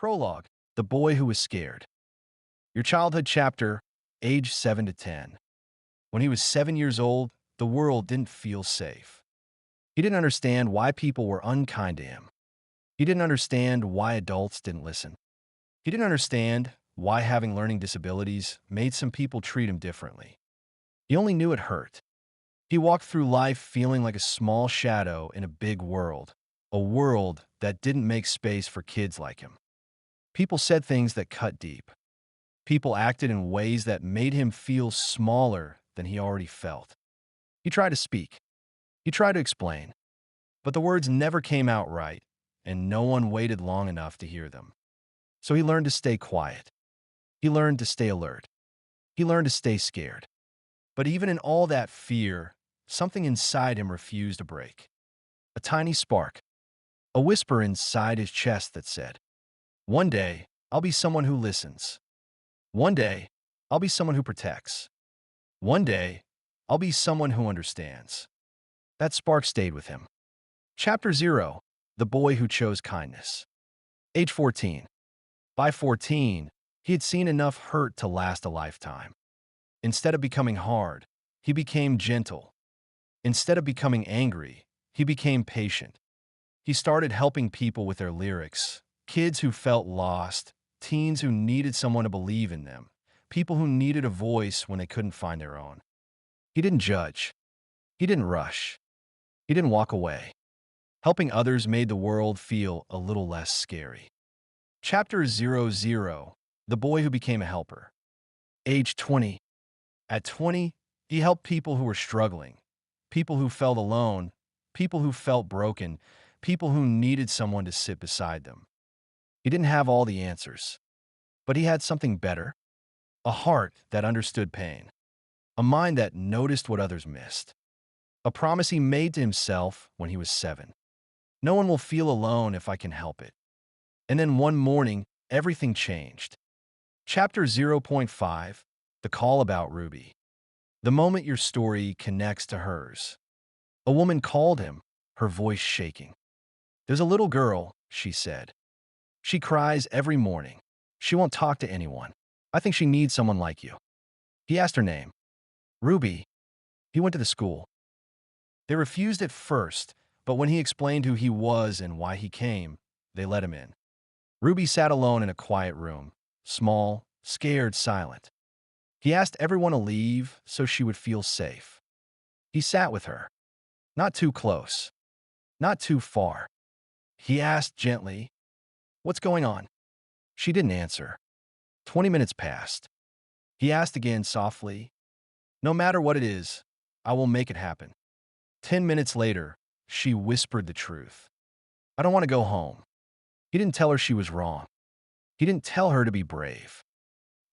Prologue: The Boy Who Was Scared. Your childhood chapter, age 7 to 10. When he was 7 years old, the world didn't feel safe. He didn't understand why people were unkind to him. He didn't understand why adults didn't listen. He didn't understand why having learning disabilities made some people treat him differently. He only knew it hurt. He walked through life feeling like a small shadow in a big world, a world that didn't make space for kids like him. People said things that cut deep. People acted in ways that made him feel smaller than he already felt. He tried to speak. He tried to explain. But the words never came out right, and no one waited long enough to hear them. So he learned to stay quiet. He learned to stay alert. He learned to stay scared. But even in all that fear, something inside him refused to break. A tiny spark. A whisper inside his chest that said, "One day, I'll be someone who listens. One day, I'll be someone who protects. One day, I'll be someone who understands." That spark stayed with him. Chapter 0: The Boy Who Chose Kindness. Age 14. By 14, he had seen enough hurt to last a lifetime. Instead of becoming hard, he became gentle. Instead of becoming angry, he became patient. He started helping people with their lyrics, kids who felt lost, teens who needed someone to believe in them, people who needed a voice when they couldn't find their own. He didn't judge. He didn't rush. He didn't walk away. Helping others made the world feel a little less scary. Chapter 00: The Boy Who Became a Helper. Age 20. At 20, he helped people who were struggling, people who felt alone, people who felt broken, people who needed someone to sit beside them. He didn't have all the answers, but he had something better: a heart that understood pain, a mind that noticed what others missed, a promise he made to himself when he was 7. No one will feel alone if I can help it. And then one morning, everything changed. Chapter 0.5: The Call About Ruby. The moment your story connects to hers. A woman called him, her voice shaking. "There's a little girl," she said. "She cries every morning. She won't talk to anyone. I think she needs someone like you." He asked her name. "Ruby." He went to the school. They refused at first, but when he explained who he was and why he came, they let him in. Ruby sat alone in a quiet room, small, scared, silent. He asked everyone to leave so she would feel safe. He sat with her. Not too close. Not too far. He asked gently, "What's going on?" She didn't answer. 20 minutes passed. He asked again softly, "No matter what it is, I will make it happen." 10 minutes later, she whispered the truth. "I don't want to go home." He didn't tell her she was wrong. He didn't tell her to be brave.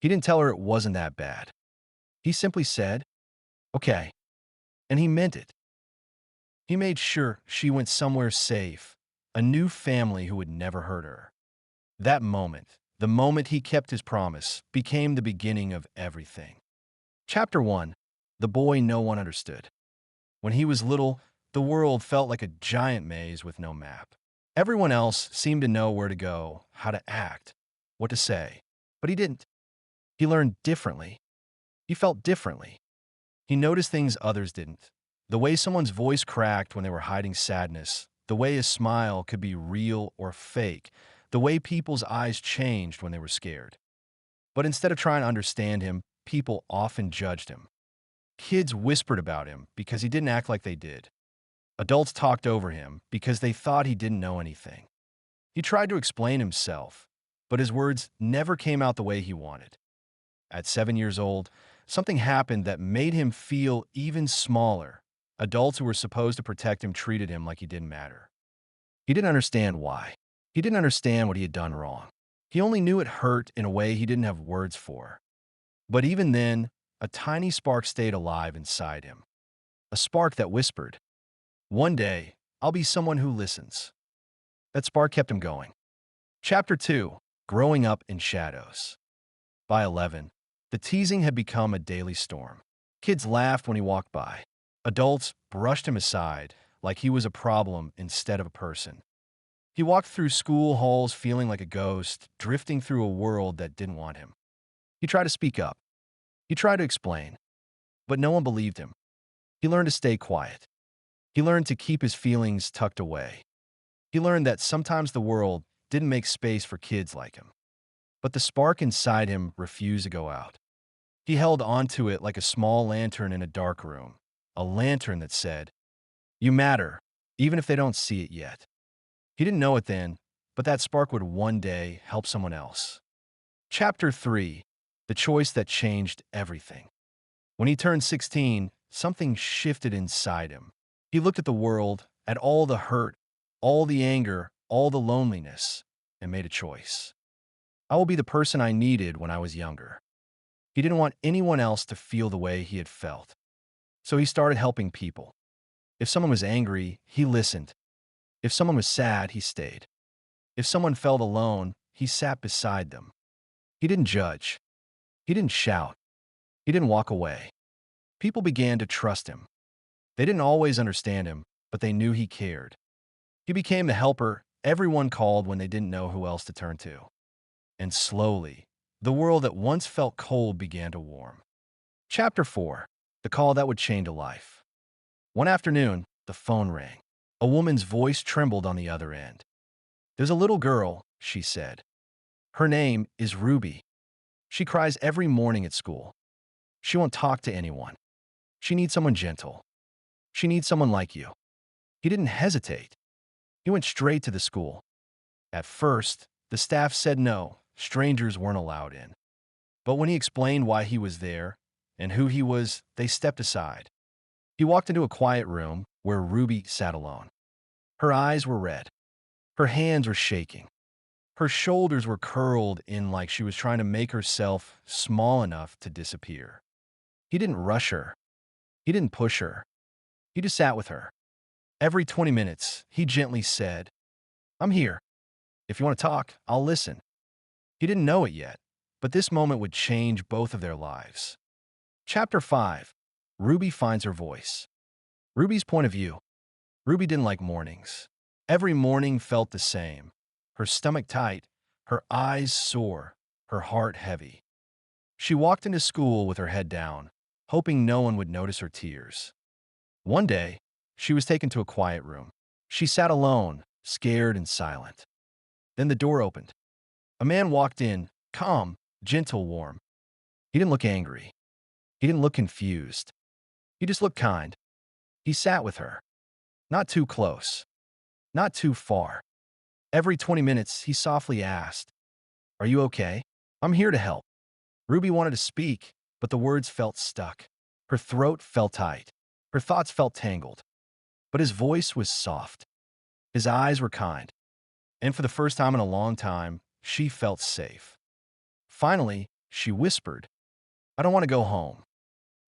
He didn't tell her it wasn't that bad. He simply said, "Okay." And he meant it. He made sure she went somewhere safe, a new family who would never hurt her. That moment, the moment he kept his promise, became the beginning of everything. Chapter 1: The Boy No One Understood. When he was little, the world felt like a giant maze with no map. Everyone else seemed to know where to go, how to act, what to say. But he didn't. He learned differently. He felt differently. He noticed things others didn't. The way someone's voice cracked when they were hiding sadness, the way a smile could be real or fake, the way people's eyes changed when they were scared. But instead of trying to understand him, people often judged him. Kids whispered about him because he didn't act like they did. Adults talked over him because they thought he didn't know anything. He tried to explain himself, but his words never came out the way he wanted. At 7 years old, something happened that made him feel even smaller. Adults who were supposed to protect him treated him like he didn't matter. He didn't understand why. He didn't understand what he had done wrong. He only knew it hurt in a way he didn't have words for. But even then, a tiny spark stayed alive inside him. A spark that whispered, "One day, I'll be someone who listens." That spark kept him going. Chapter 2: Growing Up in Shadows. By 11, the teasing had become a daily storm. Kids laughed when he walked by. Adults brushed him aside like he was a problem instead of a person. He walked through school halls feeling like a ghost, drifting through a world that didn't want him. He tried to speak up. He tried to explain, but no one believed him. He learned to stay quiet. He learned to keep his feelings tucked away. He learned that sometimes the world didn't make space for kids like him. But the spark inside him refused to go out. He held onto it like a small lantern in a dark room, a lantern that said, "You matter, even if they don't see it yet." He didn't know it then, but that spark would one day help someone else. Chapter 3: The Choice That Changed Everything. When he turned 16, something shifted inside him. He looked at the world, at all the hurt, all the anger, all the loneliness, and made a choice. I will be the person I needed when I was younger. He didn't want anyone else to feel the way he had felt. So he started helping people. If someone was angry, he listened. If someone was sad, he stayed. If someone felt alone, he sat beside them. He didn't judge. He didn't shout. He didn't walk away. People began to trust him. They didn't always understand him, but they knew he cared. He became the helper everyone called when they didn't know who else to turn to. And slowly, the world that once felt cold began to warm. Chapter 4: The Call That Would Change a Life. One afternoon, the phone rang. A woman's voice trembled on the other end. "There's a little girl," she said. "Her name is Ruby. She cries every morning at school. She won't talk to anyone. She needs someone gentle. She needs someone like you." He didn't hesitate. He went straight to the school. At first, the staff said no, strangers weren't allowed in. But when he explained why he was there and who he was, they stepped aside. He walked into a quiet room where Ruby sat alone. Her eyes were red. Her hands were shaking. Her shoulders were curled in like she was trying to make herself small enough to disappear. He didn't rush her. He didn't push her. He just sat with her. Every 20 minutes, he gently said, "I'm here. If you want to talk, I'll listen." He didn't know it yet, but this moment would change both of their lives. Chapter 5: Ruby Finds Her Voice. Ruby's point of view. Ruby didn't like mornings. Every morning felt the same. Her stomach tight, her eyes sore, her heart heavy. She walked into school with her head down, hoping no one would notice her tears. One day, she was taken to a quiet room. She sat alone, scared and silent. Then the door opened. A man walked in, calm, gentle, warm. He didn't look angry. He didn't look confused. He just looked kind. He sat with her. Not too close. Not too far. Every 20 minutes, he softly asked, "Are you okay? I'm here to help." Ruby wanted to speak, but the words felt stuck. Her throat felt tight. Her thoughts felt tangled. But his voice was soft. His eyes were kind. And for the first time in a long time, she felt safe. Finally, she whispered, "I don't want to go home."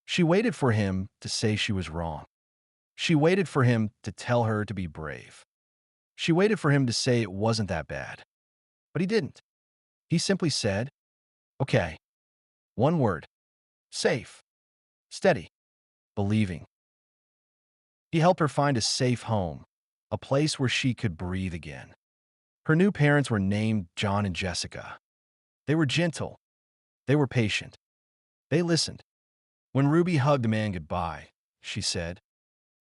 She waited for him to say she was wrong. She waited for him to tell her to be brave. She waited for him to say it wasn't that bad. But he didn't. He simply said, "Okay." One word. Safe. Steady. Believing. He helped her find a safe home, a place where she could breathe again. Her new parents were named John and Jessica. They were gentle. They were patient. They listened. When Ruby hugged the man goodbye, she said,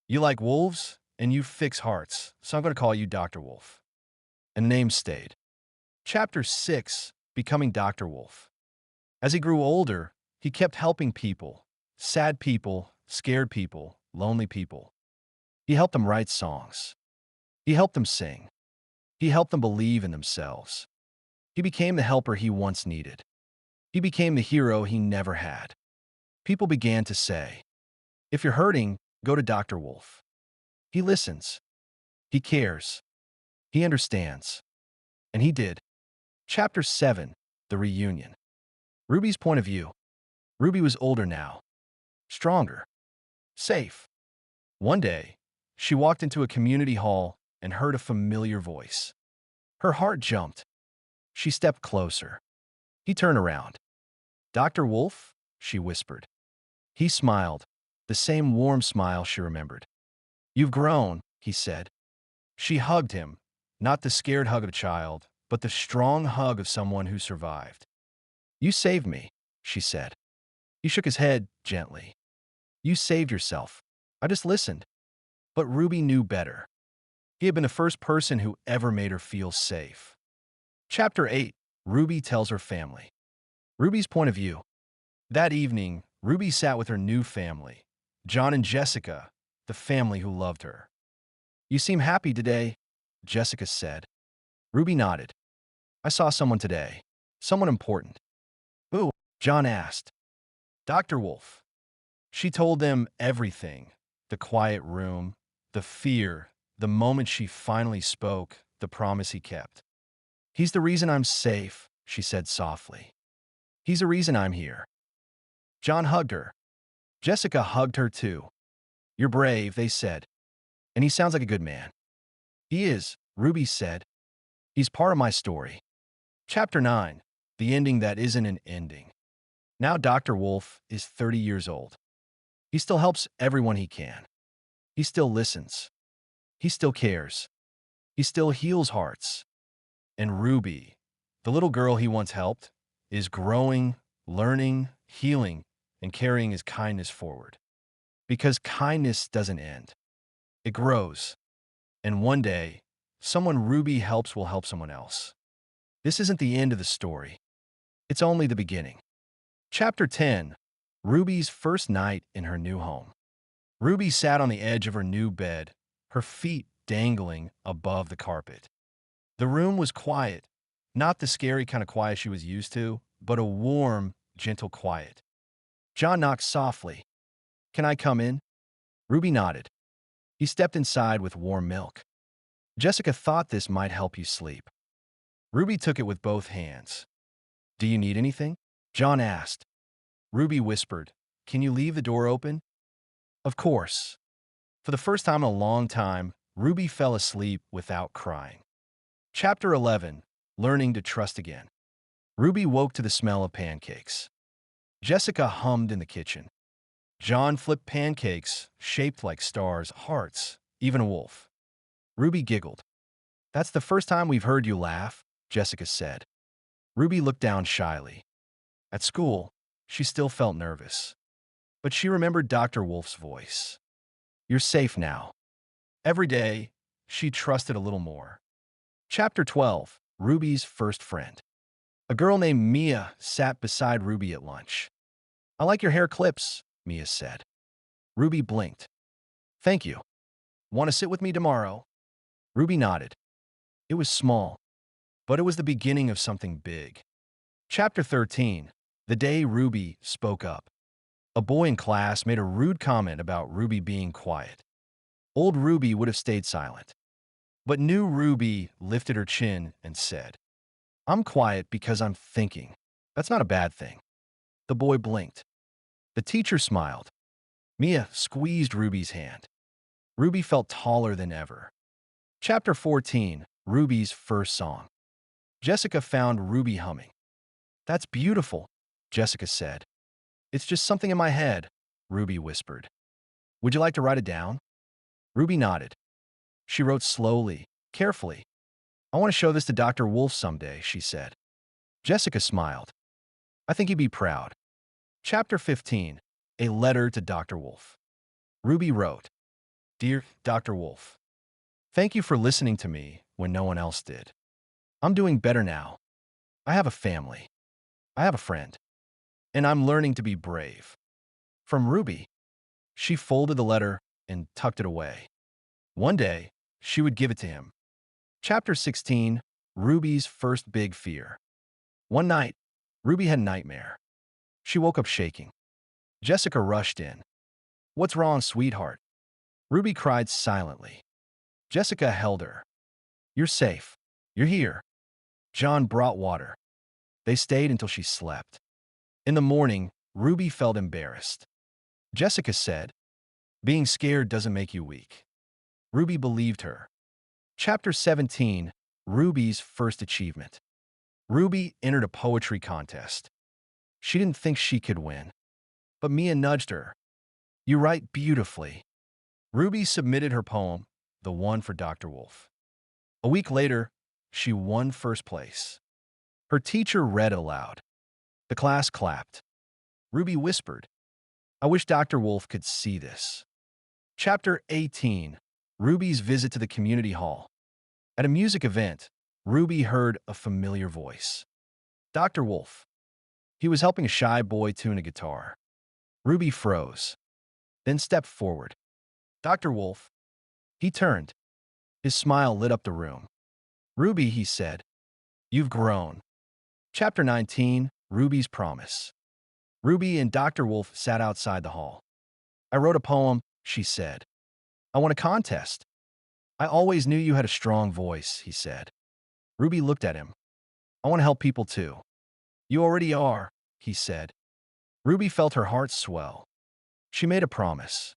"You like wolves, and you fix hearts, so I'm going to call you Dr. Wolf." And the name stayed. Chapter 6: Becoming Dr. Wolf. As he grew older, he kept helping people, sad people, scared people, lonely people. He helped them write songs. He helped them sing. He helped them believe in themselves. He became the helper he once needed. He became the hero he never had. People began to say, "If you're hurting, go to Dr. Wolf. He listens. He cares. He understands." And he did. Chapter 7: The Reunion. Ruby's point of view. Ruby was older now. Stronger. Safe. One day, she walked into a community hall and heard a familiar voice. Her heart jumped. She stepped closer. He turned around. "Dr. Wolf?" she whispered. He smiled, the same warm smile she remembered. "You've grown," he said. She hugged him, Not the scared hug of a child, but the strong hug of someone who survived. You saved me, she said. He shook his head gently. You saved yourself. I just listened. But Ruby knew better. He had been the first person who ever made her feel safe. Chapter 8. Ruby tells her family. Ruby's point of view. That evening, Ruby sat with her new family, John and Jessica, the family who loved her. You seem happy today, Jessica said. Ruby nodded. I saw someone today. Someone important. Who? John asked. Dr. Wolf. She told them everything. The quiet room, the fear, the moment she finally spoke, the promise he kept. He's the reason I'm safe, she said softly. He's the reason I'm here. John hugged her. Jessica hugged her too. You're brave, they said. And he sounds like a good man. He is, Ruby said. He's part of my story. Chapter 9. The ending that isn't an ending. Now Dr. Wolf is 30 years old. He still helps everyone he can. He still listens. He still cares. He still heals hearts. And Ruby, the little girl he once helped, is growing, learning, healing, and carrying his kindness forward. Because kindness doesn't end. It grows. And one day, someone Ruby helps will help someone else. This isn't the end of the story. It's only the beginning. Chapter 10. Ruby's first night in her new home. Ruby sat on the edge of her new bed, her feet dangling above the carpet. The room was quiet, not the scary kind of quiet she was used to, but a warm, gentle quiet. John knocked softly. Can I come in? Ruby nodded. He stepped inside with warm milk. Jessica thought this might help you sleep. Ruby took it with both hands. Do you need anything? John asked. Ruby whispered, Can you leave the door open? Of course. For the first time in a long time, Ruby fell asleep without crying. Chapter 11. Learning to Trust Again. Ruby woke to the smell of pancakes. Jessica hummed in the kitchen. John flipped pancakes, shaped like stars, hearts, even a wolf. Ruby giggled. That's the first time we've heard you laugh, Jessica said. Ruby looked down shyly. At school, she still felt nervous. But she remembered Dr. Wolf's voice. You're safe now. Every day, she trusted a little more. Chapter 12. Ruby's first friend. A girl named Mia sat beside Ruby at lunch. I like your hair clips, Mia said. Ruby blinked. Thank you. Want to sit with me tomorrow? Ruby nodded. It was small, but it was the beginning of something big. Chapter 13. The day Ruby spoke up. A boy in class made a rude comment about Ruby being quiet. Old Ruby would have stayed silent. But new Ruby lifted her chin and said, I'm quiet because I'm thinking. That's not a bad thing. The boy blinked. The teacher smiled. Mia squeezed Ruby's hand. Ruby felt taller than ever. Chapter 14. Ruby's first song. Jessica found Ruby humming. That's beautiful, Jessica said. It's just something in my head, Ruby whispered. Would you like to write it down? Ruby nodded. She wrote slowly, carefully. I want to show this to Dr. Wolf someday, she said. Jessica smiled. I think he'd be proud. Chapter 15. A letter to Dr. Wolf. Ruby wrote, Dear Dr. Wolf, thank you for listening to me when no one else did. I'm doing better now. I have a family. I have a friend. And I'm learning to be brave. From Ruby. She folded the letter and tucked it away. One day, she would give it to him. Chapter 16. Ruby's first big fear. One night, Ruby had a nightmare. She woke up shaking. Jessica rushed in. What's wrong, sweetheart? Ruby cried silently. Jessica held her. You're safe. You're here. John brought water. They stayed until she slept. In the morning, Ruby felt embarrassed. Jessica said, Being scared doesn't make you weak. Ruby believed her. Chapter 17. Ruby's first achievement. Ruby entered a poetry contest. She didn't think she could win. But Mia nudged her. You write beautifully. Ruby submitted her poem, the one for Dr. Wolf. A week later, she won first place. Her teacher read aloud. The class clapped. Ruby whispered, "I wish Dr. Wolf could see this." Chapter 18. Ruby's visit to the community hall. At a music event, Ruby heard a familiar voice. Dr. Wolf. He was helping a shy boy tune a guitar. Ruby froze, then stepped forward. Dr. Wolf. He turned. His smile lit up the room. Ruby, he said, "You've grown." Chapter 19. Ruby's Promise. Ruby and Dr. Wolf sat outside the hall. "I wrote a poem," she said. "I won a contest." "I always knew you had a strong voice," he said. Ruby looked at him. "I want to help people too." "You already are," he said. Ruby felt her heart swell. She made a promise.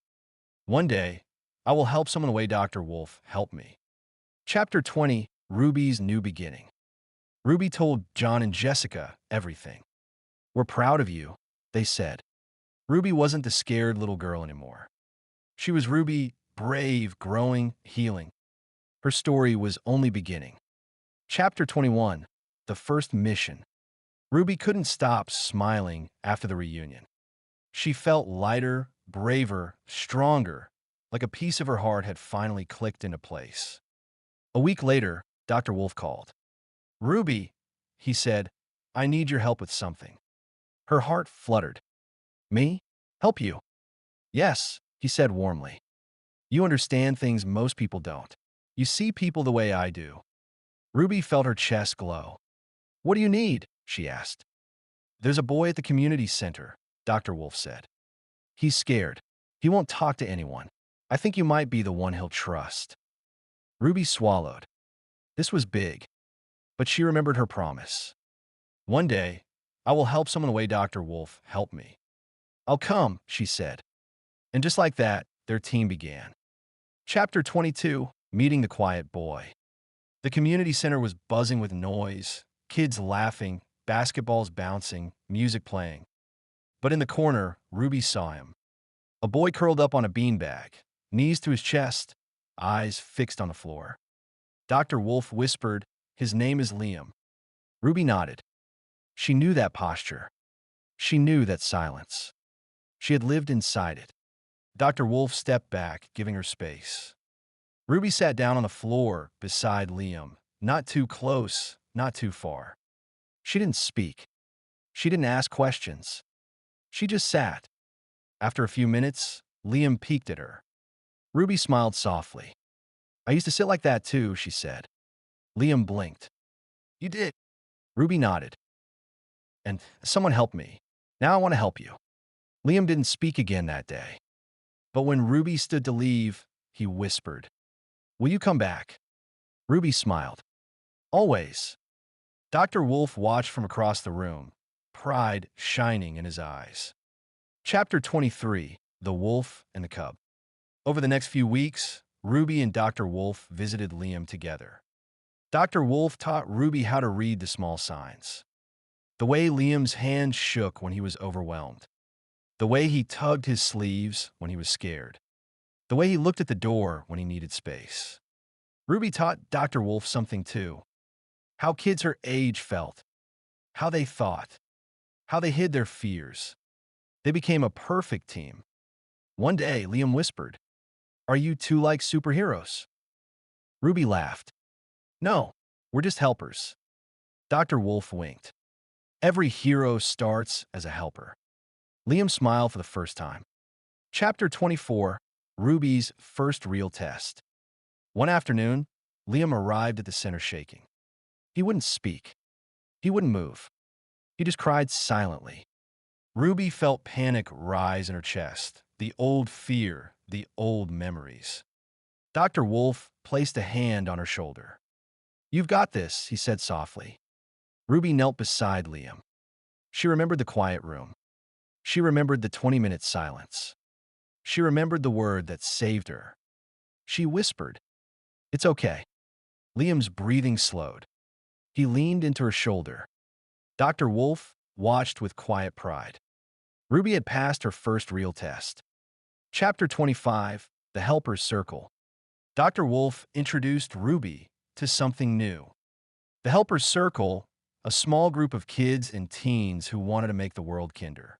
"One day, I will help someone the way Dr. Wolf helped me." Chapter 20. Ruby's New Beginning. Ruby told John and Jessica everything. "We're proud of you," they said. Ruby wasn't the scared little girl anymore. She was Ruby, brave, growing, healing. Her story was only beginning. Chapter 21. The First Mission. Ruby couldn't stop smiling after the reunion. She felt lighter, braver, stronger, like a piece of her heart had finally clicked into place. A week later, Dr. Wolf called. "Ruby," he said, "I need your help with something." Her heart fluttered. "Me? Help you?" "Yes," he said warmly. "You understand things most people don't. You see people the way I do." Ruby felt her chest glow. "What do you need?" she asked. "There's a boy at the community center," Dr. Wolf said. "He's scared. He won't talk to anyone. I think you might be the one he'll trust." Ruby swallowed. This was big, but she remembered her promise. "One day, I will help someone the way Dr. Wolf helped me." "I'll come," she said. And just like that, their team began. Chapter 22. Meeting the Quiet Boy. The community center was buzzing with noise, kids laughing, basketballs bouncing, music playing. But in the corner, Ruby saw him. A boy curled up on a beanbag, knees to his chest, eyes fixed on the floor. Dr. Wolf whispered, "His name is Liam." Ruby nodded. She knew that posture. She knew that silence. She had lived inside it. Dr. Wolf stepped back, giving her space. Ruby sat down on the floor beside Liam, not too close, not too far. She didn't speak. She didn't ask questions. She just sat. After a few minutes, Liam peeked at her. Ruby smiled softly. "I used to sit like that too," she said. Liam blinked. "You did?" Ruby nodded. "And someone helped me. Now I want to help you." Liam didn't speak again that day. But when Ruby stood to leave, he whispered, "Will you come back?" Ruby smiled. "Always." Dr. Wolf watched from across the room, pride shining in his eyes. Chapter 23. The Wolf and the Cub. Over the next few weeks, Ruby and Dr. Wolf visited Liam together. Dr. Wolf taught Ruby how to read the small signs. The way Liam's hand shook when he was overwhelmed. The way he tugged his sleeves when he was scared. The way he looked at the door when he needed space. Ruby taught Dr. Wolf something too. How kids her age felt. How they thought. How they hid their fears. They became a perfect team. One day, Liam whispered, "Are you two like superheroes?" Ruby laughed. "No, we're just helpers." Dr. Wolf winked. "Every hero starts as a helper." Liam smiled for the first time. Chapter 24. Ruby's First Real Test. One afternoon, Liam arrived at the center shaking. He wouldn't speak. He wouldn't move. He just cried silently. Ruby felt panic rise in her chest, the old fear, the old memories. Dr. Wolf placed a hand on her shoulder. "You've got this," he said softly. Ruby knelt beside Liam. She remembered the quiet room. She remembered the 20-minute silence. She remembered the word that saved her. She whispered, "It's okay." Liam's breathing slowed. He leaned into her shoulder. Dr. Wolf watched with quiet pride. Ruby had passed her first real test. Chapter 25. The Helper's Circle. Dr. Wolf introduced Ruby to something new. The Helpers Circle, a small group of kids and teens who wanted to make the world kinder.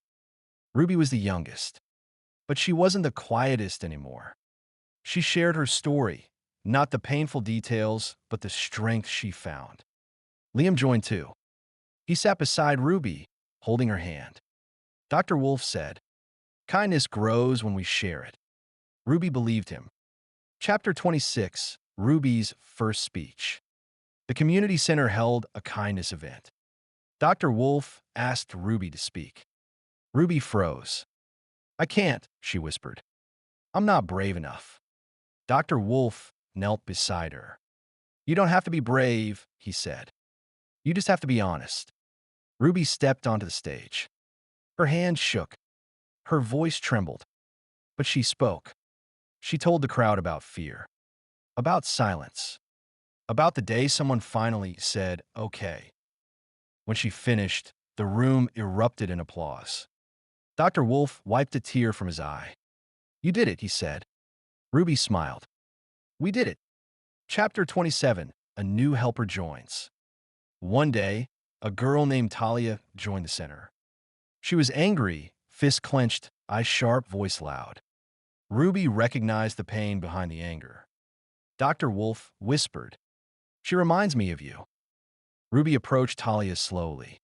Ruby was the youngest, but she wasn't the quietest anymore. She shared her story, not the painful details, but the strength she found. Liam joined too. He sat beside Ruby, holding her hand. Dr. Wolf said, "Kindness grows when we share it." Ruby believed him. Chapter 26, Ruby's first speech. The community center held a kindness event. Dr. Wolf asked Ruby to speak. Ruby froze. "I can't," she whispered. "I'm not brave enough." Dr. Wolf knelt beside her. "You don't have to be brave," he said. "You just have to be honest." Ruby stepped onto the stage. Her hands shook. Her voice trembled. But she spoke. She told the crowd about fear, about silence, about the day someone finally said, "Okay." When she finished, the room erupted in applause. Dr. Wolf wiped a tear from his eye. "You did it," he said. Ruby smiled. "We did it." Chapter 27, A New Helper Joins. One day, a girl named Talia joined the center. She was angry, fist clenched, eyes sharp, voice loud. Ruby recognized the pain behind the anger. Dr. Wolf whispered, "She reminds me of you." Ruby approached Talia slowly.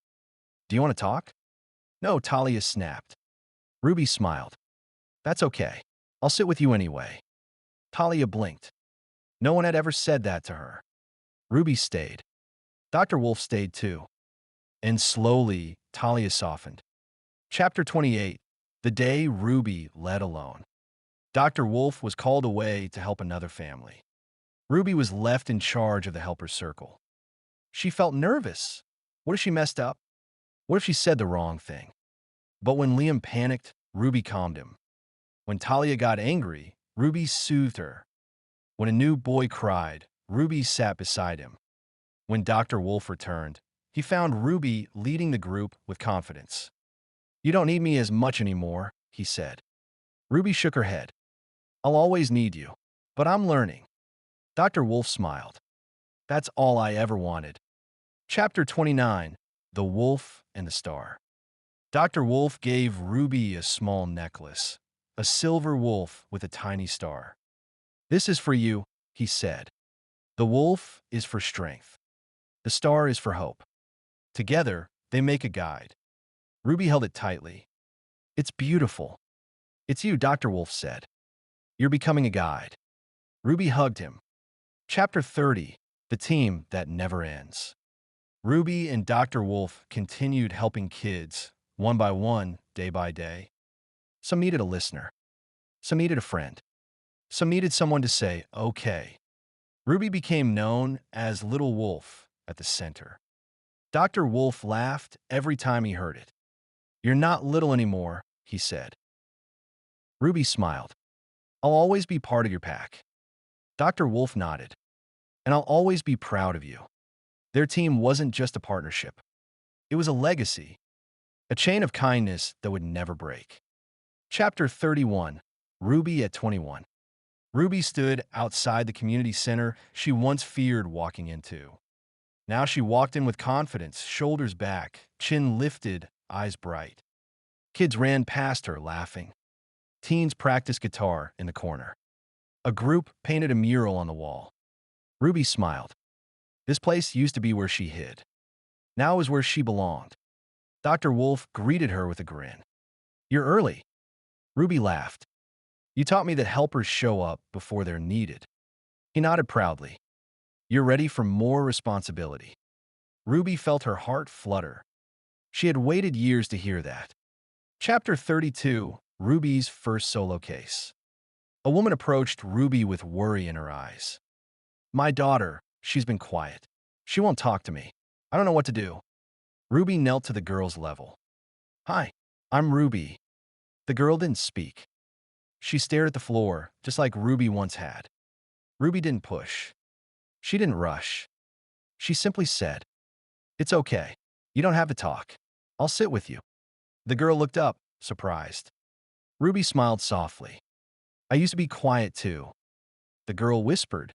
"Do you want to talk?" "No," Talia snapped. Ruby smiled. "That's okay. I'll sit with you anyway." Talia blinked. No one had ever said that to her. Ruby stayed. Dr. Wolf stayed too. And slowly, Talia softened. Chapter 28, The Day Ruby Led Alone. Dr. Wolf was called away to help another family. Ruby was left in charge of the Helpers Circle. She felt nervous. What if she messed up? What if she said the wrong thing? But when Liam panicked, Ruby calmed him. When Talia got angry, Ruby soothed her. When a new boy cried, Ruby sat beside him. When Dr. Wolf returned, he found Ruby leading the group with confidence. "You don't need me as much anymore," he said. Ruby shook her head. "I'll always need you, but I'm learning." Dr. Wolf smiled. "That's all I ever wanted." Chapter 29, The Wolf and the Star. Dr. Wolf gave Ruby a small necklace, a silver wolf with a tiny star. "This is for you," he said. "The wolf is for strength. The star is for hope. Together, they make a guide." Ruby held it tightly. "It's beautiful." "It's you," Dr. Wolf said. "You're becoming a guide." Ruby hugged him. Chapter 30, The Team That Never Ends. Ruby and Dr. Wolf continued helping kids, one by one, day by day. Some needed a listener. Some needed a friend. Some needed someone to say, "Okay." Ruby became known as Little Wolf at the center. Dr. Wolf laughed every time he heard it. "You're not little anymore," he said. Ruby smiled. "I'll always be part of your pack." Dr. Wolf nodded. "And I'll always be proud of you." Their team wasn't just a partnership. It was a legacy, a chain of kindness that would never break. Chapter 31, Ruby at 21. Ruby stood outside the community center she once feared walking into. Now she walked in with confidence, shoulders back, chin lifted, eyes bright. Kids ran past her, laughing. Teens practiced guitar in the corner. A group painted a mural on the wall. Ruby smiled. This place used to be where she hid. Now it was where she belonged. Dr. Wolf greeted her with a grin. "You're early." Ruby laughed. "You taught me that helpers show up before they're needed." He nodded proudly. "You're ready for more responsibility." Ruby felt her heart flutter. She had waited years to hear that. Chapter 32, Ruby's first solo case. A woman approached Ruby with worry in her eyes. "My daughter, she's been quiet. She won't talk to me. I don't know what to do." Ruby knelt to the girl's level. "Hi, I'm Ruby." The girl didn't speak. She stared at the floor, just like Ruby once had. Ruby didn't push. She didn't rush. She simply said, "It's okay. You don't have to talk. I'll sit with you." The girl looked up, surprised. Ruby smiled softly. "I used to be quiet too." The girl whispered,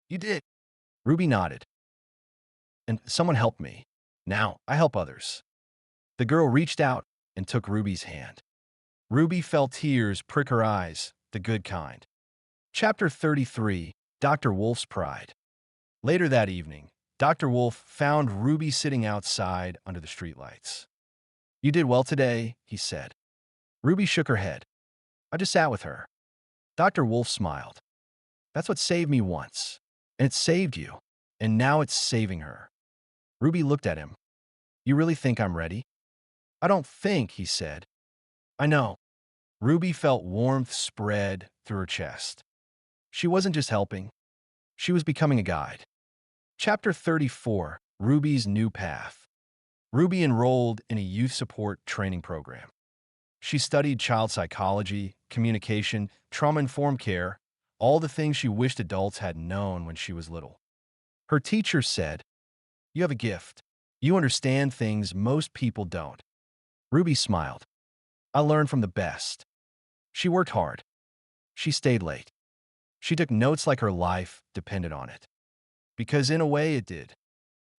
"You did." Ruby nodded. And someone helped me. Now I help others. The girl reached out and took Ruby's hand. Ruby felt tears prick her eyes, the good kind. Chapter 33, Dr. Wolf's Pride. Later that evening, Dr. Wolf found Ruby sitting outside under the streetlights. You did well today, he said. Ruby shook her head. I just sat with her. Dr. Wolf smiled. That's what saved me once. And it saved you. And now it's saving her. Ruby looked at him. You really think I'm ready? I don't think, he said. I know. Ruby felt warmth spread through her chest. She wasn't just helping. She was becoming a guide. Chapter 34, Ruby's New Path. Ruby enrolled in a youth support training program. She studied child psychology, communication, trauma-informed care, all the things she wished adults had known when she was little. Her teacher said, You have a gift. You understand things most people don't. Ruby smiled. I learned from the best. She worked hard. She stayed late. She took notes like her life depended on it. Because in a way it did.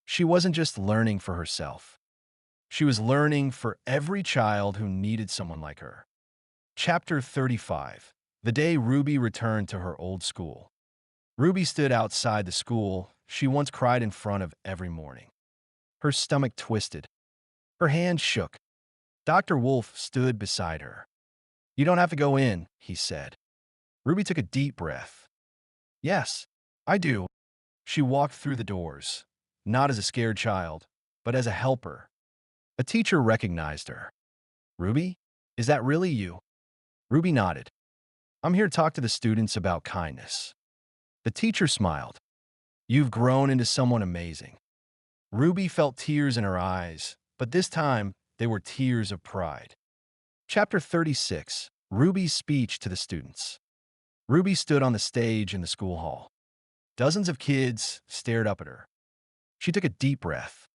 She wasn't just learning for herself. She was learning for every child who needed someone like her. Chapter 35. The day Ruby returned to her old school. Ruby stood outside the school she once cried in front of every morning. Her stomach twisted. Her hands shook. Dr. Wolf stood beside her. You don't have to go in, he said. Ruby took a deep breath. Yes, I do. She walked through the doors, not as a scared child, but as a helper. A teacher recognized her. Ruby, is that really you? Ruby nodded. I'm here to talk to the students about kindness. The teacher smiled. You've grown into someone amazing. Ruby felt tears in her eyes, but this time they were tears of pride. Chapter 36, Ruby's Speech to the Students. Ruby stood on the stage in the school hall. Dozens of kids stared up at her. She took a deep breath.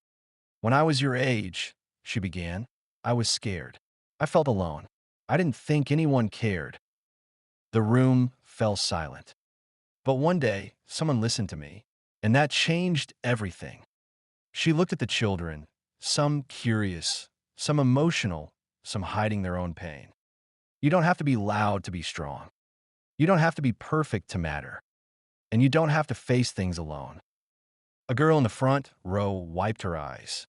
When I was your age, she began, I was scared. I felt alone. I didn't think anyone cared. The room fell silent. But one day, someone listened to me, and that changed everything. She looked at the children, some curious, some emotional, some hiding their own pain. You don't have to be loud to be strong. You don't have to be perfect to matter. And you don't have to face things alone. A girl in the front row wiped her eyes.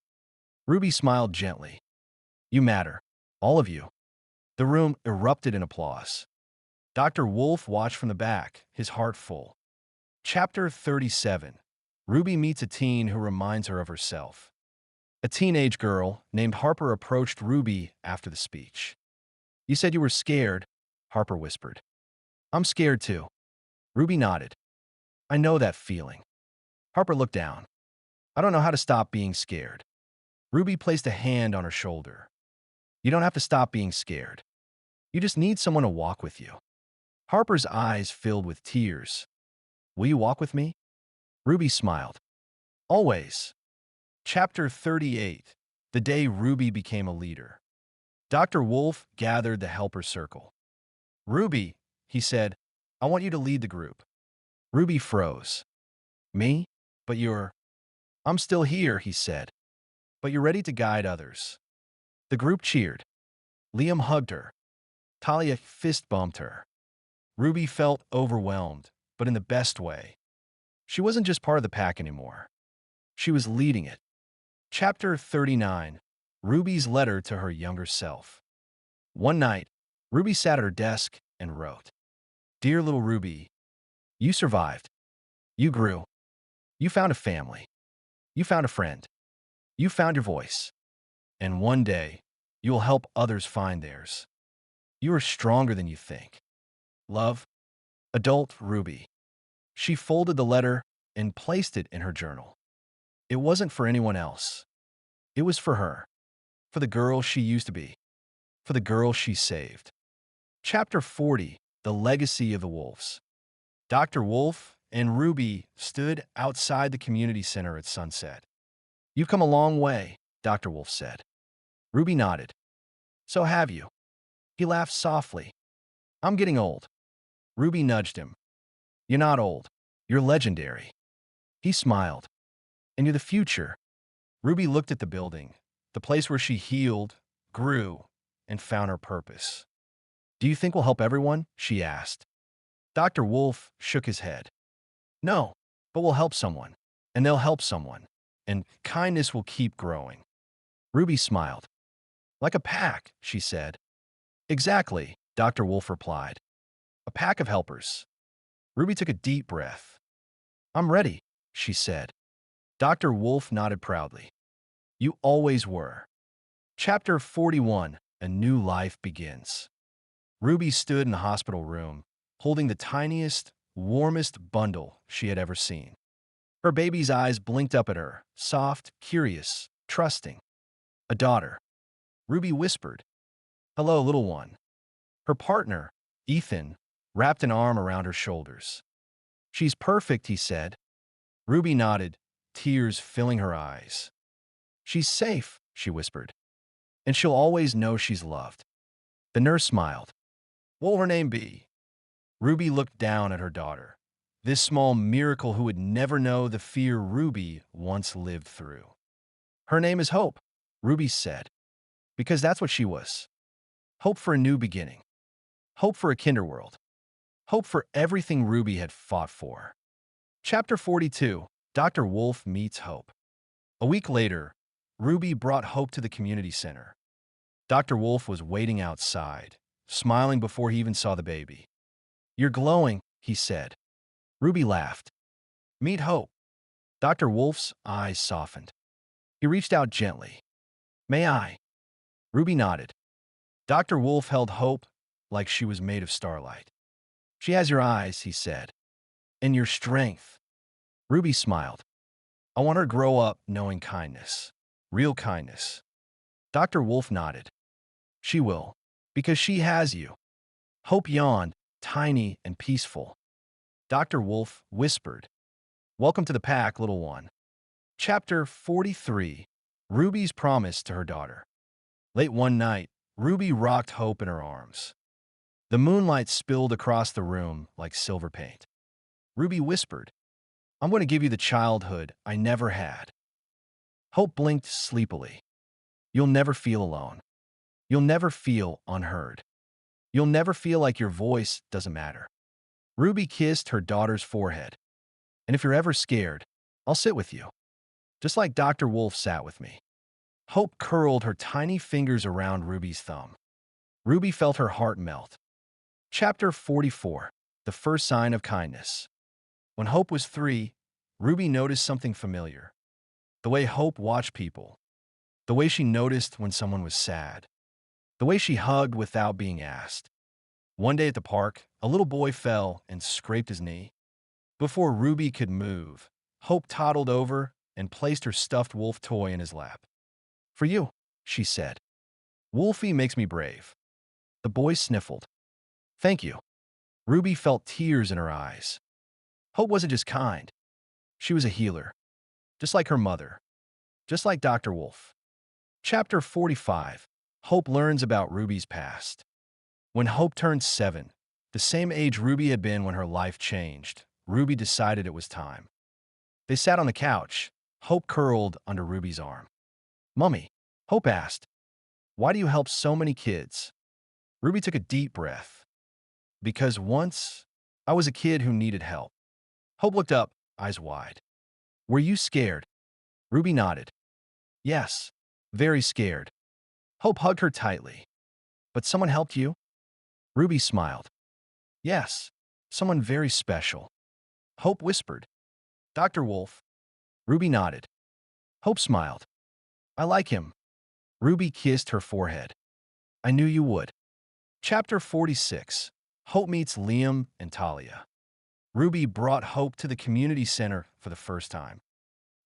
Ruby smiled gently. You matter, all of you. The room erupted in applause. Dr. Wolf watched from the back, his heart full. Chapter 37. Ruby meets a teen who reminds her of herself. A teenage girl named Harper approached Ruby after the speech. You said you were scared, Harper whispered. I'm scared too. Ruby nodded. I know that feeling. Harper looked down. I don't know how to stop being scared. Ruby placed a hand on her shoulder. You don't have to stop being scared. You just need someone to walk with you. Harper's eyes filled with tears. Will you walk with me? Ruby smiled. Always. Chapter 38. The day Ruby became a leader. Dr. Wolf gathered the helper circle. Ruby, he said, I want you to lead the group. Ruby froze. Me? But you're... I'm still here, he said. But you're ready to guide others. The group cheered. Liam hugged her. Talia fist bumped her. Ruby felt overwhelmed, but in the best way. She wasn't just part of the pack anymore. She was leading it. Chapter 39. Ruby's letter to her younger self. One night, Ruby sat at her desk and wrote, Dear little Ruby, you survived. You grew. You found a family. You found a friend. You found your voice. And one day, you will help others find theirs. You are stronger than you think. Love, Adult Ruby. She folded the letter and placed it in her journal. It wasn't for anyone else. It was for her. For the girl she used to be. For the girl she saved. Chapter 40. The Legacy of the Wolves. Dr. Wolf and Ruby stood outside the community center at sunset. You've come a long way, Dr. Wolf said. Ruby nodded. So have you. He laughed softly. I'm getting old. Ruby nudged him. You're not old. You're legendary. He smiled. Into the future. Ruby looked at the building, the place where she healed, grew, and found her purpose. Do you think we'll help everyone? She asked. Dr. Wolf shook his head. No, but we'll help someone, and they'll help someone, and kindness will keep growing. Ruby smiled. Like a pack, she said. Exactly, Dr. Wolf replied. A pack of helpers. Ruby took a deep breath. I'm ready, she said. Dr. Wolf nodded proudly. You always were. Chapter 41, A New Life Begins. Ruby stood in the hospital room, holding the tiniest, warmest bundle she had ever seen. Her baby's eyes blinked up at her, soft, curious, trusting. A daughter. Ruby whispered, Hello, little one. Her partner, Ethan, wrapped an arm around her shoulders. She's perfect, he said. Ruby nodded, tears filling her eyes. She's safe, she whispered, and she'll always know she's loved. The nurse smiled. What will her name be? Ruby looked down at her daughter, this small miracle who would never know the fear Ruby once lived through. Her name is Hope, Ruby said, because that's what she was. Hope for a new beginning. Hope for a kinderworld. Hope for everything Ruby had fought for. Chapter 42, Dr. Wolf Meets Hope. A week later, Ruby brought Hope to the community center. Dr. Wolf was waiting outside, smiling before he even saw the baby. You're glowing, he said. Ruby laughed. Meet Hope. Dr. Wolf's eyes softened. He reached out gently. May I? Ruby nodded. Dr. Wolf held Hope like she was made of starlight. She has your eyes, he said, and your strength. Ruby smiled. I want her to grow up knowing kindness, real kindness. Dr. Wolf nodded. She will, because she has you. Hope yawned, tiny and peaceful. Dr. Wolf whispered, Welcome to the pack, little one. Chapter 43, Ruby's Promise to Her Daughter. Late one night, Ruby rocked Hope in her arms. The moonlight spilled across the room like silver paint. Ruby whispered, I'm going to give you the childhood I never had. Hope blinked sleepily. You'll never feel alone. You'll never feel unheard. You'll never feel like your voice doesn't matter. Ruby kissed her daughter's forehead. And if you're ever scared, I'll sit with you, just like Dr. Wolf sat with me. Hope curled her tiny fingers around Ruby's thumb. Ruby felt her heart melt. Chapter 44, The First Sign of Kindness. When Hope was 3, Ruby noticed something familiar. The way Hope watched people. The way she noticed when someone was sad. The way she hugged without being asked. One day at the park, a little boy fell and scraped his knee. Before Ruby could move, Hope toddled over and placed her stuffed wolf toy in his lap. For you, she said. Wolfie makes me brave. The boy sniffled. Thank you. Ruby felt tears in her eyes. Hope wasn't just kind. She was a healer. Just like her mother. Just like Dr. Wolf. Chapter 45, Hope learns about Ruby's past. When Hope turned 7, the same age Ruby had been when her life changed, Ruby decided it was time. They sat on the couch, Hope curled under Ruby's arm. Mummy, Hope asked, why do you help so many kids? Ruby took a deep breath. Because once, I was a kid who needed help. Hope looked up, eyes wide. Were you scared? Ruby nodded. Yes, very scared. Hope hugged her tightly. But someone helped you? Ruby smiled. Yes, someone very special. Hope whispered. Dr. Wolf. Ruby nodded. Hope smiled. I like him. Ruby kissed her forehead. I knew you would. Chapter 46, Hope meets Liam and Talia. Ruby brought Hope to the community center for the first time.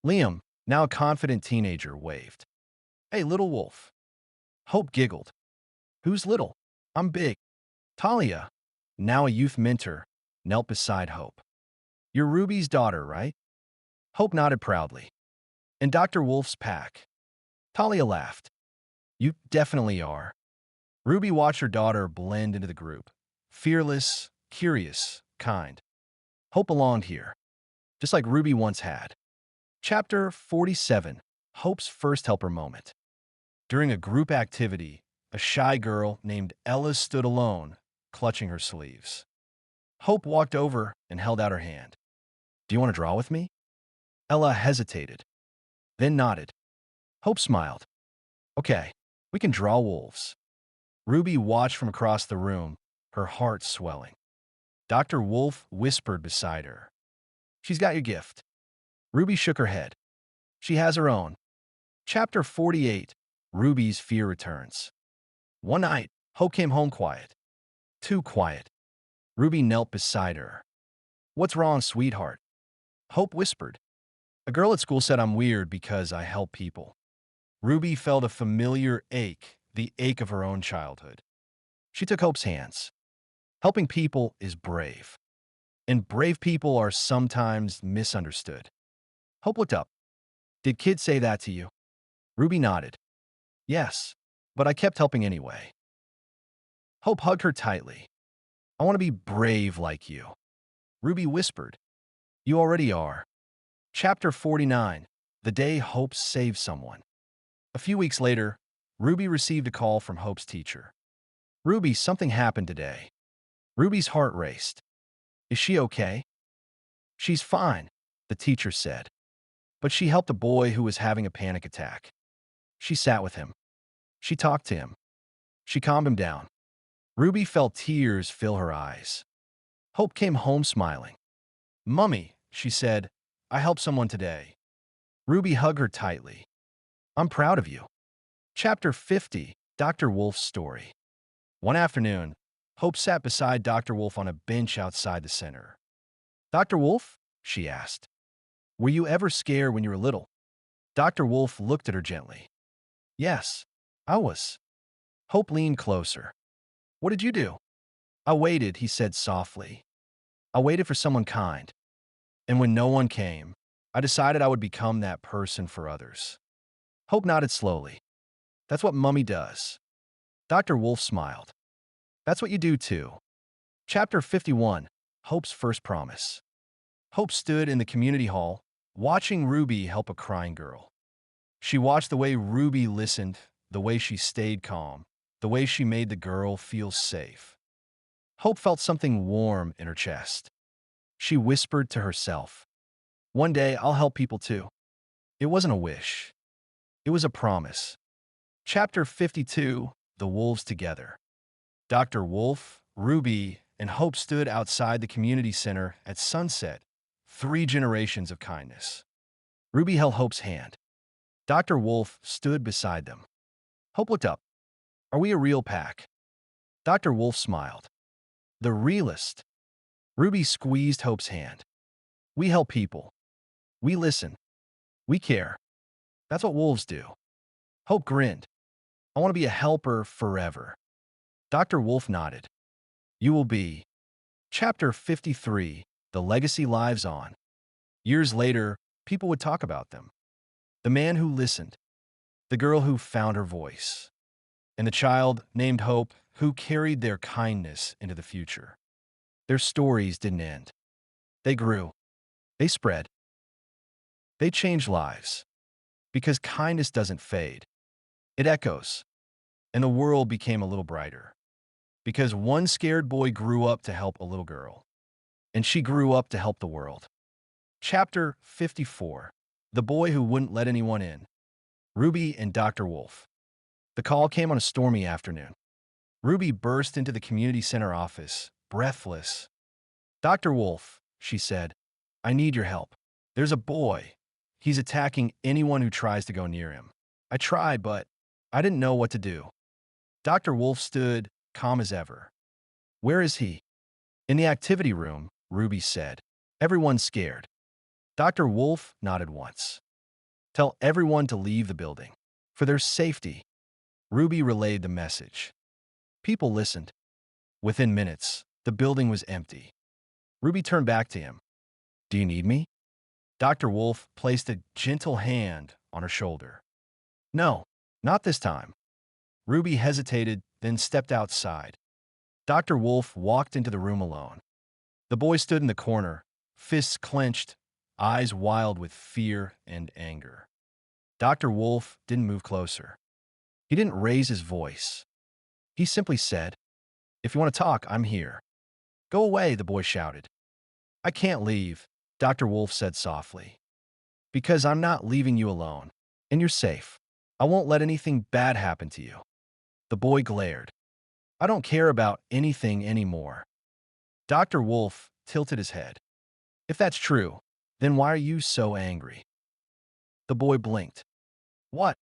Liam, now a confident teenager, waved. Hey, little wolf. Hope giggled. Who's little? I'm big. Talia, now a youth mentor, knelt beside Hope. You're Ruby's daughter, right? Hope nodded proudly. In Dr. Wolf's pack. Talia laughed. You definitely are. Ruby watched her daughter blend into the group. Fearless, curious, kind. Hope belonged here. just like Ruby once had. Chapter 47, Hope's First Helper Moment. During a group activity, a shy girl named Ella stood alone, clutching her sleeves. Hope walked over and held out her hand. Do you want to draw with me? Ella hesitated, then nodded. Hope smiled. Okay, we can draw wolves. Ruby watched from across the room, her heart swelling. Dr. Wolf whispered beside her. She's got your gift. Ruby shook her head. She has her own. Chapter 48, Ruby's Fear Returns. One night, Hope came home quiet. Too quiet. Ruby knelt beside her. What's wrong, sweetheart? Hope whispered. A girl at school said I'm weird because I help people. Ruby felt a familiar ache, the ache of her own childhood. She took Hope's hands. Helping people is brave. And brave people are sometimes misunderstood. Hope looked up. Did kids say that to you? Ruby nodded. Yes, but I kept helping anyway. Hope hugged her tightly. I want to be brave like you. Ruby whispered. You already are. Chapter 49, The Day Hope Saved Someone. A few weeks later, Ruby received a call from Hope's teacher. Ruby, something happened today. Ruby's heart raced. Is she okay? She's fine, the teacher said. But she helped a boy who was having a panic attack. She sat with him. She talked to him. She calmed him down. Ruby felt tears fill her eyes. Hope came home smiling. Mummy, she said, I helped someone today. Ruby hugged her tightly. I'm proud of you. Chapter 50, Dr. Wolf's Story. One afternoon, Hope sat beside Dr. Wolf on a bench outside the center. Dr. Wolf? She asked. Were you ever scared when you were little? Dr. Wolf looked at her gently. Yes, I was. Hope leaned closer. What did you do? I waited, he said softly. I waited for someone kind. And when no one came, I decided I would become that person for others. Hope nodded slowly. That's what Mummy does. Dr. Wolf smiled. That's what you do too. Chapter 51, Hope's First Promise. Hope stood in the community hall, watching Ruby help a crying girl. She watched the way Ruby listened, the way she stayed calm, the way she made the girl feel safe. Hope felt something warm in her chest. She whispered to herself, one day I'll help people too. It wasn't a wish. It was a promise. Chapter 52, The Wolves Together. Dr. Wolf, Ruby, and Hope stood outside the community center at sunset, 3 generations of kindness. Ruby held Hope's hand. Dr. Wolf stood beside them. Hope looked up. Are we a real pack? Dr. Wolf smiled. The realest. Ruby squeezed Hope's hand. We help people. We listen. We care. That's what wolves do. Hope grinned. I want to be a helper forever. Dr. Wolf nodded. You will be. Chapter 53, The Legacy Lives On. Years later, people would talk about them. The man who listened. The girl who found her voice. And the child named Hope who carried their kindness into the future. Their stories didn't end. They grew. They spread. They changed lives. Because kindness doesn't fade. It echoes. And the world became a little brighter. Because one scared boy grew up to help a little girl. And she grew up to help the world. Chapter 54, The Boy Who Wouldn't Let Anyone In. Ruby and Dr. Wolf. The call came on a stormy afternoon. Ruby burst into the community center office, breathless. Dr. Wolf, she said, I need your help. There's a boy. He's attacking anyone who tries to go near him. I tried, but I didn't know what to do. Dr. Wolf stood, calm as ever. Where is he? In the activity room, Ruby said. Everyone's scared. Dr. Wolf nodded once. Tell everyone to leave the building. For their safety. Ruby relayed the message. People listened. Within minutes, the building was empty. Ruby turned back to him. Do you need me? Dr. Wolf placed a gentle hand on her shoulder. No, not this time. Ruby hesitated, then stepped outside. Dr. Wolf walked into the room alone. The boy stood in the corner, fists clenched, eyes wild with fear and anger. Dr. Wolf didn't move closer. He didn't raise his voice. He simply said, "If you want to talk, I'm here." "Go away," the boy shouted. "I can't leave," Dr. Wolf said softly. "Because I'm not leaving you alone. And you're safe. I won't let anything bad happen to you." The boy glared. "I don't care about anything anymore." Dr. Wolf tilted his head. "If that's true, then why are you so angry?" The boy blinked. "What?"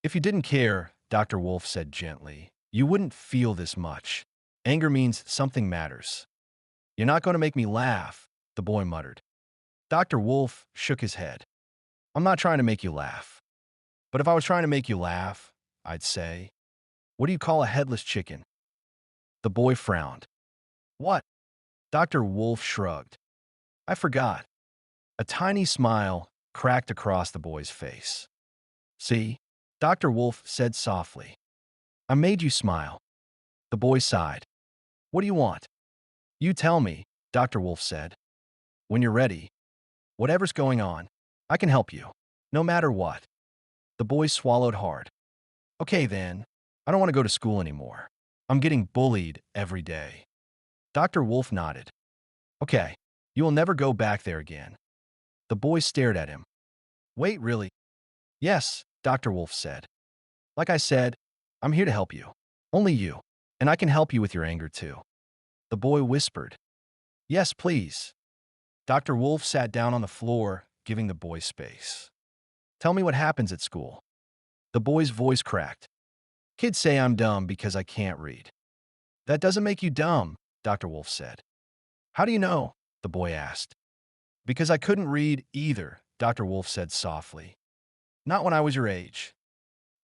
"If you didn't care," Dr. Wolf said gently, "you wouldn't feel this much. Anger means something matters." "You're not going to make me laugh," the boy muttered. Dr. Wolf shook his head. "I'm not trying to make you laugh. But if I was trying to make you laugh, I'd say, 'What do you call a headless chicken?'" The boy frowned. "What?" Dr. Wolf shrugged. "I forgot." A tiny smile cracked across the boy's face. "See?" Dr. Wolf said softly. "I made you smile." The boy sighed. "What do you want?" "You tell me," Dr. Wolf said. "When you're ready. Whatever's going on, I can help you. No matter what." The boy swallowed hard. "Okay then. I don't want to go to school anymore. I'm getting bullied every day." Dr. Wolf nodded. "Okay. You will never go back there again." The boy stared at him. "Wait, really?" "Yes," Dr. Wolf said. "Like I said, I'm here to help you. Only you. And I can help you with your anger too." The boy whispered, "Yes, please." Dr. Wolf sat down on the floor, giving the boy space. "Tell me what happens at school." The boy's voice cracked. "Kids say I'm dumb because I can't read." "That doesn't make you dumb," Dr. Wolf said. "How do you know?" the boy asked. "Because I couldn't read either," Dr. Wolf said softly. "Not when I was your age."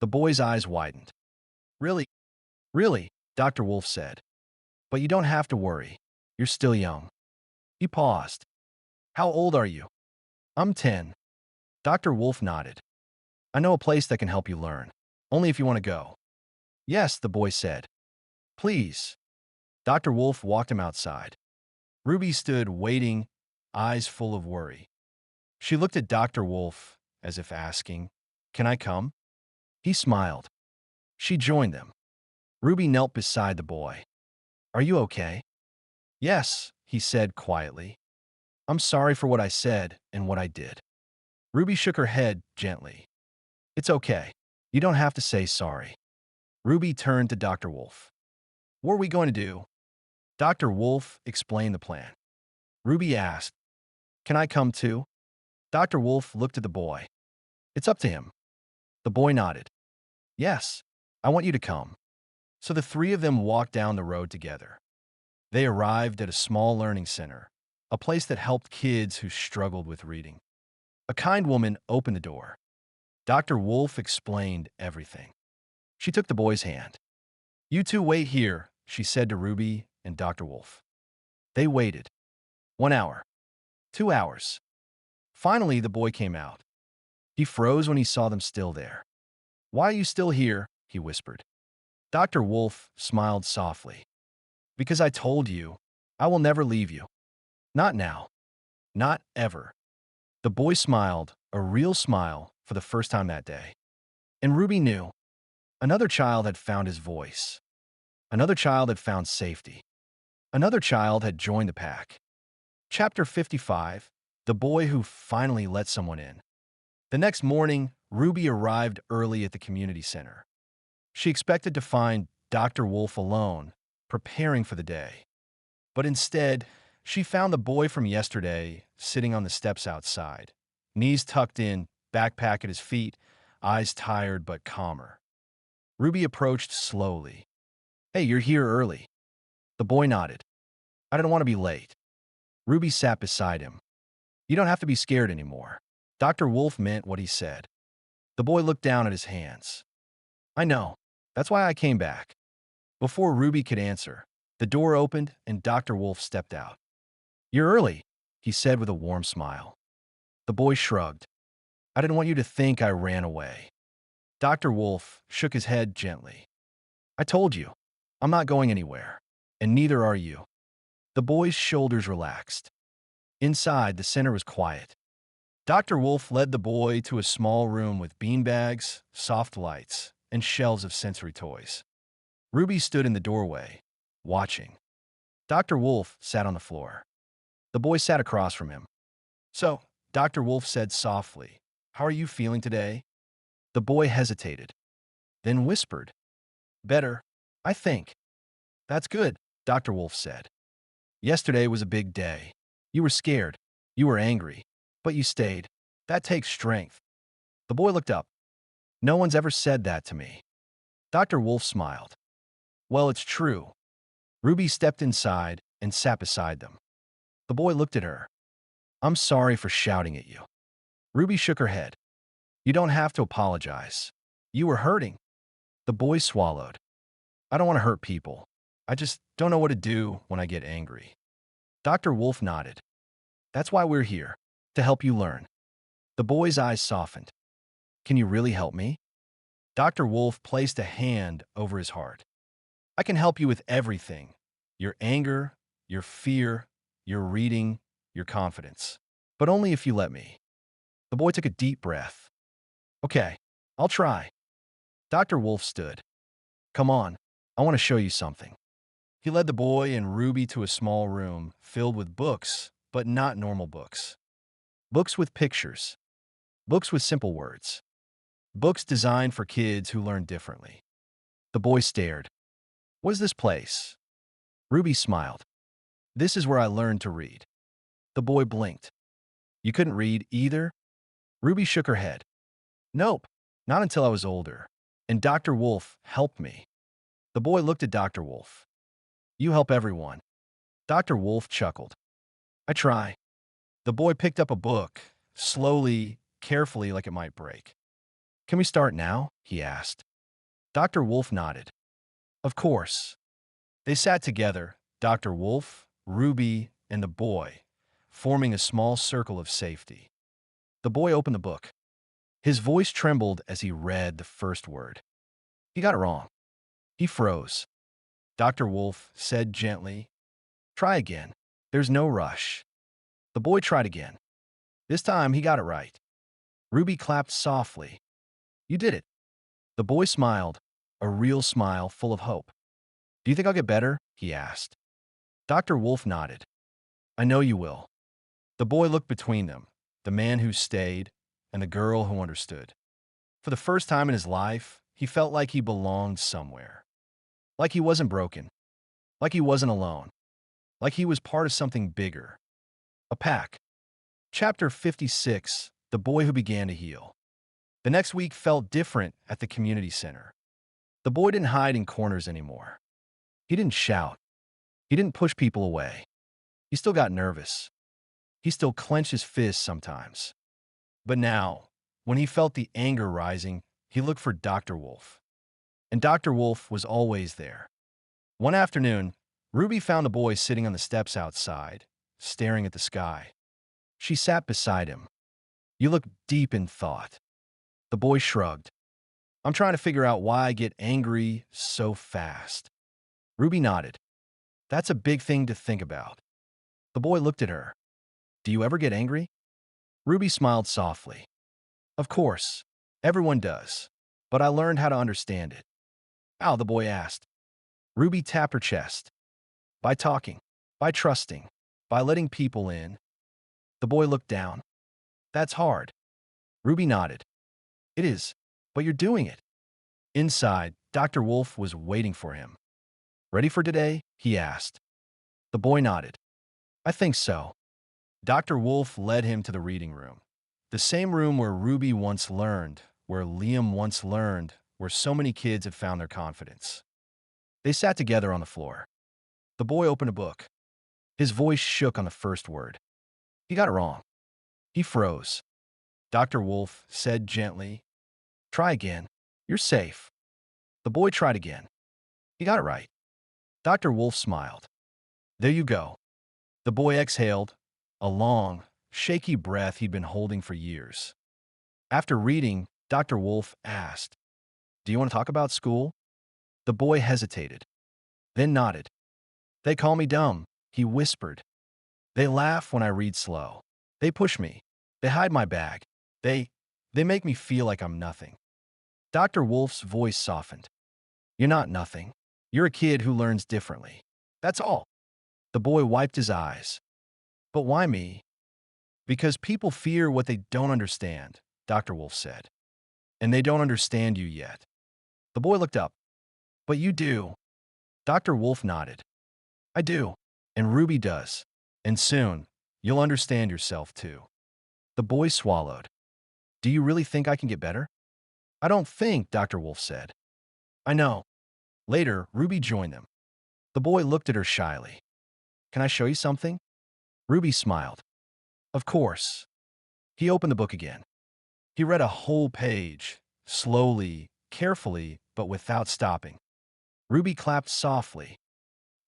The boy's eyes widened. "Really? Really?" Dr. Wolf said. "But you don't have to worry. You're still young." He paused. "How old are you?" "I'm 10. Dr. Wolf nodded. "I know a place that can help you learn. Only if you want to go." "Yes," the boy said. "Please." Dr. Wolf walked him outside. Ruby stood waiting, eyes full of worry. She looked at Dr. Wolf as if asking, "Can I come?" He smiled. She joined them. Ruby knelt beside the boy. "Are you okay?" "Yes," he said quietly. "I'm sorry for what I said and what I did." Ruby shook her head gently. "It's okay. You don't have to say sorry." Ruby turned to Dr. Wolf. "What are we going to do?" Dr. Wolf explained the plan. Ruby asked, "Can I come too?" Dr. Wolf looked at the boy. "It's up to him." The boy nodded. "Yes, I want you to come." So the three of them walked down the road together. They arrived at a small learning center, a place that helped kids who struggled with reading. A kind woman opened the door. Dr. Wolf explained everything. She took the boy's hand. "You two wait here," she said to Ruby and Dr. Wolf. They waited. 1 hour. 2 hours. Finally, the boy came out. He froze when he saw them still there. "Why are you still here?" he whispered. Dr. Wolf smiled softly. "Because I told you, I will never leave you. Not now. Not ever." The boy smiled, a real smile, for the first time that day. And Ruby knew. Another child had found his voice. Another child had found safety. Another child had joined the pack. Chapter 55, The Boy Who Finally Let Someone In. The next morning, Ruby arrived early at the community center. She expected to find Dr. Wolf alone, preparing for the day. But instead, she found the boy from yesterday sitting on the steps outside, knees tucked in, backpack at his feet, eyes tired but calmer. Ruby approached slowly. "Hey, you're here early." The boy nodded. "I didn't want to be late." Ruby sat beside him. "You don't have to be scared anymore." Dr. Wolf meant what he said. The boy looked down at his hands. "I know. That's why I came back." Before Ruby could answer, the door opened and Dr. Wolf stepped out. "You're early," he said with a warm smile. The boy shrugged. "I didn't want you to think I ran away." Dr. Wolf shook his head gently. "I told you, I'm not going anywhere, and neither are you." The boy's shoulders relaxed. Inside, the center was quiet. Dr. Wolf led the boy to a small room with beanbags, soft lights, and shelves of sensory toys. Ruby stood in the doorway, watching. Dr. Wolf sat on the floor. The boy sat across from him. "So," Dr. Wolf said softly, "how are you feeling today?" The boy hesitated, then whispered, "Better, I think." "That's good," Dr. Wolf said. "Yesterday was a big day. You were scared. You were angry. But you stayed. That takes strength." The boy looked up. "No one's ever said that to me." Dr. Wolf smiled. "Well, it's true." Ruby stepped inside and sat beside them. The boy looked at her. "I'm sorry for shouting at you." Ruby shook her head. "You don't have to apologize. You were hurting." The boy swallowed. "I don't want to hurt people. I just don't know what to do when I get angry." Dr. Wolf nodded. "That's why we're here, to help you learn." The boy's eyes softened. "Can you really help me?" Dr. Wolf placed a hand over his heart. "I can help you with everything. Your anger, your fear, your reading, your confidence. But only if you let me." The boy took a deep breath. "Okay, I'll try." Dr. Wolf stood. "Come on, I want to show you something." He led the boy and Ruby to a small room filled with books, but not normal books. Books with pictures. Books with simple words. Books designed for kids who learn differently. The boy stared. "What is this place?" Ruby smiled. "This is where I learned to read." The boy blinked. "You couldn't read either?" Ruby shook her head. "Nope, not until I was older. And Dr. Wolf helped me." The boy looked at Dr. Wolf. "You help everyone." Dr. Wolf chuckled. "I try." The boy picked up a book, slowly, carefully, like it might break. "Can we start now?" he asked. Dr. Wolf nodded. "Of course." They sat together, Dr. Wolf, Ruby, and the boy, forming a small circle of safety. The boy opened the book. His voice trembled as he read the first word. He got it wrong. He froze. Dr. Wolf said gently, "Try again. There's no rush." The boy tried again. This time he got it right. Ruby clapped softly. "You did it." The boy smiled, a real smile full of hope. "Do you think I'll get better?" he asked. Dr. Wolf nodded. "I know you will." The boy looked between them, the man who stayed and the girl who understood. For the first time in his life, he felt like he belonged somewhere. Like he wasn't broken. Like he wasn't alone. Like he was part of something bigger. A pack. Chapter 56, The Boy Who Began to Heal. The next week felt different at the community center. The boy didn't hide in corners anymore. He didn't shout. He didn't push people away. He still got nervous. He still clenched his fists sometimes. But now, when he felt the anger rising, he looked for Dr. Wolf. And Dr. Wolf was always there. One afternoon, Ruby found the boy sitting on the steps outside, staring at the sky. She sat beside him. "You look deep in thought." The boy shrugged. "I'm trying to figure out why I get angry so fast." Ruby nodded. "That's a big thing to think about." The boy looked at her. "Do you ever get angry?" Ruby smiled softly. "Of course. Everyone does. But I learned how to understand it." "How?" the boy asked. Ruby tapped her chest. "By talking. By trusting. By letting people in." The boy looked down. "That's hard." Ruby nodded. "It is. But you're doing it." Inside, Dr. Wolf was waiting for him. "Ready for today?" he asked. The boy nodded. "I think so." Dr. Wolf led him to the reading room. The same room where Ruby once learned, where Liam once learned, where so many kids had found their confidence. They sat together on the floor. The boy opened a book. His voice shook on the first word. He got it wrong. He froze. Dr. Wolf said gently, "Try again. You're safe." The boy tried again. He got it right. Dr. Wolf smiled. "There you go." The boy exhaled, a long, shaky breath he'd been holding for years. After reading, Dr. Wolf asked, "Do you want to talk about school?" The boy hesitated, then nodded. "They call me dumb," he whispered. "They laugh when I read slow. They push me. They hide my bag. They, they make me feel like I'm nothing. Dr. Wolf's voice softened. You're not nothing. You're a kid who learns differently. That's all. The boy wiped his eyes. But why me? Because people fear what they don't understand, Dr. Wolf said. And they don't understand you yet. The boy looked up. But you do. Dr. Wolf nodded. I do. And Ruby does. And soon, you'll understand yourself too. The boy swallowed. Do you really think I can get better? I don't think, Dr. Wolf said. I know. Later, Ruby joined them. The boy looked at her shyly. Can I show you something? Ruby smiled. Of course. He opened the book again. He read a whole page, slowly, carefully, but without stopping. Ruby clapped softly.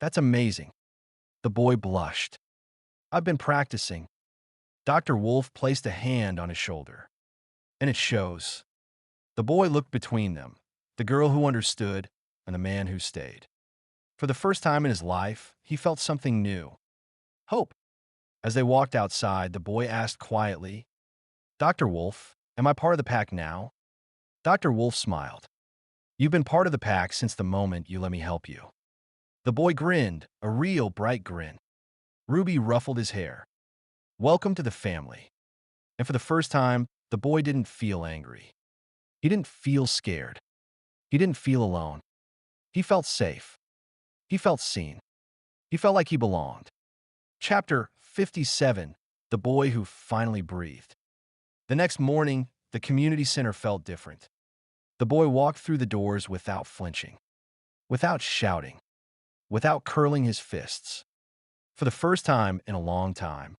That's amazing. The boy blushed. I've been practicing. Dr. Wolf placed a hand on his shoulder. And it shows. The boy looked between them, the girl who understood and the man who stayed. For the first time in his life, he felt something new. Hope. As they walked outside, the boy asked quietly, Dr. Wolf, am I part of the pack now? Dr. Wolf smiled. You've been part of the pack since the moment you let me help you. The boy grinned, a real bright grin. Ruby ruffled his hair. Welcome to the family. And for the first time, the boy didn't feel angry. He didn't feel scared. He didn't feel alone. He felt safe. He felt seen. He felt like he belonged. Chapter 57, The Boy Who Finally Breathed. The next morning, the community center felt different. The boy walked through the doors without flinching, without shouting, without curling his fists. For the first time in a long time,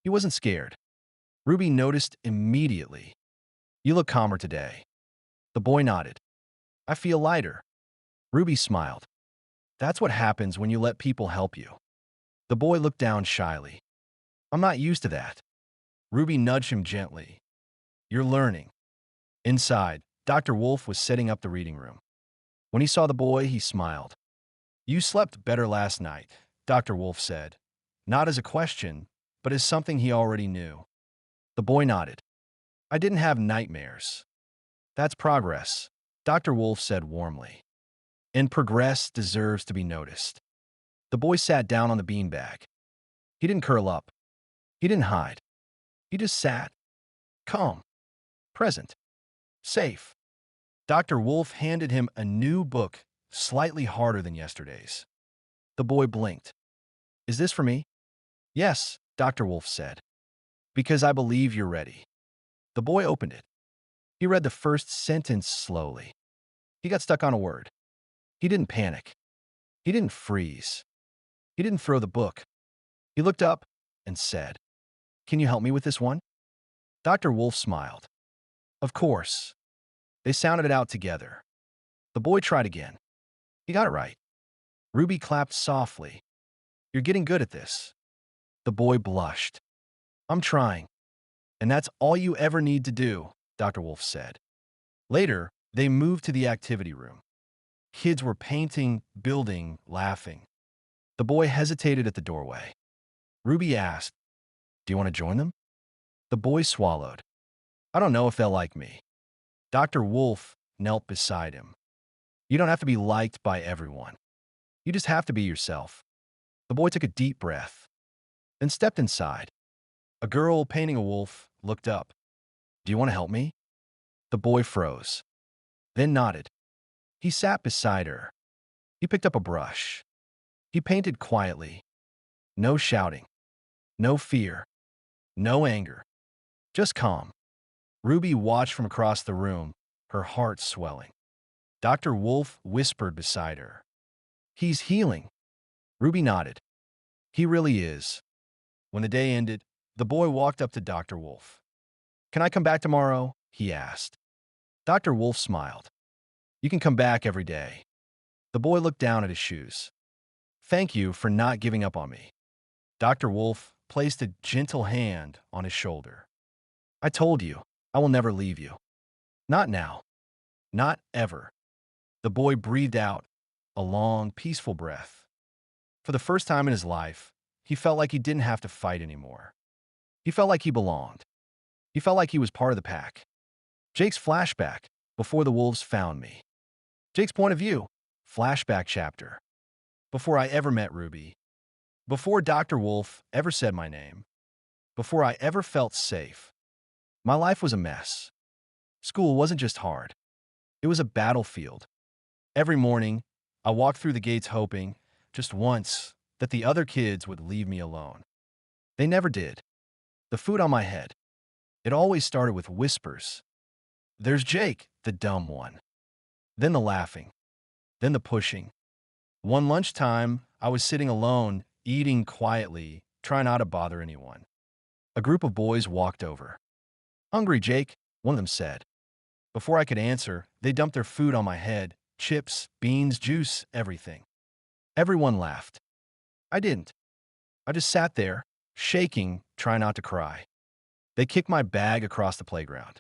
he wasn't scared. Ruby noticed immediately. You look calmer today. The boy nodded. I feel lighter. Ruby smiled. That's what happens when you let people help you. The boy looked down shyly. I'm not used to that. Ruby nudged him gently. You're learning. Inside, Dr. Wolf was setting up the reading room. When he saw the boy, he smiled. You slept better last night, Dr. Wolf said. Not as a question, but as something he already knew. The boy nodded. I didn't have nightmares. That's progress, Dr. Wolf said warmly. And progress deserves to be noticed. The boy sat down on the beanbag. He didn't curl up. He didn't hide. He just sat, calm, present, safe. Dr. Wolf handed him a new book, slightly harder than yesterday's. The boy blinked. Is this for me? Yes, Dr. Wolf said. Because I believe you're ready. The boy opened it. He read the first sentence slowly. He got stuck on a word. He didn't panic. He didn't freeze. He didn't throw the book. He looked up and said, Can you help me with this one? Dr. Wolf smiled. Of course. They sounded it out together. The boy tried again. He got it right. Ruby clapped softly. You're getting good at this. The boy blushed. I'm trying. And that's all you ever need to do, Dr. Wolf said. Later, they moved to the activity room. Kids were painting, building, laughing. The boy hesitated at the doorway. Ruby asked, Do you want to join them? The boy swallowed. I don't know if they'll like me. Dr. Wolf knelt beside him. You don't have to be liked by everyone. You just have to be yourself. The boy took a deep breath, then stepped inside. A girl painting a wolf looked up. Do you want to help me? The boy froze, then nodded. He sat beside her. He picked up a brush. He painted quietly. No shouting. No fear. No anger. Just calm. Ruby watched from across the room, her heart swelling. Dr. Wolf whispered beside her. He's healing. Ruby nodded. He really is. When the day ended, the boy walked up to Dr. Wolf. Can I come back tomorrow? He asked. Dr. Wolf smiled. You can come back every day. The boy looked down at his shoes. Thank you for not giving up on me. Dr. Wolf placed a gentle hand on his shoulder. I told you, I will never leave you. Not now. Not ever. The boy breathed out a long, peaceful breath. For the first time in his life, he felt like he didn't have to fight anymore. He felt like he belonged. He felt like he was part of the pack. Jake's flashback, before the wolves found me. Jake's point of view, flashback chapter. Before I ever met Ruby. Before Dr. Wolf ever said my name. Before I ever felt safe. My life was a mess. School wasn't just hard. It was a battlefield. Every morning, I walked through the gates hoping, just once, that the other kids would leave me alone. They never did. The food on my head. It always started with whispers. There's Jake, the dumb one. Then the laughing. Then the pushing. One lunchtime, I was sitting alone, eating quietly, trying not to bother anyone. A group of boys walked over. "Hungry, Jake," one of them said. Before I could answer, they dumped their food on my head, chips, beans, juice, everything. Everyone laughed. I didn't. I just sat there, shaking, trying not to cry. They kicked my bag across the playground.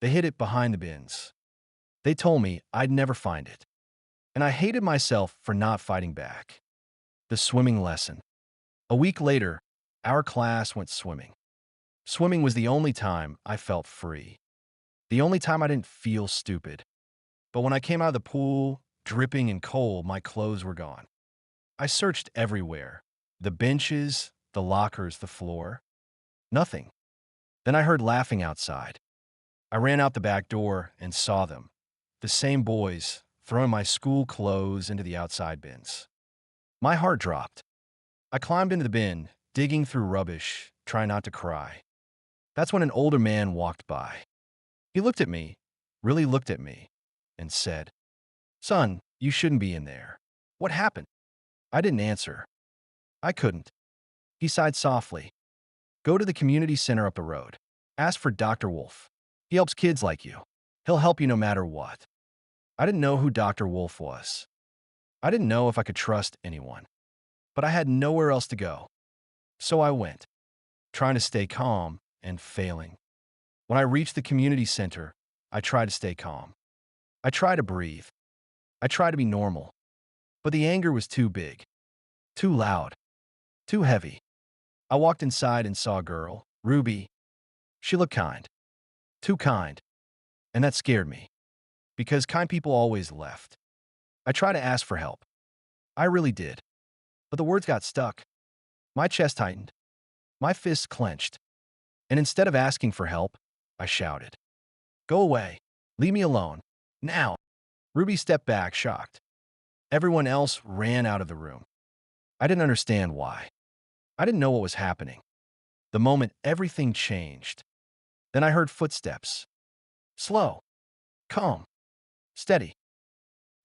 They hid it behind the bins. They told me I'd never find it. And I hated myself for not fighting back. The swimming lesson. A week later, our class went swimming. Swimming was the only time I felt free. The only time I didn't feel stupid. But when I came out of the pool, dripping and cold, my clothes were gone. I searched everywhere. The benches, the lockers, the floor. Nothing. Then I heard laughing outside. I ran out the back door and saw them. The same boys, throwing my school clothes into the outside bins. My heart dropped. I climbed into the bin, digging through rubbish, trying not to cry. That's when an older man walked by. He looked at me, really looked at me, and said, "Son, you shouldn't be in there. What happened?" I didn't answer. I couldn't. He sighed softly. "Go to the community center up the road. Ask for Dr. Wolf. He helps kids like you. He'll help you no matter what." I didn't know who Dr. Wolf was. I didn't know if I could trust anyone. But I had nowhere else to go. So I went, trying to stay calm and failing. When I reached the community center, I tried to stay calm. I tried to breathe. I tried to be normal. But the anger was too big, too loud, too heavy. I walked inside and saw a girl, Ruby. She looked kind. Too kind. And that scared me. Because kind people always left. I tried to ask for help. I really did. But the words got stuck. My chest tightened. My fists clenched. And instead of asking for help, I shouted, "Go away. Leave me alone. Now." Ruby stepped back, shocked. Everyone else ran out of the room. I didn't understand why. I didn't know what was happening. The moment everything changed. Then I heard footsteps. Slow. Calm. Steady.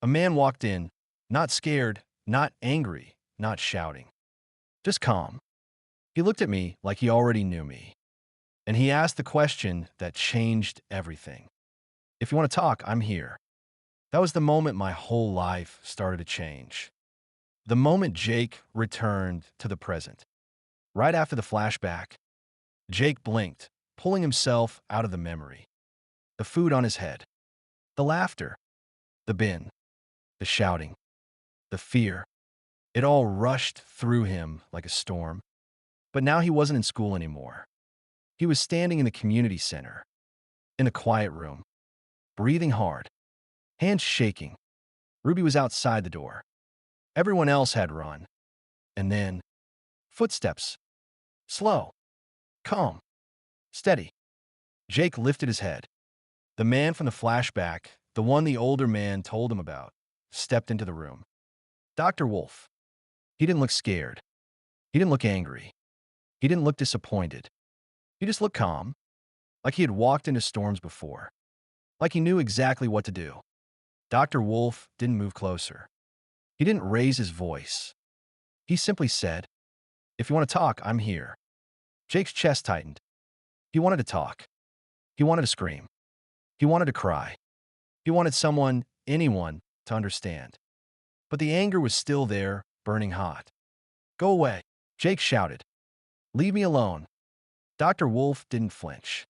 A man walked in, not scared, not angry, not shouting. Just calm. He looked at me like he already knew me. And he asked the question that changed everything. "If you want to talk, I'm here." That was the moment my whole life started to change. The moment Jake returned to the present. Right after the flashback, Jake blinked, pulling himself out of the memory. The food on his head. The laughter. The bin. The shouting. The fear. It all rushed through him like a storm. But now he wasn't in school anymore. He was standing in the community center, in a quiet room, breathing hard, hands shaking. Ruby was outside the door. Everyone else had run. And then, footsteps. Slow. Calm. Steady. Jake lifted his head. The man from the flashback, the one the older man told him about, stepped into the room. Dr. Wolf. He didn't look scared. He didn't look angry. He didn't look disappointed. He just looked calm, like he had walked into storms before, like he knew exactly what to do. Dr. Wolf didn't move closer. He didn't raise his voice. He simply said, "If you want to talk, I'm here." Jake's chest tightened. He wanted to talk. He wanted to scream. He wanted to cry. He wanted someone, anyone, to understand. But the anger was still there, burning hot. "Go away," Jake shouted. "Leave me alone." Dr. Wolf didn't flinch.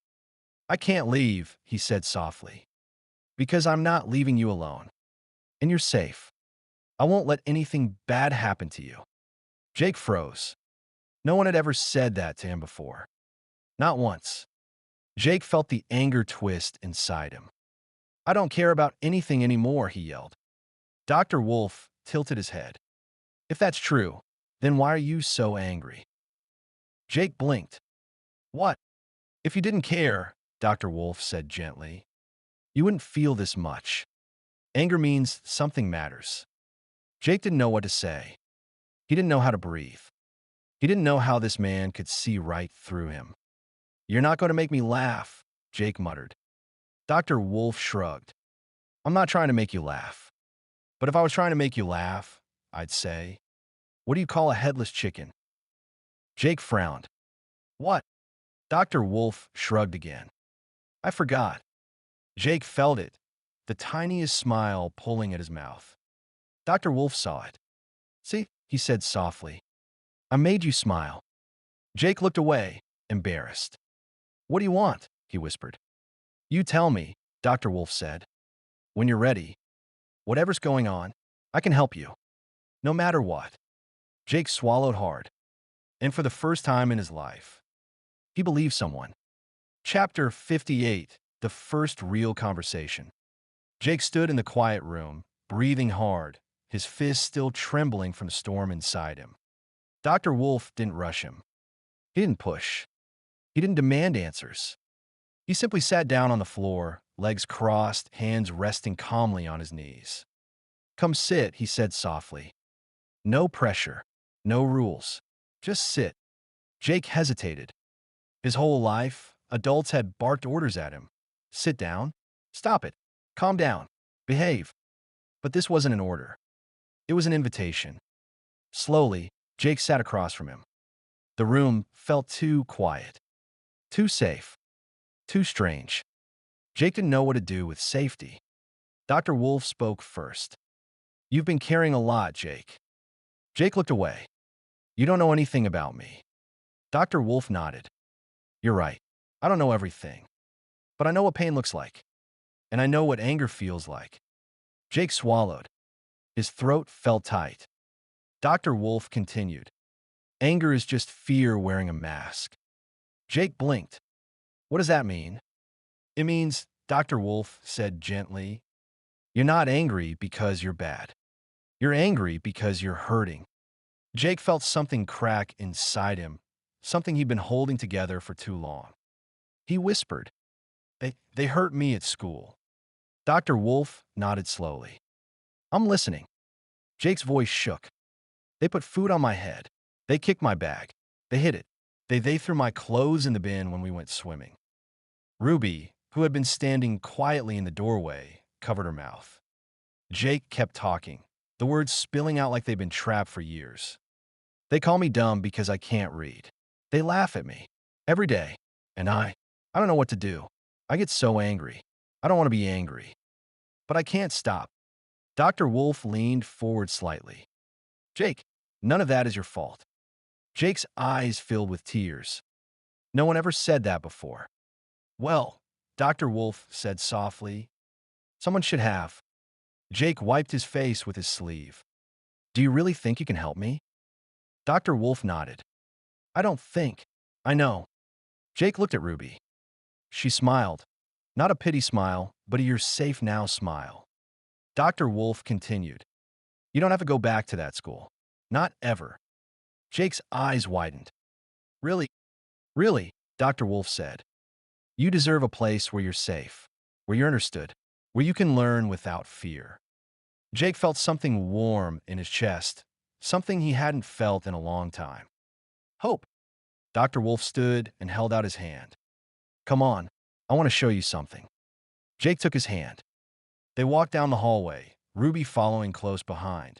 "I can't leave," he said softly. "Because I'm not leaving you alone. And you're safe. I won't let anything bad happen to you." Jake froze. No one had ever said that to him before. Not once. Jake felt the anger twist inside him. I don't care about anything anymore, he yelled. Dr. Wolf tilted his head. If that's true, then why are you so angry? Jake blinked. What? If you didn't care, Dr. Wolf said gently, you wouldn't feel this much. Anger means something matters. Jake didn't know what to say. He didn't know how to breathe. He didn't know how this man could see right through him. You're not going to make me laugh, Jake muttered. Dr. Wolf shrugged. I'm not trying to make you laugh. But if I was trying to make you laugh, I'd say, what do you call a headless chicken? Jake frowned. What? Dr. Wolf shrugged again. I forgot. Jake felt it, the tiniest smile pulling at his mouth. Dr. Wolf saw it. See, he said softly. I made you smile. Jake looked away, embarrassed. What do you want? He whispered. You tell me, Dr. Wolf said. When you're ready. Whatever's going on, I can help you. No matter what. Jake swallowed hard. And for the first time in his life, he believed someone. Chapter 58, the first real conversation. Jake stood in the quiet room, breathing hard, his fists still trembling from the storm inside him. Dr. Wolf didn't rush him. He didn't push. He didn't demand answers. He simply sat down on the floor, legs crossed, hands resting calmly on his knees. Come sit, he said softly. No pressure, no rules. Just sit. Jake hesitated. His whole life, adults had barked orders at him. Sit down. Stop it. Calm down. Behave. But this wasn't an order. It was an invitation. Slowly, Jake sat across from him. The room felt too quiet. Too safe. Too strange. Jake didn't know what to do with safety. Dr. Wolf spoke first. You've been carrying a lot, Jake. Jake looked away. You don't know anything about me. Dr. Wolf nodded. You're right. I don't know everything. But I know what pain looks like. And I know what anger feels like. Jake swallowed. His throat felt tight. Dr. Wolf continued. Anger is just fear wearing a mask. Jake blinked. What does that mean? It means, Dr. Wolf said gently, you're not angry because you're bad. You're angry because you're hurting. Jake felt something crack inside him, something he'd been holding together for too long. He whispered, They hurt me at school. Dr. Wolf nodded slowly. I'm listening. Jake's voice shook. They put food on my head. They kicked my bag. They hid it. They threw my clothes in the bin when we went swimming. Ruby, who had been standing quietly in the doorway, covered her mouth. Jake kept talking, the words spilling out like they'd been trapped for years. They call me dumb because I can't read. They laugh at me. Every day. And I don't know what to do. I get so angry. I don't want to be angry. But I can't stop. Dr. Wolf leaned forward slightly. Jake, none of that is your fault. Jake's eyes filled with tears. No one ever said that before. Well, Dr. Wolf said softly, someone should have. Jake wiped his face with his sleeve. Do you really think you can help me? Dr. Wolf nodded. I don't think. I know. Jake looked at Ruby. She smiled. Not a pity smile, but a you're safe now smile. Dr. Wolf continued. You don't have to go back to that school. Not ever. Jake's eyes widened. Really? Really? Dr. Wolf said. You deserve a place where you're safe, where you're understood, where you can learn without fear. Jake felt something warm in his chest, something he hadn't felt in a long time. Hope. Dr. Wolf stood and held out his hand. Come on, I want to show you something. Jake took his hand. They walked down the hallway, Ruby following close behind.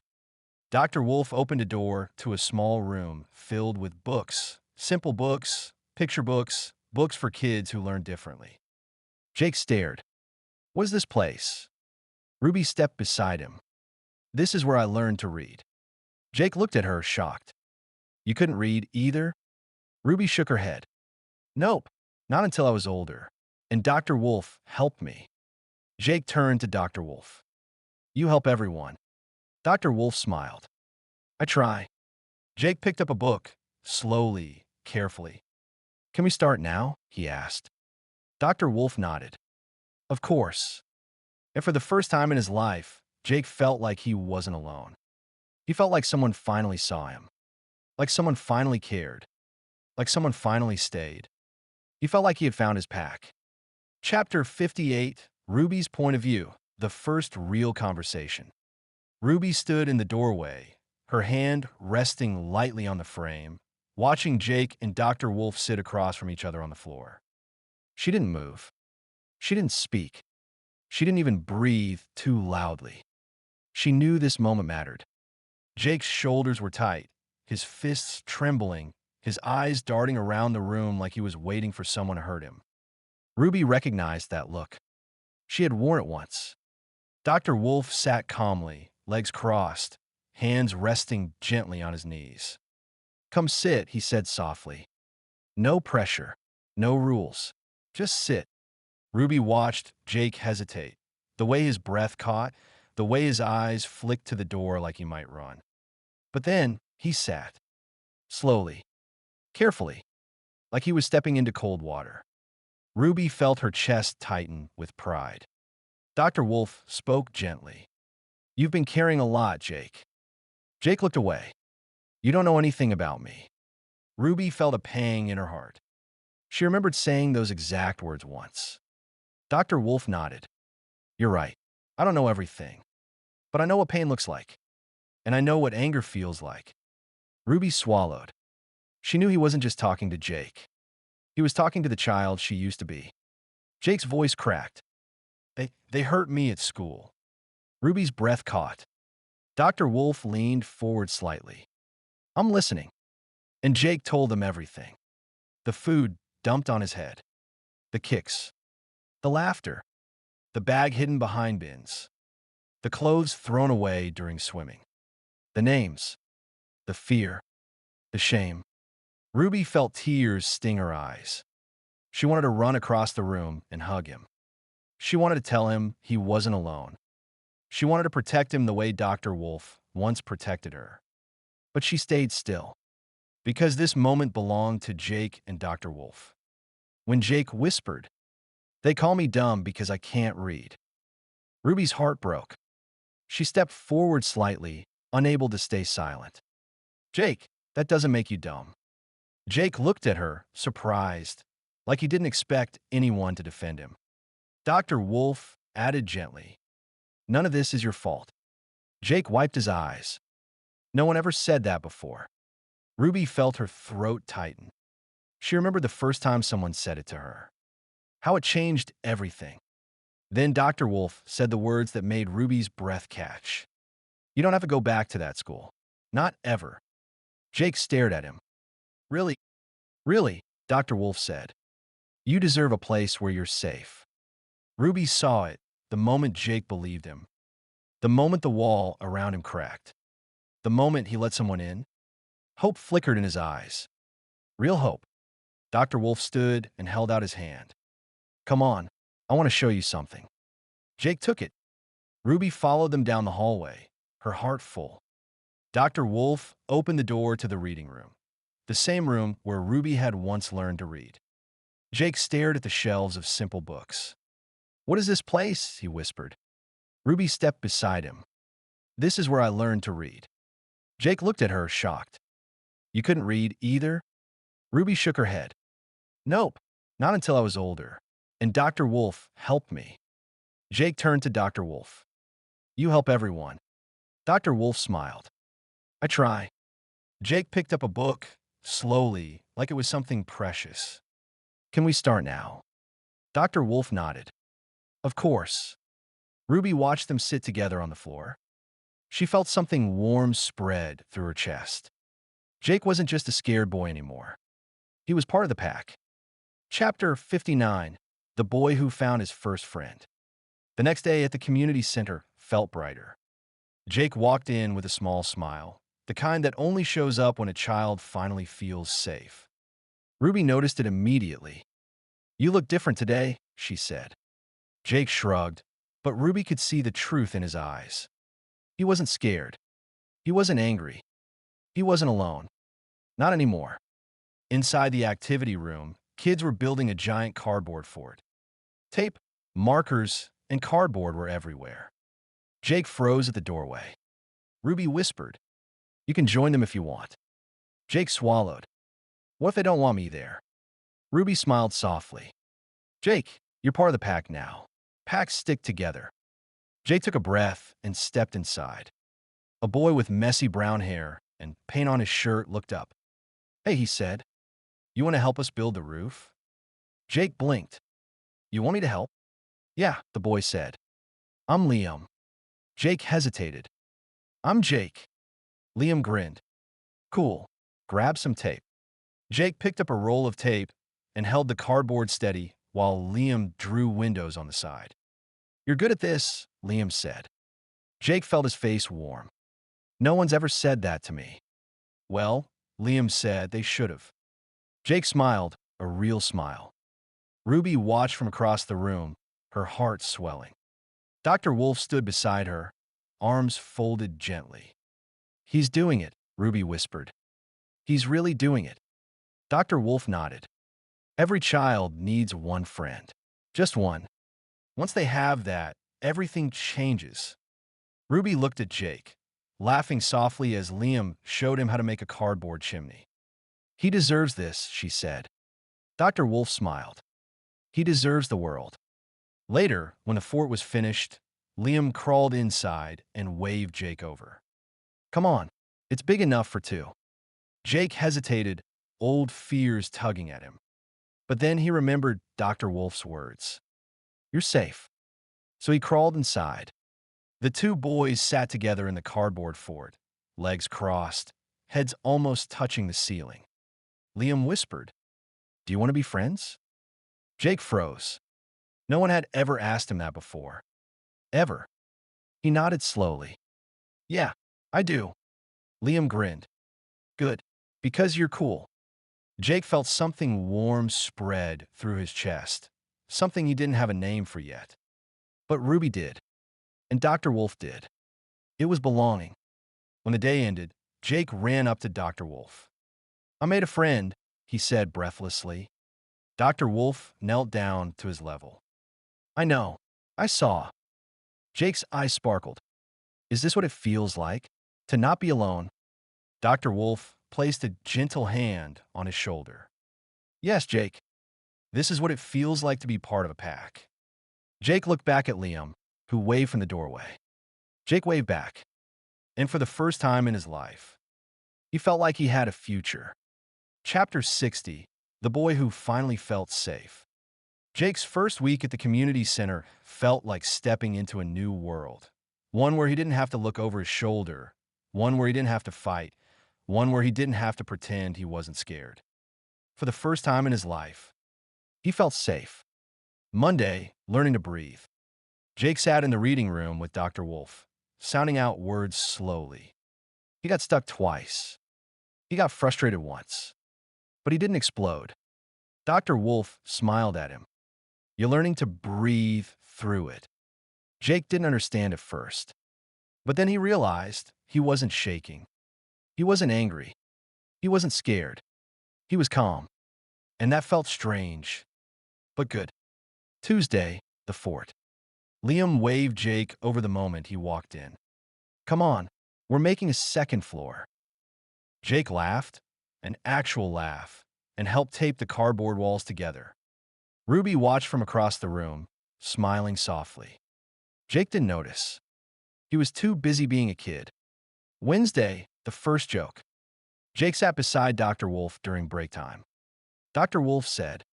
Dr. Wolf opened a door to a small room filled with books, simple books, picture books, books for kids who learn differently. Jake stared. What is this place? Ruby stepped beside him. This is where I learned to read. Jake looked at her, shocked. You couldn't read either? Ruby shook her head. Nope, not until I was older. And Dr. Wolf helped me. Jake turned to Dr. Wolf. You help everyone. Dr. Wolf smiled. I try. Jake picked up a book, slowly, carefully. Can we start now? He asked. Dr. Wolf nodded. Of course. And for the first time in his life, Jake felt like he wasn't alone. He felt like someone finally saw him, like someone finally cared, like someone finally stayed. He felt like he had found his pack. Chapter 58, Ruby's Point of View, the first real conversation. Ruby stood in the doorway, her hand resting lightly on the frame, watching Jake and Dr. Wolf sit across from each other on the floor. She didn't move. She didn't speak. She didn't even breathe too loudly. She knew this moment mattered. Jake's shoulders were tight, his fists trembling, his eyes darting around the room like he was waiting for someone to hurt him. Ruby recognized that look. She had worn it once. Dr. Wolf sat calmly, legs crossed, hands resting gently on his knees. Come sit, he said softly. No pressure, no rules. Just sit. Ruby watched Jake hesitate, the way his breath caught, the way his eyes flicked to the door like he might run. But then he sat, slowly, carefully, like he was stepping into cold water. Ruby felt her chest tighten with pride. Dr. Wolf spoke gently. You've been carrying a lot, Jake. Jake looked away. You don't know anything about me. Ruby felt a pang in her heart. She remembered saying those exact words once. Dr. Wolf nodded. You're right. I don't know everything. But I know what pain looks like. And I know what anger feels like. Ruby swallowed. She knew he wasn't just talking to Jake. He was talking to the child she used to be. Jake's voice cracked. They hurt me at school. Ruby's breath caught. Dr. Wolf leaned forward slightly. I'm listening. And Jake told him everything. The food dumped on his head. The kicks. The laughter. The bag hidden behind bins. The clothes thrown away during swimming. The names. The fear. The shame. Ruby felt tears sting her eyes. She wanted to run across the room and hug him. She wanted to tell him he wasn't alone. She wanted to protect him the way Dr. Wolf once protected her. But she stayed still, because this moment belonged to Jake and Dr. Wolf. When Jake whispered, "They call me dumb because I can't read," Ruby's heart broke. She stepped forward slightly, unable to stay silent. Jake, that doesn't make you dumb. Jake looked at her, surprised, like he didn't expect anyone to defend him. Dr. Wolf added gently, none of this is your fault. Jake wiped his eyes. No one ever said that before. Ruby felt her throat tighten. She remembered the first time someone said it to her. How it changed everything. Then Dr. Wolf said the words that made Ruby's breath catch. You don't have to go back to that school. Not ever. Jake stared at him. Really? Really? Dr. Wolf said. You deserve a place where you're safe. Ruby saw it the moment Jake believed him. The moment the wall around him cracked. The moment he let someone in. Hope flickered in his eyes. Real hope. Dr. Wolf stood and held out his hand. Come on, I want to show you something. Jake took it. Ruby followed them down the hallway, her heart full. Dr. Wolf opened the door to the reading room, the same room where Ruby had once learned to read. Jake stared at the shelves of simple books. What is this place? He whispered. Ruby stepped beside him. This is where I learned to read. Jake looked at her, shocked. You couldn't read either? Ruby shook her head. Nope, not until I was older. And Dr. Wolf helped me. Jake turned to Dr. Wolf. You help everyone. Dr. Wolf smiled. I try. Jake picked up a book, slowly, like it was something precious. Can we start now? Dr. Wolf nodded. Of course. Ruby watched them sit together on the floor. She felt something warm spread through her chest. Jake wasn't just a scared boy anymore. He was part of the pack. Chapter 59, The Boy Who Found His First Friend. The next day at the community center felt brighter. Jake walked in with a small smile, the kind that only shows up when a child finally feels safe. Ruby noticed it immediately. You look different today, she said. Jake shrugged, but Ruby could see the truth in his eyes. He wasn't scared. He wasn't angry. He wasn't alone. Not anymore. Inside the activity room, kids were building a giant cardboard fort. Tape, markers, and cardboard were everywhere. Jake froze at the doorway. Ruby whispered, "You can join them if you want." Jake swallowed. "What if they don't want me there?" Ruby smiled softly. "Jake, you're part of the pack now. Packs stick together." Jake took a breath and stepped inside. A boy with messy brown hair and paint on his shirt looked up. "Hey," he said, "you want to help us build the roof?" Jake blinked. "You want me to help?" "Yeah," the boy said. "I'm Liam." Jake hesitated. "I'm Jake." Liam grinned. "Cool. Grab some tape." Jake picked up a roll of tape and held the cardboard steady while Liam drew windows on the side. "You're good at this," Liam said. Jake felt his face warm. "No one's ever said that to me." "Well," Liam said, "they should have." Jake smiled, a real smile. Ruby watched from across the room, her heart swelling. Dr. Wolf stood beside her, arms folded gently. "He's doing it," Ruby whispered. "He's really doing it." Dr. Wolf nodded. "Every child needs one friend. Just one. Once they have that, everything changes." Ruby looked at Jake, laughing softly as Liam showed him how to make a cardboard chimney. "He deserves this," she said. Dr. Wolf smiled. "He deserves the world." Later, when the fort was finished, Liam crawled inside and waved Jake over. "Come on, it's big enough for two." Jake hesitated, old fears tugging at him. But then he remembered Dr. Wolf's words. "You're safe." So he crawled inside. The two boys sat together in the cardboard fort, legs crossed, heads almost touching the ceiling. Liam whispered, "Do you want to be friends?" Jake froze. No one had ever asked him that before. Ever. He nodded slowly. "Yeah, I do." Liam grinned. "Good. Because you're cool." Jake felt something warm spread through his chest, something he didn't have a name for yet. But Ruby did, and Dr. Wolf did. It was belonging. When the day ended, Jake ran up to Dr. Wolf. "I made a friend," he said breathlessly. Dr. Wolf knelt down to his level. "I know. I saw." Jake's eyes sparkled. "Is this what it feels like? To not be alone?" Dr. Wolf placed a gentle hand on his shoulder. "Yes, Jake. This is what it feels like to be part of a pack." Jake looked back at Liam, who waved from the doorway. Jake waved back. And for the first time in his life, he felt like he had a future. Chapter 60, The Boy Who Finally Felt Safe. Jake's first week at the community center felt like stepping into a new world. One where he didn't have to look over his shoulder, one where he didn't have to fight, one where he didn't have to pretend he wasn't scared. For the first time in his life, he felt safe. Monday, learning to breathe. Jake sat in the reading room with Dr. Wolf, sounding out words slowly. He got stuck twice. He got frustrated once. But he didn't explode. Dr. Wolf smiled at him. "You're learning to breathe through it." Jake didn't understand at first. But then he realized he wasn't shaking. He wasn't angry. He wasn't scared. He was calm. And that felt strange, but good. Tuesday, the fort. Liam waved Jake over the moment he walked in. "Come on, we're making a second floor." Jake laughed, an actual laugh, and helped tape the cardboard walls together. Ruby watched from across the room, smiling softly. Jake didn't notice. He was too busy being a kid. Wednesday, the first joke. Jake sat beside Dr. Wolf during break time. Dr. Wolf said,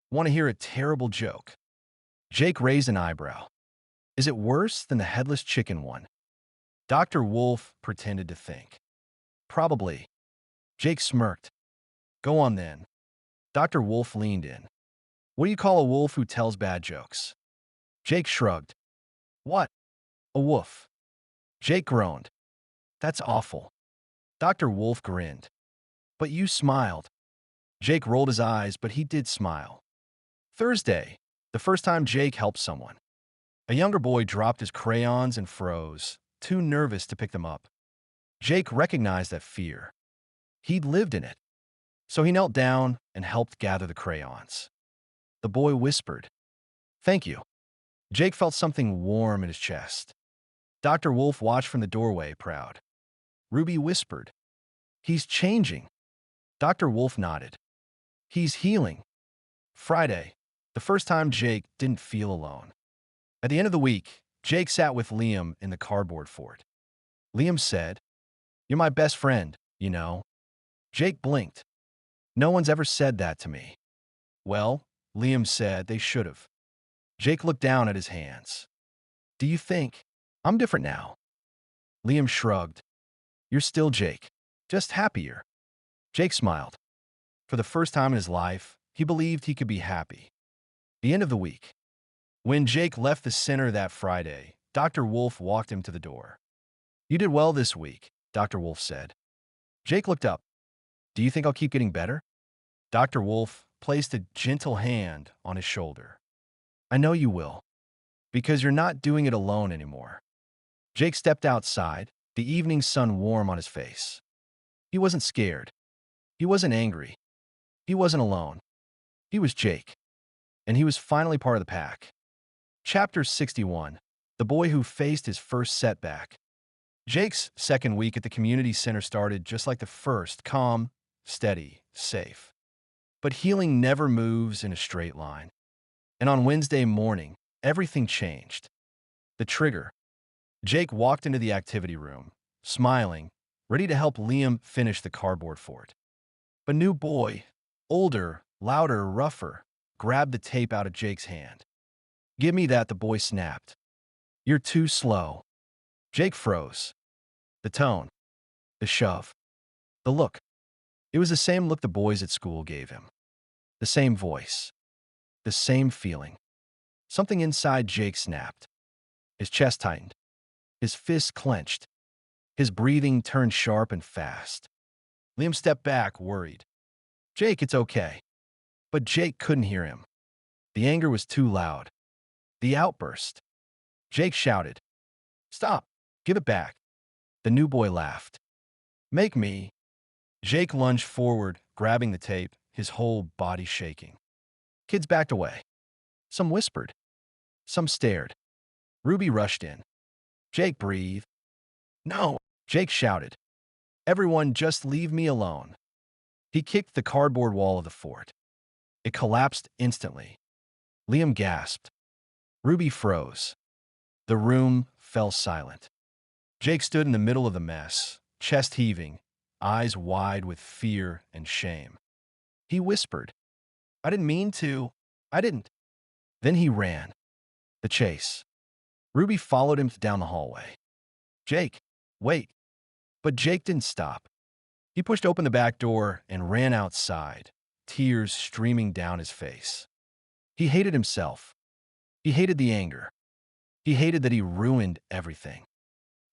"Want to hear a terrible joke?" Jake raised an eyebrow. "Is it worse than the headless chicken one?" Dr. Wolf pretended to think. "Probably." Jake smirked. "Go on then." Dr. Wolf leaned in. "What do you call a wolf who tells bad jokes?" Jake shrugged. "What? A woof." Jake groaned. "That's awful." Dr. Wolf grinned. "But you smiled." Jake rolled his eyes, but he did smile. Thursday, the first time Jake helped someone. A younger boy dropped his crayons and froze, too nervous to pick them up. Jake recognized that fear. He'd lived in it. So he knelt down and helped gather the crayons. The boy whispered, Thank you. Jake felt something warm in his chest. Dr. Wolf watched from the doorway, proud. Ruby whispered, "He's changing." Dr. Wolf nodded. "He's healing." Friday, the first time Jake didn't feel alone. At the end of the week, Jake sat with Liam in the cardboard fort. Liam said, "You're my best friend, you know." Jake blinked. "No one's ever said that to me." "Well," Liam said, "they should have." Jake looked down at his hands. "Do you think I'm different now?" Liam shrugged. "You're still Jake, just happier." Jake smiled. For the first time in his life, he believed he could be happy. The end of the week. When Jake left the center that Friday, Dr. Wolf walked him to the door. "You did well this week," Dr. Wolf said. Jake looked up. "Do you think I'll keep getting better?" Dr. Wolf placed a gentle hand on his shoulder. "I know you will, because you're not doing it alone anymore." Jake stepped outside, the evening sun warm on his face. He wasn't scared. He wasn't angry. He wasn't alone. He was Jake, and he was finally part of the pack. Chapter 61. The boy who faced his first setback. Jake's second week at the community center started just like the first, calm, steady, safe. But healing never moves in a straight line. And on Wednesday morning, everything changed. The trigger. Jake walked into the activity room, smiling, ready to help Liam finish the cardboard fort. A new boy, older, louder, rougher, grabbed the tape out of Jake's hand. "Give me that," the boy snapped. "You're too slow." Jake froze. The tone, the shove, the look. It was the same look the boys at school gave him. The same voice. The same feeling. Something inside Jake snapped. His chest tightened. His fists clenched. His breathing turned sharp and fast. Liam stepped back, worried. "Jake, it's okay." But Jake couldn't hear him. The anger was too loud. The outburst. Jake shouted, "Stop! Give it back." The new boy laughed. "Make me." Jake lunged forward, grabbing the tape, his whole body shaking. Kids backed away. Some whispered. Some stared. Ruby rushed in. "Jake, breathe." "No!" Jake shouted. "Everyone, just leave me alone." He kicked the cardboard wall of the fort. It collapsed instantly. Liam gasped. Ruby froze. The room fell silent. Jake stood in the middle of the mess, chest heaving, eyes wide with fear and shame. He whispered, "I didn't mean to. I didn't." Then he ran. The chase. Ruby followed him down the hallway. "Jake, wait." But Jake didn't stop. He pushed open the back door and ran outside, tears streaming down his face. He hated himself. He hated the anger. He hated that he ruined everything.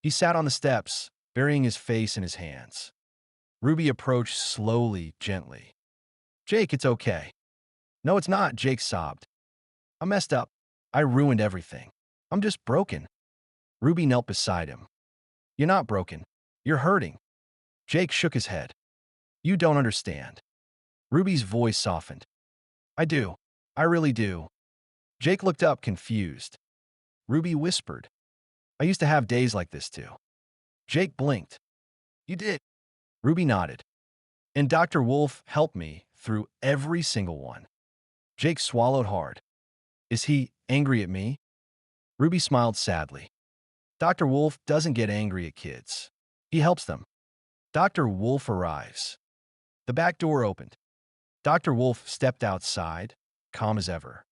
He sat on the steps, burying his face in his hands. Ruby approached slowly, gently. "Jake, it's okay." "No, it's not," Jake sobbed. "I messed up. I ruined everything. I'm just broken." Ruby knelt beside him. "You're not broken. You're hurting." Jake shook his head. "You don't understand." Ruby's voice softened. "I do. I really do." Jake looked up, confused. Ruby whispered, "I used to have days like this too." Jake blinked. "You did." Ruby nodded. "And Dr. Wolf helped me through every single one." Jake swallowed hard. "Is he angry at me?" Ruby smiled sadly. "Dr. Wolf doesn't get angry at kids. He helps them." Dr. Wolf arrives. The back door opened. Dr. Wolf stepped outside, calm as ever.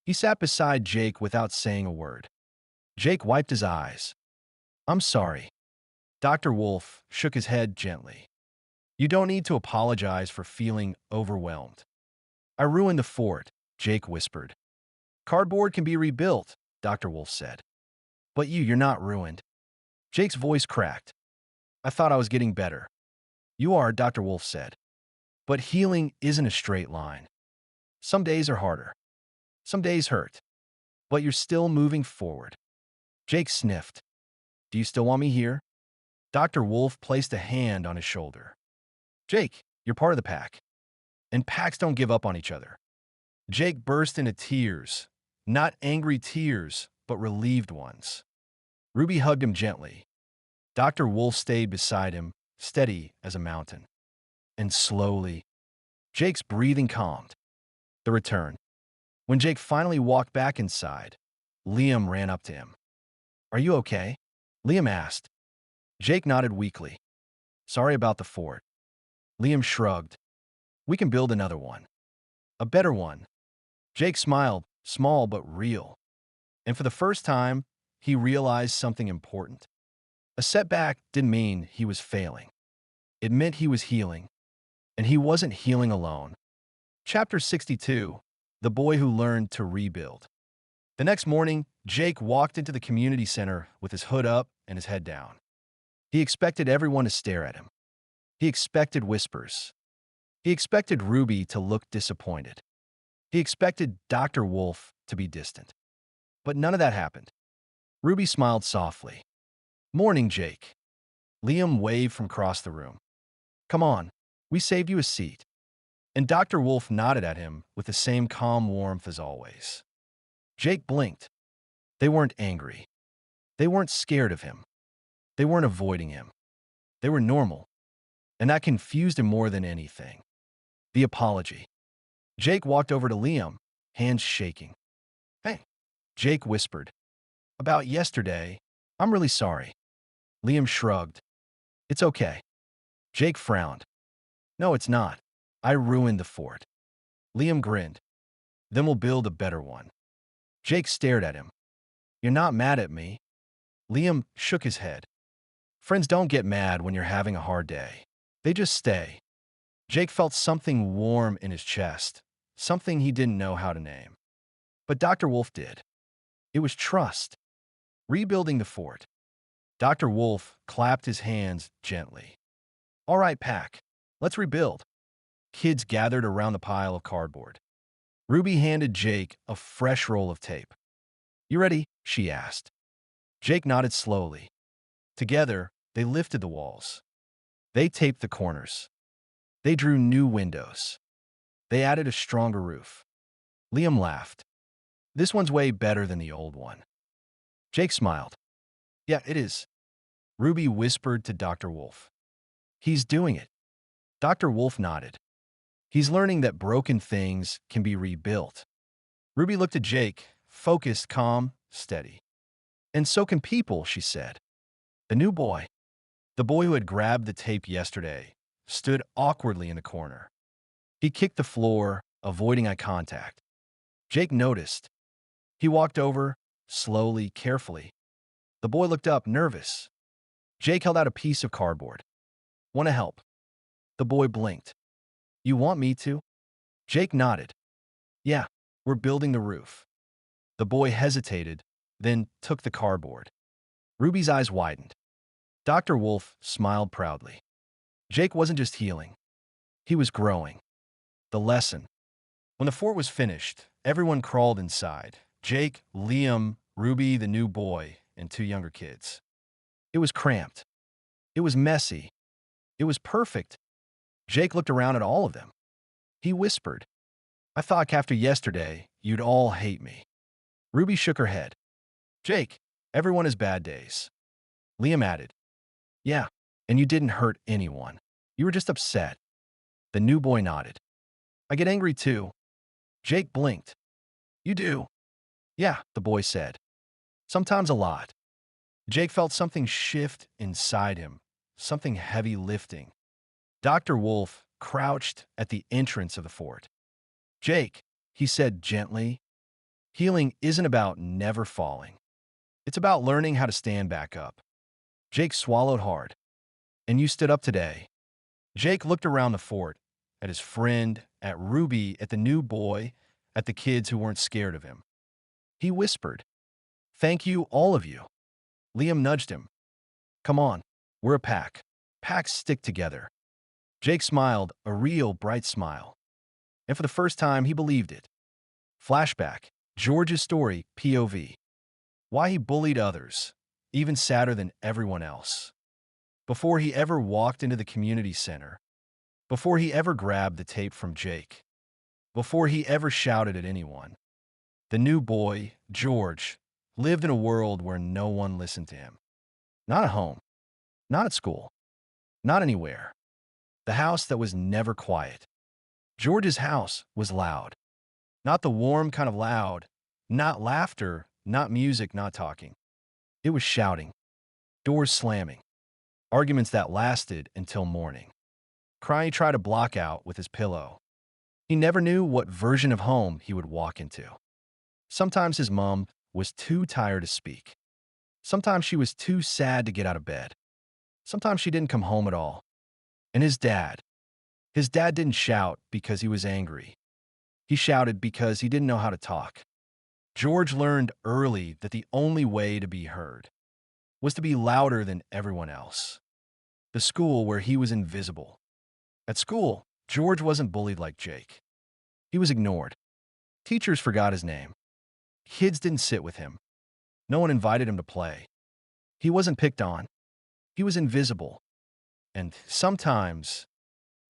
He sat beside Jake without saying a word. Jake wiped his eyes. "I'm sorry." Dr. Wolf shook his head gently. "You don't need to apologize for feeling overwhelmed." "I ruined the fort," Jake whispered. "Cardboard can be rebuilt," Dr. Wolf said. "But you're not ruined." Jake's voice cracked. "I thought I was getting better." "You are," Dr. Wolf said. "But healing isn't a straight line. Some days are harder. Some days hurt. But you're still moving forward." Jake sniffed. "Do you still want me here?" Dr. Wolf placed a hand on his shoulder. "Jake, you're part of the pack. And packs don't give up on each other." Jake burst into tears, Not angry tears, but relieved ones. Ruby hugged him gently. Dr. Wolf stayed beside him, steady as a mountain. And slowly, Jake's breathing calmed. The return. When Jake finally walked back inside, Liam ran up to him. "Are you okay?" Liam asked. Jake nodded weakly. "Sorry about the fort." Liam shrugged. "We can build another one. A better one." Jake smiled, small but real. And for the first time, he realized something important. A setback didn't mean he was failing. It meant he was healing. And he wasn't healing alone. Chapter 62, The Boy Who Learned to Rebuild. The next morning, Jake walked into the community center with his hood up and his head down. He expected everyone to stare at him. He expected whispers. He expected Ruby to look disappointed. He expected Dr. Wolf to be distant. But none of that happened. Ruby smiled softly. "Morning, Jake." Liam waved from across the room. "Come on, we saved you a seat." And Dr. Wolf nodded at him with the same calm warmth as always. Jake blinked. They weren't angry. They weren't scared of him. They weren't avoiding him. They were normal. And that confused him more than anything. The apology. Jake walked over to Liam, hands shaking. "Hey," Jake whispered. "About yesterday, I'm really sorry." Liam shrugged. "It's okay." Jake frowned. "No, it's not. I ruined the fort." Liam grinned. "Then we'll build a better one." Jake stared at him. "You're not mad at me?" Liam shook his head. "Friends don't get mad when you're having a hard day. They just stay." Jake felt something warm in his chest, something he didn't know how to name. But Dr. Wolf did. It was trust. Rebuilding the fort. Dr. Wolf clapped his hands gently. "All right, Pack, let's rebuild." Kids gathered around the pile of cardboard. Ruby handed Jake a fresh roll of tape. "You ready?" she asked. Jake nodded slowly. Together, they lifted the walls. They taped the corners. They drew new windows. They added a stronger roof. Liam laughed. "This one's way better than the old one." Jake smiled. "Yeah, it is." Ruby whispered to Dr. Wolf. "He's doing it." Dr. Wolf nodded. "He's learning that broken things can be rebuilt." Ruby looked at Jake, focused, calm, steady. "And so can people," she said. The new boy, the boy who had grabbed the tape yesterday, stood awkwardly in the corner. He kicked the floor, avoiding eye contact. Jake noticed. He walked over, slowly, carefully. The boy looked up, nervous. Jake held out a piece of cardboard. "Want to help?" The boy blinked. "You want me to?" Jake nodded. "Yeah, we're building the roof." The boy hesitated, then took the cardboard. Ruby's eyes widened. Dr. Wolf smiled proudly. Jake wasn't just healing. He was growing. The lesson. When the fort was finished, everyone crawled inside. Jake, Liam, Ruby, the new boy, and two younger kids. It was cramped. It was messy. It was perfect. Jake looked around at all of them. He whispered, "I thought after yesterday, you'd all hate me." Ruby shook her head. "Jake, everyone has bad days." Liam added, "Yeah, and you didn't hurt anyone. You were just upset." The new boy nodded. "I get angry too." Jake blinked. "You do?" "Yeah," the boy said. "Sometimes a lot." Jake felt something shift inside him, something heavy lifting. Dr. Wolf crouched at the entrance of the fort. "Jake," he said gently, "healing isn't about never falling. It's about learning how to stand back up." Jake swallowed hard. "And you stood up today." Jake looked around the fort, at his friend, at Ruby, at the new boy, at the kids who weren't scared of him. He whispered, "Thank you, all of you." Liam nudged him. "Come on, we're a pack. Packs stick together." Jake smiled, a real bright smile. And for the first time, he believed it. Flashback, George's story, POV. Why he bullied others, even sadder than everyone else. Before he ever walked into the community center. Before he ever grabbed the tape from Jake. Before he ever shouted at anyone. The new boy, George, lived in a world where no one listened to him. Not at home, not at school, not anywhere. The house that was never quiet. George's house was loud. Not the warm kind of loud, not laughter, not music, not talking. It was shouting, doors slamming, arguments that lasted until morning. Crying he tried to block out with his pillow. He never knew what version of home he would walk into. Sometimes his mom was too tired to speak. Sometimes she was too sad to get out of bed. Sometimes she didn't come home at all. And his dad didn't shout because he was angry. He shouted because he didn't know how to talk. George learned early that the only way to be heard was to be louder than everyone else. The school where he was invisible. At school, George wasn't bullied like Jake. He was ignored. Teachers forgot his name. Kids didn't sit with him. No one invited him to play. He wasn't picked on. He was invisible. And sometimes,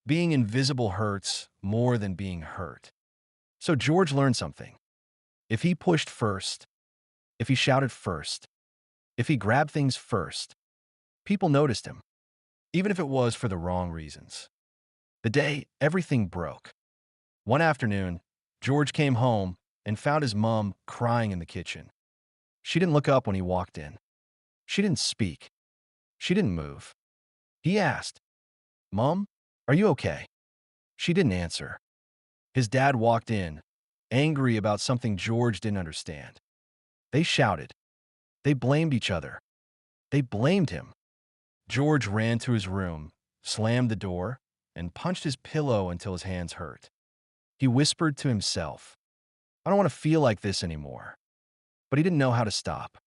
being invisible hurts more than being hurt. So George learned something. If he pushed first, if he shouted first, if he grabbed things first, people noticed him, even if it was for the wrong reasons. The day everything broke. One afternoon, George came home and found his mom crying in the kitchen. She didn't look up when he walked in. She didn't speak. She didn't move. He asked, "Mom, are you okay?" She didn't answer. His dad walked in, angry about something George didn't understand. They shouted. They blamed each other. They blamed him. George ran to his room, slammed the door, and punched his pillow until his hands hurt. He whispered to himself, "I don't want to feel like this anymore." But he didn't know how to stop.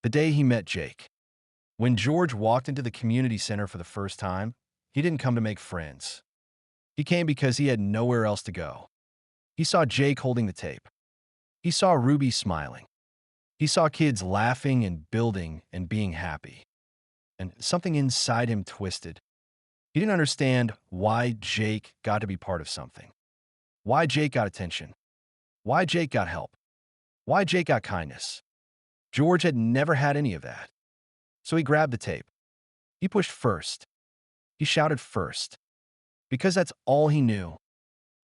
The day he met Jake. When George walked into the community center for the first time, he didn't come to make friends. He came because he had nowhere else to go. He saw Jake holding the tape. He saw Ruby smiling. He saw kids laughing and building and being happy. And something inside him twisted. He didn't understand why Jake got to be part of something. Why Jake got attention. Why Jake got help. Why Jake got kindness. George had never had any of that. So he grabbed the tape. He pushed first. He shouted first. Because that's all he knew.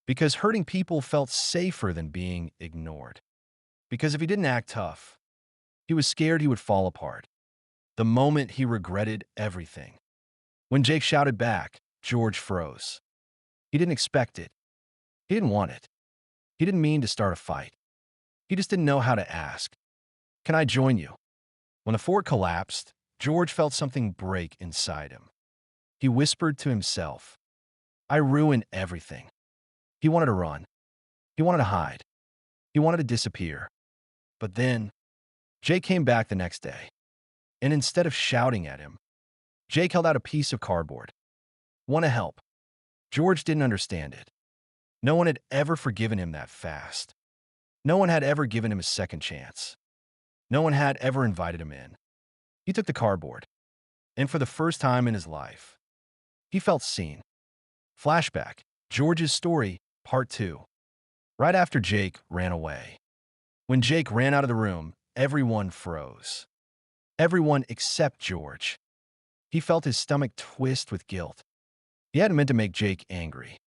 Because hurting people felt safer than being ignored. Because if he didn't act tough, he was scared he would fall apart. The moment he regretted everything. When Jake shouted back, George froze. He didn't expect it. He didn't want it. He didn't mean to start a fight. He just didn't know how to ask. "Can I join you?" When the fort collapsed, George felt something break inside him. He whispered to himself, "I ruined everything." He wanted to run. He wanted to hide. He wanted to disappear. But then, Jake came back the next day. And instead of shouting at him, Jake held out a piece of cardboard. "Want to help?" George didn't understand it. No one had ever forgiven him that fast. No one had ever given him a second chance. No one had ever invited him in. He took the cardboard. And for the first time in his life, he felt seen. Flashback, George's story, part 2. Right after Jake ran away. When Jake ran out of the room, everyone froze. Everyone except George. He felt his stomach twist with guilt. He hadn't meant to make Jake angry.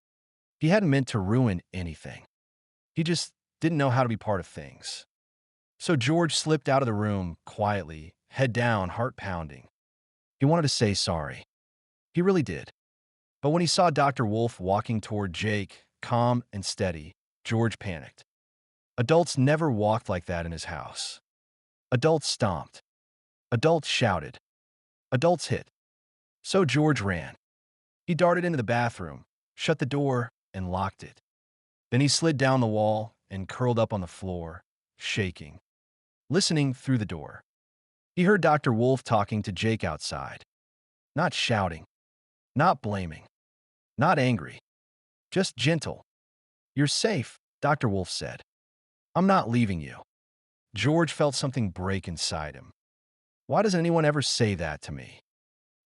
He hadn't meant to ruin anything. He just didn't know how to be part of things. So George slipped out of the room quietly, head down, heart pounding. He wanted to say sorry. He really did. But when he saw Dr. Wolf walking toward Jake, calm and steady, George panicked. Adults never walked like that in his house. Adults stomped. Adults shouted. Adults hit. So George ran. He darted into the bathroom, shut the door, and locked it. Then he slid down the wall and curled up on the floor, shaking, listening through the door. He heard Dr. Wolf talking to Jake outside. Not shouting, not blaming, not angry, just gentle. "You're safe," Dr. Wolf said. "I'm not leaving you." George felt something break inside him. Why doesn't anyone ever say that to me?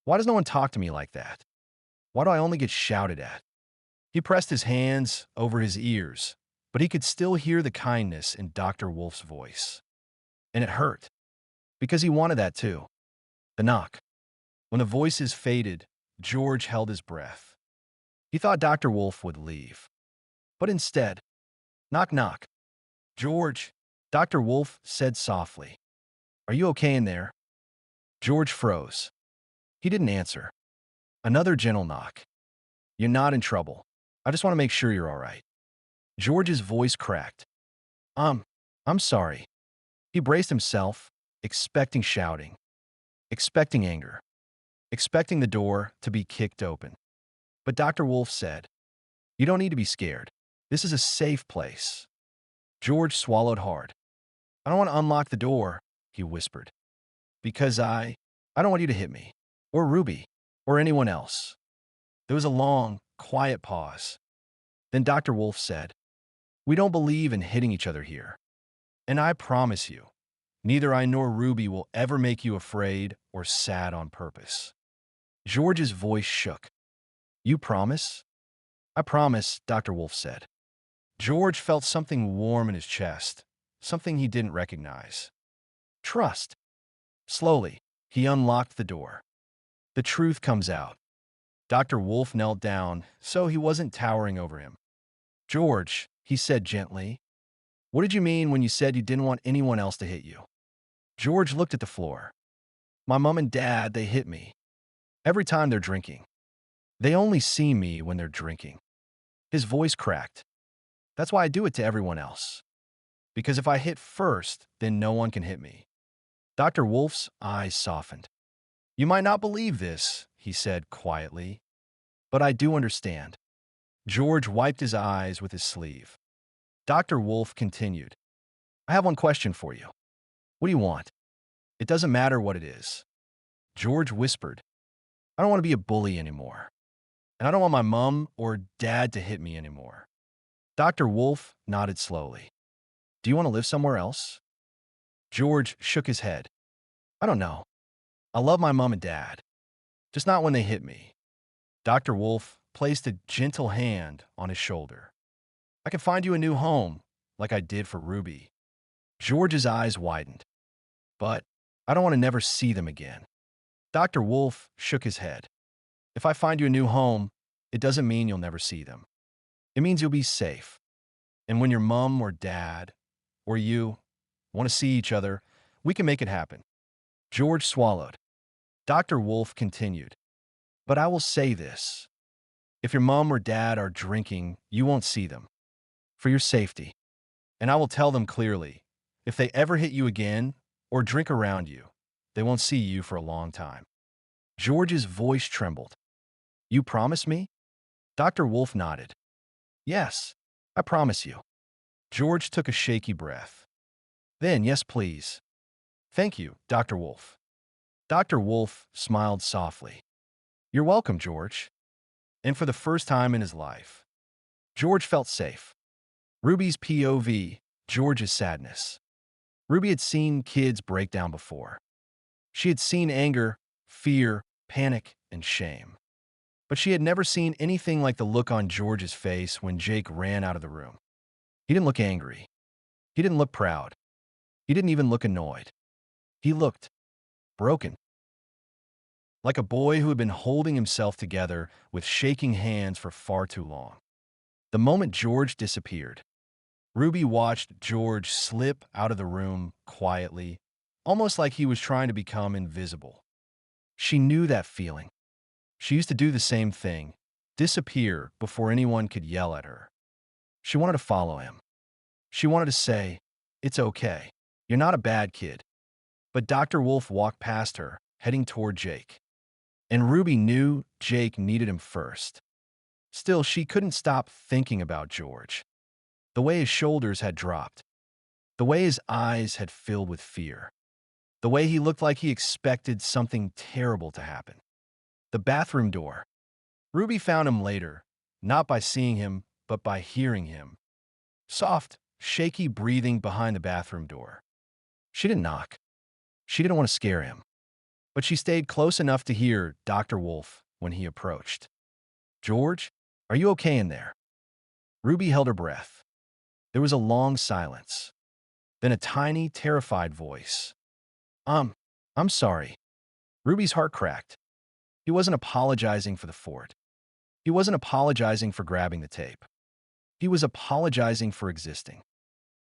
Why does no one talk to me like that? Why do I only get shouted at? He pressed his hands over his ears, but but he could still hear the kindness in Dr. Wolf's voice. And it hurt, because he wanted that too. The knock. When the voices faded, George held his breath. He thought Dr. Wolf would leave. But instead, knock knock. George, Dr. Wolf said softly. Are you okay in there? George froze. He didn't answer. Another gentle knock. You're not in trouble. I just want to make sure you're all right. George's voice cracked. I'm sorry. He braced himself, expecting shouting, expecting anger, expecting the door to be kicked open. But Dr. Wolf said, You don't need to be scared. This is a safe place. George swallowed hard. I don't want to unlock the door, he whispered. Because I don't want you to hit me, or Ruby, or anyone else. There was a long, quiet pause. Then Dr. Wolf said, We don't believe in hitting each other here. And I promise you, neither I nor Ruby will ever make you afraid or sad on purpose. George's voice shook. You promise? I promise, Dr. Wolf said. George felt something warm in his chest, something he didn't recognize. Trust. Slowly, he unlocked the door. The truth comes out. Dr. Wolf knelt down, so he wasn't towering over him. George, he said gently, what did you mean when you said you didn't want anyone else to hit you? George looked at the floor. My mom and dad, they hit me. Every time they're drinking. They only see me when they're drinking. His voice cracked. That's why I do it to everyone else. Because if I hit first, then no one can hit me. Dr. Wolf's eyes softened. You might not believe this, he said quietly, but I do understand. George wiped his eyes with his sleeve. Dr. Wolf continued. I have one question for you. What do you want? It doesn't matter what it is. George whispered. I don't want to be a bully anymore. And I don't want my mom or dad to hit me anymore. Dr. Wolf nodded slowly. Do you want to live somewhere else? George shook his head. I don't know. I love my mom and dad. Just not when they hit me. Dr. Wolf placed a gentle hand on his shoulder. I can find you a new home, like I did for Ruby. George's eyes widened. But I don't want to never see them again. Dr. Wolf shook his head. If I find you a new home, it doesn't mean you'll never see them. It means you'll be safe. And when your mom or dad, or you, want to see each other, we can make it happen. George swallowed. Dr. Wolf continued. But I will say this. If your mom or dad are drinking, you won't see them. For your safety. And I will tell them clearly, if they ever hit you again or drink around you, they won't see you for a long time. George's voice trembled. You promise me? Dr. Wolf nodded. Yes, I promise you. George took a shaky breath. Then, yes, please. Thank you, Dr. Wolf. Dr. Wolf smiled softly. You're welcome, George. And for the first time in his life, George felt safe. Ruby's POV, George's sadness. Ruby had seen kids break down before. She had seen anger, fear, panic, and shame. But she had never seen anything like the look on George's face when Jake ran out of the room. He didn't look angry. He didn't look proud. He didn't even look annoyed. He looked broken. Like a boy who had been holding himself together with shaking hands for far too long. The moment George disappeared, Ruby watched George slip out of the room quietly, almost like he was trying to become invisible. She knew that feeling. She used to do the same thing, disappear before anyone could yell at her. She wanted to follow him. She wanted to say, it's okay. You're not a bad kid. But Dr. Wolf walked past her, heading toward Jake. And Ruby knew Jake needed him first. Still, she couldn't stop thinking about George. The way his shoulders had dropped. The way his eyes had filled with fear. The way he looked like he expected something terrible to happen. The bathroom door. Ruby found him later, not by seeing him, but by hearing him. Soft, shaky breathing behind the bathroom door. She didn't knock. She didn't want to scare him. But she stayed close enough to hear Dr. Wolf when he approached. George, are you okay in there? Ruby held her breath. There was a long silence. Then a tiny, terrified voice. Um, I'm sorry. Ruby's heart cracked. He wasn't apologizing for the fort. He wasn't apologizing for grabbing the tape. He was apologizing for existing.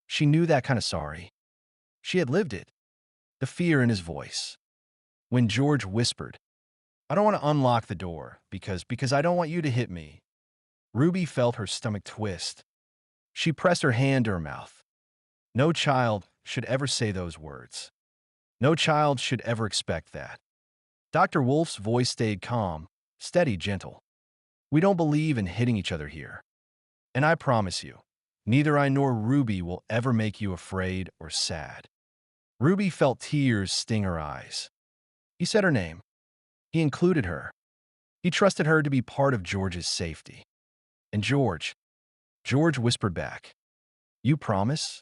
She knew that kind of sorry. She had lived it. The fear in his voice. When George whispered, I don't want to unlock the door because I don't want you to hit me. Ruby felt her stomach twist. She pressed her hand to her mouth. No child should ever say those words. No child should ever expect that. Dr. Wolf's voice stayed calm, steady, gentle. We don't believe in hitting each other here. And I promise you, neither I nor Ruby will ever make you afraid or sad. Ruby felt tears sting her eyes. He said her name. He included her. He trusted her to be part of George's safety. And George whispered back, You promise?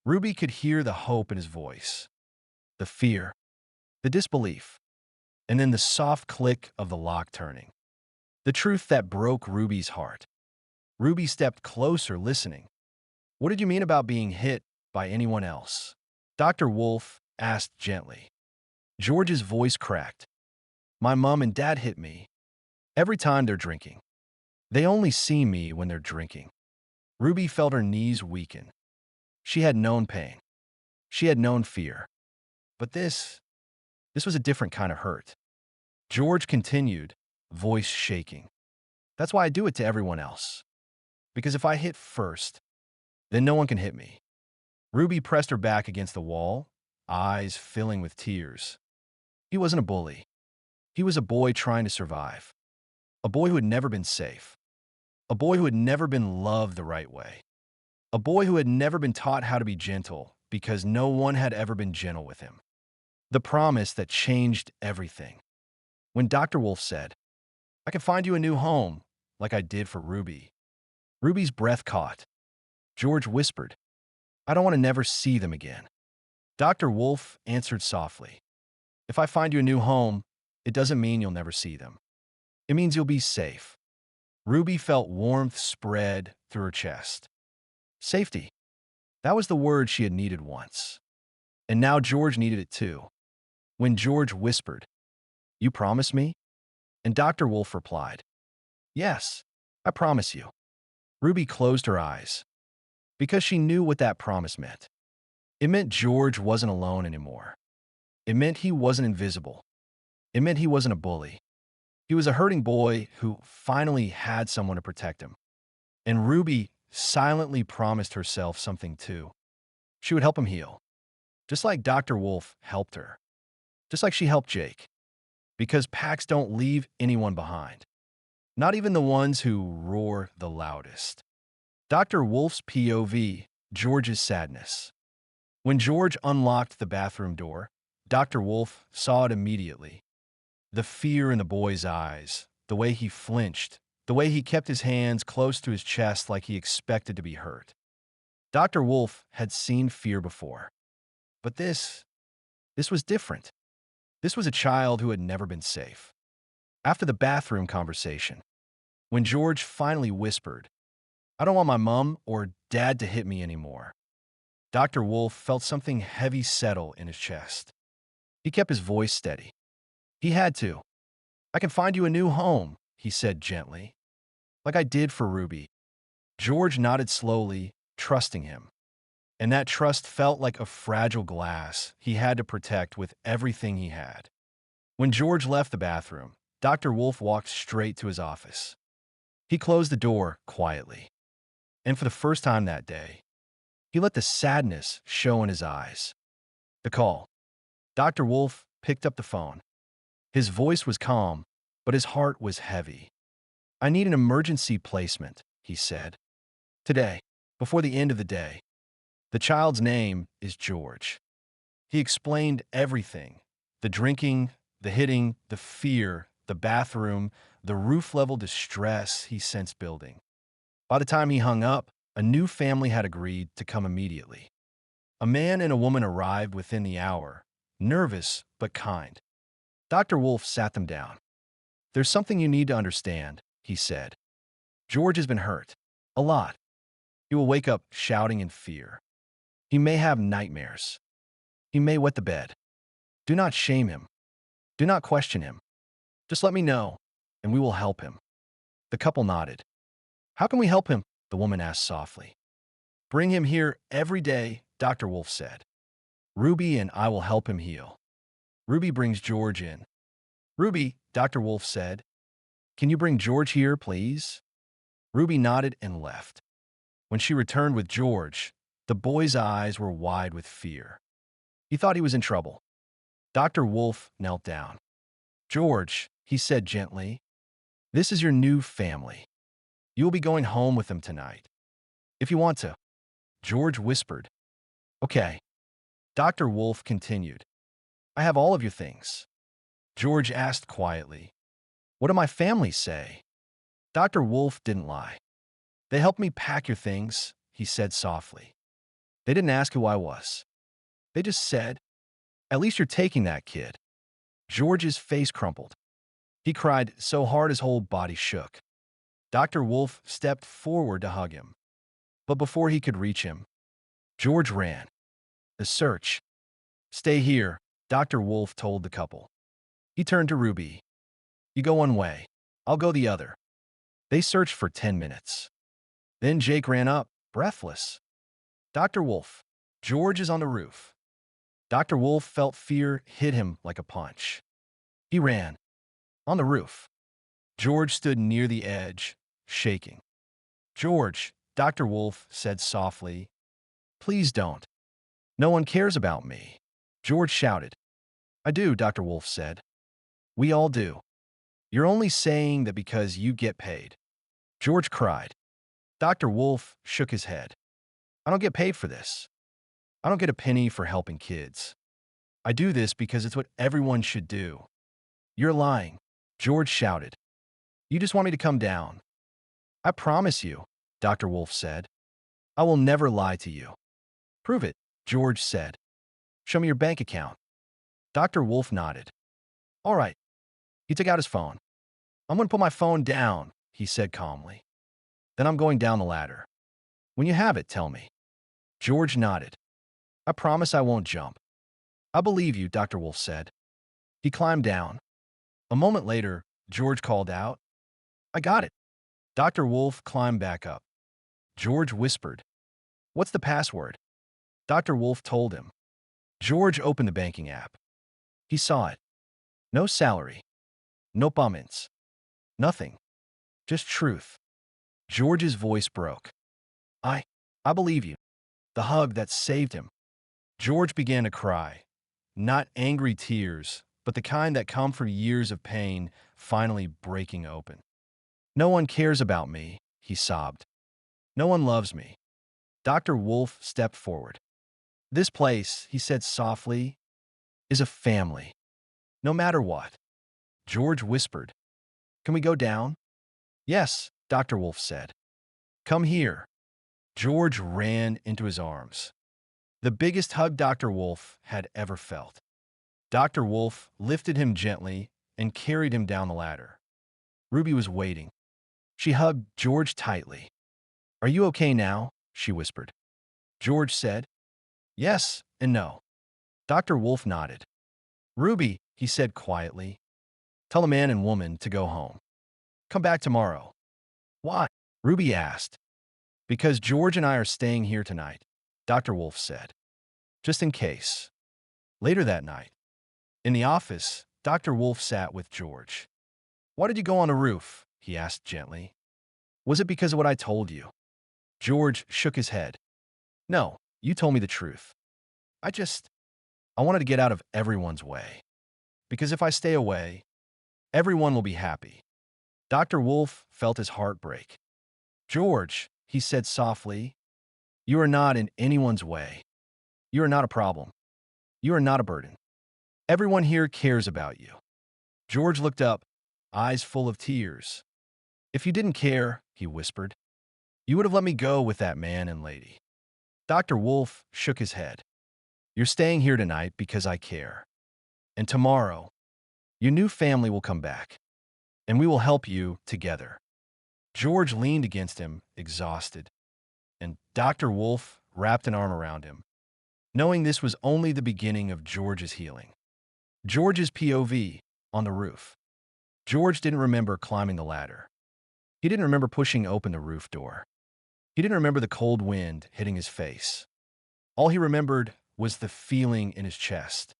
Ruby could hear the hope in his voice, the fear, the disbelief, and then the soft click of the lock turning. The truth that broke Ruby's heart. Ruby stepped closer, listening. What did you mean about being hit by anyone else? Dr. Wolf asked gently. George's voice cracked. My mom and dad hit me. Every time they're drinking. They only see me when they're drinking. Ruby felt her knees weaken. She had known pain. She had known fear. But this was a different kind of hurt. George continued, voice shaking. That's why I do it to everyone else. Because if I hit first, then no one can hit me. Ruby pressed her back against the wall, eyes filling with tears. He wasn't a bully. He was a boy trying to survive. A boy who had never been safe. A boy who had never been loved the right way. A boy who had never been taught how to be gentle because no one had ever been gentle with him. The promise that changed everything. When Dr. Wolf said, I can find you a new home, like I did for Ruby. Ruby's breath caught. George whispered, I don't want to never see them again. Dr. Wolf answered softly, If I find you a new home, it doesn't mean you'll never see them. It means you'll be safe. Ruby felt warmth spread through her chest. Safety. That was the word she had needed once. And now George needed it too. When George whispered, You promise me? And Dr. Wolf replied, Yes, I promise you. Ruby closed her eyes because she knew what that promise meant. It meant George wasn't alone anymore. It meant he wasn't invisible. It meant he wasn't a bully. He was a hurting boy who finally had someone to protect him. And Ruby silently promised herself something too. She would help him heal. Just like Dr. Wolf helped her. Just like she helped Jake. Because packs don't leave anyone behind. Not even the ones who roar the loudest. Dr. Wolf's POV, George's sadness. When George unlocked the bathroom door, Dr. Wolf saw it immediately. The fear in the boy's eyes, the way he flinched, the way he kept his hands close to his chest like he expected to be hurt. Dr. Wolf had seen fear before. But this was different. This was a child who had never been safe. After the bathroom conversation, when George finally whispered, I don't want my mom or dad to hit me anymore, Dr. Wolf felt something heavy settle in his chest. He kept his voice steady. He had to. I can find you a new home, he said gently. Like I did for Ruby. George nodded slowly, trusting him. And that trust felt like a fragile glass he had to protect with everything he had. When George left the bathroom, Dr. Wolf walked straight to his office. He closed the door quietly. And for the first time that day, he let the sadness show in his eyes. The call. Dr. Wolf picked up the phone. His voice was calm, but his heart was heavy. I need an emergency placement, he said. Today, before the end of the day. The child's name is George. He explained everything. The drinking, the hitting, the fear, the bathroom, the roof-level distress he sensed building. By the time he hung up, a new family had agreed to come immediately. A man and a woman arrived within the hour, nervous but kind. Dr. Wolf sat them down. There's something you need to understand, he said. George has been hurt. A lot. He will wake up shouting in fear. He may have nightmares. He may wet the bed. Do not shame him. Do not question him. Just let me know, and we will help him." The couple nodded. "How can we help him?" the woman asked softly. "Bring him here every day," Dr. Wolf said. "Ruby and I will help him heal." Ruby brings George in. "Ruby," Dr. Wolf said, "can you bring George here, please?" Ruby nodded and left. When she returned with George, the boy's eyes were wide with fear. He thought he was in trouble. Dr. Wolf knelt down. "George," he said gently, "this is your new family. You will be going home with them tonight. If you want to." George whispered, "Okay." Dr. Wolf continued, "I have all of your things." George asked quietly, "What do my family say?" Dr. Wolf didn't lie. "They helped me pack your things," he said softly. "They didn't ask who I was. They just said, 'At least you're taking that kid.'" George's face crumpled. He cried so hard his whole body shook. Dr. Wolf stepped forward to hug him. But before he could reach him, George ran. "The search." "Stay here," Dr. Wolf told the couple. He turned to Ruby. "You go one way. I'll go the other." They searched for 10 minutes. Then Jake ran up, breathless. "Dr. Wolf, George is on the roof." Dr. Wolf felt fear hit him like a punch. He ran. On the roof. George stood near the edge, shaking. "George," Dr. Wolf said softly, "please don't. No one cares about me." George shouted. "I do," Dr. Wolf said. "We all do. You're only saying that because you get paid." George cried. Dr. Wolf shook his head. "I don't get paid for this. I don't get a penny for helping kids. I do this because it's what everyone should do." "You're lying," George shouted. "You just want me to come down." "I promise you," Dr. Wolf said. "I will never lie to you." "Prove it," George said. "Show me your bank account." Dr. Wolf nodded. "All right." He took out his phone. "I'm going to put my phone down," he said calmly. "Then I'm going down the ladder. When you have it, tell me." George nodded. "I promise I won't jump." "I believe you," Dr. Wolf said. He climbed down. A moment later, George called out, "I got it." Dr. Wolf climbed back up. George whispered, "What's the password?" Dr. Wolf told him. George opened the banking app. He saw it. No salary. No payments. Nothing. Just truth. George's voice broke. I I believe you." The hug that saved him. George began to cry. Not angry tears, but the kind that come from years of pain finally breaking open. "No one cares about me," he sobbed. "No one loves me." Dr. Wolf stepped forward. "This place," he said softly, "is a family. No matter what." George whispered, "Can we go down?" "Yes," Dr. Wolf said. "Come here." George ran into his arms. The biggest hug Dr. Wolf had ever felt. Dr. Wolf lifted him gently and carried him down the ladder. Ruby was waiting. She hugged George tightly. "Are you okay now?" she whispered. George said, "Yes and no." Dr. Wolf nodded. "Ruby," he said quietly, "tell the man and woman to go home. Come back tomorrow." "Why?" Ruby asked. "Because George and I are staying here tonight," Dr. Wolf said. "Just in case." Later that night, in the office, Dr. Wolf sat with George. "Why did you go on the roof?" he asked gently. "Was it because of what I told you?" George shook his head. "No, you told me the truth. I wanted to get out of everyone's way. Because if I stay away, everyone will be happy." Dr. Wolf felt his heart break. "George," he said softly, "you are not in anyone's way. You are not a problem. You are not a burden. Everyone here cares about you." George looked up, eyes full of tears. "If you didn't care," he whispered, "you would have let me go with that man and lady." Dr. Wolf shook his head. "You're staying here tonight because I care. And tomorrow, your new family will come back, and we will help you together." George leaned against him, exhausted. and Dr. Wolf wrapped an arm around him, knowing this was only the beginning of George's healing. George's POV on the roof. George didn't remember climbing the ladder. He didn't remember pushing open the roof door. He didn't remember the cold wind hitting his face. All he remembered was the feeling in his chest,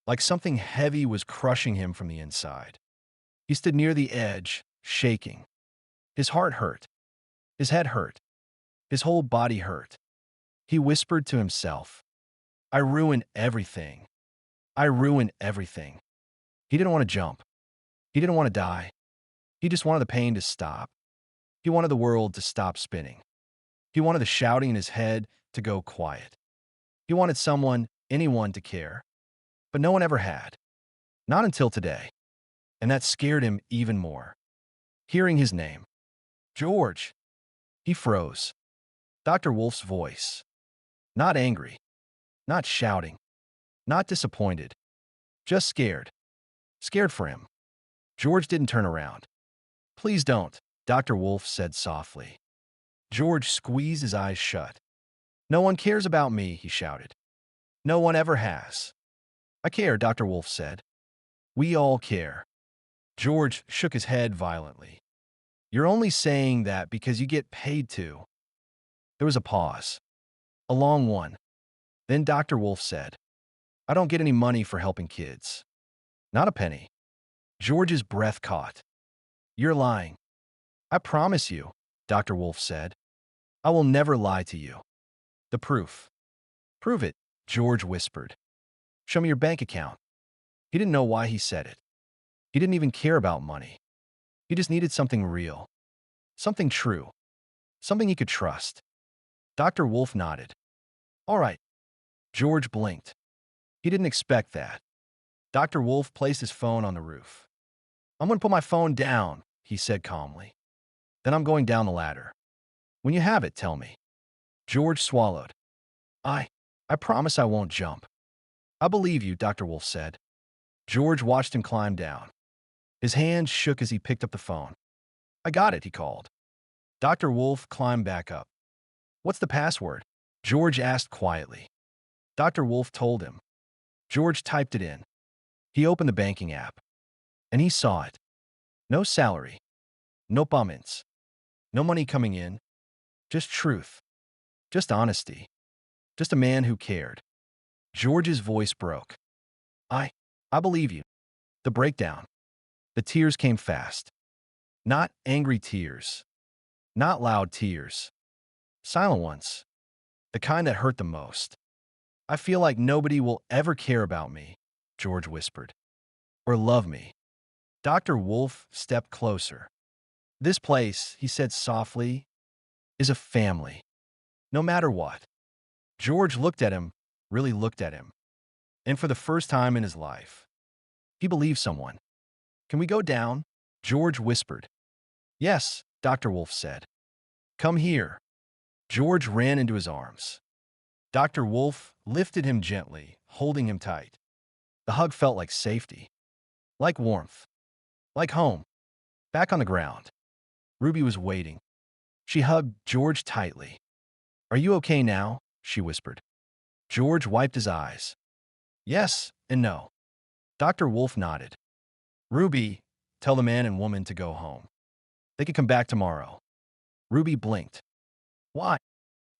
like something heavy was crushing him from the inside. He stood near the edge, shaking. His heart hurt. His head hurt. His whole body hurt. He whispered to himself, "I ruined everything. I ruined everything." He didn't want to jump. He didn't want to die. He just wanted the pain to stop. He wanted the world to stop spinning. He wanted the shouting in his head to go quiet. He wanted someone, anyone, to care. But no one ever had. Not until today. And that scared him even more. Hearing his name. George. He froze. Dr. Wolf's voice. Not angry. Not shouting. Not disappointed. Just scared. Scared for him. George didn't turn around. "Please don't," Dr. Wolf said softly. George squeezed his eyes shut. "No one cares about me," he shouted. "No one ever has." "I care," Dr. Wolf said. "We all care." George shook his head violently. "You're only saying that because you get paid to." There was a pause. A long one. Then Dr. Wolf said, "I don't get any money for helping kids. Not a penny." George's breath caught. "You're lying." "I promise you," Dr. Wolf said. "I will never lie to you." "The proof." "Prove it," George whispered. "Show me your bank account." He didn't know why he said it. He didn't even care about money. He just needed something real. Something true. Something he could trust. Dr. Wolf nodded. "All right." George blinked. He didn't expect that. Dr. Wolf placed his phone on the roof. "I'm going to put my phone down," he said calmly. "Then I'm going down the ladder. When you have it, tell me." George swallowed. I promise I won't jump." "I believe you," Dr. Wolf said. George watched him climb down. His hands shook as he picked up the phone. "I got it," he called. Dr. Wolf climbed back up. "What's the password?" George asked quietly. Dr. Wolf told him. George typed it in. He opened the banking app. And he saw it. No salary. No payments. No money coming in. Just truth. Just honesty. Just a man who cared. George's voice broke. I believe you." The breakdown. The tears came fast. Not angry tears. Not loud tears. Silent ones. The kind that hurt the most. "I feel like nobody will ever care about me," George whispered. "Or love me." Dr. Wolf stepped closer. "This place," he said softly, "is a family. No matter what." George looked at him, really looked at him. And for the first time in his life, he believed someone. "Can we go down?" George whispered. "Yes," Dr. Wolf said. "Come here." George ran into his arms. Dr. Wolf lifted him gently, holding him tight. The hug felt like safety, like warmth, like home. Back on the ground, Ruby was waiting. She hugged George tightly. "Are you okay now?" she whispered. George wiped his eyes. "Yes and no." Dr. Wolf nodded. "Ruby, tell the man and woman to go home. They can come back tomorrow." Ruby blinked. "Why?"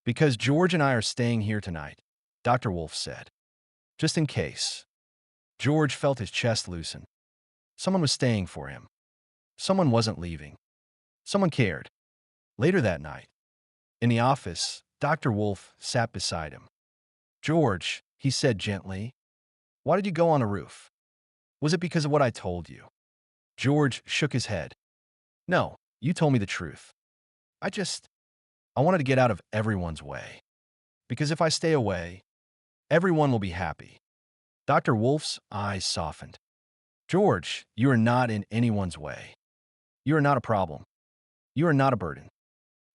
"Because George and I are staying here tonight," Dr. Wolf said. "Just in case." George felt his chest loosen. Someone was staying for him. Someone wasn't leaving. Someone cared. Later that night, in the office, Dr. Wolf sat beside him. "George," he said gently, "why did you go on the roof? Was it because of what I told you?" George shook his head. "No, you told me the truth. I wanted to get out of everyone's way. Because if I stay away, everyone will be happy." Dr. Wolf's eyes softened. "George, you are not in anyone's way. You are not a problem. You are not a burden.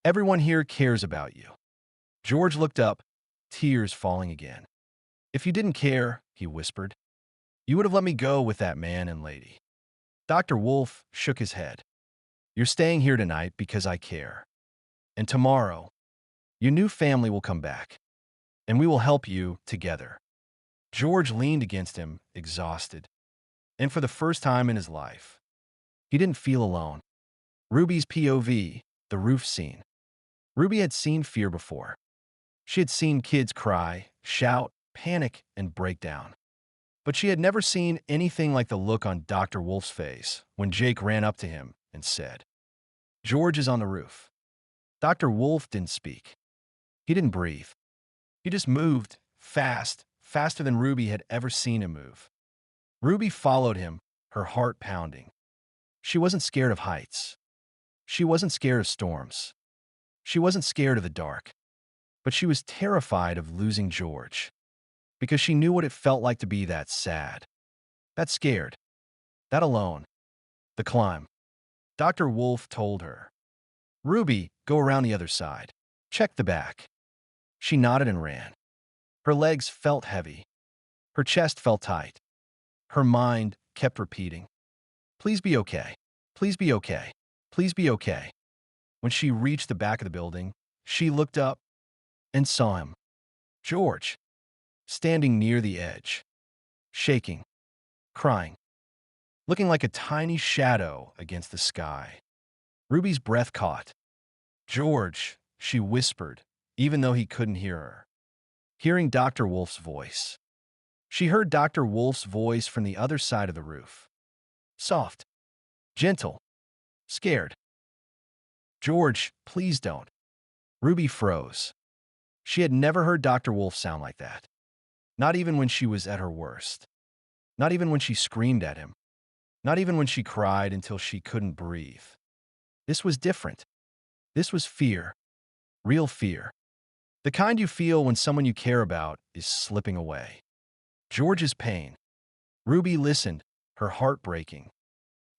Everyone here cares about you." George looked up, tears falling again. "If you didn't care," he whispered, "you would have let me go with that man and lady." Dr. Wolf shook his head. "You're staying here tonight because I care. And tomorrow, Your new family will come back, and we will help you together. George leaned against him, exhausted. And for the first time in his life, he didn't feel alone. Ruby's POV, the roof scene. Ruby had seen fear before. She had seen kids cry, shout, panic, and break down. But she had never seen anything like the look on Dr. Wolf's face when Jake ran up to him and said, "George is on the roof." Dr. Wolf didn't speak. He didn't breathe. He just moved, fast, faster than Ruby had ever seen him move. Ruby followed him, her heart pounding. She wasn't scared of heights. She wasn't scared of storms. She wasn't scared of the dark. But she was terrified of losing George, because she knew what it felt like to be that sad, that scared, that alone. The climb. Dr. Wolf told her, "Ruby, go around the other side. Check the back." She nodded and ran. Her legs felt heavy. Her chest felt tight. Her mind kept repeating, "Please be okay. Please be okay. Please be okay." When she reached the back of the building, she looked up and saw him, George, standing near the edge, shaking, crying, looking like a tiny shadow against the sky. Ruby's breath caught. "George," she whispered, even though he couldn't hear her. Hearing Dr. Wolf's voice. She heard Dr. Wolf's voice from the other side of the roof. Soft, gentle, scared. "George, please don't." Ruby froze. She had never heard Dr. Wolf sound like that. Not even when she was at her worst. Not even when she screamed at him. Not even when she cried until she couldn't breathe. This was different. This was fear. Real fear. The kind you feel when someone you care about is slipping away. George's pain. Ruby listened, her heart breaking.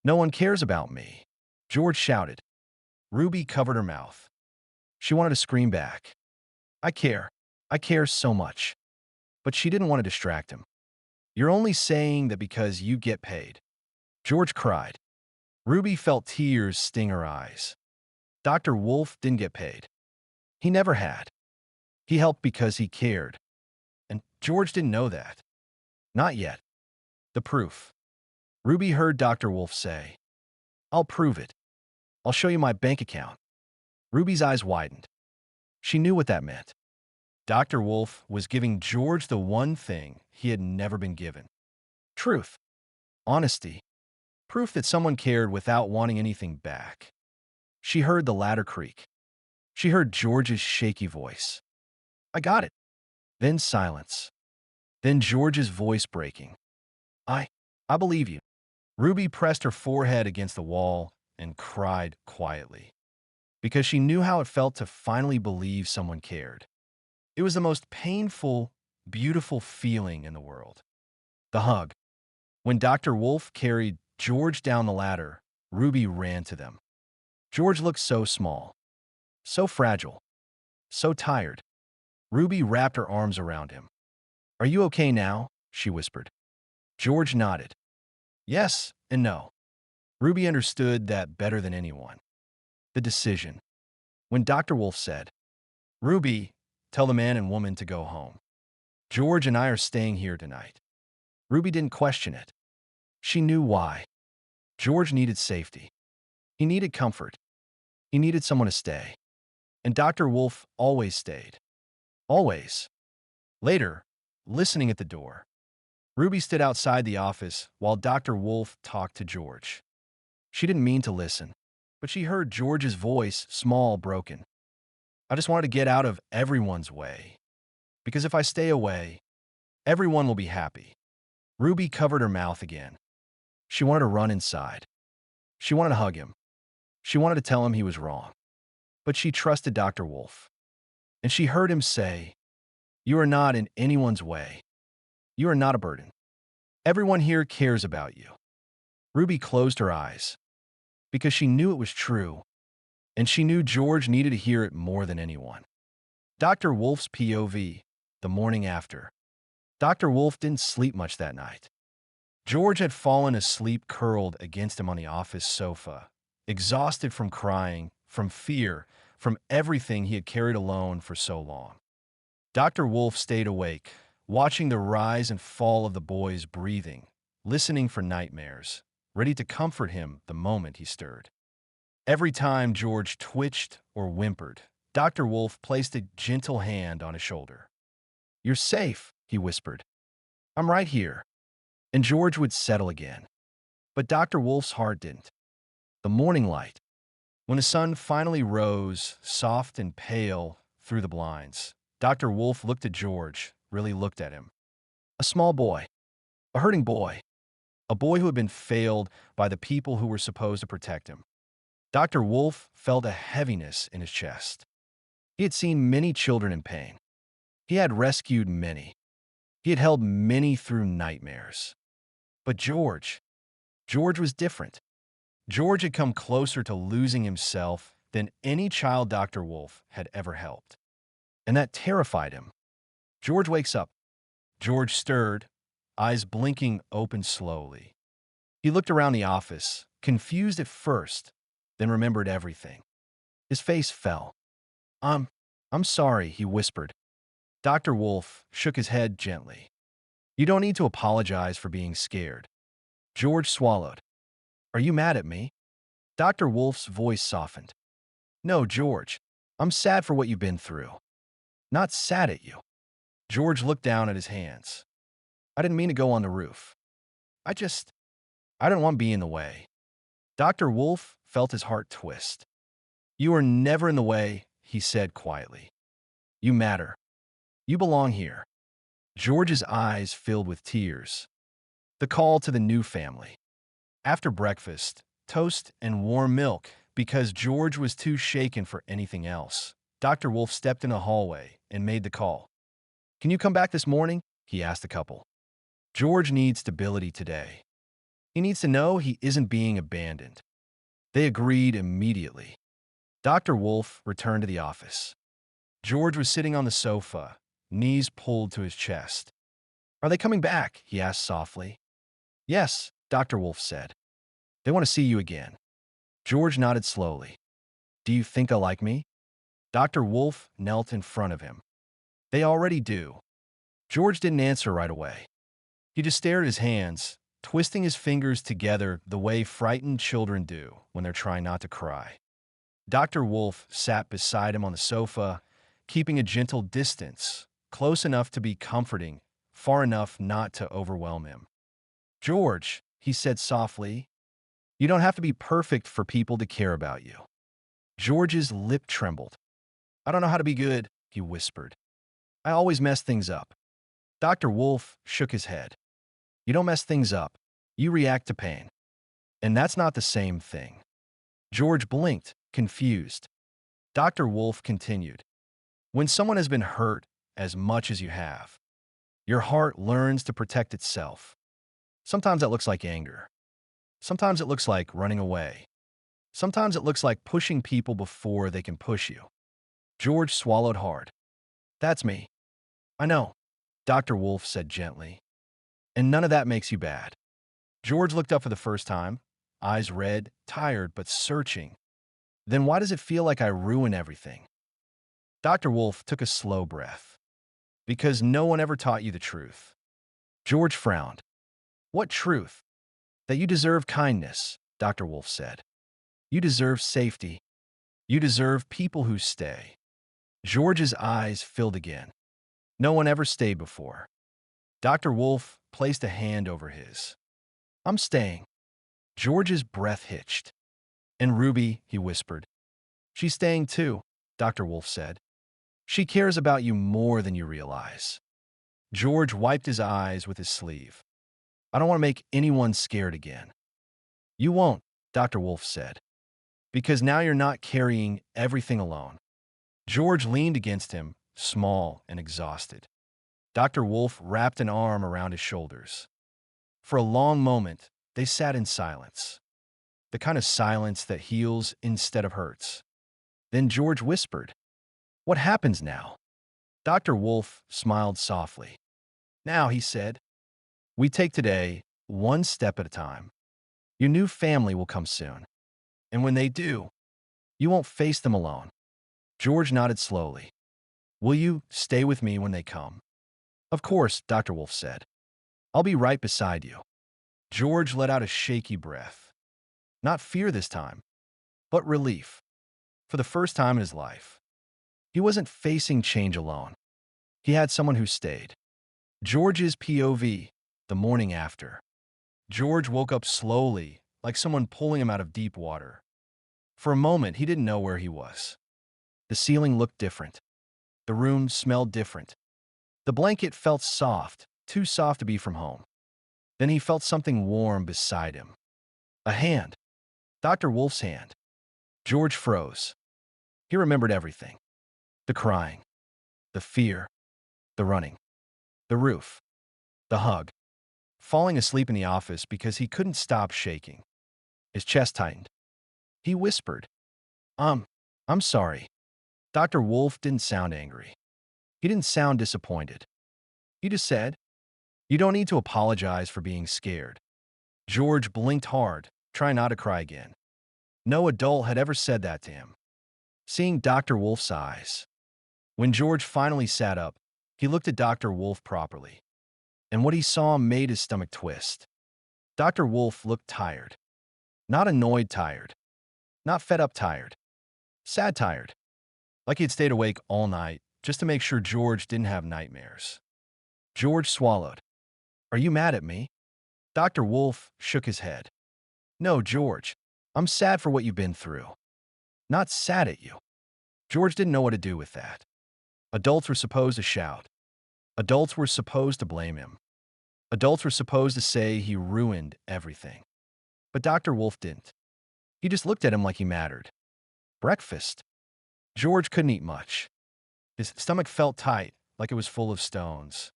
"No one cares about me," George shouted. Ruby covered her mouth. She wanted to scream back. "I care. I care so much." But she didn't want to distract him. "You're only saying that because you get paid." George cried. Ruby felt tears sting her eyes. Dr. Wolf didn't get paid. He never had. He helped because he cared. And George didn't know that. Not yet. The proof. Ruby heard Dr. Wolf say, "I'll prove it. I'll show you my bank account." Ruby's eyes widened. She knew what that meant. Dr. Wolf was giving George the one thing he had never been given. Truth. Honesty. Proof that someone cared without wanting anything back. She heard the ladder creak. She heard George's shaky voice. "I got it." Then silence. Then George's voice breaking. I believe you." Ruby pressed her forehead against the wall and cried quietly, because she knew how it felt to finally believe someone cared. It was the most painful, beautiful feeling in the world. The hug. When Dr. Wolf carried George down the ladder, Ruby ran to them. George looked so small, so fragile, so tired. Ruby wrapped her arms around him. "Are you okay now?" she whispered. George nodded. Yes and no. Ruby understood that better than anyone. The decision. When Dr. Wolf said, "Ruby, tell the man and woman to go home. George and I are staying here tonight." Ruby didn't question it. She knew why. George needed safety. He needed comfort. He needed someone to stay. And Dr. Wolf always stayed. Always. Later, listening at the door, Ruby stood outside the office while Dr. Wolf talked to George. She didn't mean to listen, but she heard George's voice, small, broken. "I just wanted to get out of everyone's way. Because if I stay away, everyone will be happy." Ruby covered her mouth again. She wanted to run inside. She wanted to hug him. She wanted to tell him he was wrong. But she trusted Dr. Wolf. And she heard him say, "You are not in anyone's way. You are not a burden. Everyone here cares about you." Ruby closed her eyes because she knew it was true, and she knew George needed to hear it more than anyone. Dr. Wolf's POV, the morning after. Dr. Wolf didn't sleep much that night. George had fallen asleep curled against him on the office sofa, exhausted from crying, from fear, from everything he had carried alone for so long. Dr. Wolf stayed awake, watching the rise and fall of the boy's breathing, listening for nightmares, ready to comfort him the moment he stirred. Every time George twitched or whimpered, Dr. Wolf placed a gentle hand on his shoulder. "You're safe," he whispered. "I'm right here." And George would settle again. But Dr. Wolf's heart didn't. The morning light, when the sun finally rose, soft and pale, through the blinds, Dr. Wolf looked at George, really looked at him. A small boy, a hurting boy, a boy who had been failed by the people who were supposed to protect him. Dr. Wolf felt a heaviness in his chest. He had seen many children in pain. He had rescued many. He had held many through nightmares. But George was different. George had come closer to losing himself than any child Dr. Wolf had ever helped. And that terrified him. George wakes up. George stirred, eyes blinking open slowly. He looked around the office, confused at first, then remembered everything. His face fell. I'm sorry," he whispered. Dr. Wolf shook his head gently. "You don't need to apologize for being scared." George swallowed. "Are you mad at me?" Dr. Wolf's voice softened. "No, George. I'm sad for what you've been through. Not sad at you." George looked down at his hands. "I didn't mean to go on the roof. I didn't want to be in the way." Dr. Wolf felt his heart twist. "You are never in the way," he said quietly. "You matter. You belong here." George's eyes filled with tears. The call to the new family. After breakfast, toast and warm milk, because George was too shaken for anything else. Dr. Wolf stepped in the hallway and made the call. "Can you come back this morning?" he asked the couple. George needs stability today. He needs to know he isn't being abandoned. They agreed immediately. Dr. Wolf returned to the office. George was sitting on the sofa, knees pulled to his chest. "Are they coming back?" he asked softly. "Yes," Dr. Wolf said. "They want to see you again." George nodded slowly. "Do you think they'll like me?" Dr. Wolf knelt in front of him. "They already do." George didn't answer right away. He just stared at his hands, twisting his fingers together the way frightened children do when they're trying not to cry. Dr. Wolf sat beside him on the sofa, keeping a gentle distance, close enough to be comforting, far enough not to overwhelm him. "George," he said softly, "you don't have to be perfect for people to care about you." George's lip trembled. "I don't know how to be good," he whispered. "I always mess things up." Dr. Wolf shook his head. "You don't mess things up. You react to pain. And that's not the same thing." George blinked, confused. Dr. Wolf continued. "When someone has been hurt as much as you have, your heart learns to protect itself. Sometimes that looks like anger. Sometimes it looks like running away. Sometimes it looks like pushing people before they can push you." George swallowed hard. "That's me." "I know," Dr. Wolf said gently. "And none of that makes you bad." George looked up for the first time, eyes red, tired but searching. "Then why does it feel like I ruin everything?" Dr. Wolf took a slow breath. "Because no one ever taught you the truth." George frowned. "What truth?" "That you deserve kindness," Dr. Wolf said. "You deserve safety. You deserve people who stay." George's eyes filled again. No one ever stayed before. Dr. Wolf placed a hand over his. "I'm staying." George's breath hitched. "And Ruby," he whispered. "She's staying too," Dr. Wolf said. "She cares about you more than you realize." George wiped his eyes with his sleeve. "I don't want to make anyone scared again." "You won't," Dr. Wolf said. "Because now you're not carrying everything alone." George leaned against him, small and exhausted. Dr. Wolf wrapped an arm around his shoulders. For a long moment, they sat in silence. The kind of silence that heals instead of hurts. Then George whispered, "What happens now?" Dr. Wolf smiled softly. "Now," he said, "we take today one step at a time. Your new family will come soon. And when they do, you won't face them alone. George nodded slowly. Will you stay with me when they come? Of course, Dr. Wolf said. I'll be right beside you. George let out a shaky breath. Not fear this time, but relief. For the first time in his life, he wasn't facing change alone. He had someone who stayed. George's POV, the morning after. George woke up slowly, like someone pulling him out of deep water. For a moment, he didn't know where he was. The ceiling looked different. The room smelled different. The blanket felt soft, too soft to be from home. Then he felt something warm beside him. A hand. Dr. Wolf's hand. George froze. He remembered everything. The crying. The fear. The running. The roof. The hug. Falling asleep in the office because he couldn't stop shaking. His chest tightened. He whispered, I'm sorry. Dr. Wolf didn't sound angry. He didn't sound disappointed. He just said, you don't need to apologize for being scared. George blinked hard, trying not to cry again. No adult had ever said that to him. Seeing Dr. Wolf's eyes. When George finally sat up, he looked at Dr. Wolf properly. And what he saw made his stomach twist. Dr. Wolf looked tired. Not annoyed tired. Not fed up tired. Sad tired. Like he had stayed awake all night just to make sure George didn't have nightmares. George swallowed. Are you mad at me? Dr. Wolf shook his head. No, George. I'm sad for what you've been through. Not sad at you. George didn't know what to do with that. Adults were supposed to shout. Adults were supposed to blame him. Adults were supposed to say he ruined everything. But Dr. Wolf didn't. He just looked at him like he mattered. Breakfast. George couldn't eat much. His stomach felt tight, like it was full of stones.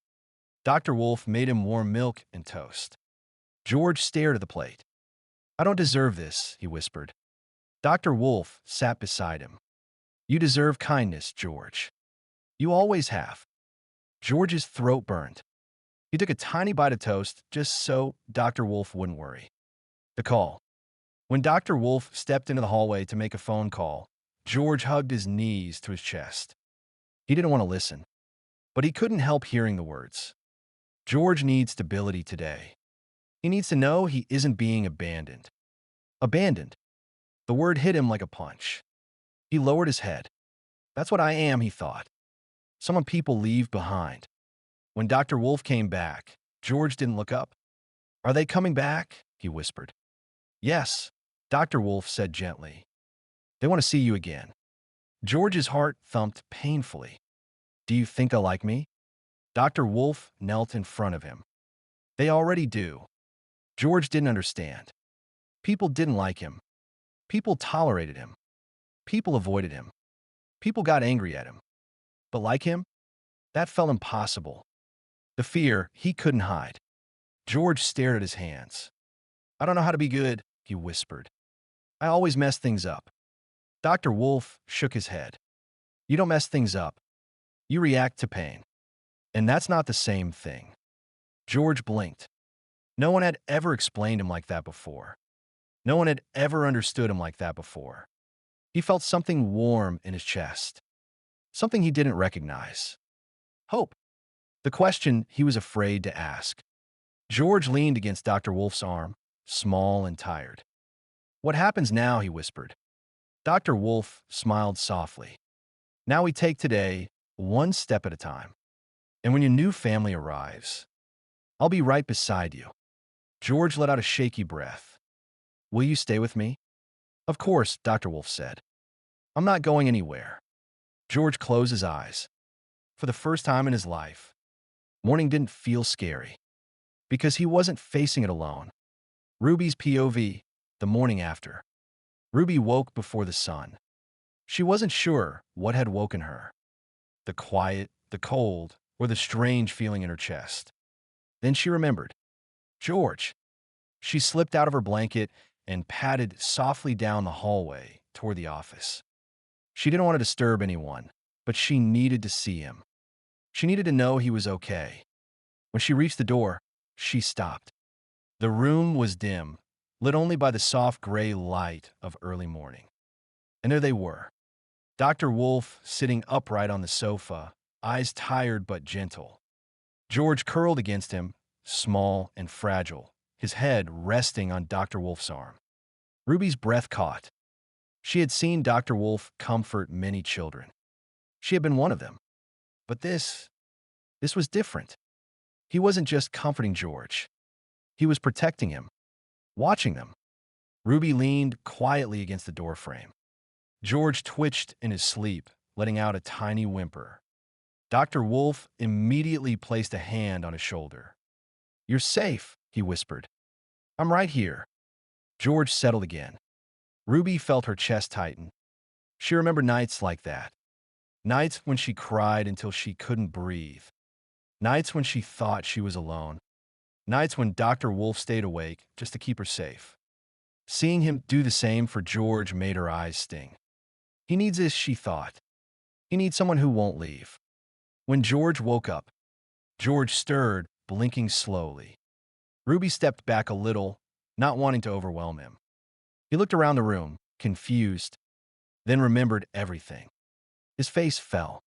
Dr. Wolf made him warm milk and toast. George stared at the plate. I don't deserve this, he whispered. Dr. Wolf sat beside him. You deserve kindness, George. You always have. George's throat burned. He took a tiny bite of toast just so Dr. Wolf wouldn't worry. The call. When Dr. Wolf stepped into the hallway to make a phone call, George hugged his knees to his chest. He didn't want to listen, but he couldn't help hearing the words. George needs stability today. He needs to know he isn't being abandoned. Abandoned. The word hit him like a punch. He lowered his head. That's what I am, he thought. Someone people leave behind. When Dr. Wolf came back, George didn't look up. Are they coming back? He whispered. Yes, Dr. Wolf said gently. They want to see you again. George's heart thumped painfully. Do you think they'll like me? Dr. Wolf knelt in front of him. They already do. George didn't understand. People didn't like him. People tolerated him. People avoided him. People got angry at him. But like him? That felt impossible. The fear he couldn't hide. George stared at his hands. I don't know how to be good, he whispered. I always mess things up. Dr. Wolf shook his head. You don't mess things up. You react to pain. And that's not the same thing. George blinked. No one had ever explained him like that before. No one had ever understood him like that before. He felt something warm in his chest. Something he didn't recognize. Hope. The question he was afraid to ask. George leaned against Dr. Wolf's arm, small and tired. What happens now, he whispered. Dr. Wolf smiled softly. Now we take today one step at a time. And when your new family arrives, I'll be right beside you. George let out a shaky breath. Will you stay with me? Of course, Dr. Wolf said. I'm not going anywhere. George closed his eyes. For the first time in his life, morning didn't feel scary. Because he wasn't facing it alone. Ruby's POV, the morning after. Ruby woke before the sun. She wasn't sure what had woken her. The quiet, the cold, or the strange feeling in her chest. Then she remembered. George. She slipped out of her blanket and padded softly down the hallway toward the office. She didn't want to disturb anyone, but she needed to see him. She needed to know he was okay. When she reached the door, she stopped. The room was dim, lit only by the soft gray light of early morning. And there they were. Dr. Wolf sitting upright on the sofa, eyes tired but gentle. George curled against him, small and fragile, his head resting on Dr. Wolf's arm. Ruby's breath caught. She had seen Dr. Wolf comfort many children. She had been one of them. But this was different. He wasn't just comforting George. He was protecting him, watching them. Ruby leaned quietly against the doorframe. George twitched in his sleep, letting out a tiny whimper. Dr. Wolf immediately placed a hand on his shoulder. "You're safe," he whispered. "I'm right here." George settled again. Ruby felt her chest tighten. She remembered nights like that. Nights when she cried until she couldn't breathe. Nights when she thought she was alone. Nights when Dr. Wolf stayed awake just to keep her safe. Seeing him do the same for George made her eyes sting. He needs this, she thought. He needs someone who won't leave. When George woke up, George stirred, blinking slowly. Ruby stepped back a little, not wanting to overwhelm him. He looked around the room, confused, then remembered everything. His face fell.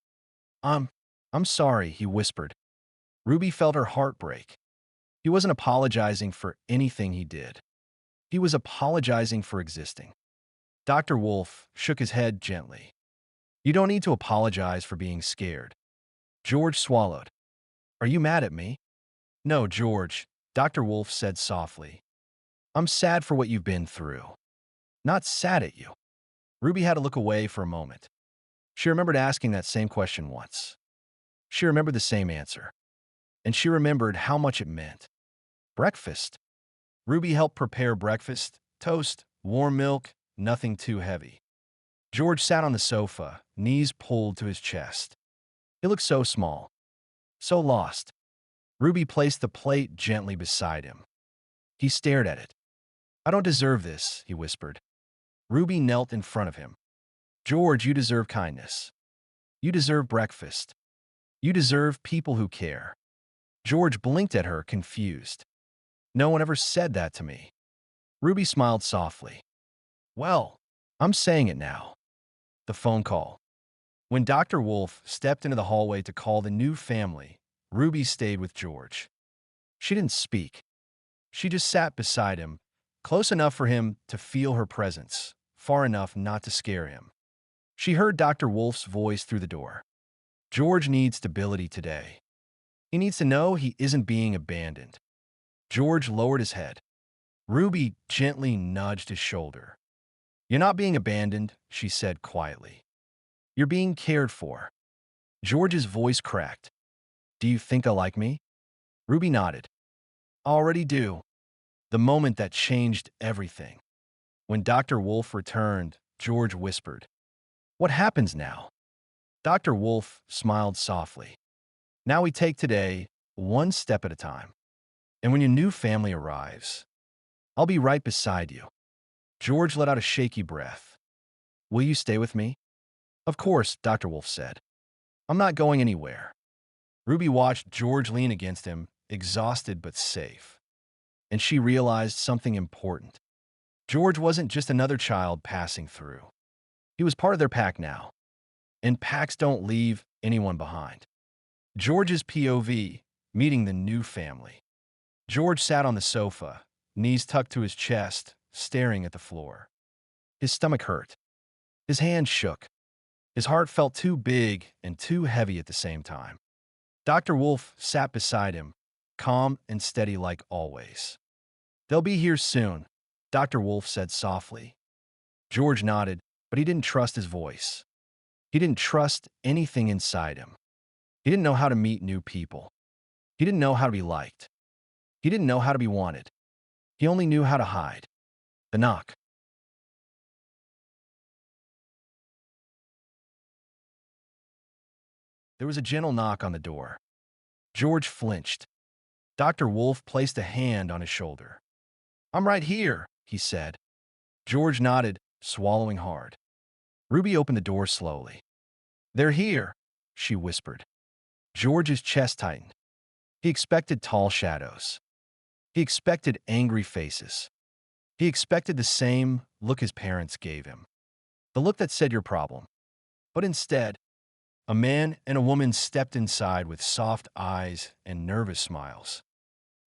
I'm sorry," he whispered. Ruby felt her heart break. He wasn't apologizing for anything he did. He was apologizing for existing. Dr. Wolf shook his head gently. "You don't need to apologize for being scared." George swallowed. "Are you mad at me?" "No, George," Dr. Wolf said softly. "I'm sad for what you've been through. Not sad at you." Ruby had to look away for a moment. She remembered asking that same question once. She remembered the same answer. And she remembered how much it meant. Breakfast. Ruby helped prepare breakfast, toast, warm milk, nothing too heavy. George sat on the sofa, knees pulled to his chest. He looked so small, so lost. Ruby placed the plate gently beside him. He stared at it. "I don't deserve this," he whispered. Ruby knelt in front of him. "George, you deserve kindness. You deserve breakfast. You deserve people who care." George blinked at her, confused. "No one ever said that to me." Ruby smiled softly. "Well, I'm saying it now." The phone call. When Dr. Wolf stepped into the hallway to call the new family, Ruby stayed with George. She didn't speak. She just sat beside him, close enough for him to feel her presence, far enough not to scare him. She heard Dr. Wolf's voice through the door. "George needs stability today. He needs to know he isn't being abandoned." George lowered his head. Ruby gently nudged his shoulder. "You're not being abandoned," she said quietly. "You're being cared for." George's voice cracked. "Do you think they'll like me?" Ruby nodded. "I already do." The moment that changed everything. When Dr. Wolf returned, George whispered, "What happens now?" Dr. Wolf smiled softly. "Now we take today one step at a time. And when your new family arrives, I'll be right beside you." George let out a shaky breath. "Will you stay with me?" "Of course," Dr. Wolf said. "I'm not going anywhere." Ruby watched George lean against him, exhausted but safe. And she realized something important. George wasn't just another child passing through. He was part of their pack now. And packs don't leave anyone behind. George's POV, meeting the new family. George sat on the sofa, knees tucked to his chest, staring at the floor. His stomach hurt. His hands shook. His heart felt too big and too heavy at the same time. Dr. Wolf sat beside him, calm and steady like always. "They'll be here soon," Dr. Wolf said softly. George nodded, but he didn't trust his voice. He didn't trust anything inside him. He didn't know how to meet new people. He didn't know how to be liked. He didn't know how to be wanted. He only knew how to hide. The knock. There was a gentle knock on the door. George flinched. Dr. Wolf placed a hand on his shoulder. "I'm right here," he said. George nodded, swallowing hard. Ruby opened the door slowly. "They're here," she whispered. George's chest tightened. He expected tall shadows. He expected angry faces. He expected the same look his parents gave him. The look that said, "Your problem." But instead, a man and a woman stepped inside with soft eyes and nervous smiles.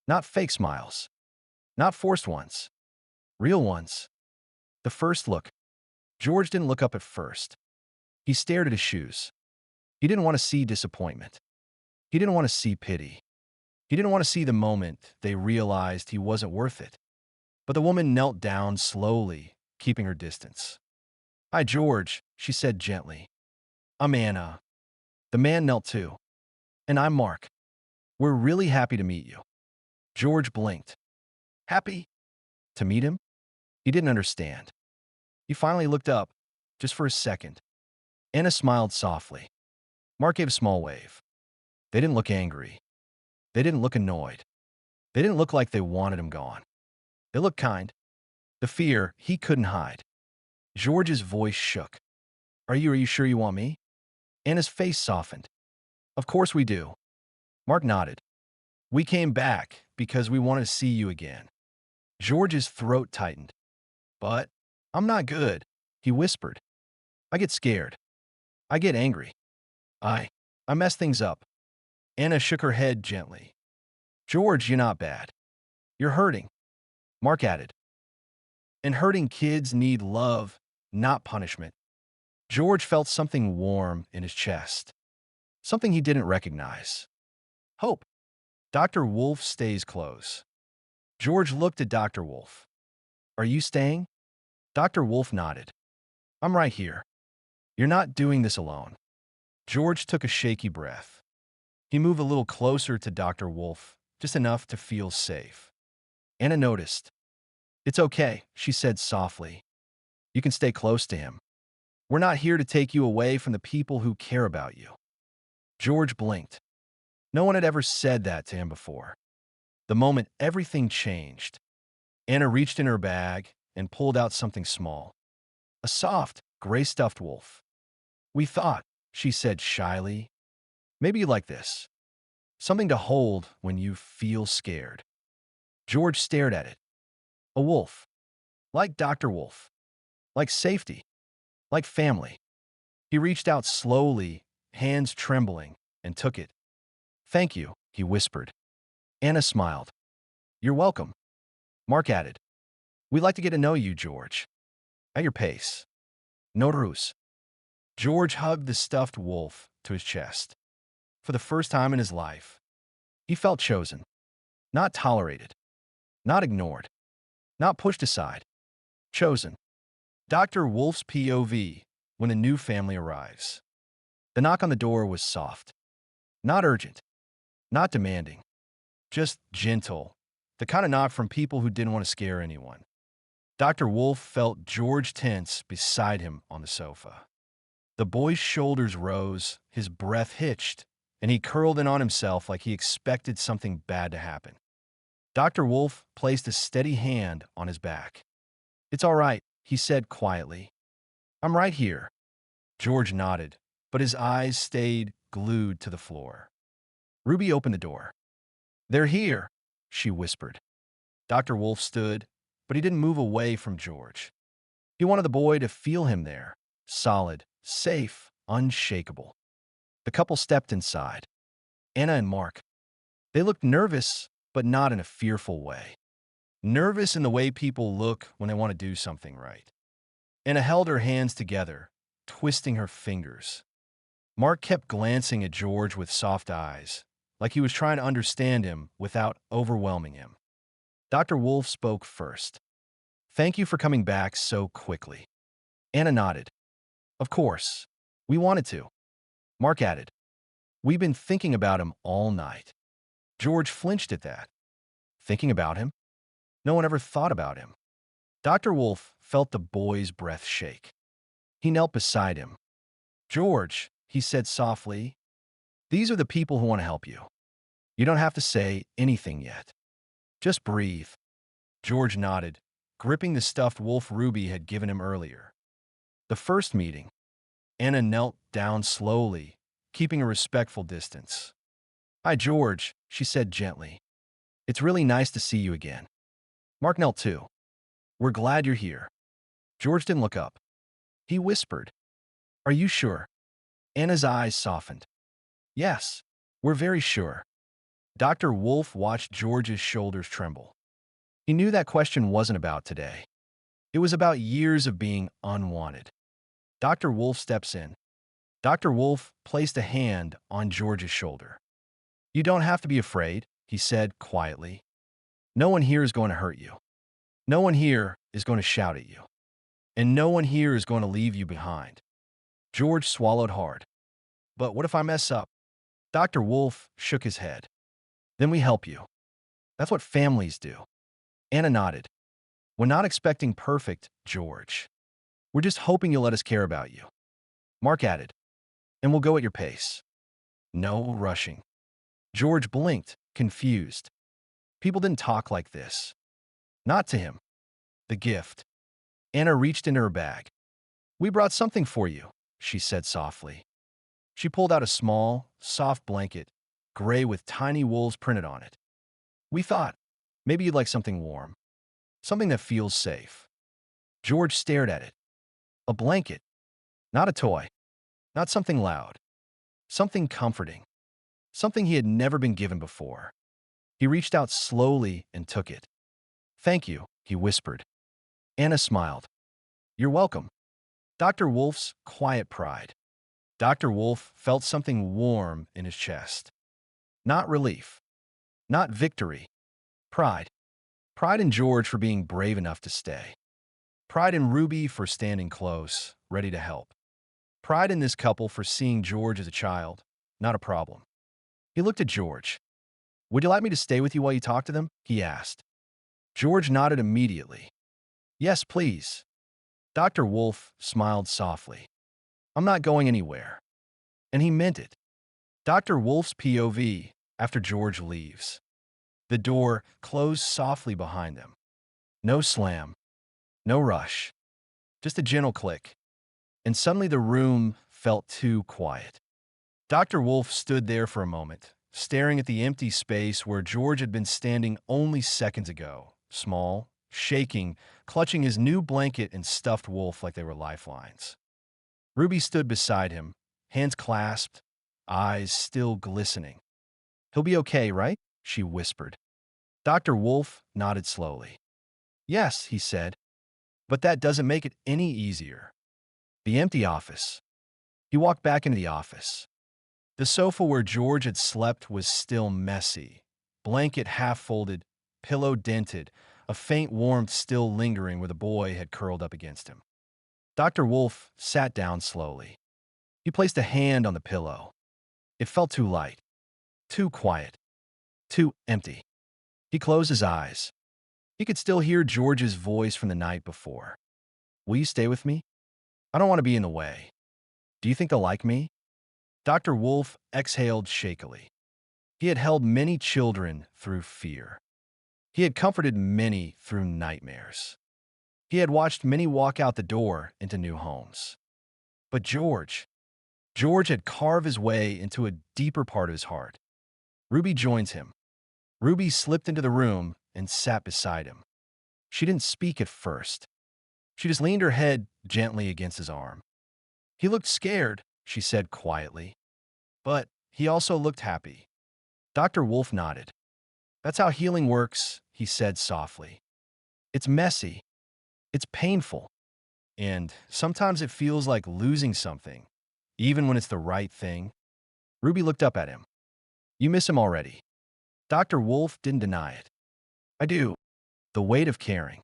Not fake smiles, not forced ones, real ones. The first look, George didn't look up at first. He stared at his shoes. He didn't want to see disappointment. He didn't want to see pity. He didn't want to see the moment they realized he wasn't worth it. But the woman knelt down slowly, keeping her distance. "Hi, George," she said gently. "I'm Anna." The man knelt too. "And I'm Mark. We're really happy to meet you." George blinked. Happy? To meet him? He didn't understand. He finally looked up, just for a second. Anna smiled softly. Mark gave a small wave. They didn't look angry. They didn't look annoyed. They didn't look like they wanted him gone. They looked kind. The fear he couldn't hide. George's voice shook. Are you sure you want me?" Anna's face softened. "Of course we do." Mark nodded. "We came back because we wanted to see you again." George's throat tightened. "But I'm not good," he whispered. "I get scared. I get angry. I mess things up." Anna shook her head gently. "George, you're not bad. You're hurting," Mark added. "And hurting kids need love, not punishment." George felt something warm in his chest. Something he didn't recognize. Hope. Dr. Wolf stays close. George looked at Dr. Wolf. "Are you staying?" Dr. Wolf nodded. "I'm right here. You're not doing this alone." George took a shaky breath. He moved a little closer to Dr. Wolf, just enough to feel safe. Anna noticed. "It's okay," she said softly. "You can stay close to him. We're not here to take you away from the people who care about you." George blinked. No one had ever said that to him before. The moment everything changed, Anna reached in her bag and pulled out something small. A soft, gray stuffed wolf. "We thought," she said shyly, "maybe you like this. Something to hold when you feel scared." George stared at it. A wolf. Like Dr. Wolf. Like safety. Like family. He reached out slowly, hands trembling, and took it. "Thank you," he whispered. Anna smiled. "You're welcome," Mark added. "We'd like to get to know you, George. At your pace. No ruse." George hugged the stuffed wolf to his chest. For the first time in his life, he felt chosen. Not tolerated. Not ignored. Not pushed aside. Chosen. Dr. Wolf's POV when the new family arrives. The knock on the door was soft. Not urgent. Not demanding. Just gentle. The kind of knock from people who didn't want to scare anyone. Dr. Wolf felt George tense beside him on the sofa. The boy's shoulders rose, his breath hitched, and he curled in on himself like he expected something bad to happen. Dr. Wolf placed a steady hand on his back. "It's all right," he said quietly. "I'm right here." George nodded, but his eyes stayed glued to the floor. Ruby opened the door. "They're here," she whispered. Dr. Wolf stood, but he didn't move away from George. He wanted the boy to feel him there, solid, safe, unshakable. The couple stepped inside. Anna and Mark. They looked nervous, but not in a fearful way. Nervous in the way people look when they want to do something right. Anna held her hands together, twisting her fingers. Mark kept glancing at George with soft eyes, like he was trying to understand him without overwhelming him. Dr. Wolf spoke first. "Thank you for coming back so quickly." Anna nodded. "Of course. We wanted to." Mark added. "We've been thinking about him all night." George flinched at that. Thinking about him? No one ever thought about him. Dr. Wolf felt the boy's breath shake. He knelt beside him. "George," he said softly, "these are the people who want to help you. You don't have to say anything yet. Just breathe." George nodded, gripping the stuffed wolf Ruby had given him earlier. The first meeting. Anna knelt down slowly, keeping a respectful distance. "Hi, George," she said gently. "It's really nice to see you again." Mark knelt too. "We're glad you're here." George didn't look up. He whispered, "Are you sure?" Anna's eyes softened. Yes, we're very sure. Dr. Wolf watched George's shoulders tremble. He knew that question wasn't about today. It was about years of being unwanted. Dr. Wolf steps in. Dr. Wolf placed a hand on George's shoulder. You don't have to be afraid, he said quietly. No one here is going to hurt you. No one here is going to shout at you. And no one here is going to leave you behind. George swallowed hard. But what if I mess up? Dr. Wolf shook his head. Then we help you. That's what families do. Anna nodded. We're not expecting perfect, George. We're just hoping you'll let us care about you. Mark added. And we'll go at your pace. No rushing. George blinked, confused. People didn't talk like this. Not to him. The gift. Anna reached into her bag. We brought something for you, she said softly. She pulled out a small, soft blanket, gray with tiny wolves printed on it. We thought, maybe you'd like something warm. Something that feels safe. George stared at it. A blanket. Not a toy. Not something loud. Something comforting. Something he had never been given before. He reached out slowly and took it. Thank you, he whispered. Anna smiled. You're welcome. Dr. Wolf's quiet pride. Dr. Wolf felt something warm in his chest. Not relief. Not victory. Pride. Pride in George for being brave enough to stay. Pride in Ruby for standing close, ready to help. Pride in this couple for seeing George as a child, not a problem. He looked at George. Would you like me to stay with you while you talk to them? He asked. George nodded immediately. Yes, please. Dr. Wolf smiled softly. I'm not going anywhere. And he meant it. Dr. Wolf's POV after George leaves. The door closed softly behind them. No slam. No rush. Just a gentle click. And suddenly the room felt too quiet. Dr. Wolf stood there for a moment, staring at the empty space where George had been standing only seconds ago, small, shaking, clutching his new blanket and stuffed wolf like they were lifelines. Ruby stood beside him, hands clasped, eyes still glistening. He'll be okay, right? She whispered. Dr. Wolf nodded slowly. Yes, he said, but that doesn't make it any easier. The empty office. He walked back into the office. The sofa where George had slept was still messy, blanket half-folded, pillow dented, a faint warmth still lingering where the boy had curled up against him. Dr. Wolf sat down slowly. He placed a hand on the pillow. It felt too light, too quiet, too empty. He closed his eyes. He could still hear George's voice from the night before. Will you stay with me? I don't want to be in the way. Do you think they'll like me? Dr. Wolf exhaled shakily. He had held many children through fear. He had comforted many through nightmares. He had watched many walk out the door into new homes. But George had carved his way into a deeper part of his heart. Ruby joins him. Ruby slipped into the room and sat beside him. She didn't speak at first. She just leaned her head gently against his arm. He looked scared, she said quietly. But he also looked happy. Dr. Wolf nodded. That's how healing works, he said softly. It's messy. It's painful. And sometimes it feels like losing something, even when it's the right thing. Ruby looked up at him. You miss him already. Dr. Wolf didn't deny it. I do. The weight of caring.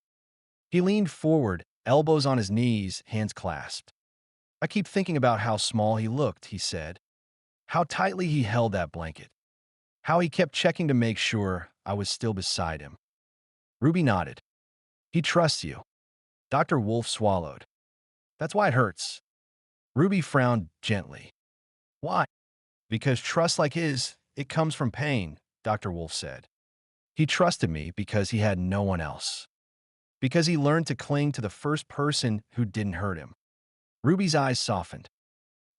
He leaned forward, elbows on his knees, hands clasped. I keep thinking about how small he looked, he said. How tightly he held that blanket. How he kept checking to make sure I was still beside him. Ruby nodded. He trusts you. Dr. Wolf swallowed. That's why it hurts. Ruby frowned gently. Why? Because trust like his, it comes from pain, Dr. Wolf said. He trusted me because he had no one else. Because he learned to cling to the first person who didn't hurt him. Ruby's eyes softened.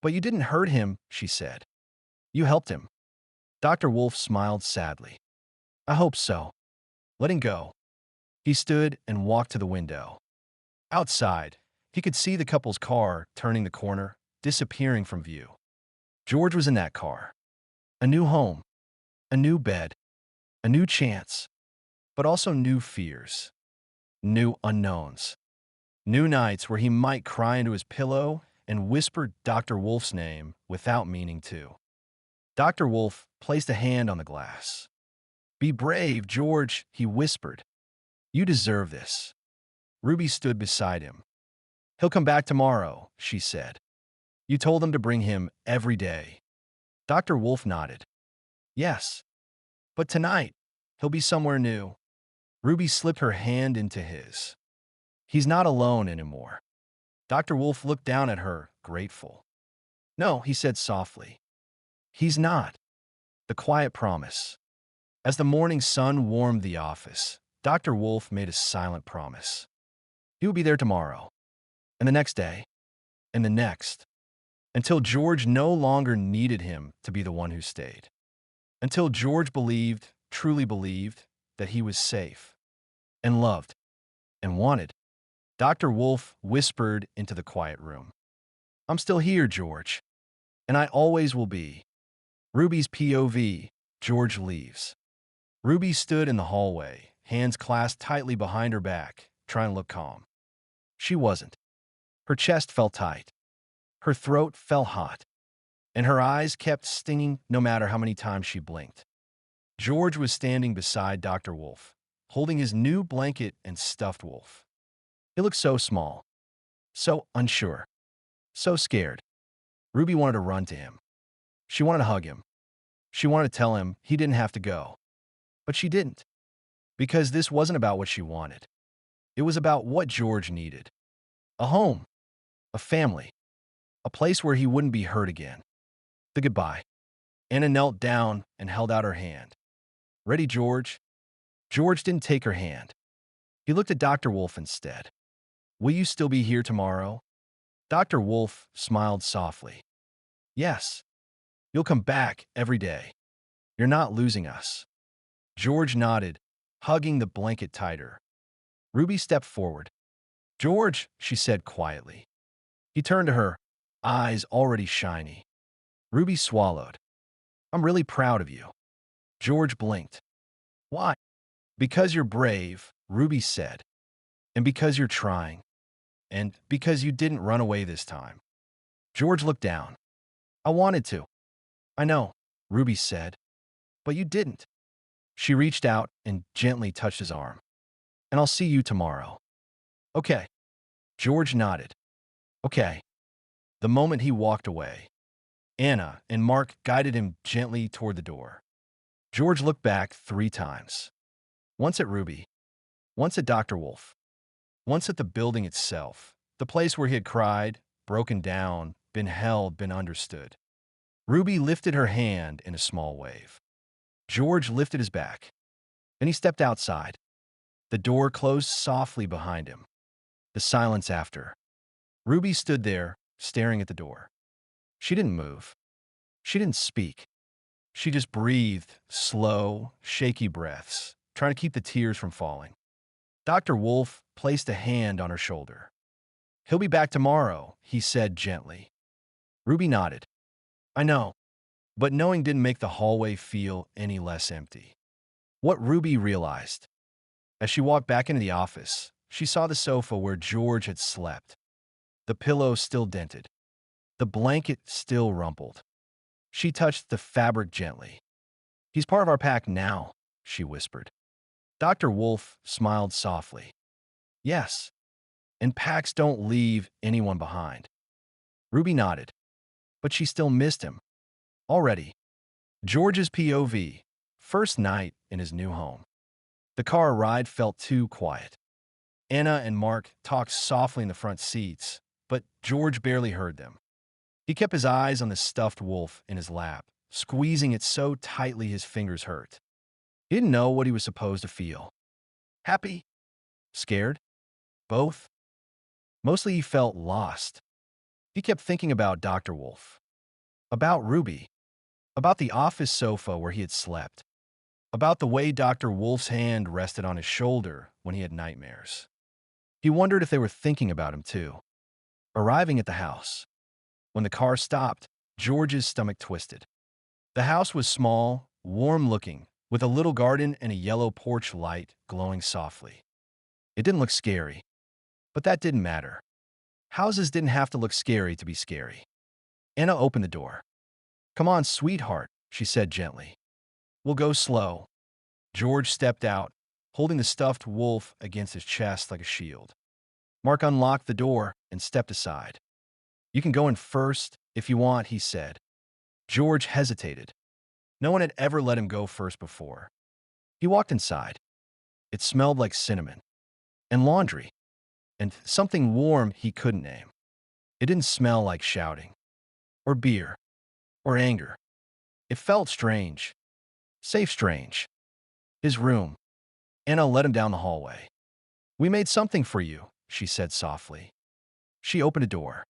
But you didn't hurt him, she said. You helped him. Dr. Wolf smiled sadly. I hope so. Let him go. He stood and walked to the window. Outside, he could see the couple's car turning the corner, disappearing from view. George was in that car. A new home, a new bed, a new chance, but also new fears, new unknowns, new nights where he might cry into his pillow and whisper Dr. Wolf's name without meaning to. Dr. Wolf placed a hand on the glass. "Be brave, George," he whispered. "You deserve this." Ruby stood beside him. "He'll come back tomorrow," she said. "You told him to bring him every day." Dr. Wolf nodded. "Yes, but tonight, he'll be somewhere new." Ruby slipped her hand into his. "He's not alone anymore." Dr. Wolf looked down at her, grateful. "No," he said softly. "He's not." The quiet promise. As the morning sun warmed the office, Dr. Wolf made a silent promise. He would be there tomorrow, and the next day, and the next, until George no longer needed him to be the one who stayed. Until George believed, truly believed, that he was safe, and loved, and wanted. Dr. Wolf whispered into the quiet room. "I'm still here, George, and I always will be." Ruby's POV. George leaves. Ruby stood in the hallway, hands clasped tightly behind her back, trying to look calm. She wasn't. Her chest felt tight. Her throat felt hot. And her eyes kept stinging no matter how many times she blinked. George was standing beside Dr. Wolf, holding his new blanket and stuffed wolf. He looked so small, so unsure, so scared. Ruby wanted to run to him. She wanted to hug him. She wanted to tell him he didn't have to go. But she didn't. Because this wasn't about what she wanted. It was about what George needed. A home. A family. A place where he wouldn't be hurt again. The goodbye. Anna knelt down and held out her hand. "Ready, George?" George didn't take her hand. He looked at Dr. Wolf instead. "Will you still be here tomorrow?" Dr. Wolf smiled softly. "Yes. You'll come back every day. You're not losing us." George nodded, hugging the blanket tighter. Ruby stepped forward. "George," she said quietly. He turned to her, eyes already shiny. Ruby swallowed. "I'm really proud of you." George blinked. "Why?" "Because you're brave," Ruby said. "And because you're trying. And because you didn't run away this time." George looked down. "I wanted to." "I know," Ruby said. "But you didn't." She reached out and gently touched his arm. "And I'll see you tomorrow." "Okay." George nodded. "Okay." The moment he walked away, Anna and Mark guided him gently toward the door. George looked back 3 times. Once at Ruby, once at Dr. Wolf, once at the building itself, the place where he had cried, broken down, been held, been understood. Ruby lifted her hand in a small wave. George lifted his back. Then he stepped outside. The door closed softly behind him. The silence after. Ruby stood there, staring at the door. She didn't move. She didn't speak. She just breathed, slow, shaky breaths, trying to keep the tears from falling. Dr. Wolf placed a hand on her shoulder. "He'll be back tomorrow," he said gently. Ruby nodded. "I know." But knowing didn't make the hallway feel any less empty. What Ruby realized. As she walked back into the office, she saw the sofa where George had slept. The pillow still dented. The blanket still rumpled. She touched the fabric gently. "He's part of our pack now," she whispered. Dr. Wolf smiled softly. "Yes, and packs don't leave anyone behind." Ruby nodded, but she still missed him. Already. George's POV. First night in his new home. The car ride felt too quiet. Anna and Mark talked softly in the front seats, but George barely heard them. He kept his eyes on the stuffed wolf in his lap, squeezing it so tightly his fingers hurt. He didn't know what he was supposed to feel. Happy? Scared? Both? Mostly he felt lost. He kept thinking about Dr. Wolf. About Ruby. About the office sofa where he had slept. About the way Dr. Wolf's hand rested on his shoulder when he had nightmares. He wondered if they were thinking about him too. Arriving at the house. When the car stopped, George's stomach twisted. The house was small, warm-looking, with a little garden and a yellow porch light glowing softly. It didn't look scary, but that didn't matter. Houses didn't have to look scary to be scary. Anna opened the door. "Come on, sweetheart," she said gently. "We'll go slow." George stepped out, holding the stuffed wolf against his chest like a shield. Mark unlocked the door and stepped aside. "You can go in first if you want," he said. George hesitated. No one had ever let him go first before. He walked inside. It smelled like cinnamon and laundry and something warm he couldn't name. It didn't smell like shouting or beer or anger. It felt strange, safe strange. His room. Anna led him down the hallway. "We made something for you," she said softly. She opened a door.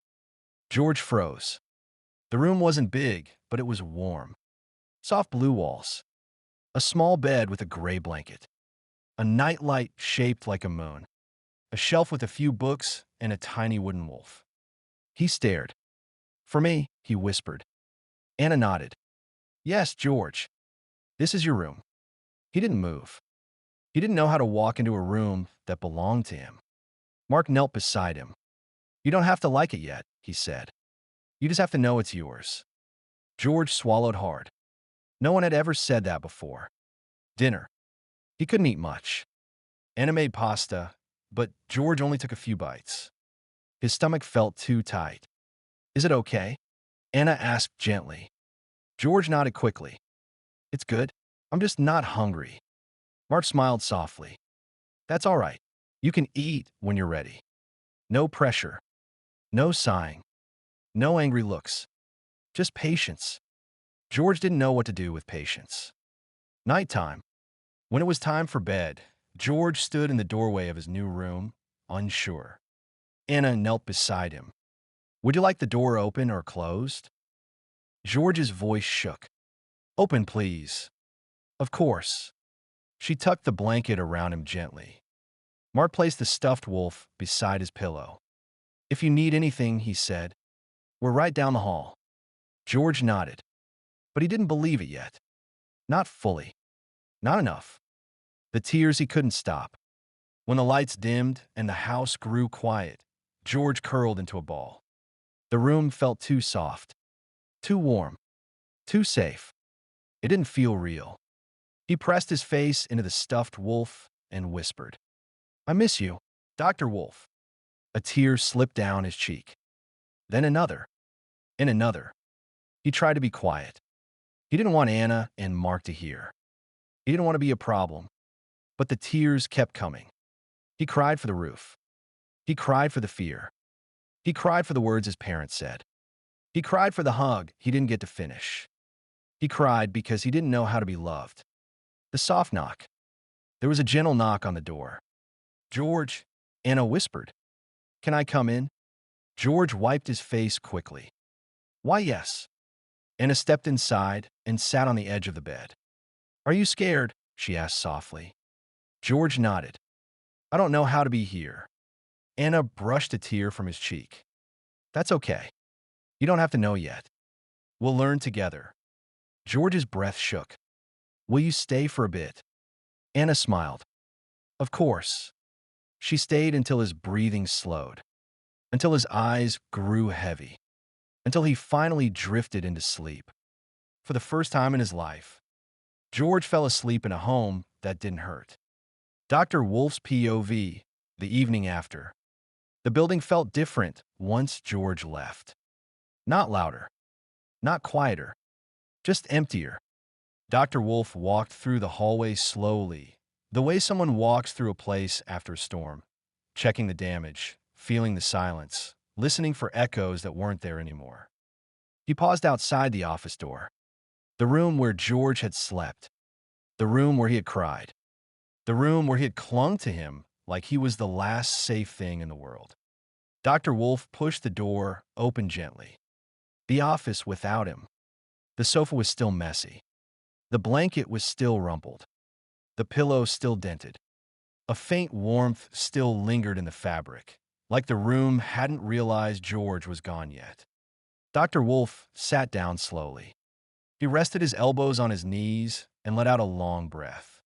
George froze. The room wasn't big, but it was warm. Soft blue walls. A small bed with a gray blanket. A nightlight shaped like a moon. A shelf with a few books and a tiny wooden wolf. He stared. "For me," he whispered. Anna nodded. "Yes, George. This is your room." He didn't move. He didn't know how to walk into a room that belonged to him. Mark knelt beside him. "You don't have to like it yet," he said. "You just have to know it's yours." George swallowed hard. No one had ever said that before. Dinner. He couldn't eat much. Anna made pasta, but George only took a few bites. His stomach felt too tight. "Is it okay?" Anna asked gently. George nodded quickly. "It's good. I'm just not hungry." Mark smiled softly. "That's all right. You can eat when you're ready." No pressure. No sighing. No angry looks. Just patience. George didn't know what to do with patience. Nighttime. When it was time for bed, George stood in the doorway of his new room, unsure. Anna knelt beside him. "Would you like the door open or closed?" George's voice shook. "Open, please." "Of course." She tucked the blanket around him gently. Mark placed the stuffed wolf beside his pillow. "If you need anything," he said, "we're right down the hall." George nodded, but he didn't believe it yet. Not fully. Not enough. The tears he couldn't stop. When the lights dimmed and the house grew quiet, George curled into a ball. The room felt too soft, too warm, too safe. It didn't feel real. He pressed his face into the stuffed wolf and whispered, "I miss you, Dr. Wolf." A tear slipped down his cheek. Then another, and another. He tried to be quiet. He didn't want Anna and Mark to hear. He didn't want to be a problem. But the tears kept coming. He cried for the roof. He cried for the fear. He cried for the words his parents said. He cried for the hug he didn't get to finish. He cried because he didn't know how to be loved. The soft knock. There was a gentle knock on the door. "George," Anna whispered. "Can I come in?" George wiped his face quickly. "Why, yes." Anna stepped inside and sat on the edge of the bed. "Are you scared?" she asked softly. George nodded. "I don't know how to be here." Anna brushed a tear from his cheek. "That's okay. You don't have to know yet. We'll learn together." George's breath shook. "Will you stay for a bit?" Anna smiled. "Of course." She stayed until his breathing slowed, until his eyes grew heavy, until he finally drifted into sleep. For the first time in his life, George fell asleep in a home that didn't hurt. Dr. Wolf's POV, the evening after. The building felt different once George left. Not louder, not quieter, just emptier. Dr. Wolf walked through the hallway slowly, the way someone walks through a place after a storm, checking the damage, feeling the silence, listening for echoes that weren't there anymore. He paused outside the office door, the room where George had slept, the room where he had cried, the room where he had clung to him like he was the last safe thing in the world. Dr. Wolf pushed the door open gently. The office without him. The sofa was still messy. The blanket was still rumpled. The pillow still dented. A faint warmth still lingered in the fabric, like the room hadn't realized George was gone yet. Dr. Wolf sat down slowly. He rested his elbows on his knees and let out a long breath.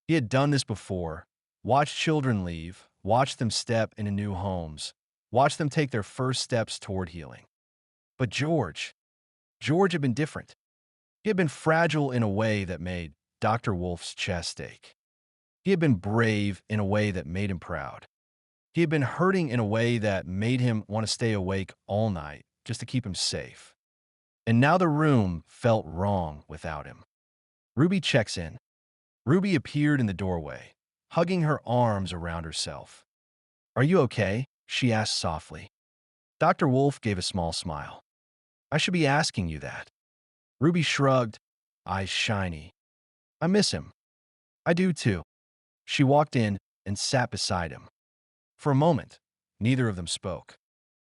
He had done this before, watched children leave, watched them step into new homes, watched them take their first steps toward healing. But George had been different. He had been fragile in a way that made Dr. Wolf's chest ache. He had been brave in a way that made him proud. He had been hurting in a way that made him want to stay awake all night just to keep him safe. And now the room felt wrong without him. Ruby checks in. Ruby appeared in the doorway, hugging her arms around herself. "Are you okay?" she asked softly. Dr. Wolf gave a small smile. "I should be asking you that." Ruby shrugged, eyes shiny. "I miss him." "I do too." She walked in and sat beside him. For a moment, neither of them spoke.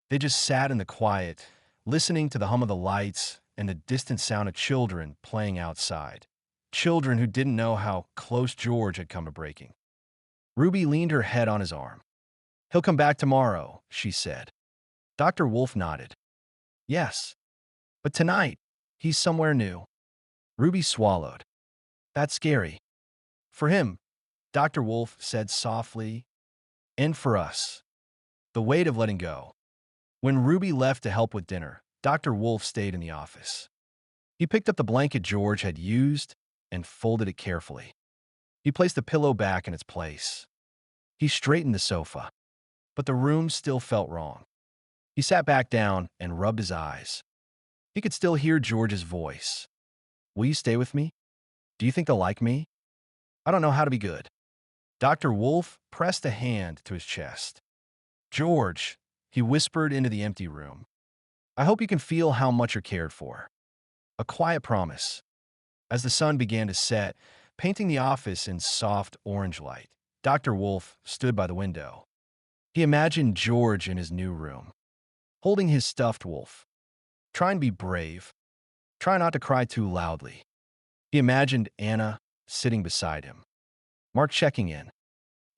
They just sat in the quiet, listening to the hum of the lights and the distant sound of children playing outside. Children who didn't know how close George had come to breaking. Ruby leaned her head on his arm. "He'll come back tomorrow," she said. Dr. Wolf nodded. "Yes, but tonight, he's somewhere new." Ruby swallowed. "That's scary." "For him," Dr. Wolf said softly, "and for us." The weight of letting go. When Ruby left to help with dinner, Dr. Wolf stayed in the office. He picked up the blanket George had used and folded it carefully. He placed the pillow back in its place. He straightened the sofa, but the room still felt wrong. He sat back down and rubbed his eyes. He could still hear George's voice. "Will you stay with me? Do you think they'll like me? I don't know how to be good." Dr. Wolf pressed a hand to his chest. "George," he whispered into the empty room, "I hope you can feel how much you're cared for." A quiet promise. As the sun began to set, painting the office in soft orange light, Dr. Wolf stood by the window. He imagined George in his new room, holding his stuffed wolf. Try and be brave. Try not to cry too loudly. He imagined Anna sitting beside him. Mark checking in.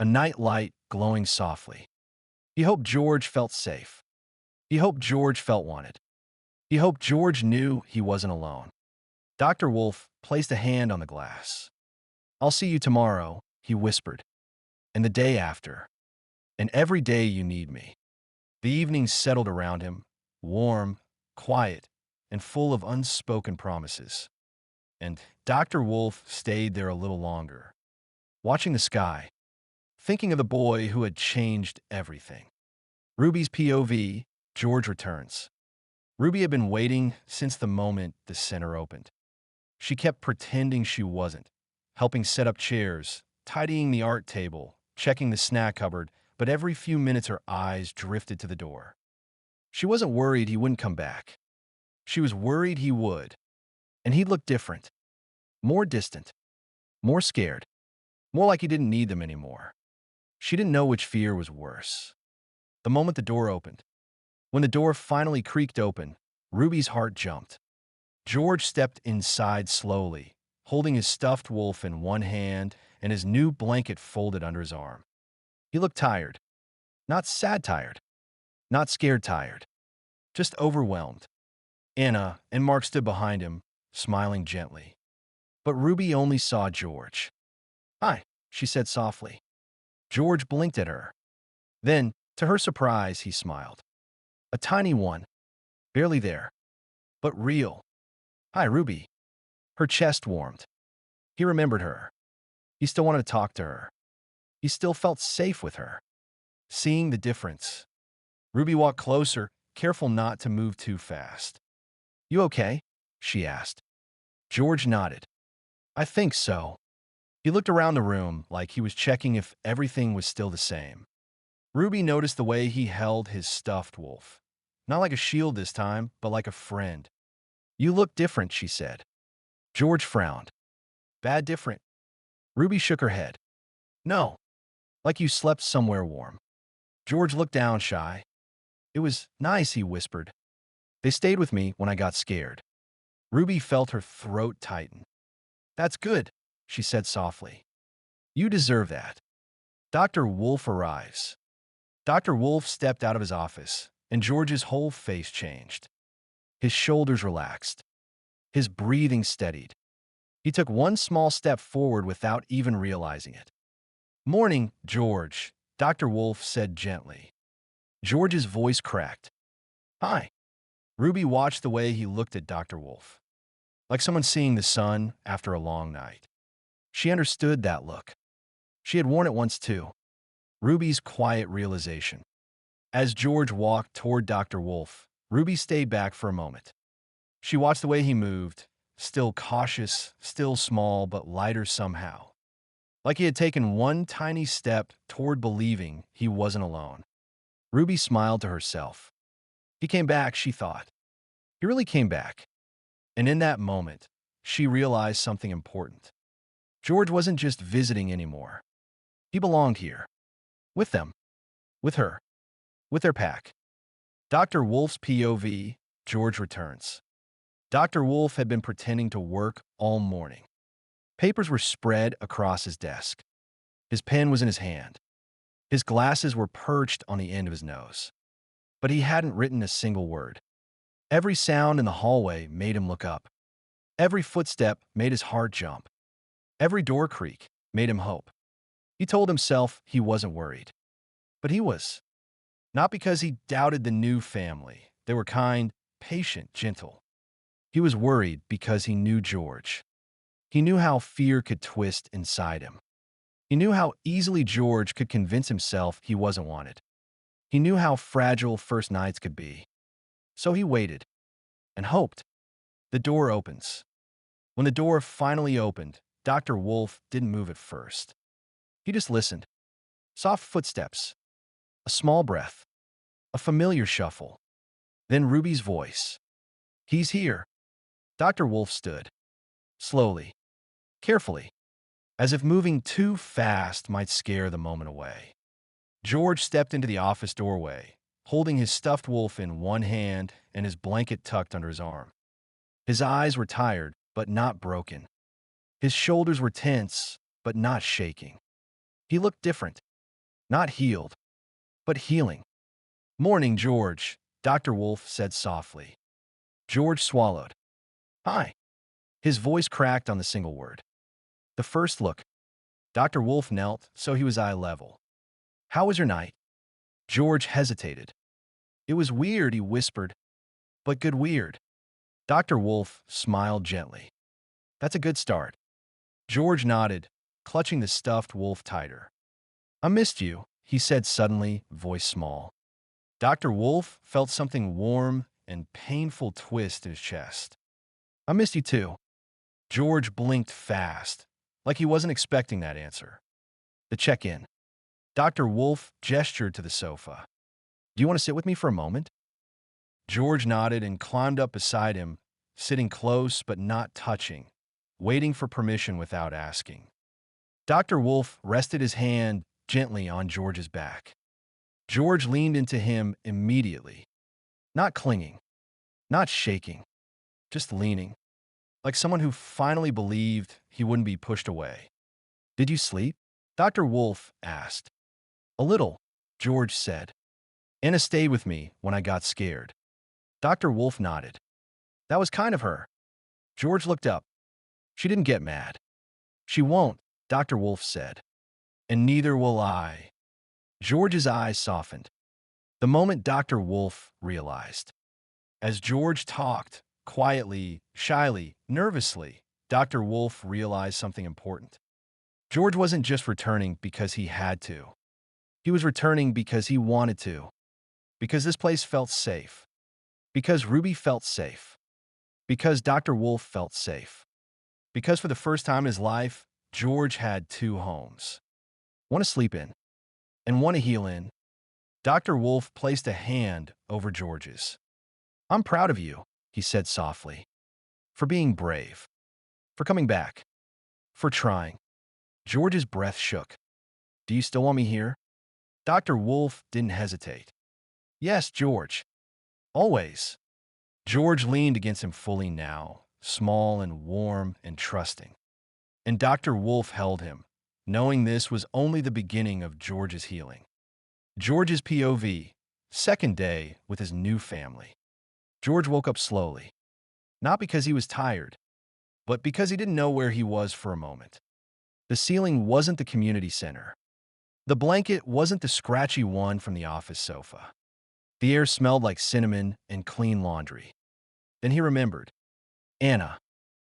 A night light glowing softly. He hoped George felt safe. He hoped George felt wanted. He hoped George knew he wasn't alone. Dr. Wolf placed a hand on the glass. "I'll see you tomorrow," he whispered, "and the day after, and every day you need me." The evenings settled around him, warm, quiet, and full of unspoken promises. And Dr. Wolf stayed there a little longer, watching the sky, thinking of the boy who had changed everything. Ruby's POV, George returns. Ruby had been waiting since the moment the center opened. She kept pretending she wasn't, helping set up chairs, tidying the art table, checking the snack cupboard, but every few minutes her eyes drifted to the door. She wasn't worried he wouldn't come back. She was worried he would, and he'd look different, more distant, more scared, more like he didn't need them anymore. She didn't know which fear was worse. The moment the door opened. When the door finally creaked open, Ruby's heart jumped. George stepped inside slowly, holding his stuffed wolf in one hand and his new blanket folded under his arm. He looked tired. Not sad tired. Not scared tired. Just overwhelmed. Anna and Mark stood behind him, smiling gently. But Ruby only saw George. "Hi," she said softly. George blinked at her. Then, to her surprise, he smiled. A tiny one, barely there, but real. "Hi, Ruby." Her chest warmed. He remembered her. He still wanted to talk to her. He still felt safe with her. Seeing the difference, Ruby walked closer, careful not to move too fast. "You okay?" she asked. George nodded. "I think so." He looked around the room like he was checking if everything was still the same. Ruby noticed the way he held his stuffed wolf. Not like a shield this time, but like a friend. "You look different," she said. George frowned. "Bad different?" Ruby shook her head. "No, like you slept somewhere warm." George looked down shy. "It was nice," he whispered. "They stayed with me when I got scared." Ruby felt her throat tighten. "That's good," she said softly. "You deserve that." Dr. Wolf arrives. Dr. Wolf stepped out of his office, and George's whole face changed. His shoulders relaxed. His breathing steadied. He took one small step forward without even realizing it. "Morning, George," Dr. Wolf said gently. George's voice cracked. "Hi." Ruby watched the way he looked at Dr. Wolf, like someone seeing the sun after a long night. She understood that look. She had worn it once too. Ruby's quiet realization. As George walked toward Dr. Wolf, Ruby stayed back for a moment. She watched the way he moved, still cautious, still small, but lighter somehow. Like he had taken one tiny step toward believing he wasn't alone. Ruby smiled to herself. He came back, she thought. He really came back. And in that moment, she realized something important. George wasn't just visiting anymore. He belonged here. With them. With her. With their pack. Dr. Wolf's POV, George returns. Dr. Wolf had been pretending to work all morning. Papers were spread across his desk. His pen was in his hand. His glasses were perched on the end of his nose. But he hadn't written a single word. Every sound in the hallway made him look up. Every footstep made his heart jump. Every door creak made him hope. He told himself he wasn't worried. But he was. Not because he doubted the new family. They were kind, patient, gentle. He was worried because he knew George. He knew how fear could twist inside him. He knew how easily George could convince himself he wasn't wanted. He knew how fragile first nights could be. So he waited and hoped. The door opens. When the door finally opened, Dr. Wolf didn't move at first. He just listened. Soft footsteps. A small breath. A familiar shuffle. Then Ruby's voice. "He's here." Dr. Wolf stood. Slowly. Carefully. As if moving too fast might scare the moment away. George stepped into the office doorway, holding his stuffed wolf in one hand and his blanket tucked under his arm. His eyes were tired, but not broken. His shoulders were tense, but not shaking. He looked different. Not healed, but healing. "Morning, George," Dr. Wolf said softly. George swallowed. "Hi." His voice cracked on the single word. The first look. Dr. Wolf knelt, so he was eye level. "How was your night?" George hesitated. "It was weird," he whispered. "But good weird." Dr. Wolf smiled gently. "That's a good start." George nodded, clutching the stuffed wolf tighter. "I missed you," he said suddenly, voice small. Dr. Wolf felt something warm and painful twist in his chest. "I missed you too." George blinked fast, like he wasn't expecting that answer. The check-in. Dr. Wolf gestured to the sofa. "Do you want to sit with me for a moment?" George nodded and climbed up beside him, sitting close but not touching, waiting for permission without asking. Dr. Wolf rested his hand gently on George's back. George leaned into him immediately, not clinging, not shaking, just leaning, like someone who finally believed he wouldn't be pushed away. "Did you sleep?" Dr. Wolf asked. "A little," George said. "Anna stayed with me when I got scared." Dr. Wolf nodded. "That was kind of her." George looked up. "She didn't get mad." "She won't," Dr. Wolf said. "And neither will I." George's eyes softened. The moment Dr. Wolf realized. As George talked, quietly, shyly, nervously, Dr. Wolf realized something important. George wasn't just returning because he had to. He was returning because he wanted to. Because this place felt safe. Because Ruby felt safe. Because Dr. Wolf felt safe. Because for the first time in his life, George had two homes. One to sleep in, and one to heal in. Dr. Wolf placed a hand over George's. "I'm proud of you," he said softly. "For being brave. For coming back. For trying." George's breath shook. "Do you still want me here?" Dr. Wolf didn't hesitate. "Yes, George. Always." George leaned against him fully now, small and warm and trusting. And Dr. Wolf held him, knowing this was only the beginning of George's healing. George's POV, second day with his new family. George woke up slowly, not because he was tired, but because he didn't know where he was for a moment. The ceiling wasn't the community center. The blanket wasn't the scratchy one from the office sofa. The air smelled like cinnamon and clean laundry. Then he remembered. Anna.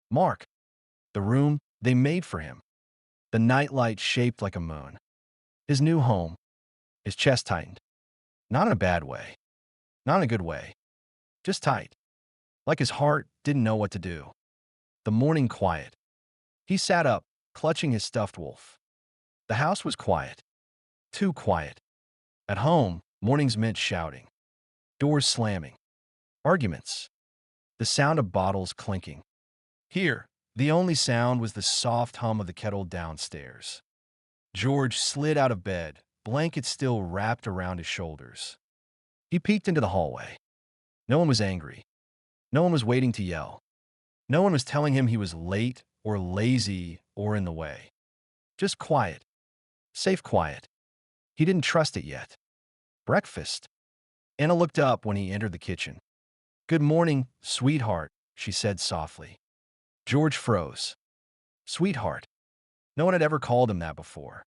Mark. The room they made for him. The nightlight shaped like a moon. His new home. His chest tightened. Not in a bad way. Not in a good way. Just tight. Like his heart didn't know what to do. The morning quiet. He sat up, clutching his stuffed wolf. The house was quiet. Too quiet. At home, mornings meant shouting. Doors slamming. Arguments. The sound of bottles clinking. Here, the only sound was the soft hum of the kettle downstairs. George slid out of bed, blanket still wrapped around his shoulders. He peeked into the hallway. No one was angry. No one was waiting to yell. No one was telling him he was late or lazy or in the way. Just quiet. Safe quiet. He didn't trust it yet. Breakfast. Anna looked up when he entered the kitchen. "Good morning, sweetheart," she said softly. George froze. Sweetheart. No one had ever called him that before.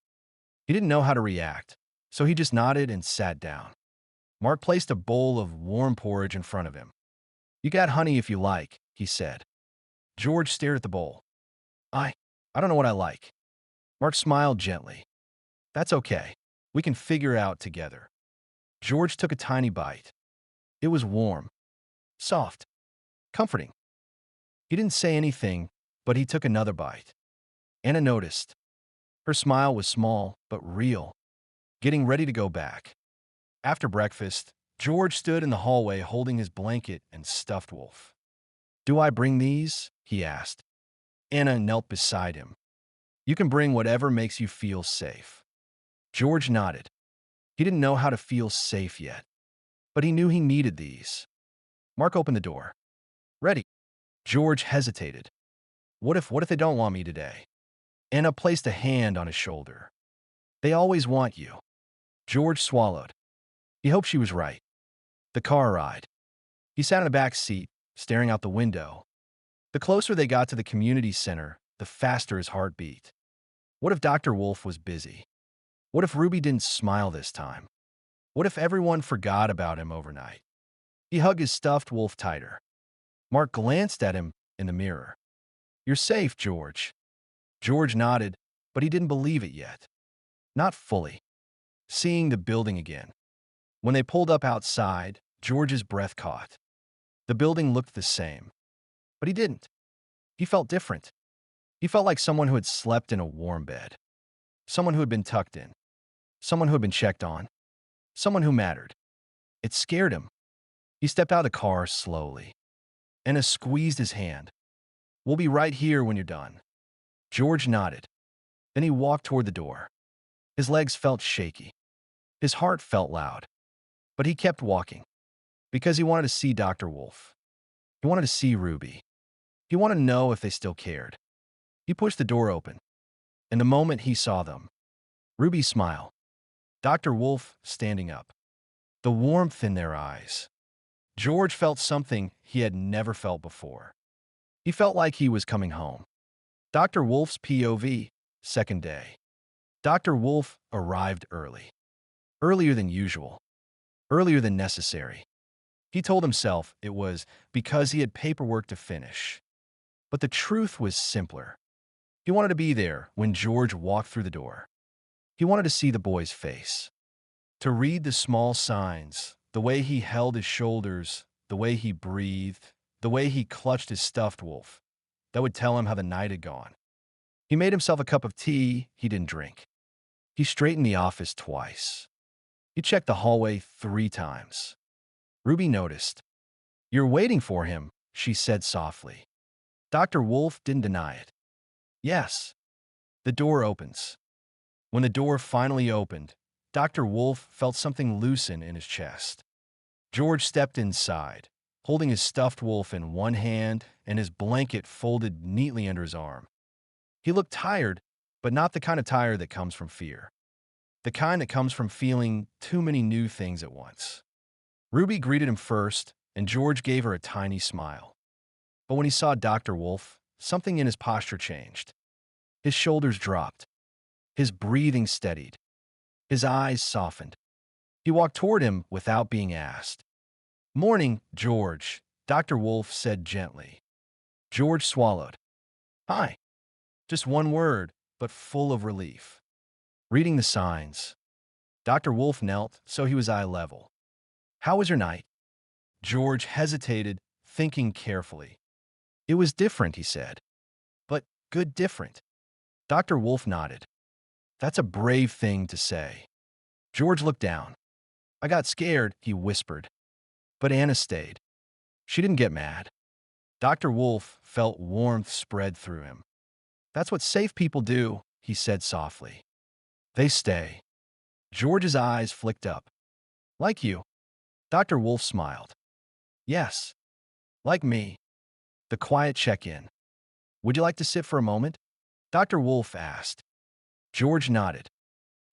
He didn't know how to react, so he just nodded and sat down. Mark placed a bowl of warm porridge in front of him. "You got honey if you like," he said. George stared at the bowl. I don't know what I like." Mark smiled gently. "That's okay. We can figure it out together." George took a tiny bite. It was warm, soft, comforting. He didn't say anything, but he took another bite. Anna noticed. Her smile was small, but real, getting ready to go back. After breakfast, George stood in the hallway holding his blanket and stuffed wolf. "Do I bring these?" he asked. Anna knelt beside him. "You can bring whatever makes you feel safe." George nodded. He didn't know how to feel safe yet, but he knew he needed these. Mark opened the door. "Ready." George hesitated. What if they don't want me today?" Anna placed a hand on his shoulder. "They always want you." George swallowed. He hoped she was right. The car arrived. He sat in the back seat, staring out the window. The closer they got to the community center, the faster his heart beat. What if Dr. Wolf was busy? What if Ruby didn't smile this time? What if everyone forgot about him overnight? He hugged his stuffed wolf tighter. Mark glanced at him in the mirror. "You're safe, George." George nodded, but he didn't believe it yet. Not fully. Seeing the building again. When they pulled up outside, George's breath caught. The building looked the same. But he didn't. He felt different. He felt like someone who had slept in a warm bed. Someone who had been tucked in. Someone who had been checked on. Someone who mattered. It scared him. He stepped out of the car slowly. Anna squeezed his hand. "We'll be right here when you're done." George nodded. Then he walked toward the door. His legs felt shaky. His heart felt loud. But he kept walking. Because he wanted to see Dr. Wolf. He wanted to see Ruby. He wanted to know if they still cared. He pushed the door open. And the moment he saw them, Ruby's smile. Dr. Wolf standing up. The warmth in their eyes. George felt something he had never felt before. He felt like he was coming home. Dr. Wolf's POV, second day. Dr. Wolf arrived early. Earlier than usual. Earlier than necessary. He told himself it was because he had paperwork to finish. But the truth was simpler. He wanted to be there when George walked through the door. He wanted to see the boy's face. To read the small signs, the way he held his shoulders, the way he breathed, the way he clutched his stuffed wolf, that would tell him how the night had gone. He made himself a cup of tea he didn't drink. He straightened the office twice. He checked the hallway 3 times. Ruby noticed. "You're waiting for him," she said softly. Dr. Wolf didn't deny it. "Yes." The door opens. When the door finally opened, Dr. Wolf felt something loosen in his chest. George stepped inside, holding his stuffed wolf in one hand and his blanket folded neatly under his arm. He looked tired, but not the kind of tired that comes from fear. The kind that comes from feeling too many new things at once. Ruby greeted him first, and George gave her a tiny smile. But when he saw Dr. Wolf, something in his posture changed. His shoulders dropped. His breathing steadied. His eyes softened. He walked toward him without being asked. "Morning, George," Dr. Wolf said gently. George swallowed. "Hi." Just one word, but full of relief. Reading the signs. Dr. Wolf knelt so he was eye level. "How was your night?" George hesitated, thinking carefully. "It was different," he said. "But good different." Dr. Wolf nodded. "That's a brave thing to say." George looked down. "I got scared," he whispered. But Anna stayed. She didn't get mad. Dr. Wolf felt warmth spread through him. "That's what safe people do," he said softly. "They stay." George's eyes flicked up. "Like you." Dr. Wolf smiled. "Yes. Like me." The quiet check-in. "Would you like to sit for a moment?" Dr. Wolf asked. George nodded.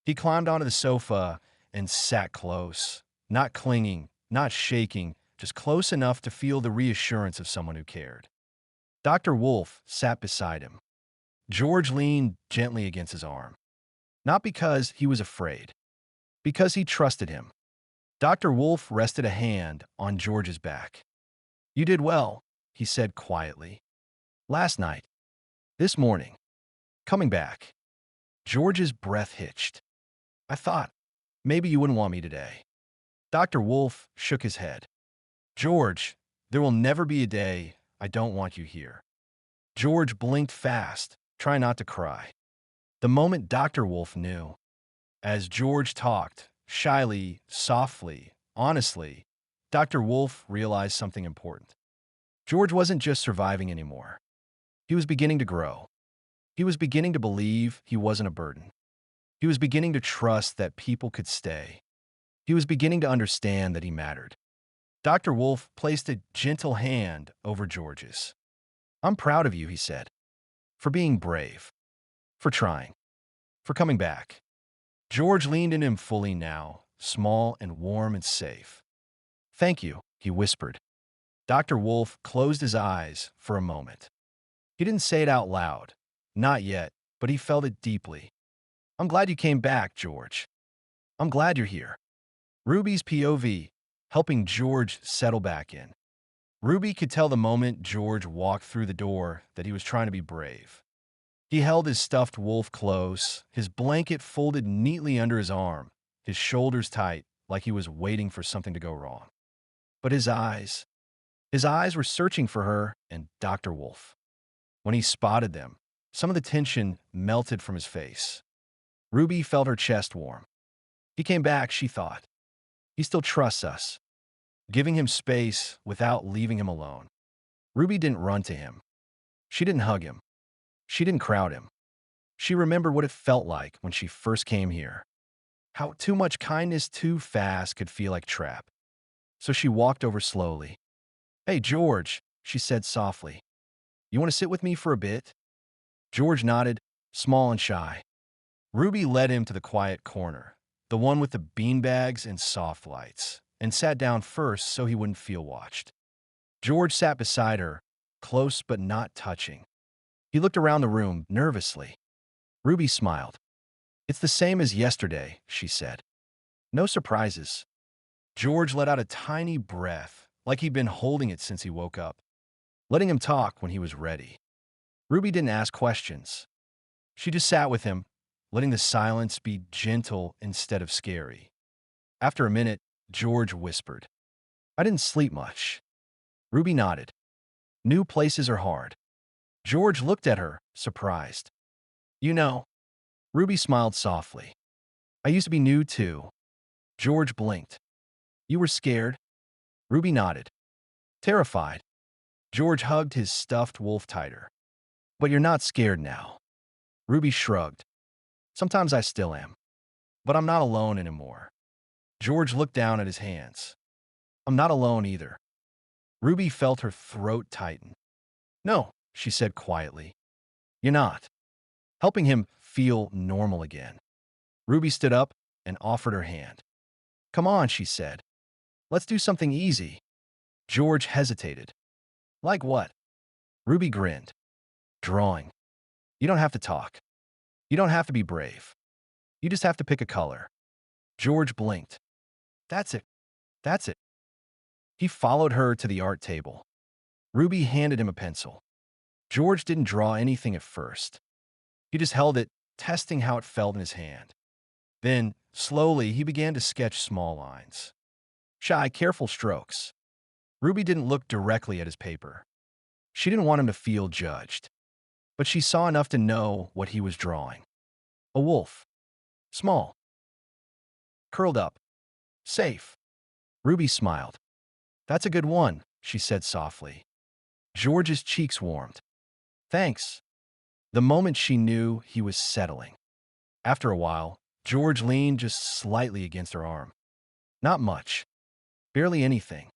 He climbed onto the sofa and sat close, not clinging, not shaking, just close enough to feel the reassurance of someone who cared. Dr. Wolf sat beside him. George leaned gently against his arm. Not because he was afraid, because he trusted him. Dr. Wolf rested a hand on George's back. "You did well," he said quietly. "Last night. This morning. Coming back." George's breath hitched. "I thought maybe you wouldn't want me today." Dr. Wolf shook his head. "George, there will never be a day I don't want you here." George blinked fast, trying not to cry. The moment Dr. Wolf knew. As George talked, shyly, softly, honestly, Dr. Wolf realized something important. George wasn't just surviving anymore. He was beginning to grow. He was beginning to believe he wasn't a burden. He was beginning to trust that people could stay. He was beginning to understand that he mattered. Dr. Wolf placed a gentle hand over George's. "I'm proud of you," he said, "for being brave, for trying, for coming back." George leaned in him fully now, small and warm and safe. "Thank you," he whispered. Dr. Wolf closed his eyes for a moment. He didn't say it out loud, not yet, but he felt it deeply. "I'm glad you came back, George. I'm glad you're here." Ruby's POV, helping George settle back in. Ruby could tell the moment George walked through the door that he was trying to be brave. He held his stuffed wolf close, his blanket folded neatly under his arm, his shoulders tight, like he was waiting for something to go wrong. But his eyes were searching for her and Dr. Wolf. When he spotted them, some of the tension melted from his face. Ruby felt her chest warm. He came back, she thought. He still trusts us, giving him space without leaving him alone. Ruby didn't run to him. She didn't hug him. She didn't crowd him. She remembered what it felt like when she first came here. How too much kindness too fast could feel like trap. So she walked over slowly. "Hey, George," she said softly. "You want to sit with me for a bit?" George nodded, small and shy. Ruby led him to the quiet corner, the one with the beanbags and soft lights, and sat down first so he wouldn't feel watched. George sat beside her, close but not touching. He looked around the room nervously. Ruby smiled. "It's the same as yesterday," she said. "No surprises." George let out a tiny breath, like he'd been holding it since he woke up, letting him talk when he was ready. Ruby didn't ask questions. She just sat with him, letting the silence be gentle instead of scary. After a minute, George whispered, "I didn't sleep much." Ruby nodded. "New places are hard." George looked at her, surprised. "You know." Ruby smiled softly. "I used to be new too." George blinked. "You were scared?" Ruby nodded. "Terrified." George hugged his stuffed wolf tighter. "But you're not scared now." Ruby shrugged. "Sometimes I still am. But I'm not alone anymore." George looked down at his hands. "I'm not alone either." Ruby felt her throat tighten. "No," she said quietly. "You're not." Helping him feel normal again. Ruby stood up and offered her hand. "Come on," she said. "Let's do something easy." George hesitated. Like what? Ruby grinned. Drawing. You don't have to talk. You don't have to be brave. You just have to pick a color. George blinked. That's it. That's it. He followed her to the art table. Ruby handed him a pencil. George didn't draw anything at first. He just held it, testing how it felt in his hand. Then, slowly, he began to sketch small lines. Shy, careful strokes. Ruby didn't look directly at his paper. She didn't want him to feel judged. But she saw enough to know what he was drawing. A wolf. Small. Curled up. Safe. Ruby smiled. That's a good one, she said softly. George's cheeks warmed. Thanks. The moment she knew he was settling. After a while, George leaned just slightly against her arm. Not much. Barely anything.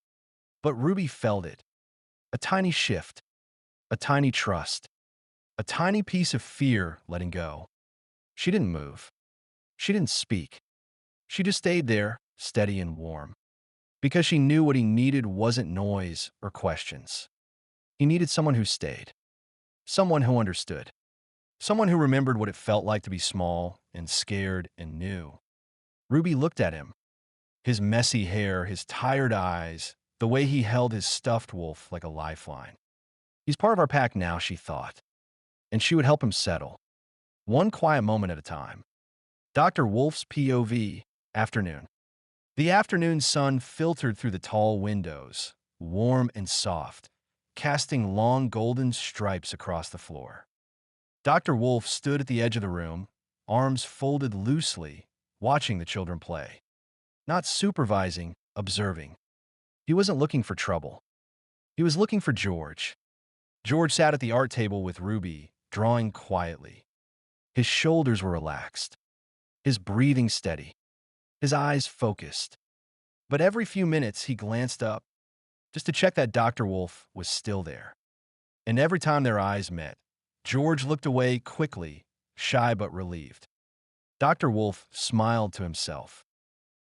But Ruby felt it. A tiny shift. A tiny trust. A tiny piece of fear letting go. She didn't move. She didn't speak. She just stayed there, steady and warm. Because she knew what he needed wasn't noise or questions. He needed someone who stayed. Someone who understood. Someone who remembered what it felt like to be small and scared and new. Ruby looked at him. His messy hair, his tired eyes, the way he held his stuffed wolf like a lifeline. He's part of our pack now, she thought. And she would help him settle. One quiet moment at a time. Dr. Wolf's POV, afternoon. The afternoon sun filtered through the tall windows, warm and soft, casting long golden stripes across the floor. Dr. Wolf stood at the edge of the room, arms folded loosely, watching the children play. Not supervising, observing. He wasn't looking for trouble. He was looking for George. George sat at the art table with Ruby, drawing quietly. His shoulders were relaxed. His breathing steady. His eyes focused. But every few minutes he glanced up, just to check that Dr. Wolf was still there. And every time their eyes met, George looked away quickly, shy but relieved. Dr. Wolf smiled to himself.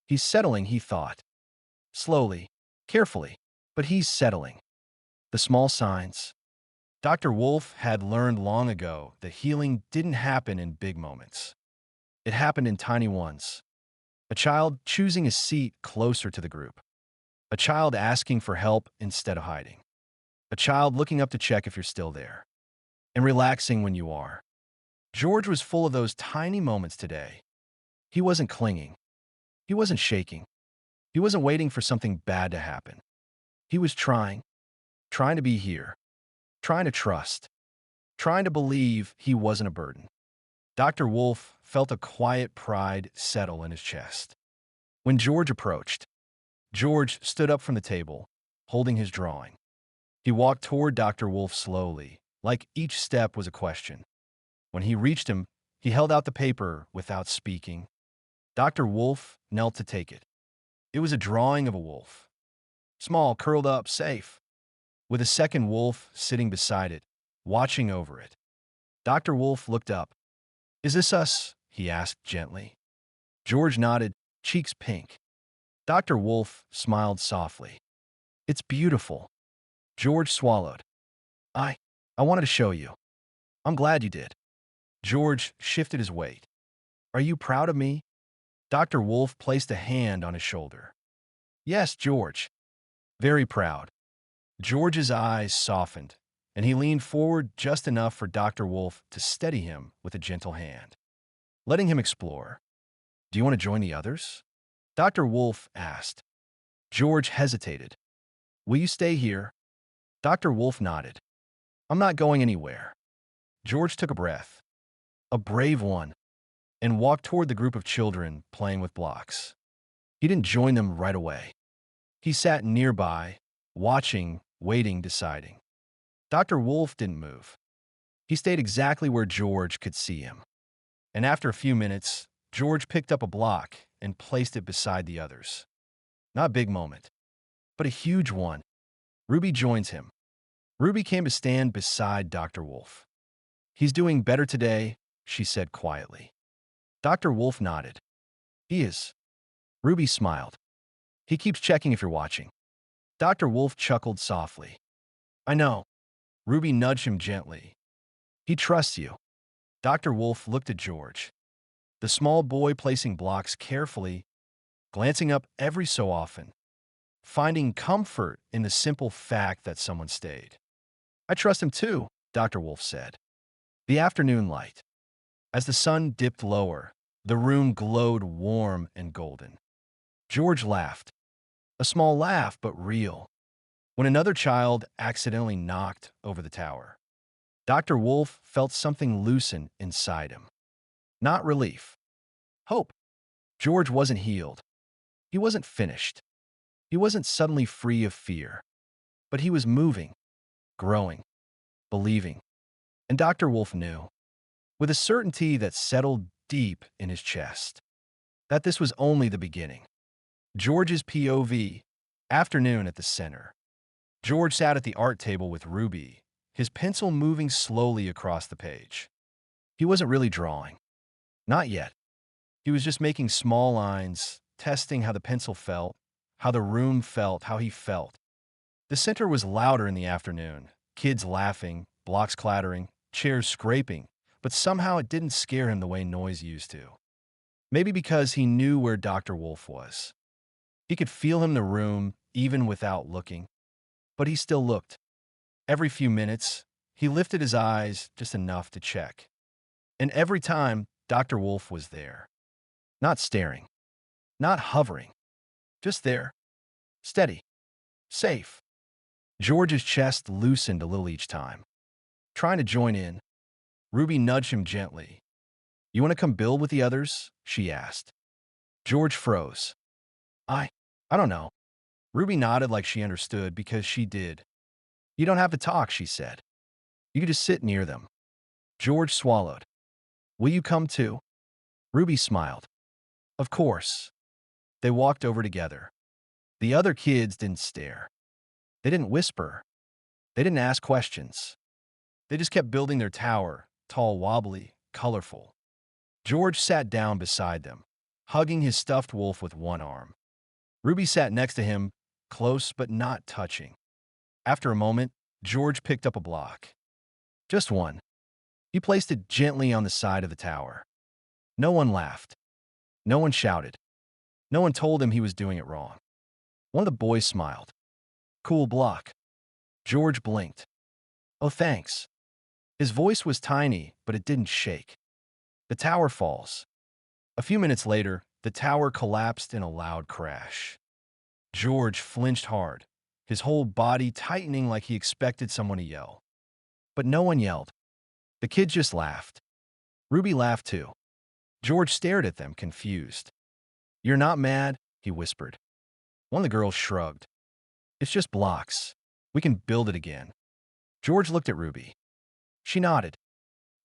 He's settling, he thought. Slowly, carefully, but he's settling. The small signs. Dr. Wolf had learned long ago that healing didn't happen in big moments. It happened in tiny ones. A child choosing a seat closer to the group. A child asking for help instead of hiding. A child looking up to check if you're still there. And relaxing when you are. George was full of those tiny moments today. He wasn't clinging. He wasn't shaking. He wasn't waiting for something bad to happen. He was trying to be here, trying to trust, trying to believe he wasn't a burden. Dr. Wolf felt a quiet pride settle in his chest. When George approached, George stood up from the table, holding his drawing. He walked toward Dr. Wolf slowly, like each step was a question. When he reached him, he held out the paper without speaking. Dr. Wolf knelt to take it. It was a drawing of a wolf. Small, curled up, safe. With a second wolf sitting beside it, watching over it. Dr. Wolf looked up. Is this us? He asked gently. George nodded, cheeks pink. Dr. Wolf smiled softly. It's beautiful. George swallowed. I wanted to show you. I'm glad you did. George shifted his weight. Are you proud of me? Dr. Wolf placed a hand on his shoulder. Yes, George. Very proud. George's eyes softened, and he leaned forward just enough for Dr. Wolf to steady him with a gentle hand, letting him explore. Do you want to join the others? Dr. Wolf asked. George hesitated. Will you stay here? Dr. Wolf nodded. I'm not going anywhere. George took a breath, a brave one, and walked toward the group of children playing with blocks. He didn't join them right away. He sat nearby, watching, waiting, deciding. Dr. Wolf didn't move. He stayed exactly where George could see him. And after a few minutes, George picked up a block and placed it beside the others. Not a big moment, but a huge one. Ruby joins him. Ruby came to stand beside Dr. Wolf. He's doing better today, she said quietly. Dr. Wolf nodded. He is. Ruby smiled. He keeps checking if you're watching. Dr. Wolf chuckled softly. I know. Ruby nudged him gently. He trusts you. Dr. Wolf looked at George, the small boy placing blocks carefully, glancing up every so often, finding comfort in the simple fact that someone stayed. I trust him too, Dr. Wolf said. The afternoon light. As the sun dipped lower, the room glowed warm and golden. George laughed, a small laugh but real, when another child accidentally knocked over the tower. Dr. Wolf felt something loosen inside him. Not relief. Hope. George wasn't healed. He wasn't finished. He wasn't suddenly free of fear. But he was moving, growing, believing. And Dr. Wolf knew, with a certainty that settled deep in his chest, that this was only the beginning. George's POV, afternoon at the center. George sat at the art table with Ruby, his pencil moving slowly across the page. He wasn't really drawing. Not yet. He was just making small lines, testing how the pencil felt, how the room felt, how he felt. The center was louder in the afternoon, kids laughing, blocks clattering, chairs scraping, but somehow it didn't scare him the way noise used to. Maybe because he knew where Dr. Wolf was. He could feel him in the room, even without looking. But he still looked. Every few minutes, he lifted his eyes just enough to check. And every time, Dr. Wolf was there. Not staring. Not hovering. Just there. Steady. Safe. George's chest loosened a little each time. Trying to join in, Ruby nudged him gently. You want to come build with the others? She asked. George froze. I don't know. Ruby nodded like she understood because she did. You don't have to talk, she said. You can just sit near them. George swallowed. Will you come too? Ruby smiled. Of course. They walked over together. The other kids didn't stare. They didn't whisper. They didn't ask questions. They just kept building their tower, tall, wobbly, colorful. George sat down beside them, hugging his stuffed wolf with one arm. Ruby sat next to him, close but not touching. After a moment, George picked up a block. Just one. He placed it gently on the side of the tower. No one laughed. No one shouted. No one told him he was doing it wrong. One of the boys smiled. Cool block. George blinked. Oh, thanks. His voice was tiny, but it didn't shake. The tower falls. A few minutes later, the tower collapsed in a loud crash. George flinched hard, his whole body tightening like he expected someone to yell. But no one yelled. The kids just laughed. Ruby laughed too. George stared at them, confused. You're not mad? He whispered. One of the girls shrugged. It's just blocks. We can build it again. George looked at Ruby. She nodded.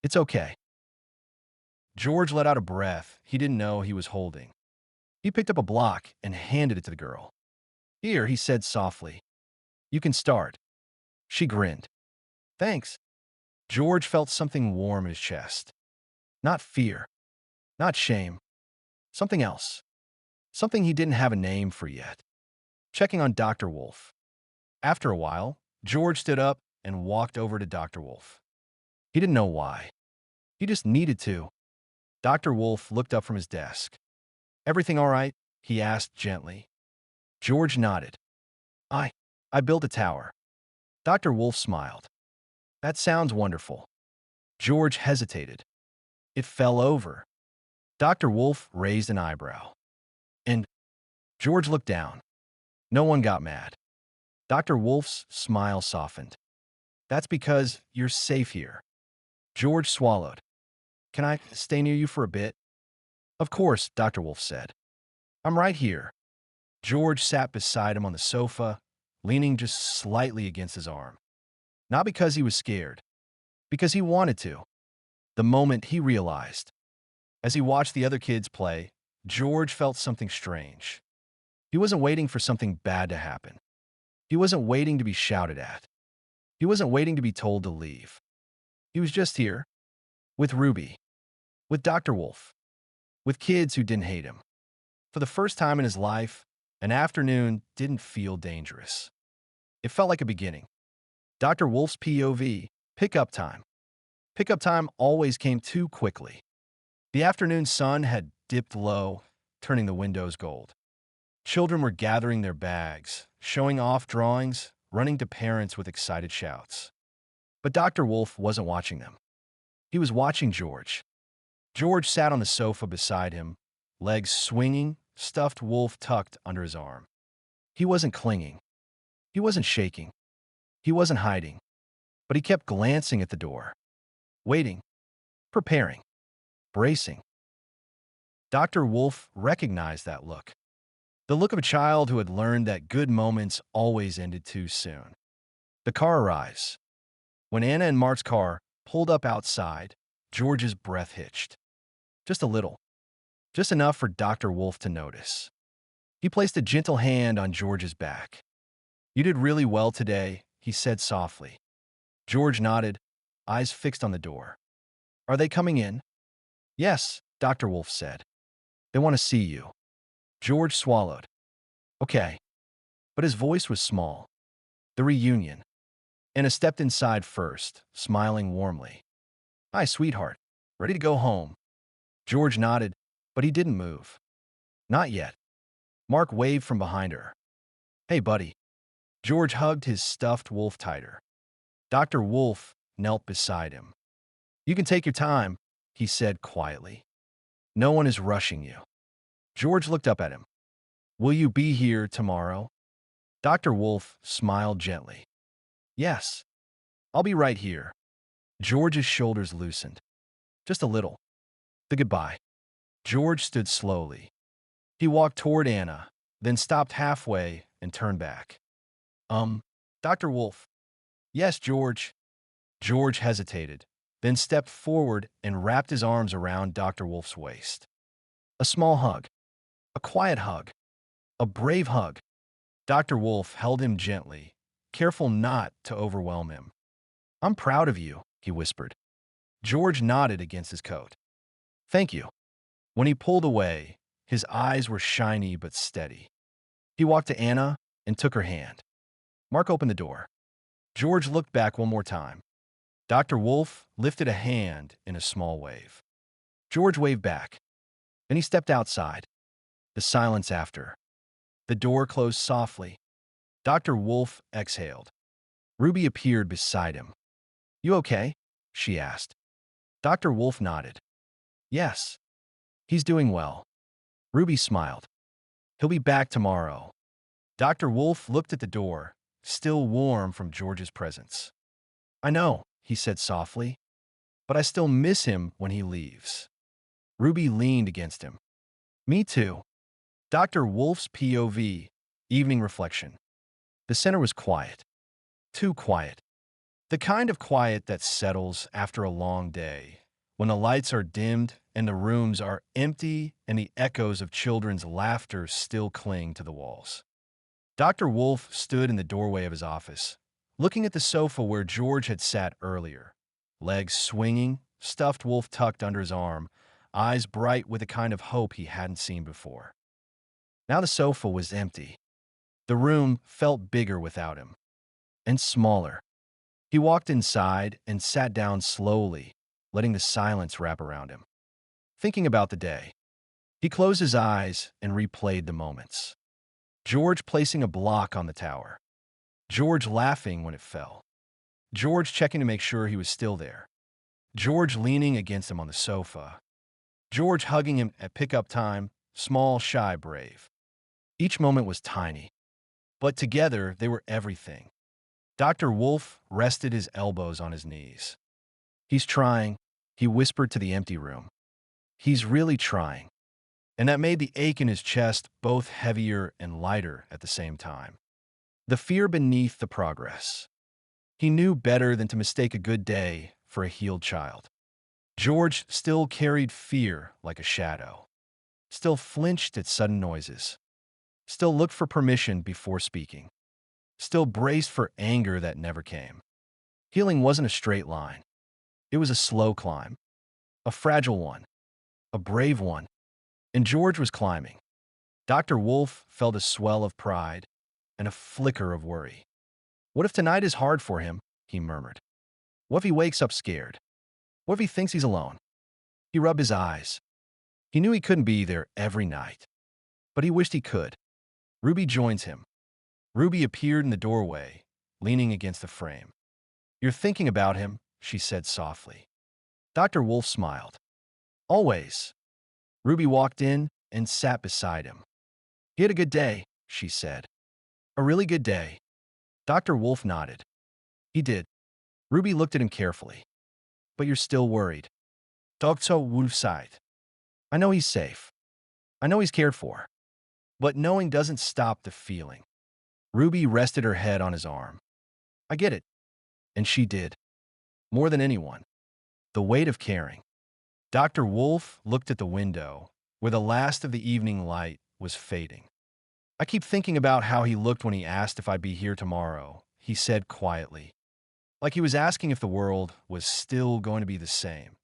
It's okay. George let out a breath he didn't know he was holding. He picked up a block and handed it to the girl. Here, he said softly. You can start. She grinned. Thanks. George felt something warm in his chest. Not fear. Not shame. Something else. Something he didn't have a name for yet. Checking on Dr. Wolf. After a while, George stood up and walked over to Dr. Wolf. He didn't know why. He just needed to. Dr. Wolf looked up from his desk. Everything all right? He asked gently. George nodded. I built a tower. Dr. Wolf smiled. That sounds wonderful. George hesitated. It fell over. Dr. Wolf raised an eyebrow. And George looked down. No one got mad. Dr. Wolf's smile softened. That's because you're safe here. George swallowed. Can I stay near you for a bit? Of course, Dr. Wolf said. I'm right here. George sat beside him on the sofa, leaning just slightly against his arm. Not because he was scared, because he wanted to. The moment he realized. As he watched the other kids play, George felt something strange. He wasn't waiting for something bad to happen. He wasn't waiting to be shouted at. He wasn't waiting to be told to leave. He was just here, with Ruby, with Dr. Wolf, with kids who didn't hate him. For the first time in his life, an afternoon didn't feel dangerous. It felt like a beginning. Dr. Wolf's POV, pickup time. Pickup time always came too quickly. The afternoon sun had dipped low, turning the windows gold. Children were gathering their bags, showing off drawings, running to parents with excited shouts. But Dr. Wolf wasn't watching them. He was watching George. George sat on the sofa beside him, legs swinging, stuffed wolf tucked under his arm. He wasn't clinging. He wasn't shaking. He wasn't hiding. But he kept glancing at the door, waiting, preparing, bracing. Dr. Wolf recognized that look. The look of a child who had learned that good moments always ended too soon. The car arrives. When Anna and Mark's car pulled up outside, George's breath hitched. Just a little. Just enough for Dr. Wolf to notice. He placed a gentle hand on George's back. "You did really well today," he said softly. George nodded, eyes fixed on the door. "Are they coming in?" "Yes," Dr. Wolf said. "They want to see you." George swallowed. "Okay." But his voice was small. The reunion. Anna stepped inside first, smiling warmly. "Hi, sweetheart. Ready to go home?" George nodded, but he didn't move. "Not yet." Mark waved from behind her. "Hey, buddy." George hugged his stuffed wolf tighter. Dr. Wolf knelt beside him. "You can take your time," he said quietly. "No one is rushing you." George looked up at him. "Will you be here tomorrow?" Dr. Wolf smiled gently. "Yes. I'll be right here." George's shoulders loosened. Just a little. The goodbye. George stood slowly. He walked toward Anna, then stopped halfway and turned back. Dr. Wolf." "Yes, George." George hesitated, then stepped forward and wrapped his arms around Dr. Wolf's waist. A small hug. A quiet hug. A brave hug. Dr. Wolf held him gently, careful not to overwhelm him. "I'm proud of you," he whispered. George nodded against his coat. "Thank you." When he pulled away, his eyes were shiny but steady. He walked to Anna and took her hand. Mark opened the door. George looked back one more time. Dr. Wolf lifted a hand in a small wave. George waved back. Then he stepped outside. The silence after. The door closed softly. Dr. Wolf exhaled. Ruby appeared beside him. "You okay?" she asked. Dr. Wolf nodded. "Yes. He's doing well." Ruby smiled. "He'll be back tomorrow." Dr. Wolf looked at the door, still warm from George's presence. "I know," he said softly, "but I still miss him when he leaves." Ruby leaned against him. "Me too." Dr. Wolf's POV, evening reflection. The center was quiet. Too quiet. The kind of quiet that settles after a long day, when the lights are dimmed and the rooms are empty and the echoes of children's laughter still cling to the walls. Dr. Wolf stood in the doorway of his office, looking at the sofa where George had sat earlier, legs swinging, stuffed wolf tucked under his arm, eyes bright with a kind of hope he hadn't seen before. Now the sofa was empty. The room felt bigger without him, and smaller. He walked inside and sat down slowly, letting the silence wrap around him. Thinking about the day, he closed his eyes and replayed the moments. George placing a block on the tower. George laughing when it fell. George checking to make sure he was still there. George leaning against him on the sofa. George hugging him at pickup time, small, shy, brave. Each moment was tiny, but together they were everything. Dr. Wolf rested his elbows on his knees. "He's trying," he whispered to the empty room. "He's really trying." And that made the ache in his chest both heavier and lighter at the same time. The fear beneath the progress. He knew better than to mistake a good day for a healed child. George still carried fear like a shadow, still flinched at sudden noises, still looked for permission before speaking, still braced for anger that never came. Healing wasn't a straight line. It was a slow climb, a fragile one, a brave one, and George was climbing. Dr. Wolf felt a swell of pride and a flicker of worry. What if tonight is hard for him? He murmured. What if he wakes up scared? What if he thinks he's alone? He rubbed his eyes. He knew he couldn't be there every night, but he wished he could. Ruby joins him. Ruby appeared in the doorway, leaning against the frame. You're thinking about him, she said softly. Dr. Wolf smiled. Always. Ruby walked in and sat beside him. He had a good day, she said. A really good day. Dr. Wolf nodded. He did. Ruby looked at him carefully. But you're still worried. Dr. Wolf sighed. I know he's safe. I know he's cared for. But knowing doesn't stop the feeling. Ruby rested her head on his arm. I get it. And she did. More than anyone. The weight of caring. Dr. Wolf looked at the window, where the last of the evening light was fading. I keep thinking about how he looked when he asked if I'd be here tomorrow, he said quietly. Like he was asking if the world was still going to be the same.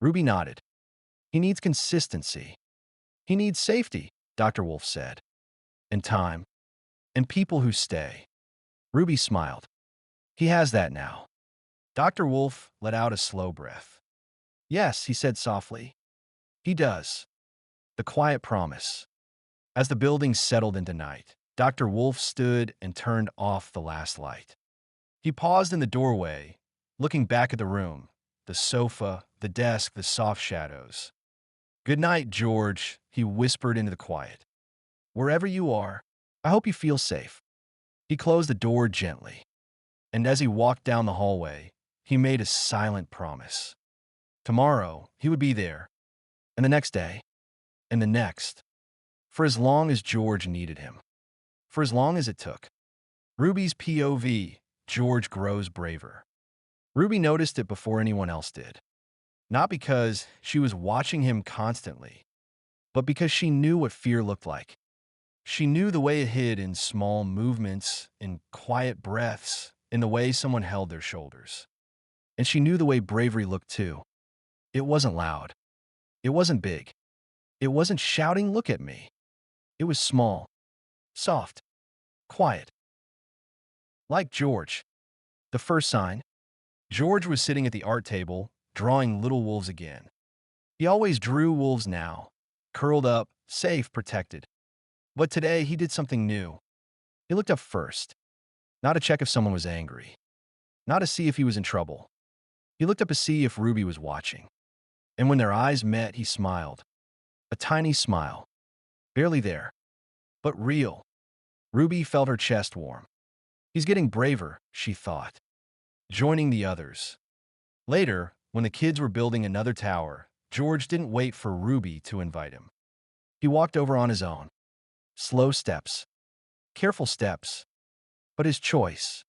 Ruby nodded. He needs consistency. He needs safety, Dr. Wolf said. And time. And people who stay. Ruby smiled. He has that now. Dr. Wolf let out a slow breath. Yes, he said softly. He does. The quiet promise. As the building settled into night, Dr. Wolf stood and turned off the last light. He paused in the doorway, looking back at the room, the sofa, the desk, the soft shadows. Good night, George, he whispered into the quiet. Wherever you are, I hope you feel safe. He closed the door gently, and as he walked down the hallway, he made a silent promise. Tomorrow, he would be there, and the next day, and the next, for as long as George needed him, for as long as it took. Ruby's POV, George grows braver. Ruby noticed it before anyone else did. Not because she was watching him constantly, but because she knew what fear looked like. She knew the way it hid in small movements, in quiet breaths, in the way someone held their shoulders. And she knew the way bravery looked too. It wasn't loud. It wasn't big. It wasn't shouting, look at me. It was small, soft, quiet. Like George. The first sign. George was sitting at the art table, drawing little wolves again. He always drew wolves now, curled up, safe, protected. But today he did something new. He looked up first, not to check if someone was angry, not to see if he was in trouble. He looked up to see if Ruby was watching. And when their eyes met, he smiled. A tiny smile. Barely there, but real. Ruby felt her chest warm. He's getting braver, she thought, joining the others. Later, when the kids were building another tower, George didn't wait for Ruby to invite him. He walked over on his own. Slow steps. Careful steps. But his choice.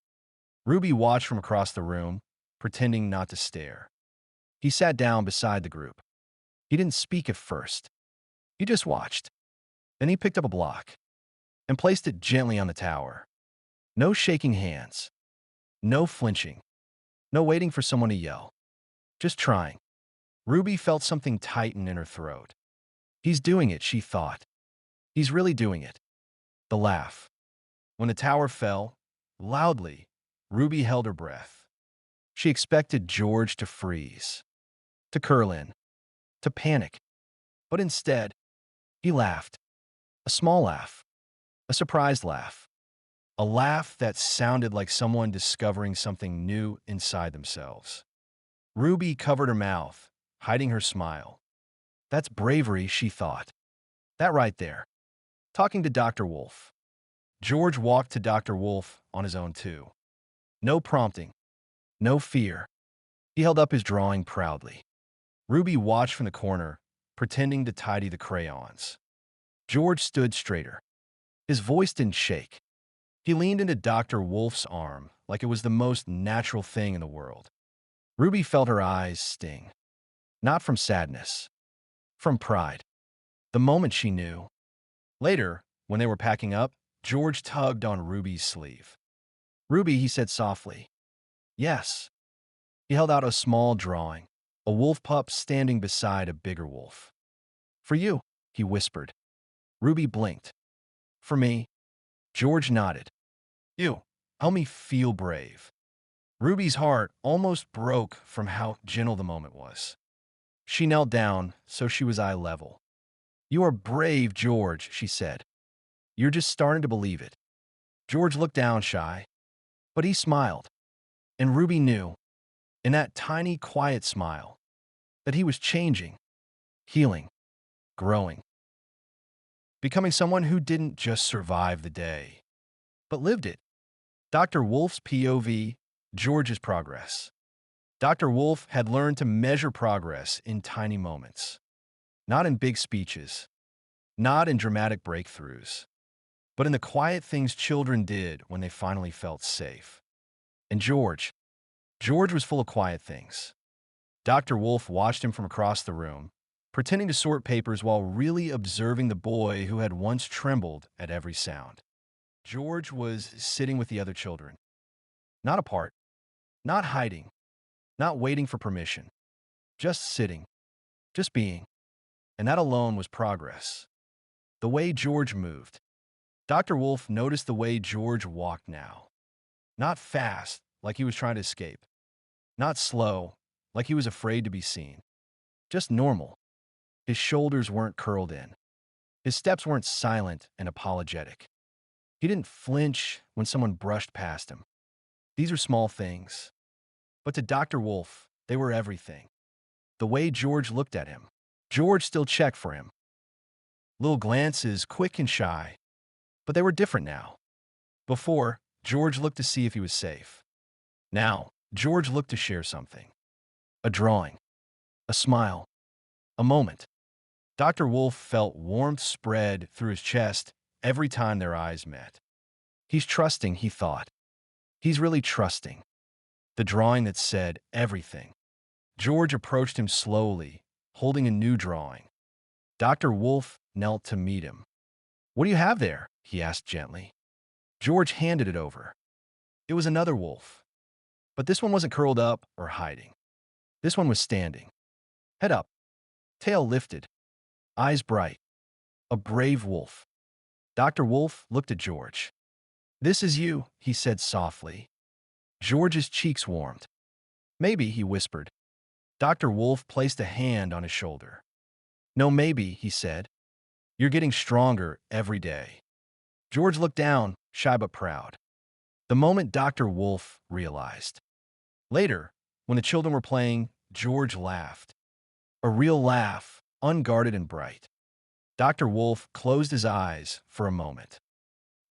Ruby watched from across the room, pretending not to stare. He sat down beside the group. He didn't speak at first. He just watched. Then he picked up a block and placed it gently on the tower. No shaking hands. No flinching. No waiting for someone to yell. Just trying. Ruby felt something tighten in her throat. He's doing it, she thought. He's really doing it. The laugh. When the tower fell, loudly, Ruby held her breath. She expected George to freeze, to curl in, to panic. But instead, he laughed. A small laugh. A surprised laugh. A laugh that sounded like someone discovering something new inside themselves. Ruby covered her mouth, hiding her smile. That's bravery, she thought. That right there. Talking to Dr. Wolf. George walked to Dr. Wolf on his own too. No prompting. No fear. He held up his drawing proudly. Ruby watched from the corner, pretending to tidy the crayons. George stood straighter. His voice didn't shake. He leaned into Dr. Wolf's arm like it was the most natural thing in the world. Ruby felt her eyes sting. Not from sadness. From pride. The moment she knew. Later, when they were packing up, George tugged on Ruby's sleeve. Ruby, he said softly. Yes. He held out a small drawing, a wolf pup standing beside a bigger wolf. For you, he whispered. Ruby blinked. For me? George nodded. You. Help me feel brave. Ruby's heart almost broke from how gentle the moment was. She knelt down so she was eye level. You are brave, George, she said. You're just starting to believe it. George looked down shy, but he smiled. And Ruby knew, in that tiny, quiet smile, that he was changing, healing, growing, becoming someone who didn't just survive the day, but lived it. Dr. Wolf's POV, George's progress. Dr. Wolf had learned to measure progress in tiny moments, not in big speeches, not in dramatic breakthroughs, but in the quiet things children did when they finally felt safe. And George was full of quiet things. Dr. Wolf watched him from across the room, pretending to sort papers while really observing the boy who had once trembled at every sound. George was sitting with the other children, not apart, not hiding, not waiting for permission, just sitting, just being. And that alone was progress. The way George moved. Dr. Wolf noticed the way George walked now. Not fast, like he was trying to escape. Not slow, like he was afraid to be seen. Just normal. His shoulders weren't curled in. His steps weren't silent and apologetic. He didn't flinch when someone brushed past him. These are small things. But to Dr. Wolf, they were everything. The way George looked at him. George still checked for him. Little glances, quick and shy. But they were different now. Before, George looked to see if he was safe. Now, George looked to share something. A drawing. A smile. A moment. Dr. Wolf felt warmth spread through his chest every time their eyes met. He's trusting, he thought. He's really trusting. The drawing that said everything. George approached him slowly, holding a new drawing. Dr. Wolf knelt to meet him. What do you have there? He asked gently. George handed it over. It was another wolf. But this one wasn't curled up or hiding. This one was standing. Head up. Tail lifted. Eyes bright. A brave wolf. Dr. Wolf looked at George. This is you, he said softly. George's cheeks warmed. Maybe, he whispered. Dr. Wolf placed a hand on his shoulder. No, maybe, he said. You're getting stronger every day. George looked down, shy but proud. The moment Dr. Wolf realized. Later, when the children were playing, George laughed. A real laugh, unguarded and bright. Dr. Wolf closed his eyes for a moment.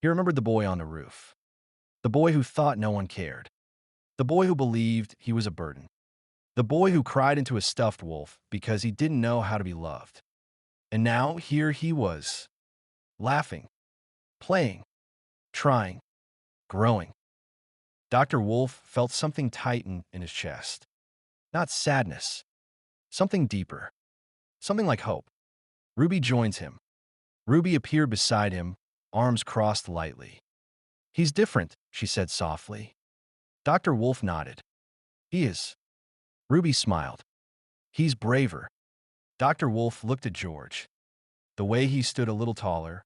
He remembered the boy on the roof. The boy who thought no one cared. The boy who believed he was a burden. The boy who cried into a stuffed wolf because he didn't know how to be loved. And now here he was, laughing, playing, trying, growing. Dr. Wolf felt something tighten in his chest. Not sadness, something deeper, something like hope. Ruby joins him. Ruby appeared beside him, arms crossed lightly. He's different, she said softly. Dr. Wolf nodded. He is. Ruby smiled. He's braver. Dr. Wolf looked at George. The way he stood a little taller.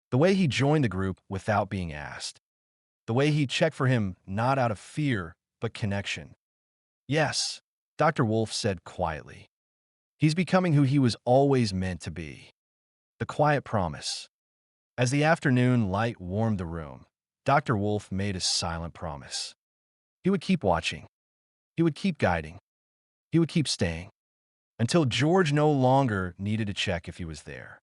The way he joined the group without being asked. The way he checked for him not out of fear, but connection. Yes, Dr. Wolf said quietly. He's becoming who he was always meant to be. The quiet promise. As the afternoon light warmed the room, Dr. Wolf made a silent promise. He would keep watching. He would keep guiding. He would keep staying. Until George no longer needed to check if he was there.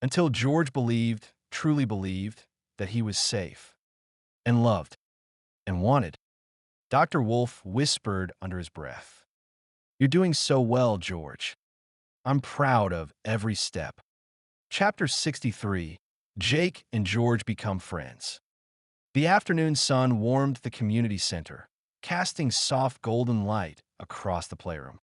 Until George believed, truly believed, that he was safe. And loved. And wanted. Dr. Wolf whispered under his breath. You're doing so well, George. I'm proud of every step. Chapter 63. Jake and George become friends. The afternoon sun warmed the community center, casting soft golden light across the playroom.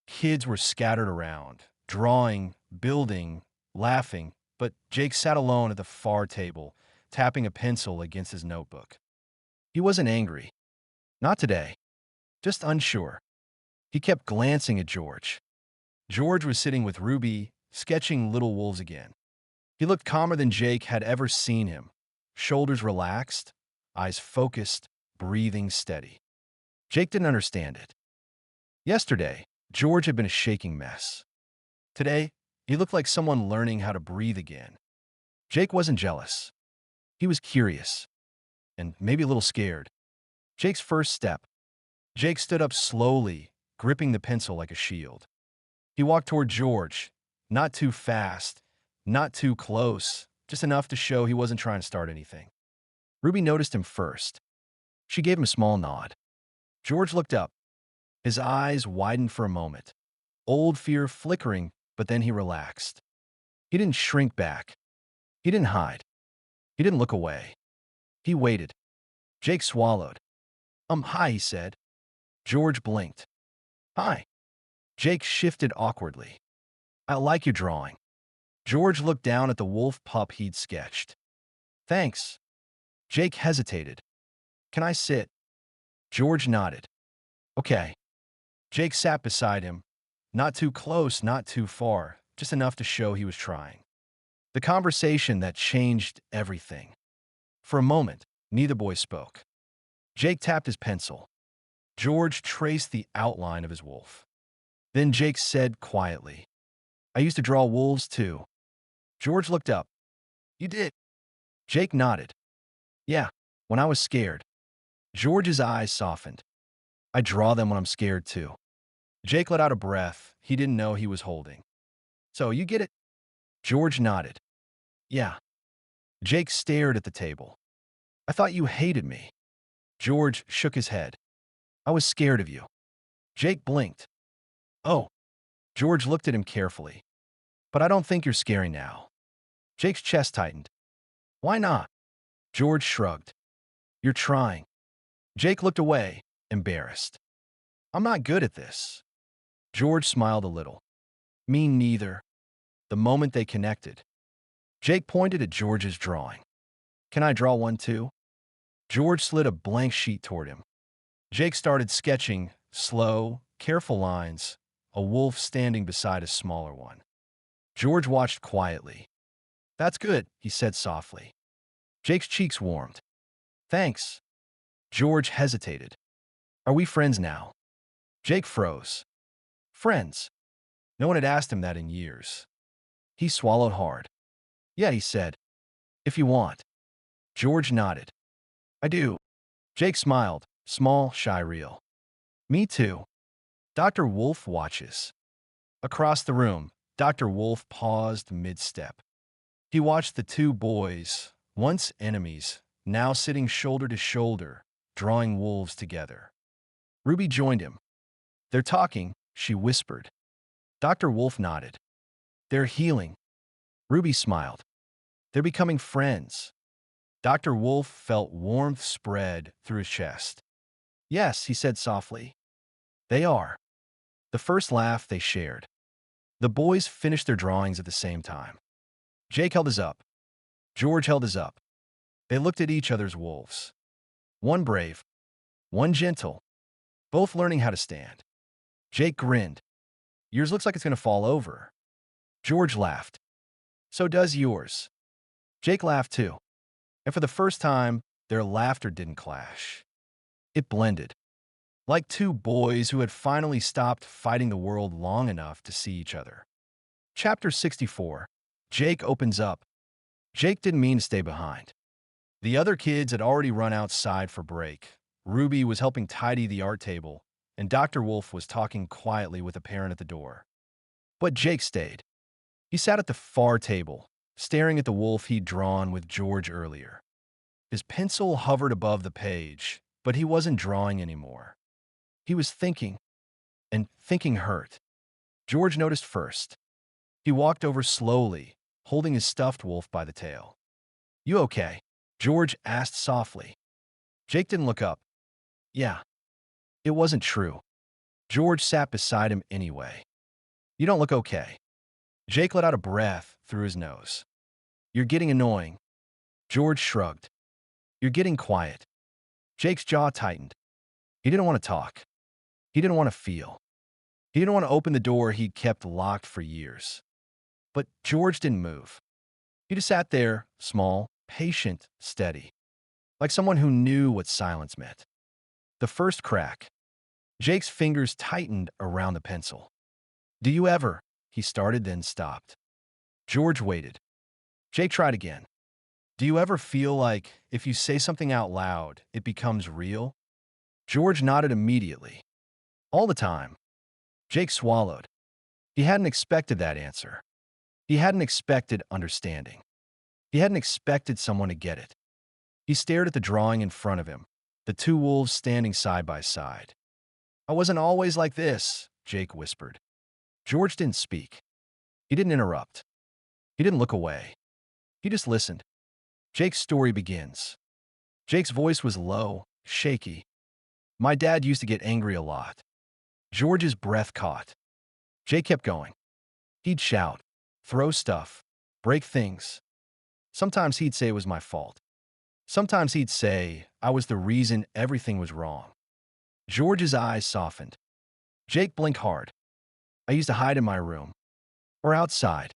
Kids were scattered around, drawing, building, laughing, but Jake sat alone at the far table, tapping a pencil against his notebook. He wasn't angry. Not today. Just unsure. He kept glancing at George. George was sitting with Ruby, sketching little wolves again. He looked calmer than Jake had ever seen him, shoulders relaxed, eyes focused, breathing steady. Jake didn't understand it. Yesterday, George had been a shaking mess. Today, he looked like someone learning how to breathe again. Jake wasn't jealous. He was curious, and maybe a little scared. Jake's first step. Jake stood up slowly, gripping the pencil like a shield. He walked toward George, not too fast, not too close, just enough to show he wasn't trying to start anything. Ruby noticed him first. She gave him a small nod. George looked up. His eyes widened for a moment. Old fear flickering, but then he relaxed. He didn't shrink back. He didn't hide. He didn't look away. He waited. Jake swallowed. Hi, he said. George blinked. Hi. Jake shifted awkwardly. I like your drawing. George looked down at the wolf pup he'd sketched. Thanks. Jake hesitated. Can I sit? George nodded. Okay. Jake sat beside him. Not too close, not too far, just enough to show he was trying. The conversation that changed everything. For a moment, neither boy spoke. Jake tapped his pencil. George traced the outline of his wolf. Then Jake said quietly, I used to draw wolves too. George looked up. You did? Jake nodded. Yeah, when I was scared. George's eyes softened. I draw them when I'm scared too. Jake let out a breath he didn't know he was holding. So you get it? George nodded. Yeah. Jake stared at the table. I thought you hated me. George shook his head. I was scared of you. Jake blinked. Oh. George looked at him carefully. But I don't think you're scary now. Jake's chest tightened. Why not? George shrugged. You're trying. Jake looked away, embarrassed. I'm not good at this. George smiled a little. Me neither. The moment they connected. Jake pointed at George's drawing. Can I draw one too? George slid a blank sheet toward him. Jake started sketching, slow, careful lines, a wolf standing beside a smaller one. George watched quietly. That's good, he said softly. Jake's cheeks warmed. Thanks. George hesitated. Are we friends now? Jake froze. Friends. No one had asked him that in years. He swallowed hard. Yeah, he said. If you want. George nodded. I do. Jake smiled, small, shy reel. Me too. Dr. Wolf watches. Across the room, Dr. Wolf paused mid-step. He watched the two boys, once enemies, now sitting shoulder to shoulder, drawing wolves together. Ruby joined him. They're talking, she whispered. Dr. Wolf nodded. They're healing. Ruby smiled. They're becoming friends. Dr. Wolf felt warmth spread through his chest. Yes, he said softly. They are. The first laugh they shared. The boys finished their drawings at the same time. Jake held his up. George held his up. They looked at each other's wolves. One brave, one gentle, both learning how to stand. Jake grinned. Yours looks like it's going to fall over. George laughed. So does yours. Jake laughed too. And for the first time, their laughter didn't clash. It blended. Like two boys who had finally stopped fighting the world long enough to see each other. Chapter 64. Jake opens up. Jake didn't mean to stay behind. The other kids had already run outside for break. Ruby was helping tidy the art table, and Dr. Wolf was talking quietly with a parent at the door. But Jake stayed. He sat at the far table, staring at the wolf he'd drawn with George earlier. His pencil hovered above the page, but he wasn't drawing anymore. He was thinking, and thinking hurt. George noticed first. He walked over slowly, holding his stuffed wolf by the tail. You okay? George asked softly. Jake didn't look up. Yeah. It wasn't true. George sat beside him anyway. You don't look okay. Jake let out a breath through his nose. You're getting annoying. George shrugged. You're getting quiet. Jake's jaw tightened. He didn't want to talk. He didn't want to feel. He didn't want to open the door he'd kept locked for years. But George didn't move. He just sat there, small, patient, steady. like someone who knew what silence meant. The first crack. Jake's fingers tightened around the pencil. "Do you ever?" He started, then stopped. George waited. Jake tried again. "Do you ever feel like if you say something out loud, it becomes real?" George nodded immediately. "All the time." Jake swallowed. He hadn't expected that answer. He hadn't expected understanding. He hadn't expected someone to get it. He stared at the drawing in front of him, the two wolves standing side by side. "I wasn't always like this," Jake whispered. George didn't speak. He didn't interrupt. He didn't look away. He just listened. Jake's story begins. Jake's voice was low, shaky. "My dad used to get angry a lot." George's breath caught. Jake kept going. He'd shout, throw stuff, break things. Sometimes he'd say it was my fault. Sometimes he'd say I was the reason everything was wrong. George's eyes softened. Jake blinked hard. "I used to hide in my room, or outside,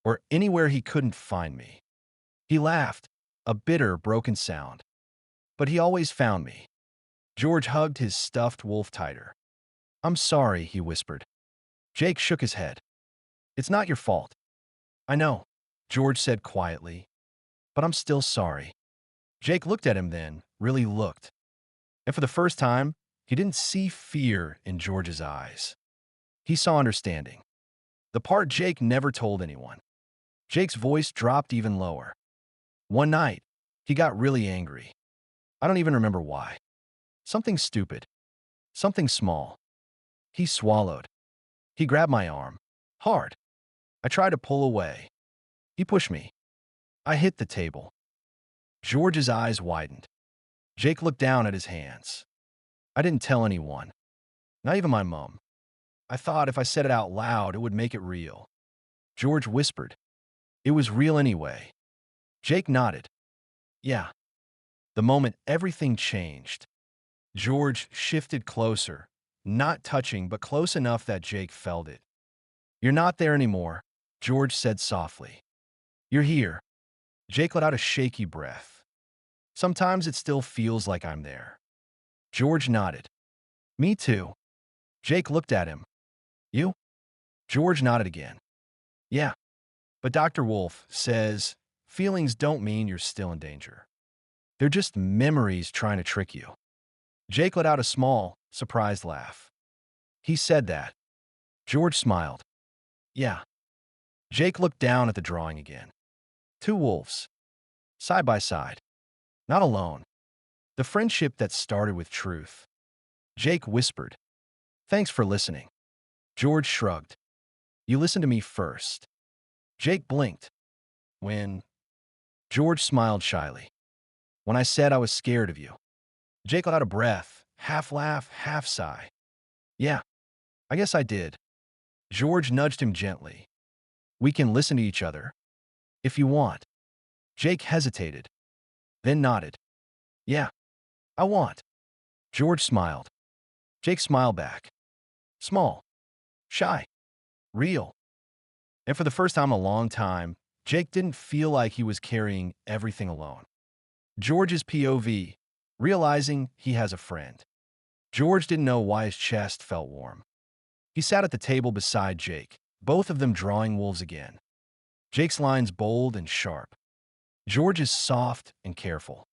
or anywhere he couldn't find me." He laughed, a bitter, broken sound. "But he always found me." George hugged his stuffed wolf tighter. "I'm sorry," he whispered. Jake shook his head. "It's not your fault." "I know," George said quietly, "but I'm still sorry." Jake looked at him then, really looked. And for the first time, he didn't see fear in George's eyes. He saw understanding. The part Jake never told anyone. Jake's voice dropped even lower. "One night, he got really angry. I don't even remember why. Something stupid. Something small. He swallowed. He grabbed my arm. Hard. I tried to pull away. He pushed me. I hit the table." George's eyes widened. Jake looked down at his hands. "I didn't tell anyone. Not even my mom. I thought if I said it out loud, it would make it real." George whispered. "It was real anyway." Jake nodded. "Yeah." The moment everything changed. George shifted closer, not touching, but close enough that Jake felt it. "You're not there anymore," George said softly. "You're here." Jake let out a shaky breath. "Sometimes it still feels like I'm there." George nodded. "Me too." Jake looked at him. "You?" George nodded again. "Yeah. But Dr. Wolf says feelings don't mean you're still in danger. They're just memories trying to trick you." Jake let out a small, surprised laugh. "He said that." George smiled. "Yeah." Jake looked down at the drawing again. Two wolves. Side by side. Not alone. The friendship that started with truth. Jake whispered, "Thanks for listening." George shrugged. "You listened to me first." Jake blinked. "When?" George smiled shyly. "When I said I was scared of you." Jake let out a breath, half laugh, half sigh. "Yeah, I guess I did." George nudged him gently. "We can listen to each other, if you want." Jake hesitated, then nodded. "Yeah, I want." George smiled. Jake smiled back. Small, shy, real. And for the first time in a long time, Jake didn't feel like he was carrying everything alone. George's POV, realizing he has a friend. George didn't know why his chest felt warm. He sat at the table beside Jake, both of them drawing wolves again. Jake's lines bold and sharp. George's soft and careful.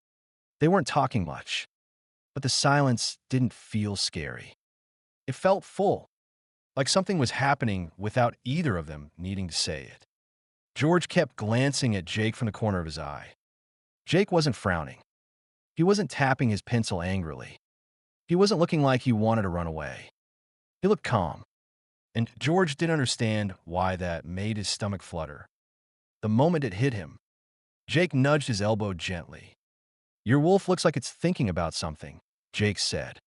They weren't talking much, but the silence didn't feel scary. It felt full, like something was happening without either of them needing to say it. George kept glancing at Jake from the corner of his eye. Jake wasn't frowning. He wasn't tapping his pencil angrily. He wasn't looking like he wanted to run away. He looked calm, and George didn't understand why that made his stomach flutter. The moment it hit him, Jake nudged his elbow gently. "Your wolf looks like it's thinking about something," Jake said.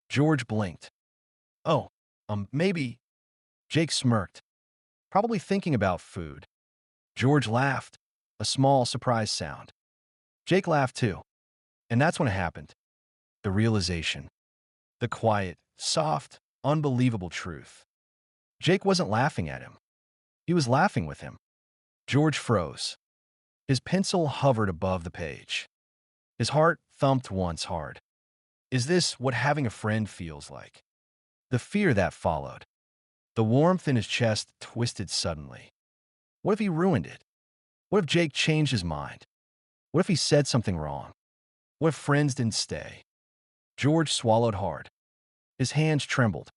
George blinked. "Oh, maybe." Jake smirked. "Probably thinking about food." George laughed, a small, surprised sound. Jake laughed too. And that's when it happened. The realization. The quiet, soft, unbelievable truth. Jake wasn't laughing at him. He was laughing with him. George froze. His pencil hovered above the page. His heart thumped once hard. Is this what having a friend feels like? The fear that followed. The warmth in his chest twisted suddenly. What if he ruined it? What if Jake changed his mind? What if he said something wrong? What if friends didn't stay? George swallowed hard. His hands trembled.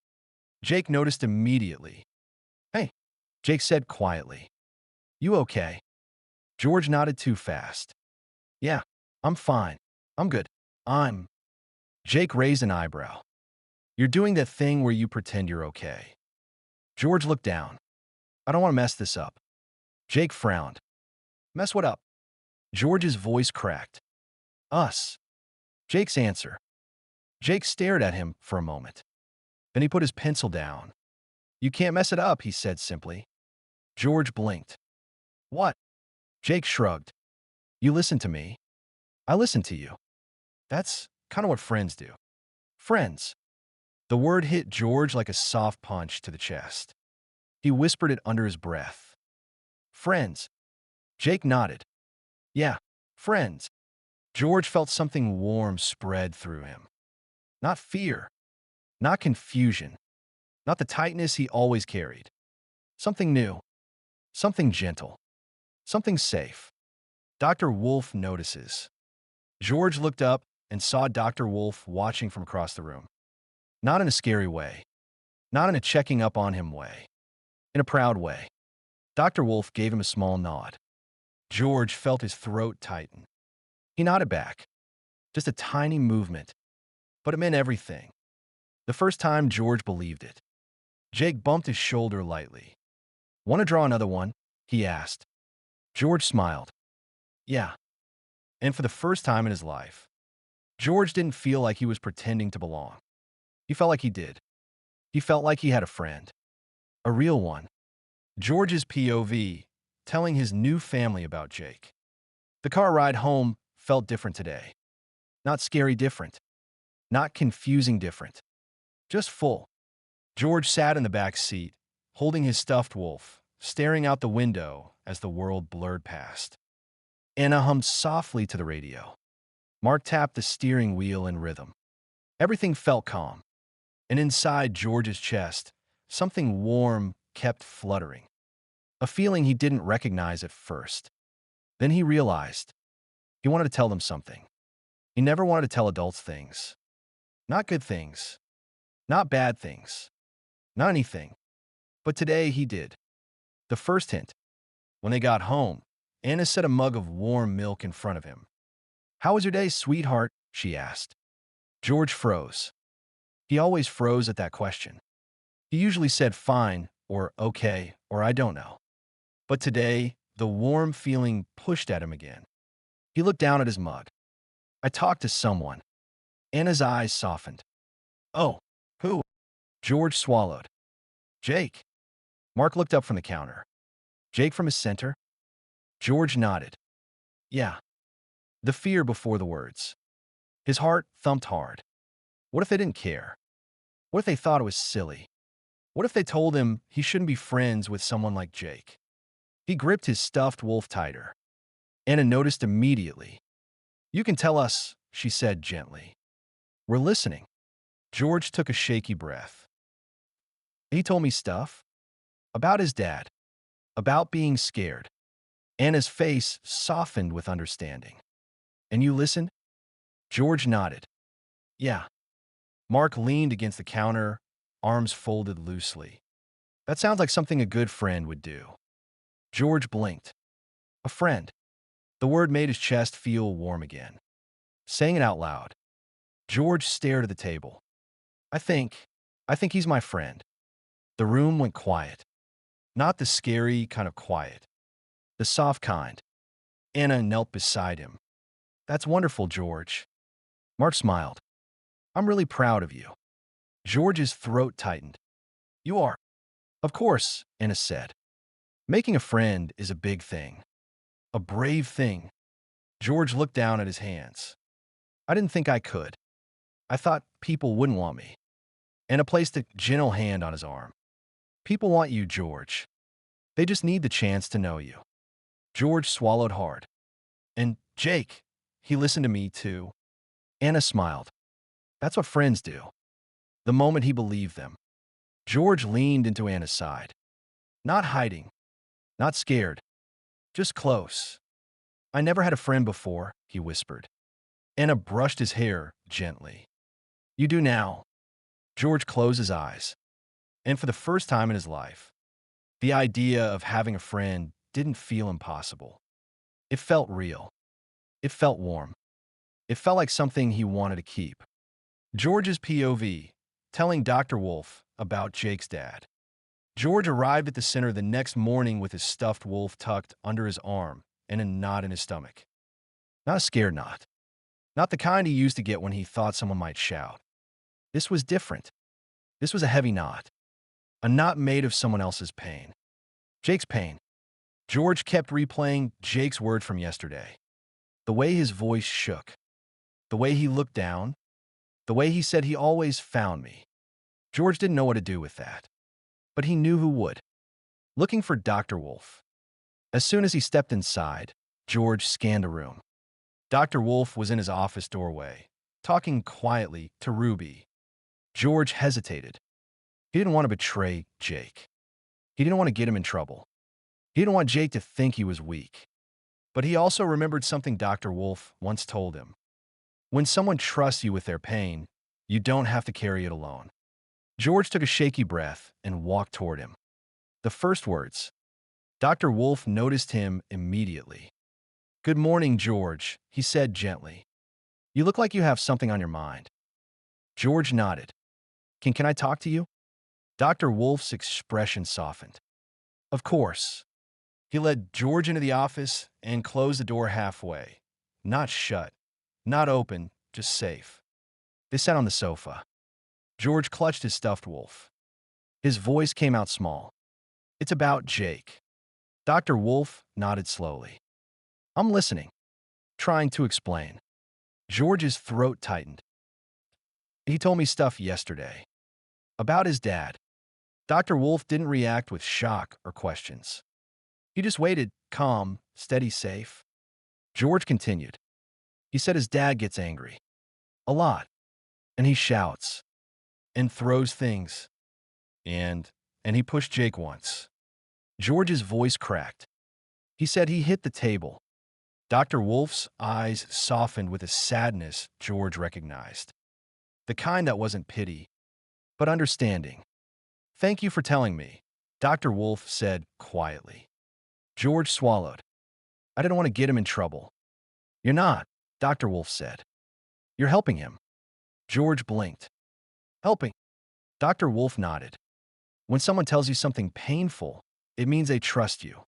Jake noticed immediately. Hey, Jake said quietly. You okay? George nodded too fast. Yeah, I'm fine. I'm good. I'm... Jake raised an eyebrow. You're doing that thing where you pretend you're okay. George looked down. I don't want to mess this up. Jake frowned. Mess what up? George's voice cracked. Us. Jake's answer. Jake stared at him for a moment. Then he put his pencil down. You can't mess it up, he said simply. George blinked. What? Jake shrugged. You listen to me. I listen to you. That's kind of what friends do. Friends. The word hit George like a soft punch to the chest. He whispered it under his breath. Friends. Jake nodded. Yeah, friends. George felt something warm spread through him. Not fear. Not confusion. Not the tightness he always carried. Something new. Something gentle. Something safe. Dr. Wolf notices. George looked up and saw Dr. Wolf watching from across the room. Not in a scary way. Not in a checking up on him way. In a proud way. Dr. Wolf gave him a small nod. George felt his throat tighten. He nodded back. Just a tiny movement. But it meant everything. The first time George believed it. Jake bumped his shoulder lightly. Want to draw another one? He asked. George smiled. Yeah. And for the first time in his life, George didn't feel like he was pretending to belong. He felt like he did. He felt like he had a friend. A real one. George's POV, telling his new family about Jake. The car ride home felt different today. Not scary different. Not confusing different. Just full. George sat in the back seat, holding his stuffed wolf, staring out the window as the world blurred past. Anna hummed softly to the radio. Mark tapped the steering wheel in rhythm. Everything felt calm. And inside George's chest, something warm kept fluttering. A feeling he didn't recognize at first. Then he realized. He wanted to tell them something. He never wanted to tell adults things. Not good things. Not bad things. Not anything. But today he did. The first hint. When they got home, Anna set a mug of warm milk in front of him. How was your day, sweetheart? She asked. George froze. He always froze at that question. He usually said fine, or okay, or I don't know. But today, the warm feeling pushed at him again. He looked down at his mug. I talked to someone. Anna's eyes softened. Oh, who? George swallowed. Jake. Mark looked up from the counter. Jake from his center? George nodded. Yeah. The fear before the words. His heart thumped hard. What if they didn't care? What if they thought it was silly? What if they told him he shouldn't be friends with someone like Jake? He gripped his stuffed wolf tighter. Anna noticed immediately. You can tell us, she said gently. We're listening. George took a shaky breath. He told me stuff. About his dad. About being scared. Anna's face softened with understanding. And you listened? George nodded. Yeah. Mark leaned against the counter, arms folded loosely. That sounds like something a good friend would do. George blinked. A friend. The word made his chest feel warm again. Saying it out loud. George stared at the table. I think he's my friend. The room went quiet. Not the scary kind of quiet. The soft kind. Anna knelt beside him. That's wonderful, George. Mark smiled. I'm really proud of you. George's throat tightened. You are. Of course, Anna said. Making a friend is a big thing. A brave thing. George looked down at his hands. I didn't think I could. I thought people wouldn't want me. Anna placed a gentle hand on his arm. People want you, George. They just need the chance to know you. George swallowed hard. And Jake, he listened to me too. Anna smiled. That's what friends do. The moment he believed them. George leaned into Anna's side. Not hiding, not scared, just close. I never had a friend before, he whispered. Anna brushed his hair gently. You do now. George closed his eyes. And for the first time in his life, the idea of having a friend didn't feel impossible. It felt real. It felt warm. It felt like something he wanted to keep. George's POV, telling Dr. Wolf about Jake's dad. George arrived at the center the next morning with his stuffed wolf tucked under his arm and a knot in his stomach. Not a scared knot. Not the kind he used to get when he thought someone might shout. This was different. This was a heavy knot. A knot made of someone else's pain. Jake's pain. George kept replaying Jake's word from yesterday. The way his voice shook. The way he looked down. The way he said he always found me. George didn't know what to do with that. But he knew who would. Looking for Dr. Wolf. As soon as he stepped inside, George scanned the room. Dr. Wolf was in his office doorway, talking quietly to Ruby. George hesitated. He didn't want to betray Jake. He didn't want to get him in trouble. He didn't want Jake to think he was weak. But he also remembered something Dr. Wolf once told him. When someone trusts you with their pain, you don't have to carry it alone. George took a shaky breath and walked toward him. The first words. Dr. Wolf noticed him immediately. Good morning, George, he said gently. You look like you have something on your mind. George nodded. Can I talk to you? Dr. Wolf's expression softened. Of course. He led George into the office and closed the door halfway. Not shut, not open, just safe. They sat on the sofa. George clutched his stuffed wolf. His voice came out small. It's about Jake. Dr. Wolf nodded slowly. I'm listening, trying to explain. George's throat tightened. He told me stuff yesterday. About his dad. Dr. Wolf didn't react with shock or questions. He just waited, calm, steady, safe. George continued. He said his dad gets angry. A lot. And he shouts. And throws things. And he pushed Jake once. George's voice cracked. He said he hit the table. Dr. Wolf's eyes softened with a sadness George recognized. The kind that wasn't pity, but understanding. Thank you for telling me, Dr. Wolf said quietly. George swallowed. I didn't want to get him in trouble. You're not, Dr. Wolf said. You're helping him. George blinked. Helping? Dr. Wolf nodded. When someone tells you something painful, it means they trust you.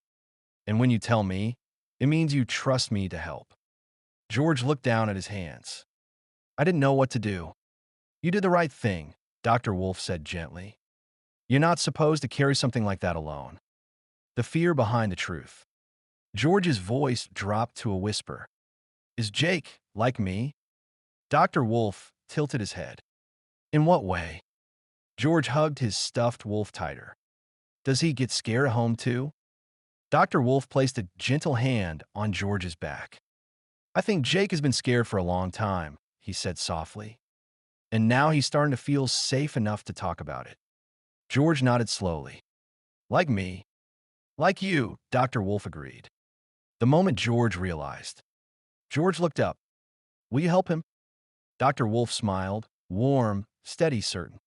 And when you tell me, it means you trust me to help. George looked down at his hands. I didn't know what to do. You did the right thing, Dr. Wolf said gently. You're not supposed to carry something like that alone. The fear behind the truth. George's voice dropped to a whisper. Is Jake like me? Dr. Wolf tilted his head. In what way? George hugged his stuffed wolf tighter. Does he get scared at home too? Dr. Wolf placed a gentle hand on George's back. I think Jake has been scared for a long time, he said softly. And now he's starting to feel safe enough to talk about it. George nodded slowly. Like me. Like you, Dr. Wolf agreed. The moment George realized. George looked up. Will you help him? Dr. Wolf smiled, warm, steady, certain.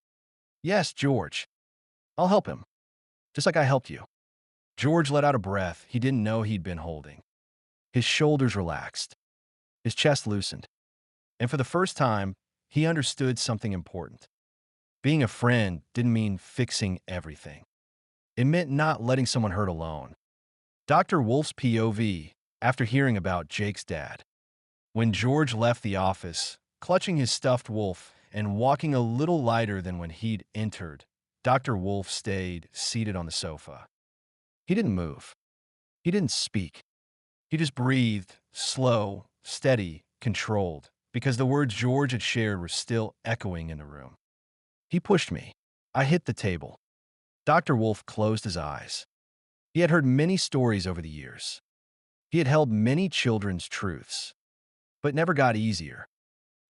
Yes, George. I'll help him. Just like I helped you. George let out a breath he didn't know he'd been holding. His shoulders relaxed. His chest loosened. And for the first time, he understood something important. Being a friend didn't mean fixing everything. It meant not letting someone hurt alone. Dr. Wolf's POV, after hearing about Jake's dad. When George left the office, clutching his stuffed wolf and walking a little lighter than when he'd entered, Dr. Wolf stayed seated on the sofa. He didn't move. He didn't speak. He just breathed, slow, steady, controlled, because the words George had shared were still echoing in the room. He pushed me. I hit the table. Dr. Wolf closed his eyes. He had heard many stories over the years. He had held many children's truths. but never got easier.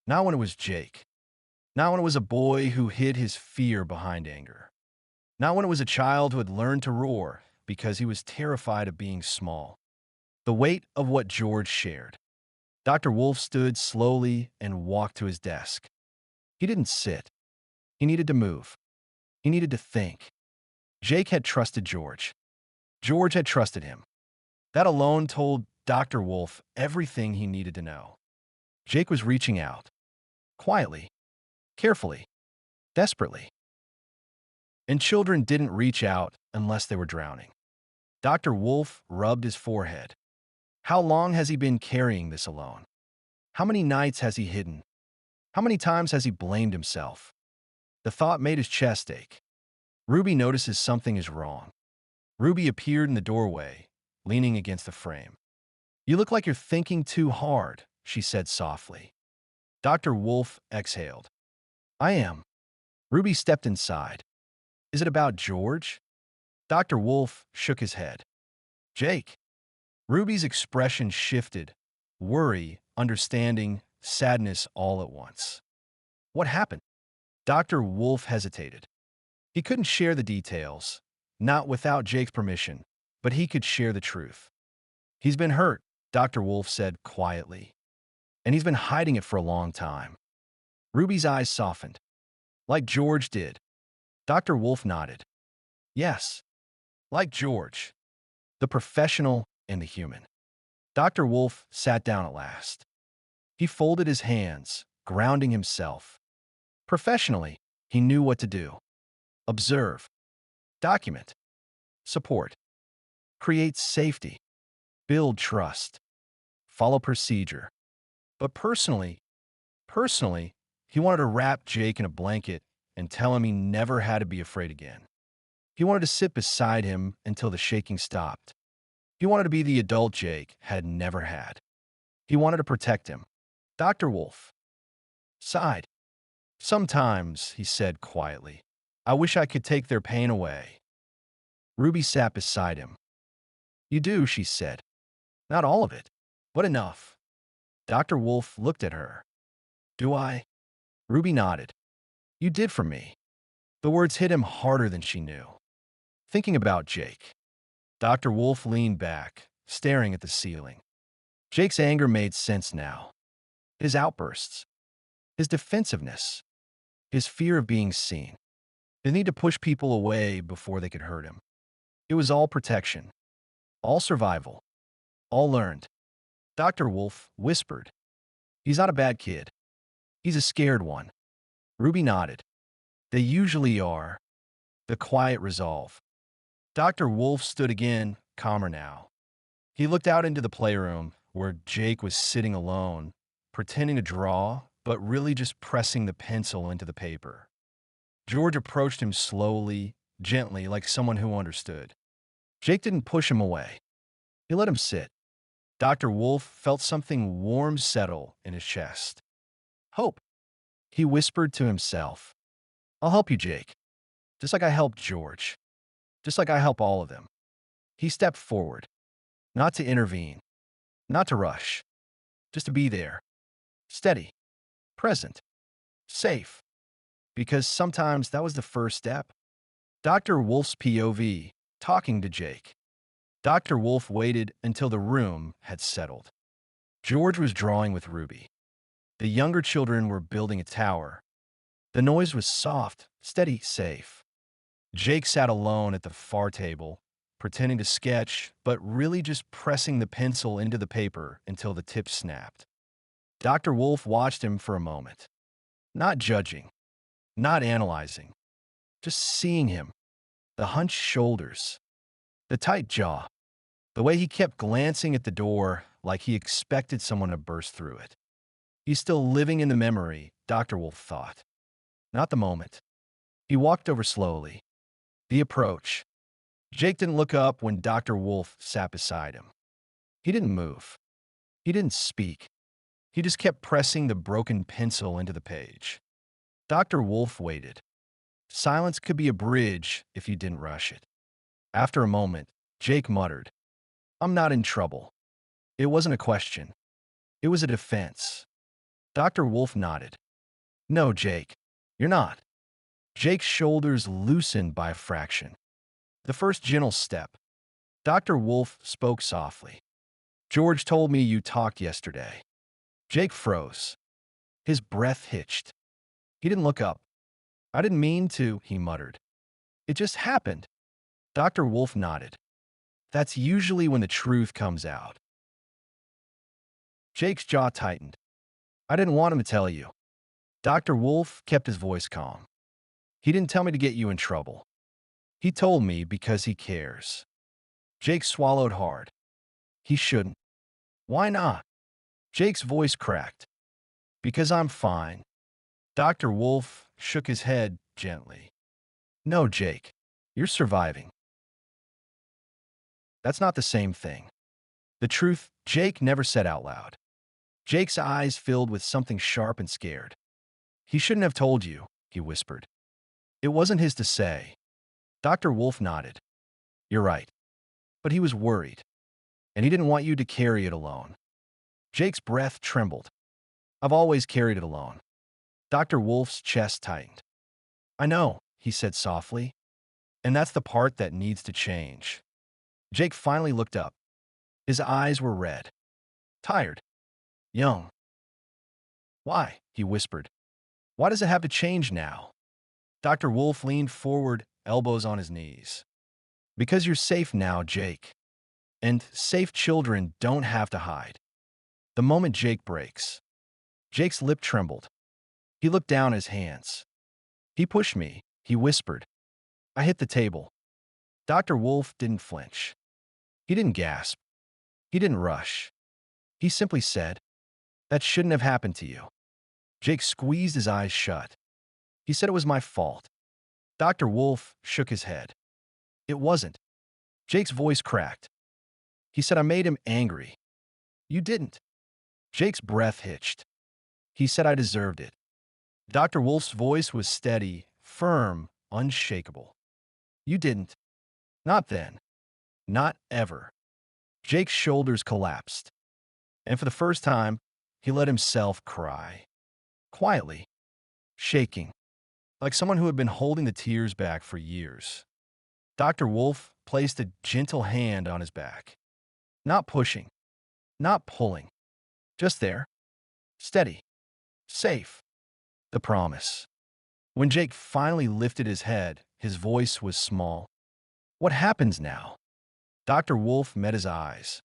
Not when it was Jake. Not when it was a boy who hid his fear behind anger. Not when it was a child who had learned to roar because he was terrified of being small. The weight of what George shared. Dr. Wolf stood slowly and walked to his desk. He didn't sit. He needed to move. He needed to think. Jake had trusted George. George had trusted him. That alone told Dr. Wolf everything he needed to know. Jake was reaching out. Quietly. Carefully. Desperately. And children didn't reach out unless they were drowning. Dr. Wolf rubbed his forehead. How long has he been carrying this alone? How many nights has he hidden? How many times has he blamed himself? The thought made his chest ache. Ruby notices something is wrong. Ruby appeared in the doorway, leaning against the frame. "You look like you're thinking too hard," she said softly. Dr. Wolf exhaled. "I am." Ruby stepped inside. "Is it about George?" Dr. Wolf shook his head. "Jake." Ruby's expression shifted, worry, understanding, sadness all at once. "What happened?" Dr. Wolf hesitated. He couldn't share the details, not without Jake's permission, but he could share the truth. "He's been hurt," Dr. Wolf said quietly, "and he's been hiding it for a long time." Ruby's eyes softened. "Like George did." Dr. Wolf nodded. "Yes, like George, the professional and the human." Dr. Wolf sat down at last. He folded his hands, grounding himself. Professionally, he knew what to do. Observe. Document. Support. Create safety. Build trust. Follow procedure. But personally, he wanted to wrap Jake in a blanket and tell him he never had to be afraid again. He wanted to sit beside him until the shaking stopped. He wanted to be the adult Jake had never had. He wanted to protect him. Dr. Wolf sighed. "Sometimes," he said quietly, "I wish I could take their pain away." Ruby sat beside him. "You do," she said. "Not all of it, but enough." Dr. Wolf looked at her. "Do I?" Ruby nodded. "You did for me." The words hit him harder than she knew. Thinking about Jake. Dr. Wolf leaned back, staring at the ceiling. Jake's anger made sense now. His outbursts. His defensiveness. His fear of being seen. The need to push people away before they could hurt him. It was all protection. All survival. All learned. Dr. Wolf whispered. "He's not a bad kid. He's a scared one." Ruby nodded. "They usually are." The quiet resolve. Dr. Wolf stood again, calmer now. He looked out into the playroom, where Jake was sitting alone, pretending to draw, but really just pressing the pencil into the paper. George approached him slowly, gently, like someone who understood. Jake didn't push him away. He let him sit. Dr. Wolf felt something warm settle in his chest. "Hope," he whispered to himself. "I'll help you, Jake. Just like I helped George. Just like I help all of them." He stepped forward. Not to intervene. Not to rush. Just to be there. Steady. Present. Safe. Because sometimes that was the first step. Dr. Wolf's POV, talking to Jake. Dr. Wolf waited until the room had settled. George was drawing with Ruby. The younger children were building a tower. The noise was soft, steady, safe. Jake sat alone at the far table, pretending to sketch, but really just pressing the pencil into the paper until the tip snapped. Dr. Wolf watched him for a moment. Not judging. Not analyzing. Just seeing him. The hunched shoulders. The tight jaw. The way he kept glancing at the door like he expected someone to burst through it. He's still living in the memory, Dr. Wolf thought. Not the moment. He walked over slowly. The approach. Jake didn't look up when Dr. Wolf sat beside him. He didn't move. He didn't speak. He just kept pressing the broken pencil into the page. Dr. Wolf waited. Silence could be a bridge if you didn't rush it. After a moment, Jake muttered, "I'm not in trouble." It wasn't a question. It was a defense. Dr. Wolf nodded. No, Jake, you're not. Jake's shoulders loosened by a fraction. The first gentle step. Dr. Wolf spoke softly. George told me you talked yesterday. Jake froze. His breath hitched. He didn't look up. I didn't mean to, he muttered. It just happened. Dr. Wolf nodded. That's usually when the truth comes out. Jake's jaw tightened. I didn't want him to tell you. Dr. Wolf kept his voice calm. He didn't tell me to get you in trouble. He told me because he cares. Jake swallowed hard. He shouldn't. Why not? Jake's voice cracked. Because I'm fine. Dr. Wolf shook his head gently. No, Jake, you're surviving. That's not the same thing. The truth, Jake never said out loud. Jake's eyes filled with something sharp and scared. He shouldn't have told you, he whispered. It wasn't his to say. Dr. Wolf nodded. You're right. But he was worried. And he didn't want you to carry it alone. Jake's breath trembled. I've always carried it alone. Dr. Wolf's chest tightened. I know, he said softly. And that's the part that needs to change. Jake finally looked up. His eyes were red. Tired. Young. Why? He whispered. Why does it have to change now? Dr. Wolf leaned forward, elbows on his knees. Because you're safe now, Jake. And safe children don't have to hide. The moment Jake breaks. Jake's lip trembled. He looked down at his hands. He pushed me, he whispered. I hit the table. Dr. Wolf didn't flinch. He didn't gasp. He didn't rush. He simply said, that shouldn't have happened to you. Jake squeezed his eyes shut. He said it was my fault. Dr. Wolf shook his head. It wasn't. Jake's voice cracked. He said I made him angry. You didn't. Jake's breath hitched. He said I deserved it. Dr. Wolf's voice was steady, firm, unshakable. You didn't. Not then. Not ever. Jake's shoulders collapsed. And for the first time, he let himself cry. Quietly. Shaking. Like someone who had been holding the tears back for years. Dr. Wolf placed a gentle hand on his back. Not pushing. Not pulling. Just there. Steady. Safe. The promise. When Jake finally lifted his head, his voice was small. What happens now? Dr. Wolf met his eyes.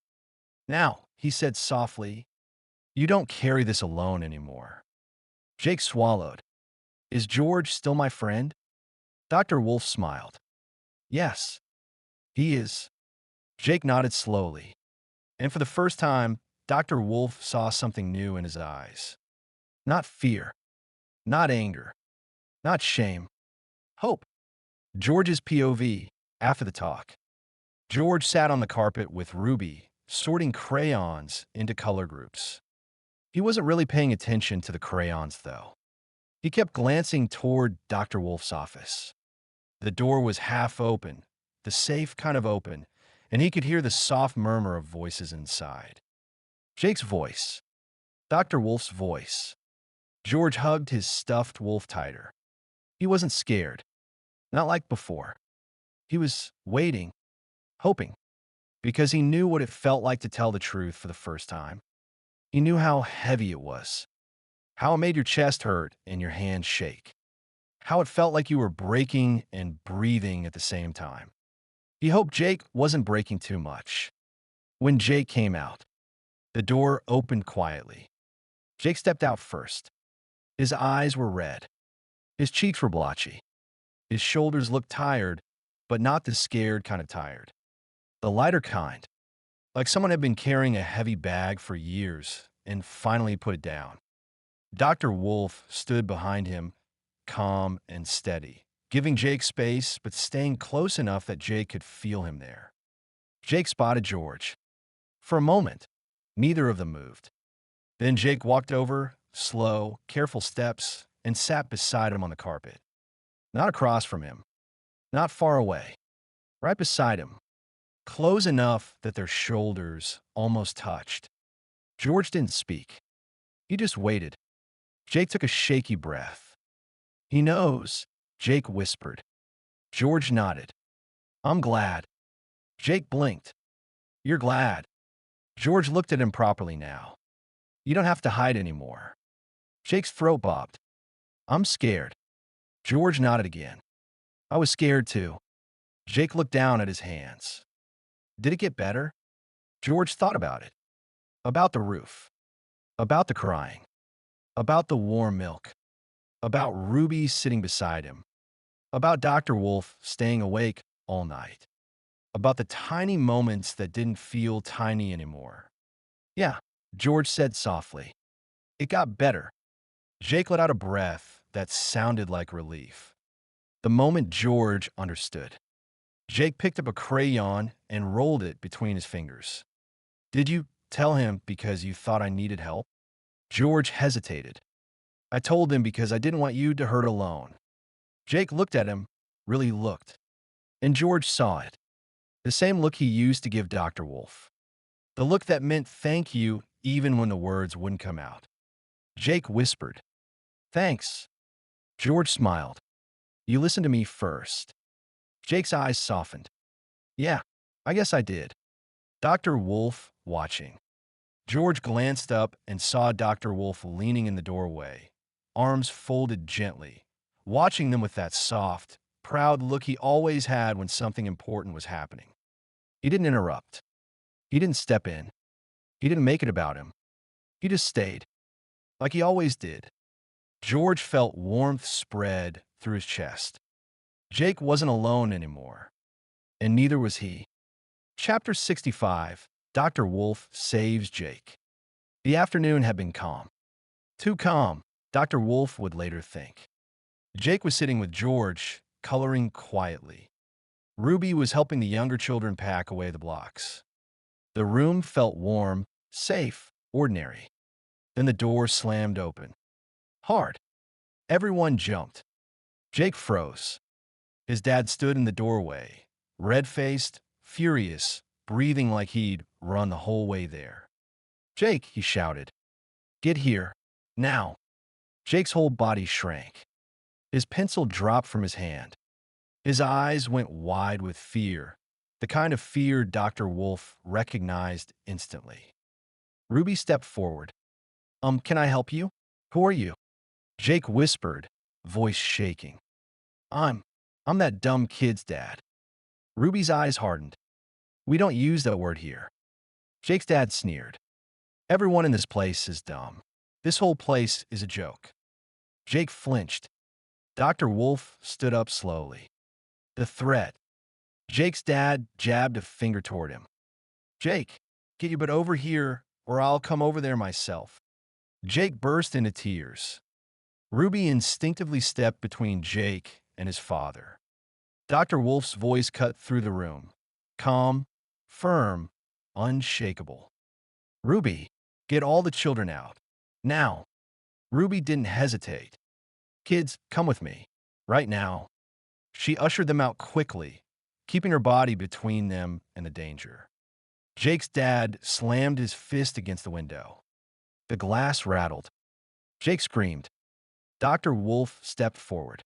Now, he said softly, you don't carry this alone anymore. Jake swallowed. Is George still my friend? Dr. Wolf smiled. Yes, he is. Jake nodded slowly. And for the first time, Dr. Wolf saw something new in his eyes. Not fear. Not anger. Not shame. Hope. George's POV after the talk. George sat on the carpet with Ruby, sorting crayons into color groups. He wasn't really paying attention to the crayons, though. He kept glancing toward Dr. Wolf's office. The door was half open, the safe kind of open, and he could hear the soft murmur of voices inside. Jake's voice. Dr. Wolf's voice. George hugged his stuffed wolf tighter. He wasn't scared. Not like before. He was waiting, hoping, because he knew what it felt like to tell the truth for the first time. He knew how heavy it was, how it made your chest hurt and your hands shake, how it felt like you were breaking and breathing at the same time. He hoped Jake wasn't breaking too much. When Jake came out, the door opened quietly. Jake stepped out first. His eyes were red. His cheeks were blotchy. His shoulders looked tired, but not the scared kind of tired. The lighter kind, like someone had been carrying a heavy bag for years and finally put it down. Dr. Wolf stood behind him, calm and steady, giving Jake space but staying close enough that Jake could feel him there. Jake spotted George. For a moment, neither of them moved. Then Jake walked over, slow, careful steps, and sat beside him on the carpet. Not across from him, not far away, right beside him, close enough that their shoulders almost touched. George didn't speak. He just waited. Jake took a shaky breath. He knows, Jake whispered. George nodded. I'm glad. Jake blinked. You're glad. George looked at him properly now. You don't have to hide anymore. Jake's throat bobbed. I'm scared. George nodded again. I was scared too. Jake looked down at his hands. Did it get better? George thought about it. About the roof. About the crying. About the warm milk. About Ruby sitting beside him. About Dr. Wolf staying awake all night. About the tiny moments that didn't feel tiny anymore. Yeah, George said softly. It got better. Jake let out a breath that sounded like relief. The moment George understood. Jake picked up a crayon and rolled it between his fingers. Did you tell him because you thought I needed help? George hesitated. I told him because I didn't want you to hurt alone. Jake looked at him, really looked. And George saw it. The same look he used to give Dr. Wolf. The look that meant thank you even when the words wouldn't come out. Jake whispered, Thanks. George smiled. You listened to me first. Jake's eyes softened. Yeah, I guess I did. Dr. Wolf watching. George glanced up and saw Dr. Wolf leaning in the doorway, arms folded gently, watching them with that soft, proud look he always had when something important was happening. He didn't interrupt. He didn't step in. He didn't make it about him. He just stayed, like he always did. George felt warmth spread through his chest. Jake wasn't alone anymore, and neither was he. Chapter 65, Dr. Wolf Saves Jake. The afternoon had been calm. Too calm, Dr. Wolf would later think. Jake was sitting with George, coloring quietly. Ruby was helping the younger children pack away the blocks. The room felt warm, safe, ordinary. Then the door slammed open. Hard. Everyone jumped. Jake froze. His dad stood in the doorway, red-faced, furious, breathing like he'd run the whole way there. Jake, he shouted. Get here. Now. Jake's whole body shrank. His pencil dropped from his hand. His eyes went wide with fear, the kind of fear Dr. Wolf recognized instantly. Ruby stepped forward. Can I help you? Who are you? Jake whispered, voice shaking. I'm that dumb kid's dad. Ruby's eyes hardened. We don't use that word here. Jake's dad sneered. Everyone in this place is dumb. This whole place is a joke. Jake flinched. Dr. Wolf stood up slowly. The threat. Jake's dad jabbed a finger toward him. Jake, get your butt over here or I'll come over there myself. Jake burst into tears. Ruby instinctively stepped between Jake and his father. Dr. Wolf's voice cut through the room. Calm, firm, unshakable. Ruby, get all the children out. Now. Ruby didn't hesitate. Kids, come with me. Right now. She ushered them out quickly, keeping her body between them and the danger. Jake's dad slammed his fist against the window. The glass rattled. Jake screamed. Dr. Wolf stepped forward.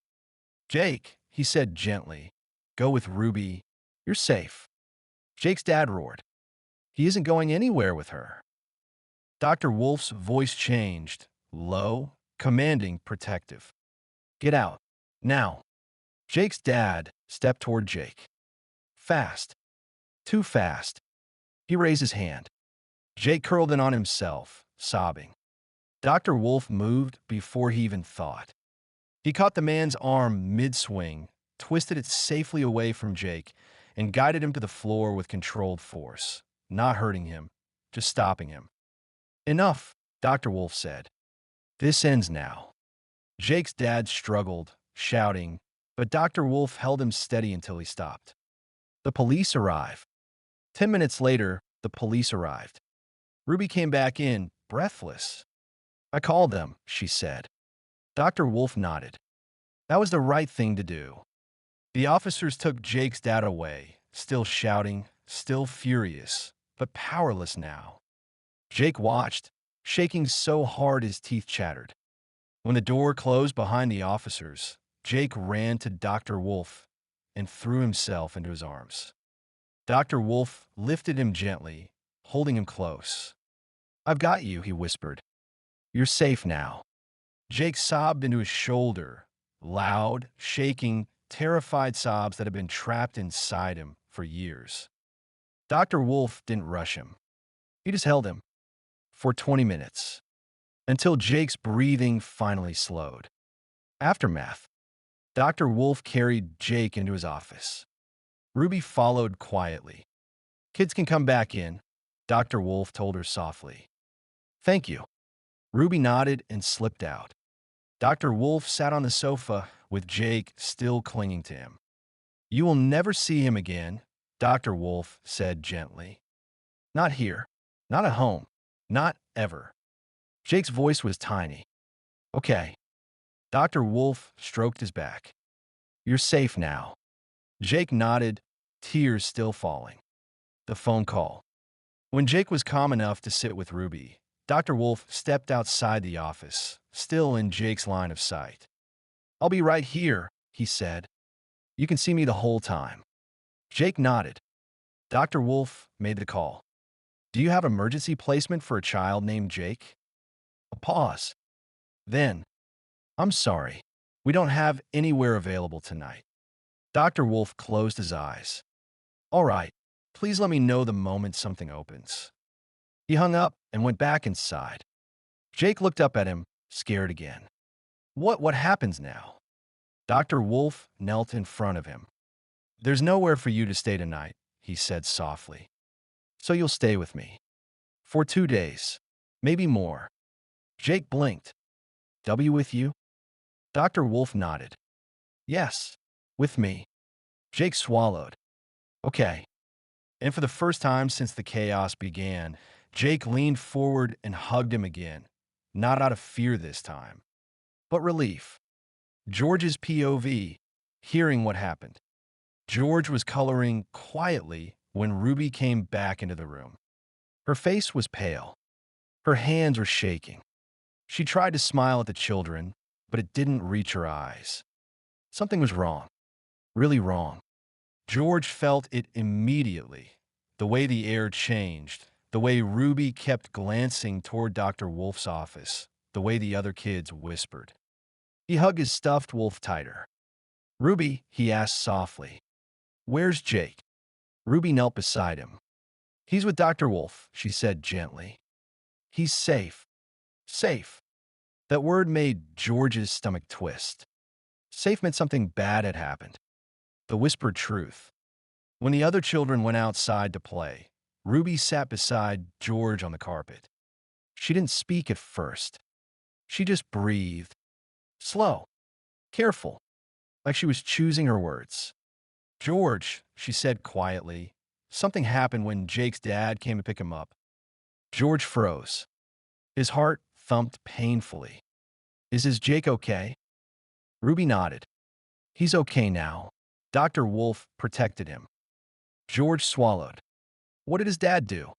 Jake, he said gently, go with Ruby. You're safe. Jake's dad roared. He isn't going anywhere with her. Dr. Wolf's voice changed, low, commanding, protective. Get out. Now. Jake's dad stepped toward Jake. Fast. Too fast. He raised his hand. Jake curled in on himself, sobbing. Dr. Wolf moved before he even thought. He caught the man's arm mid-swing, twisted it safely away from Jake, and guided him to the floor with controlled force, not hurting him, just stopping him. Enough, Dr. Wolf said. This ends now. Jake's dad struggled, shouting, but Dr. Wolf held him steady until he stopped. The police arrived. 10 minutes later, the police arrived. Ruby came back in, breathless. I called them, she said. Dr. Wolf nodded. That was the right thing to do. The officers took Jake's dad away, still shouting, still furious, but powerless now. Jake watched, shaking so hard his teeth chattered. When the door closed behind the officers, Jake ran to Dr. Wolf and threw himself into his arms. Dr. Wolf lifted him gently, holding him close. "I've got you," he whispered. "You're safe now." Jake sobbed into his shoulder, loud, shaking, terrified sobs that had been trapped inside him for years. Dr. Wolf didn't rush him. He just held him for 20 minutes, until Jake's breathing finally slowed. Aftermath. Dr. Wolf carried Jake into his office. Ruby followed quietly. "Kids can come back in," Dr. Wolf told her softly. "Thank you." Ruby nodded and slipped out. Dr. Wolf sat on the sofa with Jake still clinging to him. "You will never see him again," Dr. Wolf said gently. "Not here. Not at home. Not ever." Jake's voice was tiny. "Okay." Dr. Wolf stroked his back. "You're safe now." Jake nodded, tears still falling. The phone call. When Jake was calm enough to sit with Ruby, Dr. Wolf stepped outside the office, still in Jake's line of sight. "I'll be right here," he said. "You can see me the whole time." Jake nodded. Dr. Wolf made the call. "Do you have emergency placement for a child named Jake?" A pause. Then, "I'm sorry. We don't have anywhere available tonight." Dr. Wolf closed his eyes. "All right. Please let me know the moment something opens." He hung up and went back inside. Jake looked up at him, scared again. What happens now?" Dr. Wolf knelt in front of him. "There's nowhere for you to stay tonight," he said softly. "So you'll stay with me. For 2 days. Maybe more." Jake blinked. "W with you?" Dr. Wolf nodded. "Yes, with me." Jake swallowed. "Okay." And for the first time since the chaos began, Jake leaned forward and hugged him again, not out of fear this time, but relief. George's POV, hearing what happened. George was coloring quietly when Ruby came back into the room. Her face was pale. Her hands were shaking. She tried to smile at the children, but it didn't reach her eyes. Something was wrong. Really wrong. George felt it immediately. The way the air changed, the way Ruby kept glancing toward Dr. Wolf's office, the way the other kids whispered. He hugged his stuffed wolf tighter. "Ruby," he asked softly, "where's Jake?" Ruby knelt beside him. "He's with Dr. Wolf," she said gently. "He's safe." Safe. That word made George's stomach twist. Safe meant something bad had happened. The whispered truth. When the other children went outside to play, Ruby sat beside George on the carpet. She didn't speak at first. She just breathed. Slow. Careful. Like she was choosing her words. "George," she said quietly. Something happened when Jake's dad came to pick him up. George froze. His heart thumped painfully. Is Jake okay?" Ruby nodded. "He's okay now." Dr. Wolf protected him. George swallowed. "What did his dad do?"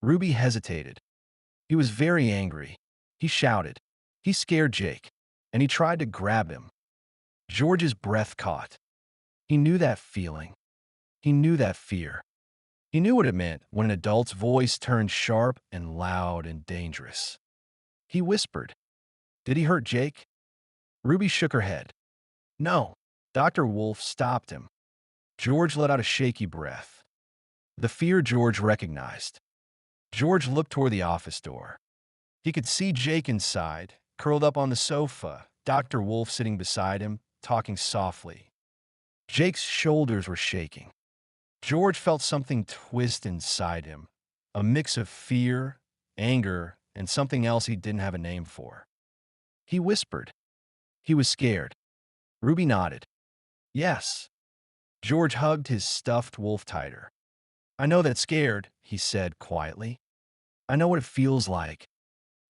Ruby hesitated. "He was very angry. He shouted. He scared Jake, and he tried to grab him." George's breath caught. He knew that feeling. He knew that fear. He knew what it meant when an adult's voice turned sharp and loud and dangerous. He whispered, "Did he hurt Jake?" Ruby shook her head. "No." Dr. Wolf stopped him. George let out a shaky breath. The fear George recognized. George looked toward the office door. He could see Jake inside, curled up on the sofa, Dr. Wolf sitting beside him, talking softly. Jake's shoulders were shaking. George felt something twist inside him, a mix of fear, anger, and something else he didn't have a name for. He whispered. He was scared. Ruby nodded. "Yes." George hugged his stuffed wolf tighter. "I know that's scared," he said quietly. "I know what it feels like."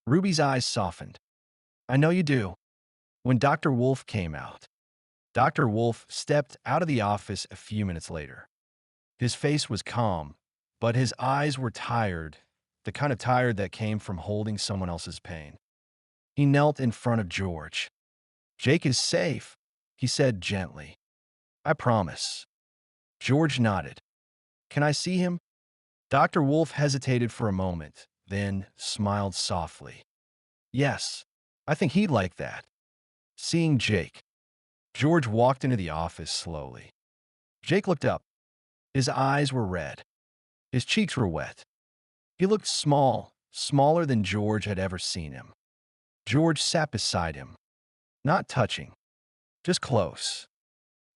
Ruby's eyes softened. "I know you do." When Dr. Wolf came out, Dr. Wolf stepped out of the office a few minutes later. His face was calm, but his eyes were tired, the kind of tired that came from holding someone else's pain. He knelt in front of George. "Jake is safe," he said gently. "I promise." George nodded. "Can I see him?" Dr. Wolf hesitated for a moment, then smiled softly. "Yes, I think he'd like that." Seeing Jake, George walked into the office slowly. Jake looked up. His eyes were red. His cheeks were wet. He looked small, smaller than George had ever seen him. George sat beside him, not touching, just close.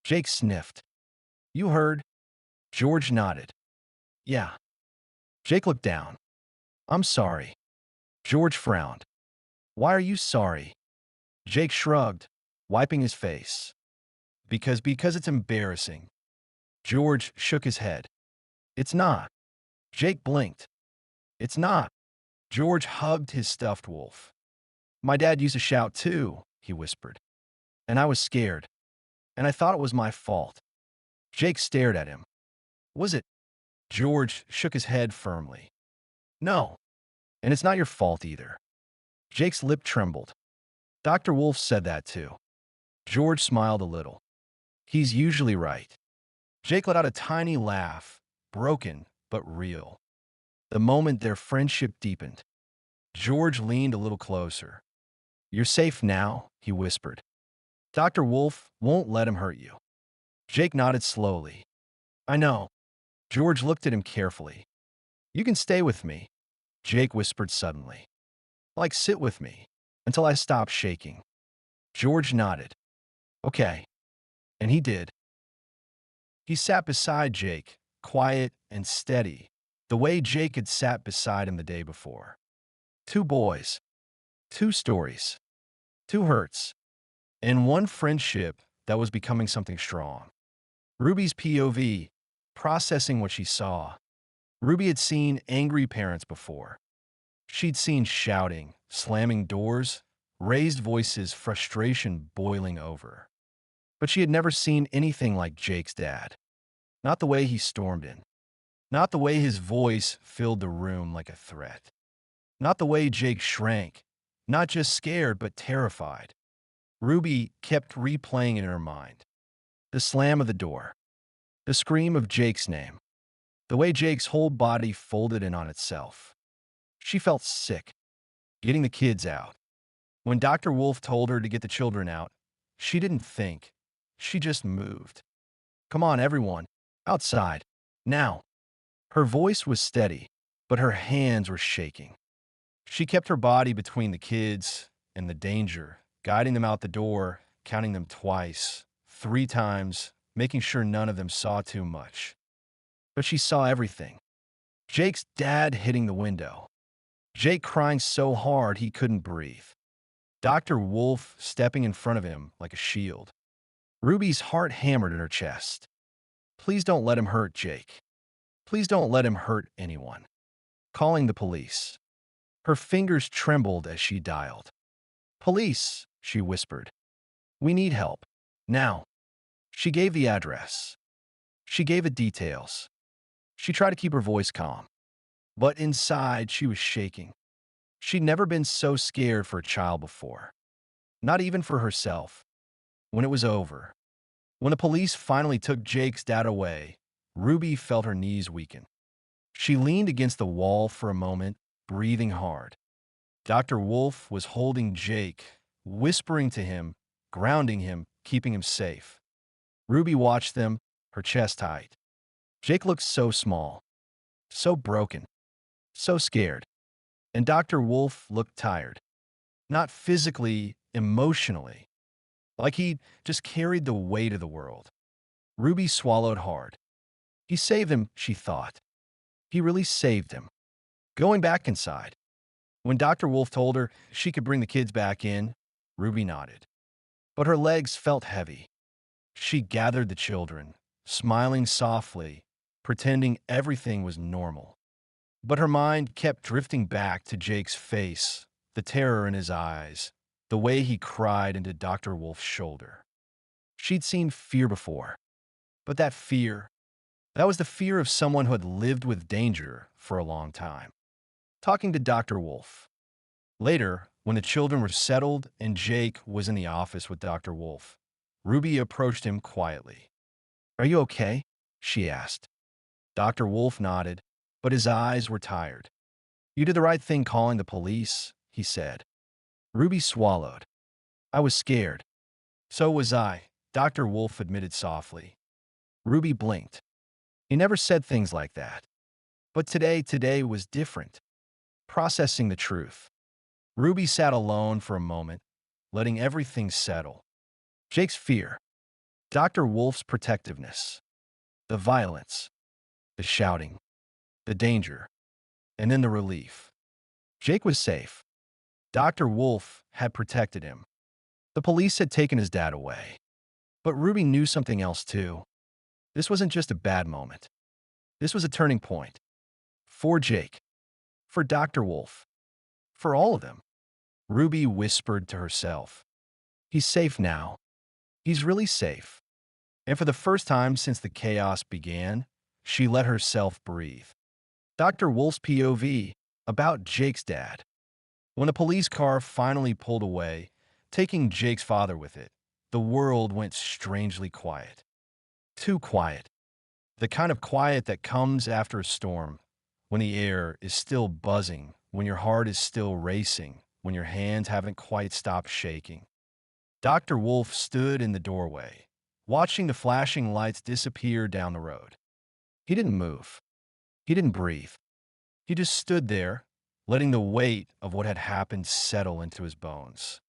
Jake sniffed. "You heard?" George nodded. "Yeah." Jake looked down. "I'm sorry." George frowned. "Why are you sorry?" Jake shrugged, wiping his face. Because it's embarrassing." George shook his head. "It's not." Jake blinked. "It's not." George hugged his stuffed wolf. "My dad used to shout too," he whispered. "And I was scared. And I thought it was my fault." Jake stared at him. "Was it?" George shook his head firmly. "No. And it's not your fault either." Jake's lip trembled. "Dr. Wolf said that too." George smiled a little. "He's usually right." Jake let out a tiny laugh, broken but real. The moment their friendship deepened, George leaned a little closer. "You're safe now," he whispered. "Dr. Wolf won't let him hurt you." Jake nodded slowly. "I know." George looked at him carefully. "You can stay with me," Jake whispered suddenly. "Like sit with me until I stop shaking." George nodded. "Okay." And he did. He sat beside Jake, quiet and steady, the way Jake had sat beside him the day before. Two boys, two stories, two hurts, and one friendship that was becoming something strong. Ruby's POV, processing what she saw. Ruby had seen angry parents before. She'd seen shouting, slamming doors, raised voices, frustration boiling over. But she had never seen anything like Jake's dad. Not the way he stormed in. Not the way his voice filled the room like a threat. Not the way Jake shrank, not just scared but terrified. Ruby kept replaying in her mind. The slam of the door. The scream of Jake's name. The way Jake's whole body folded in on itself. She felt sick, getting the kids out. When Dr. Wolf told her to get the children out, she didn't think. She just moved. "Come on, everyone. Outside. Now." Her voice was steady, but her hands were shaking. She kept her body between the kids and the danger, guiding them out the door, counting them twice, 3 times, making sure none of them saw too much. But she saw everything. Jake's dad hitting the window. Jake crying so hard he couldn't breathe. Dr. Wolf stepping in front of him like a shield. Ruby's heart hammered in her chest. Please don't let him hurt Jake. Please don't let him hurt anyone. Calling the police. Her fingers trembled as she dialed. "Police," she whispered. "We need help. Now." She gave the address. She gave it details. She tried to keep her voice calm. But inside, she was shaking. She'd never been so scared for a child before. Not even for herself. When it was over, when the police finally took Jake's dad away, Ruby felt her knees weaken. She leaned against the wall for a moment, breathing hard. Dr. Wolf was holding Jake, whispering to him, grounding him, keeping him safe. Ruby watched them, her chest tight. Jake looked so small, so broken, so scared. And Dr. Wolf looked tired. Not physically, emotionally. Like he'd just carried the weight of the world. Ruby swallowed hard. He saved him, she thought. He really saved him. Going back inside. When Dr. Wolf told her she could bring the kids back in, Ruby nodded. But her legs felt heavy. She gathered the children, smiling softly, pretending everything was normal. But her mind kept drifting back to Jake's face, the terror in his eyes, the way he cried into Dr. Wolf's shoulder. She'd seen fear before, but that fear, that was the fear of someone who had lived with danger for a long time. talking to Dr. Wolf. Later, when the children were settled and Jake was in the office with Dr. Wolf, Ruby approached him quietly. "Are you okay?" she asked. Dr. Wolf nodded, but his eyes were tired. "You did the right thing calling the police," he said. Ruby swallowed. "I was scared." "So was I," Dr. Wolf admitted softly. Ruby blinked. He never said things like that. But today was different. Processing the truth. Ruby sat alone for a moment, letting everything settle. Jake's fear. Dr. Wolf's protectiveness. The violence. The shouting. The danger. And then the relief. Jake was safe. Dr. Wolf had protected him. The police had taken his dad away. But Ruby knew something else too. This wasn't just a bad moment. This was a turning point. For Jake. For Dr. Wolf. For all of them. Ruby whispered to herself. He's safe now. He's really safe. And for the first time since the chaos began, she let herself breathe. Dr. Wolf's POV about Jake's dad. When the police car finally pulled away, taking Jake's father with it, the world went strangely quiet. Too quiet. The kind of quiet that comes after a storm, when the air is still buzzing, when your heart is still racing, when your hands haven't quite stopped shaking. Dr. Wolf stood in the doorway, watching the flashing lights disappear down the road. He didn't move. He didn't breathe. He just stood there, letting the weight of what had happened settle into his bones.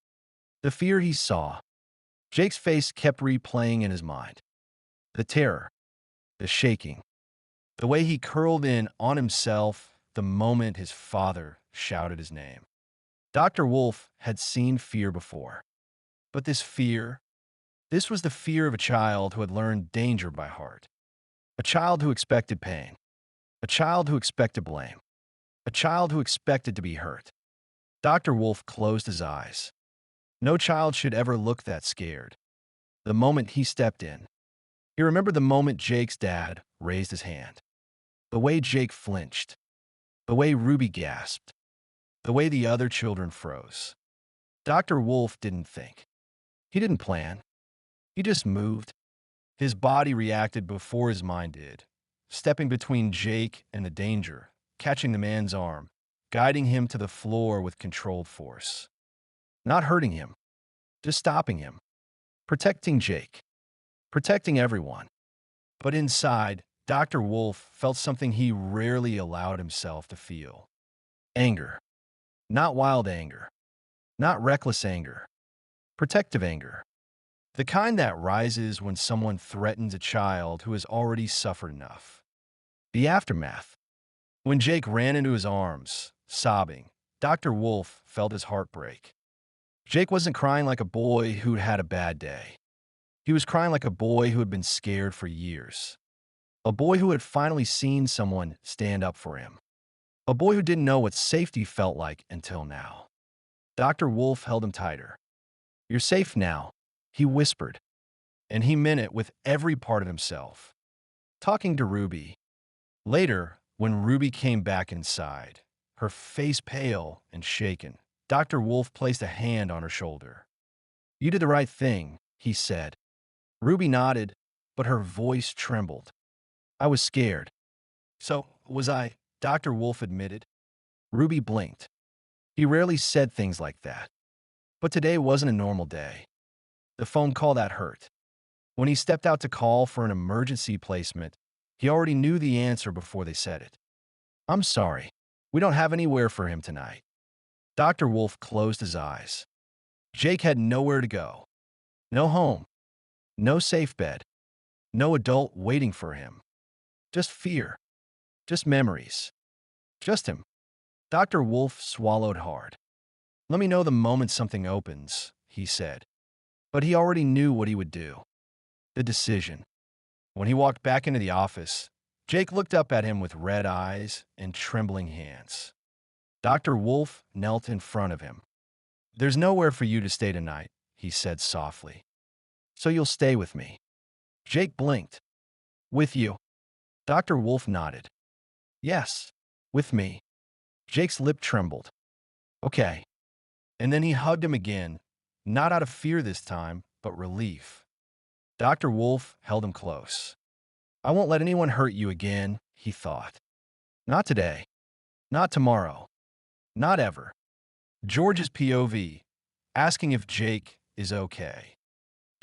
The fear he saw. Jake's face kept replaying in his mind. The terror. The shaking. The way he curled in on himself the moment his father shouted his name. Dr. Wolf had seen fear before. But this fear, this was the fear of a child who had learned danger by heart. A child who expected pain. A child who expected blame. A child who expected to be hurt. Dr. Wolf closed his eyes. No child should ever look that scared. The moment he stepped in. He remembered the moment Jake's dad raised his hand. The way Jake flinched. The way Ruby gasped. The way the other children froze. Dr. Wolf didn't think. He didn't plan. He just moved. His body reacted before his mind did, stepping between Jake and the danger, catching the man's arm, guiding him to the floor with controlled force. Not hurting him, just stopping him. Protecting Jake. Protecting everyone. But inside, Dr. Wolf felt something he rarely allowed himself to feel. Anger. Not wild anger. Not reckless anger. Protective anger. The kind that rises when someone threatens a child who has already suffered enough. The aftermath. When Jake ran into his arms, sobbing, Dr. Wolf felt his heart break. Jake wasn't crying like a boy who'd had a bad day. He was crying like a boy who had been scared for years. A boy who had finally seen someone stand up for him. A boy who didn't know what safety felt like until now. Dr. Wolf held him tighter. "You're safe now," he whispered, and he meant it with every part of himself. Talking to Ruby. Later, when Ruby came back inside, her face pale and shaken, Dr. Wolf placed a hand on her shoulder. "You did the right thing," he said. Ruby nodded, but her voice trembled. "I was scared." "So was I," Dr. Wolf admitted. Ruby blinked. He rarely said things like that. But today wasn't a normal day. The phone call that hurt. When he stepped out to call for an emergency placement, he already knew the answer before they said it. "I'm sorry. We don't have anywhere for him tonight." Dr. Wolf closed his eyes. Jake had nowhere to go. No home. No safe bed. No adult waiting for him. Just fear. Just memories. Just him. Dr. Wolf swallowed hard. "Let me know the moment something opens," he said. But he already knew what he would do. The decision. When he walked back into the office, Jake looked up at him with red eyes and trembling hands. Dr. Wolf knelt in front of him. "There's nowhere for you to stay tonight," he said softly. "So you'll stay with me." Jake blinked. "With you?" Dr. Wolf nodded. "Yes, with me." Jake's lip trembled. Okay. And then he hugged him again, not out of fear this time, but relief. Dr. Wolf held him close. I won't let anyone hurt you again, he thought. Not today. Not tomorrow. Not ever. George's POV, asking if Jake is okay.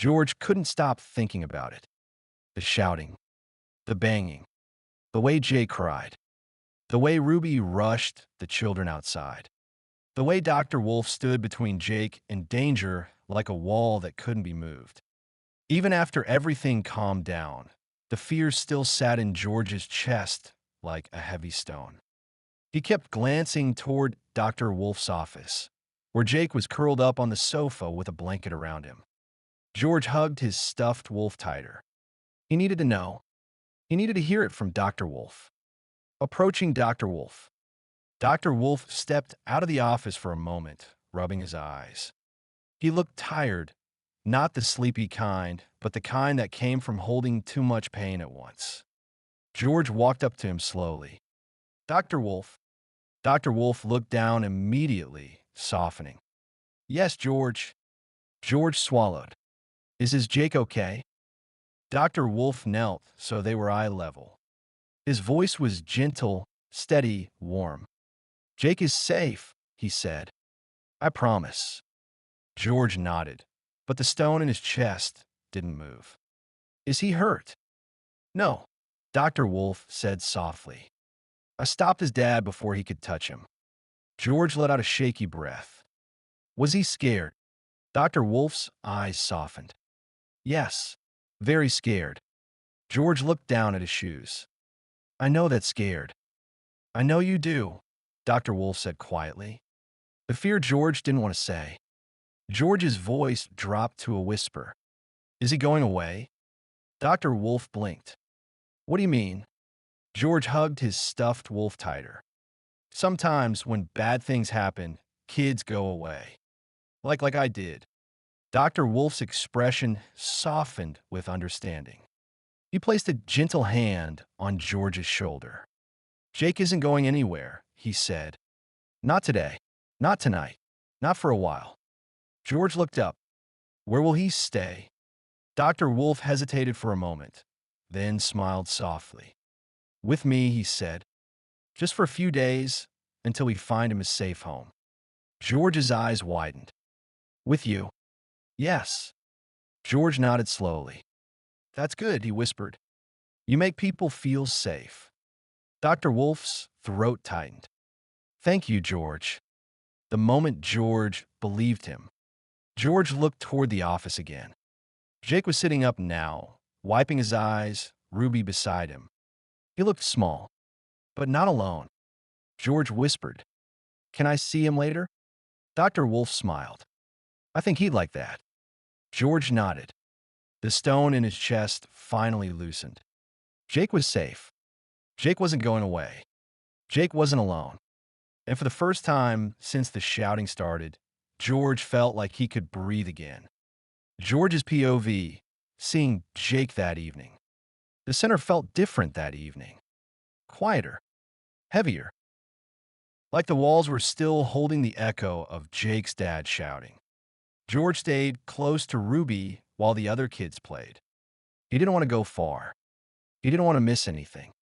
George couldn't stop thinking about it. The shouting, the banging, the way Jake cried, the way Ruby rushed the children outside, the way Dr. Wolf stood between Jake and danger like a wall that couldn't be moved. Even after everything calmed down, the fear still sat in George's chest like a heavy stone. He kept glancing toward Dr. Wolf's office, where Jake was curled up on the sofa with a blanket around him. George hugged his stuffed wolf tighter. He needed to know. He needed to hear it from Dr. Wolf. Approaching Dr. Wolf. Dr. Wolf stepped out of the office for a moment, rubbing his eyes. He looked tired, not the sleepy kind, but the kind that came from holding too much pain at once. George walked up to him slowly. Dr. Wolf. Dr. Wolf looked down immediately, softening. Yes, George. George swallowed. Is Jake okay? Dr. Wolf knelt so they were eye level. His voice was gentle, steady, warm. Jake is safe, he said. I promise. George nodded, but the stone in his chest didn't move. Is he hurt? No, Dr. Wolf said softly. I stopped his dad before he could touch him. George let out a shaky breath. Was he scared? Dr. Wolf's eyes softened. Yes, very scared. George looked down at his shoes. I know that's scared. I know you do, Dr. Wolf said quietly. The fear George didn't want to say. George's voice dropped to a whisper. Is he going away? Dr. Wolf blinked. What do you mean? George hugged his stuffed wolf tighter. Sometimes when bad things happen, kids go away. Like I did. Dr. Wolf's expression softened with understanding. He placed a gentle hand on George's shoulder. Jake isn't going anywhere, he said. Not today. Not tonight. Not for a while. George looked up. Where will he stay? Dr. Wolf hesitated for a moment, then smiled softly. With me, he said. Just for a few days, until we find him a safe home. George's eyes widened. With you? Yes. George nodded slowly. That's good, he whispered. You make people feel safe. Dr. Wolf's throat tightened. Thank you, George. The moment George believed him. George looked toward the office again. Jake was sitting up now, wiping his eyes, Ruby beside him. He looked small, but not alone. George whispered, Can I see him later? Dr. Wolf smiled. I think he'd like that. George nodded. The stone in his chest finally loosened. Jake was safe. Jake wasn't going away. Jake wasn't alone. And for the first time since the shouting started, George felt like he could breathe again. George's POV, seeing Jake that evening. The center felt different that evening. Quieter. Heavier. Like the walls were still holding the echo of Jake's dad shouting. George stayed close to Ruby while the other kids played. He didn't want to go far. He didn't want to miss anything.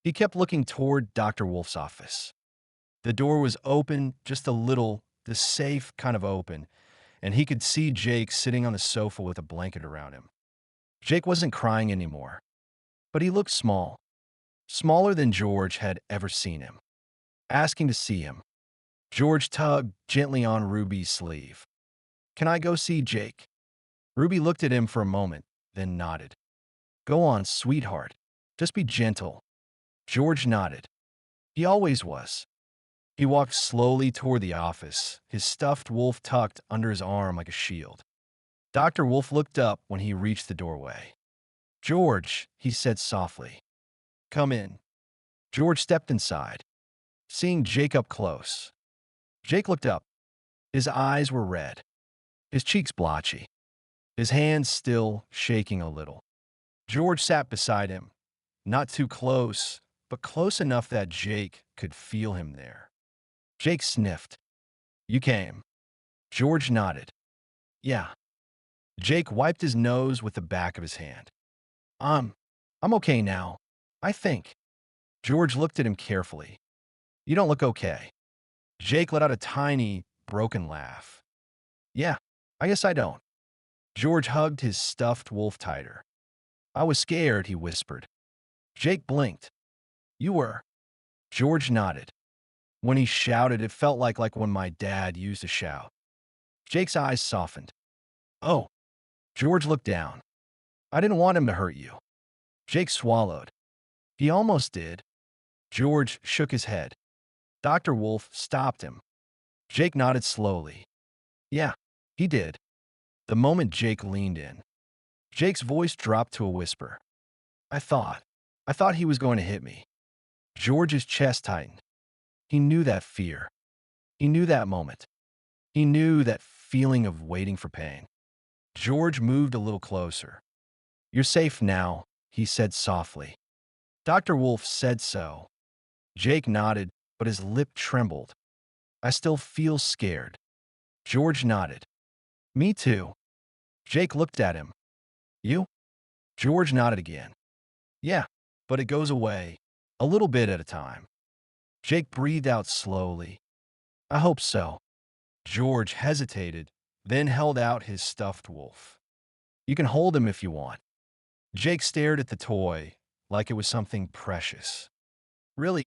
He kept looking toward Dr. Wolf's office. The door was open, just a little, the safe kind of open, and he could see Jake sitting on the sofa with a blanket around him. Jake wasn't crying anymore, but he looked small, smaller than George had ever seen him. Asking to see him, George tugged gently on Ruby's sleeve. Can I go see Jake? Ruby looked at him for a moment, then nodded. Go on, sweetheart. Just be gentle. George nodded. He always was. He walked slowly toward the office, his stuffed wolf tucked under his arm like a shield. Dr. Wolf looked up when he reached the doorway. George, he said softly. Come in. George stepped inside, seeing Jake up close. Jake looked up. His eyes were red, his cheeks blotchy, his hands still shaking a little. George sat beside him, not too close, but close enough that Jake could feel him there. Jake sniffed. You came. George nodded. Yeah. Jake wiped his nose with the back of his hand. I'm okay now. I think. George looked at him carefully. You don't look okay. Jake let out a tiny, broken laugh. Yeah, I guess I don't. George hugged his stuffed wolf tighter. I was scared, he whispered. Jake blinked. You were. George nodded. When he shouted, it felt like when my dad used to shout. Jake's eyes softened. Oh. George looked down. I didn't want him to hurt you. Jake swallowed. He almost did. George shook his head. Dr. Wolf stopped him. Jake nodded slowly. Yeah, he did. The moment Jake leaned in, Jake's voice dropped to a whisper. I thought he was going to hit me. George's chest tightened. He knew that fear. He knew that moment. He knew that feeling of waiting for pain. George moved a little closer. You're safe now, he said softly. Dr. Wolf said so. Jake nodded, but his lip trembled. I still feel scared. George nodded. Me too. Jake looked at him. You? George nodded again. Yeah, but it goes away, a little bit at a time. Jake breathed out slowly. I hope so. George hesitated, then held out his stuffed wolf. You can hold him if you want. Jake stared at the toy like it was something precious. Really?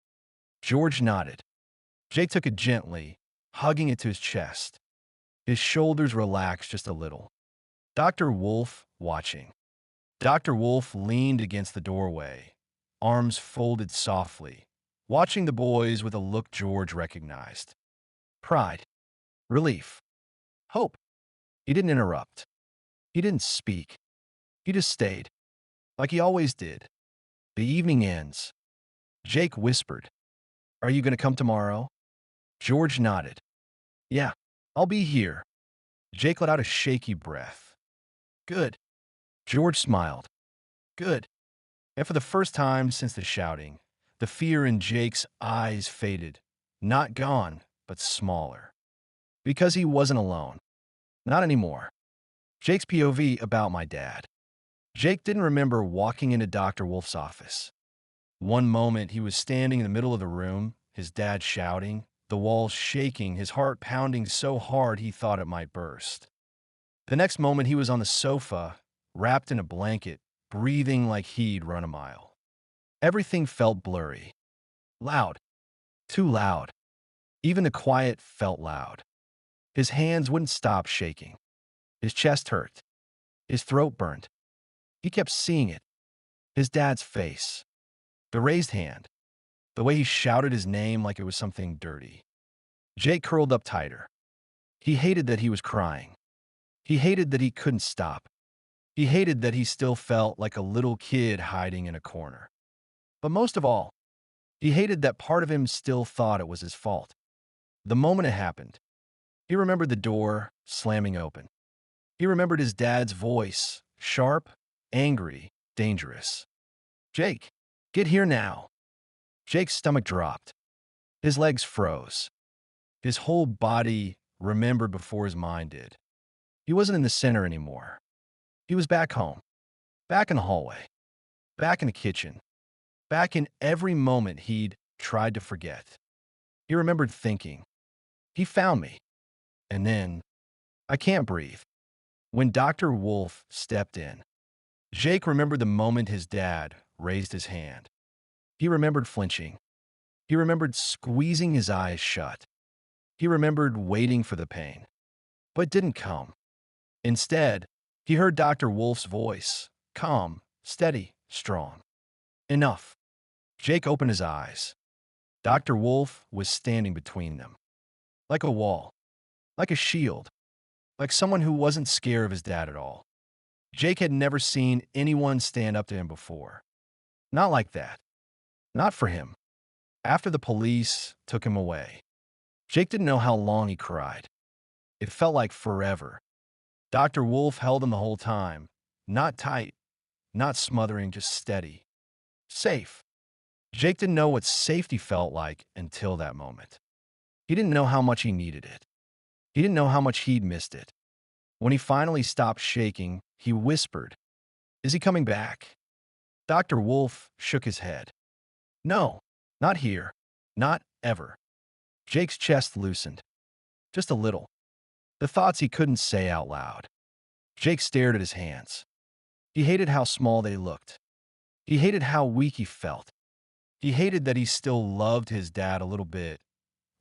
George nodded. Jake took it gently, hugging it to his chest. His shoulders relaxed just a little. Dr. Wolf watching. Dr. Wolf leaned against the doorway, arms folded softly, watching the boys with a look George recognized. Pride. Relief. Hope. He didn't interrupt. He didn't speak. He just stayed, like he always did. The evening ends. Jake whispered, Are you going to come tomorrow? George nodded. Yeah, I'll be here. Jake let out a shaky breath. Good. George smiled. Good. And for the first time since the shouting, the fear in Jake's eyes faded. Not gone, but smaller. Because he wasn't alone. Not anymore. Jake's POV about my dad. Jake didn't remember walking into Dr. Wolf's office. One moment he was standing in the middle of the room, his dad shouting, the walls shaking, his heart pounding so hard he thought it might burst. The next moment he was on the sofa, wrapped in a blanket, breathing like he'd run a mile. Everything felt blurry. Loud. Too loud. Even the quiet felt loud. His hands wouldn't stop shaking. His chest hurt. His throat burned. He kept seeing it. His dad's face. The raised hand. The way he shouted his name like it was something dirty. Jake curled up tighter. He hated that he was crying. He hated that he couldn't stop. He hated that he still felt like a little kid hiding in a corner. But most of all, he hated that part of him still thought it was his fault. The moment it happened, he remembered the door slamming open. He remembered his dad's voice, sharp, angry, dangerous. Jake, get here now. Jake's stomach dropped. His legs froze. His whole body remembered before his mind did. He wasn't in the center anymore. He was back home, back in the hallway, back in the kitchen, back in every moment he'd tried to forget. He remembered thinking, he found me. And then, I can't breathe. When Dr. Wolf stepped in, Jake remembered the moment his dad raised his hand. He remembered flinching. He remembered squeezing his eyes shut. He remembered waiting for the pain, but it didn't come. Instead, he heard Dr. Wolf's voice, calm, steady, strong. Enough. Jake opened his eyes. Dr. Wolf was standing between them. Like a wall. Like a shield. Like someone who wasn't scared of his dad at all. Jake had never seen anyone stand up to him before. Not like that. Not for him. After the police took him away, Jake didn't know how long he cried. It felt like forever. Dr. Wolf held him the whole time. Not tight, not smothering, just steady. Safe. Jake didn't know what safety felt like until that moment. He didn't know how much he needed it. He didn't know how much he'd missed it. When he finally stopped shaking, he whispered, "Is he coming back?" Dr. Wolf shook his head. "No, not here. Not ever." Jake's chest loosened. Just a little. The thoughts he couldn't say out loud. Jake stared at his hands. He hated how small they looked. He hated how weak he felt. He hated that he still loved his dad a little bit,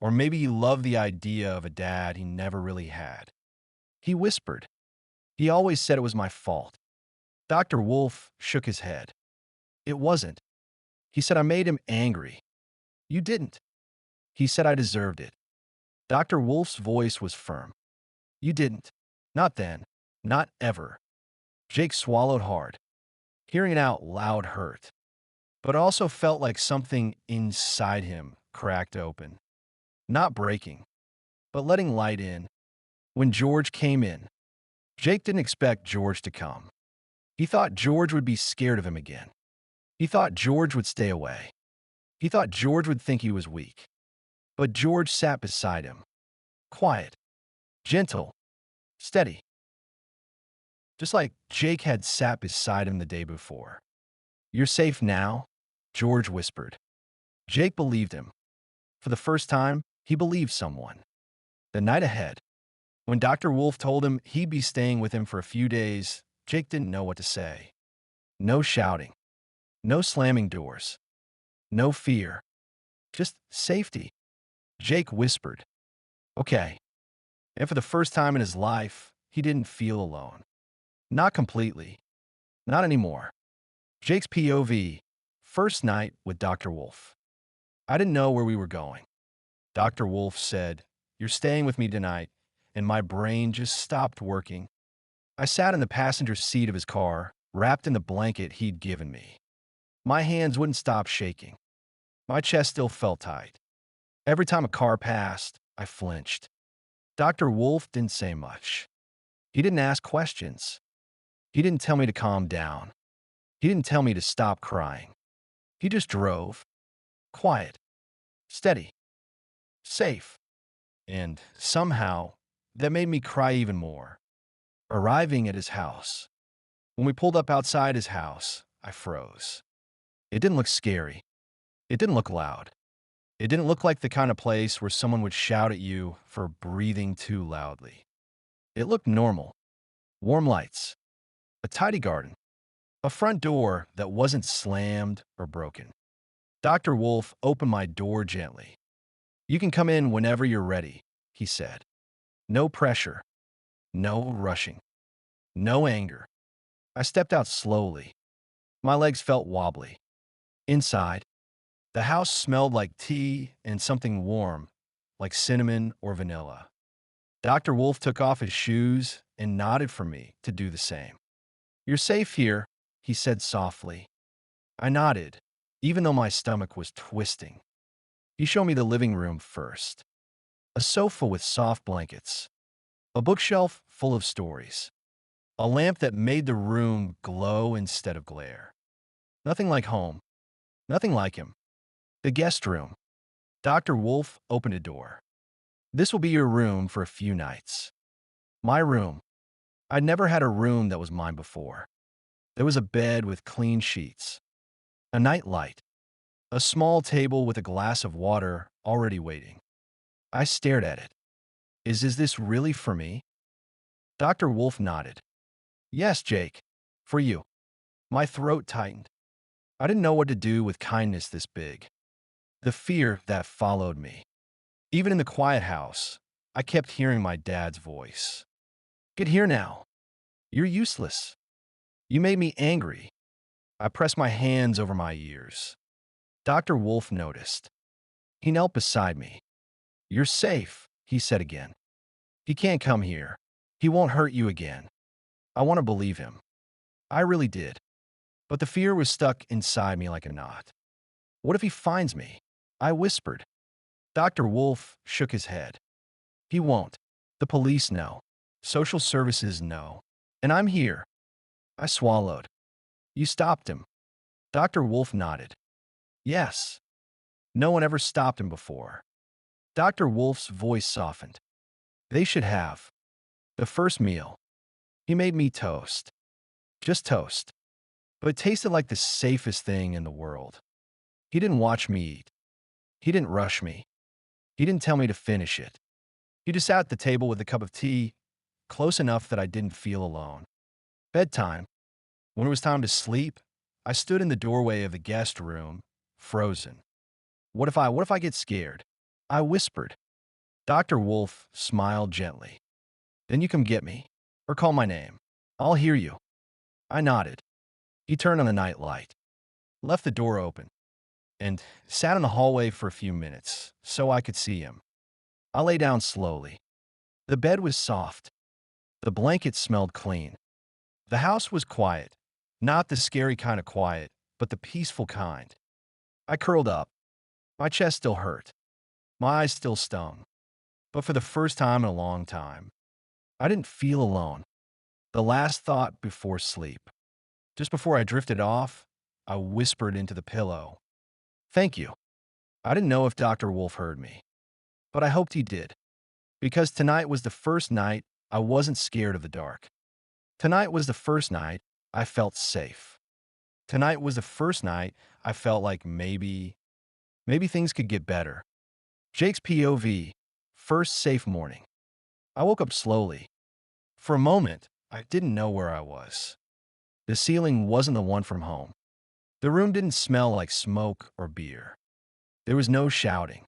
or maybe he loved the idea of a dad he never really had. He whispered, "He always said it was my fault." Dr. Wolf shook his head. "It wasn't. He said I made him angry." "You didn't." "He said I deserved it." Dr. Wolf's voice was firm. "You didn't. Not then. Not ever." Jake swallowed hard. Hearing it out loud hurt, but also felt like something inside him cracked open. Not breaking, but letting light in. When George came in, Jake didn't expect George to come. He thought George would be scared of him again. He thought George would stay away. He thought George would think he was weak. But George sat beside him. Quiet, gentle, steady. Just like Jake had sat beside him the day before. "You're safe now," George whispered. Jake believed him. For the first time, he believed someone. The night ahead, when Dr. Wolf told him he'd be staying with him for a few days, Jake didn't know what to say. No shouting. No slamming doors. No fear. Just safety. Jake whispered, "Okay." And for the first time in his life, he didn't feel alone. Not completely. Not anymore. Jake's POV, first night with Dr. Wolf. "I didn't know where we were going." Dr. Wolf said, "You're staying with me tonight," and my brain just stopped working. I sat in the passenger seat of his car, wrapped in the blanket he'd given me. My hands wouldn't stop shaking. My chest still felt tight. Every time a car passed, I flinched. Dr. Wolf didn't say much. He didn't ask questions. He didn't tell me to calm down. He didn't tell me to stop crying. He just drove. Quiet. Steady. Safe. And somehow, that made me cry even more. Arriving at his house. When we pulled up outside his house, I froze. It didn't look scary. It didn't look loud. It didn't look like the kind of place where someone would shout at you for breathing too loudly. It looked normal. Warm lights. A tidy garden. A front door that wasn't slammed or broken. Dr. Wolf opened my door gently. "You can come in whenever you're ready," he said. No pressure. No rushing. No anger. I stepped out slowly. My legs felt wobbly. Inside, the house smelled like tea and something warm, like cinnamon or vanilla. Dr. Wolf took off his shoes and nodded for me to do the same. "You're safe here," he said softly. I nodded, even though my stomach was twisting. He showed me the living room first. A sofa with soft blankets. A bookshelf full of stories. A lamp that made the room glow instead of glare. Nothing like home. Nothing like him. The guest room. Dr. Wolf opened a door. "This will be your room for a few nights." My room. I'd never had a room that was mine before. There was a bed with clean sheets. A night light. A small table with a glass of water already waiting. I stared at it. Is this really for me?" Dr. Wolf nodded. "Yes, Jake. For you." My throat tightened. I didn't know what to do with kindness this big. The fear that followed me. Even in the quiet house, I kept hearing my dad's voice. "Get here now. You're useless. You made me angry." I pressed my hands over my ears. Dr. Wolf noticed. He knelt beside me. "You're safe," he said again. "He can't come here. He won't hurt you again." I want to believe him. I really did. But the fear was stuck inside me like a knot. "What if he finds me?" I whispered. Dr. Wolf shook his head. "He won't. The police know. Social services know. And I'm here." I swallowed. "You stopped him." Dr. Wolf nodded. "Yes. No one ever stopped him before." Dr. Wolf's voice softened. They should have. The first meal. He made me toast. Just toast. But it tasted like the safest thing in the world. He didn't watch me eat. He didn't rush me. He didn't tell me to finish it. He just sat at the table with a cup of tea, close enough that I didn't feel alone. Bedtime. When it was time to sleep, I stood in the doorway of the guest room, frozen. What if I get scared? I whispered. Dr. Wolf smiled gently. Then you come get me, or call my name. I'll hear you. I nodded. He turned on the night light, left the door open, and sat in the hallway for a few minutes so I could see him. I lay down slowly. The bed was soft. The blanket smelled clean. The house was quiet, not the scary kind of quiet, but the peaceful kind. I curled up. My chest still hurt. My eyes still stung. But for the first time in a long time, I didn't feel alone. The last thought before sleep. Just before I drifted off, I whispered into the pillow, "Thank you." I didn't know if Dr. Wolf heard me, but I hoped he did, because tonight was the first night I wasn't scared of the dark. Tonight was the first night I felt safe. Tonight was the first night I felt like maybe things could get better. Jake's POV, first safe morning. I woke up slowly. For a moment, I didn't know where I was. The ceiling wasn't the one from home. The room didn't smell like smoke or beer. There was no shouting,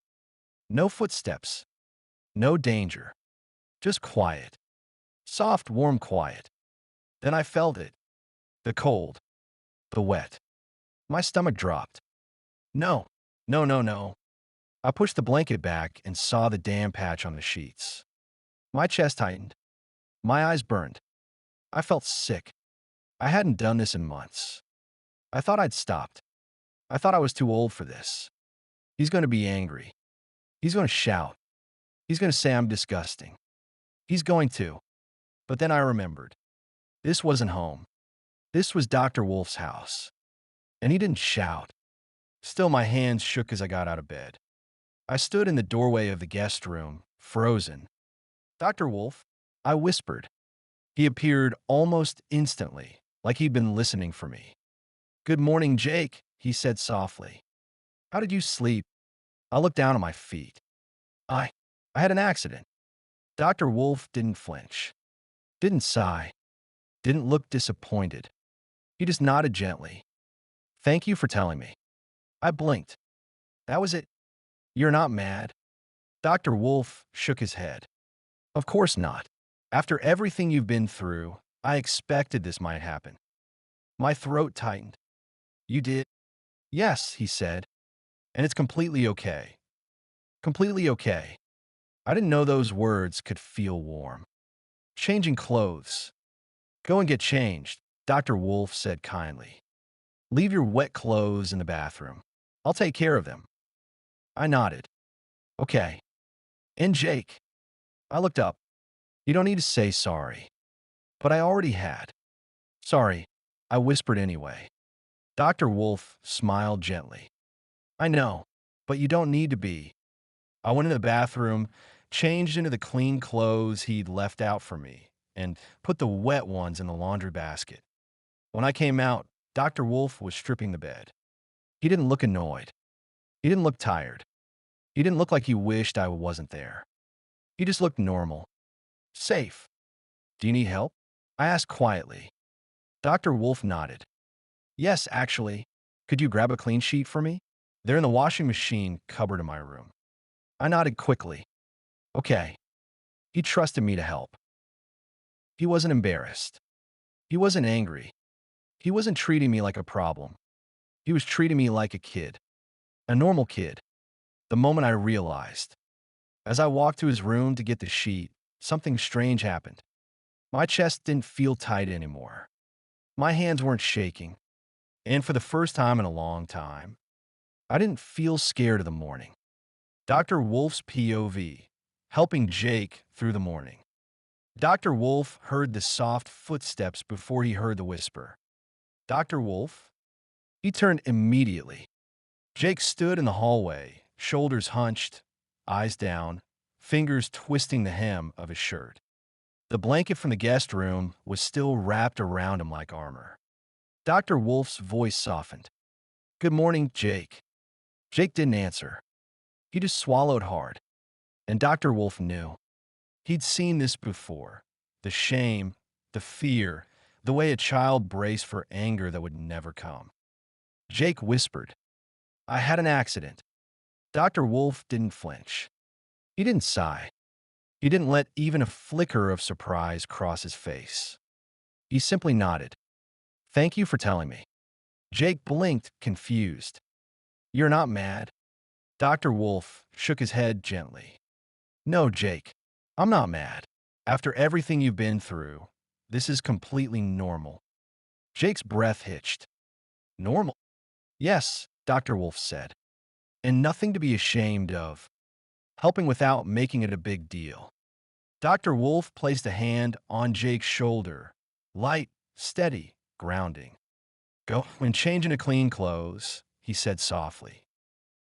no footsteps, no danger, just quiet. Soft, warm quiet. Then I felt it. The cold, the wet. My stomach dropped. No, no, no, no. I pushed the blanket back and saw the damn patch on the sheets. My chest tightened. My eyes burned. I felt sick. I hadn't done this in months. I thought I'd stopped. I thought I was too old for this. He's going to be angry. He's going to shout. He's going to say I'm disgusting. He's going to. But then I remembered. This wasn't home. This was Dr. Wolf's house. And he didn't shout. Still, my hands shook as I got out of bed. I stood in the doorway of the guest room, frozen. "Dr. Wolf," I whispered. He appeared almost instantly, like he'd been listening for me. "Good morning, Jake," he said softly. "How did you sleep?" I looked down at my feet. I had an accident. Dr. Wolf didn't flinch, didn't sigh, didn't look disappointed. He just nodded gently. "Thank you for telling me." I blinked. "That was it? You're not mad?" Dr. Wolf shook his head. "Of course not. After everything you've been through, I expected this might happen." My throat tightened. "You did?" "Yes," he said. "And it's completely okay. Completely okay." I didn't know those words could feel warm. "Changing clothes." "Go and get changed," Dr. Wolf said kindly. "Leave your wet clothes in the bathroom. I'll take care of them." I nodded. "Okay." "And Jake." I looked up. "You don't need to say sorry." But I already had. "Sorry," I whispered anyway. Dr. Wolf smiled gently. "I know, but you don't need to be." I went in the bathroom, changed into the clean clothes he'd left out for me, and put the wet ones in the laundry basket. When I came out, Dr. Wolf was stripping the bed. He didn't look annoyed. He didn't look tired. He didn't look like he wished I wasn't there. He just looked normal. Safe. "Do you need help?" I asked quietly. Dr. Wolf nodded. "Yes, actually. Could you grab a clean sheet for me? They're in the washing machine cupboard in my room." I nodded quickly. "Okay." He trusted me to help. He wasn't embarrassed. He wasn't angry. He wasn't treating me like a problem. He was treating me like a kid. A normal kid. The moment I realized. As I walked to his room to get the sheet, something strange happened. My chest didn't feel tight anymore. My hands weren't shaking. And for the first time in a long time, I didn't feel scared of the morning. Dr. Wolf's POV, helping Jake through the morning. Dr. Wolf heard the soft footsteps before he heard the whisper. "Dr. Wolf?" He turned immediately. Jake stood in the hallway, shoulders hunched, eyes down, fingers twisting the hem of his shirt. The blanket from the guest room was still wrapped around him like armor. Dr. Wolf's voice softened. "Good morning, Jake." Jake didn't answer. He just swallowed hard. And Dr. Wolf knew. He'd seen this before. The shame, the fear, the way a child braced for anger that would never come. Jake whispered, "I had an accident." Dr. Wolf didn't flinch. He didn't sigh. He didn't let even a flicker of surprise cross his face. He simply nodded. "Thank you for telling me." Jake blinked, confused. "You're not mad?" Dr. Wolf shook his head gently. "No, Jake, I'm not mad. After everything you've been through, this is completely normal." Jake's breath hitched. "Normal?" "Yes," Dr. Wolf said. "And nothing to be ashamed of. Helping without making it a big deal." Dr. Wolf placed a hand on Jake's shoulder. Light, steady, grounding. "Go and change into clean clothes," he said softly.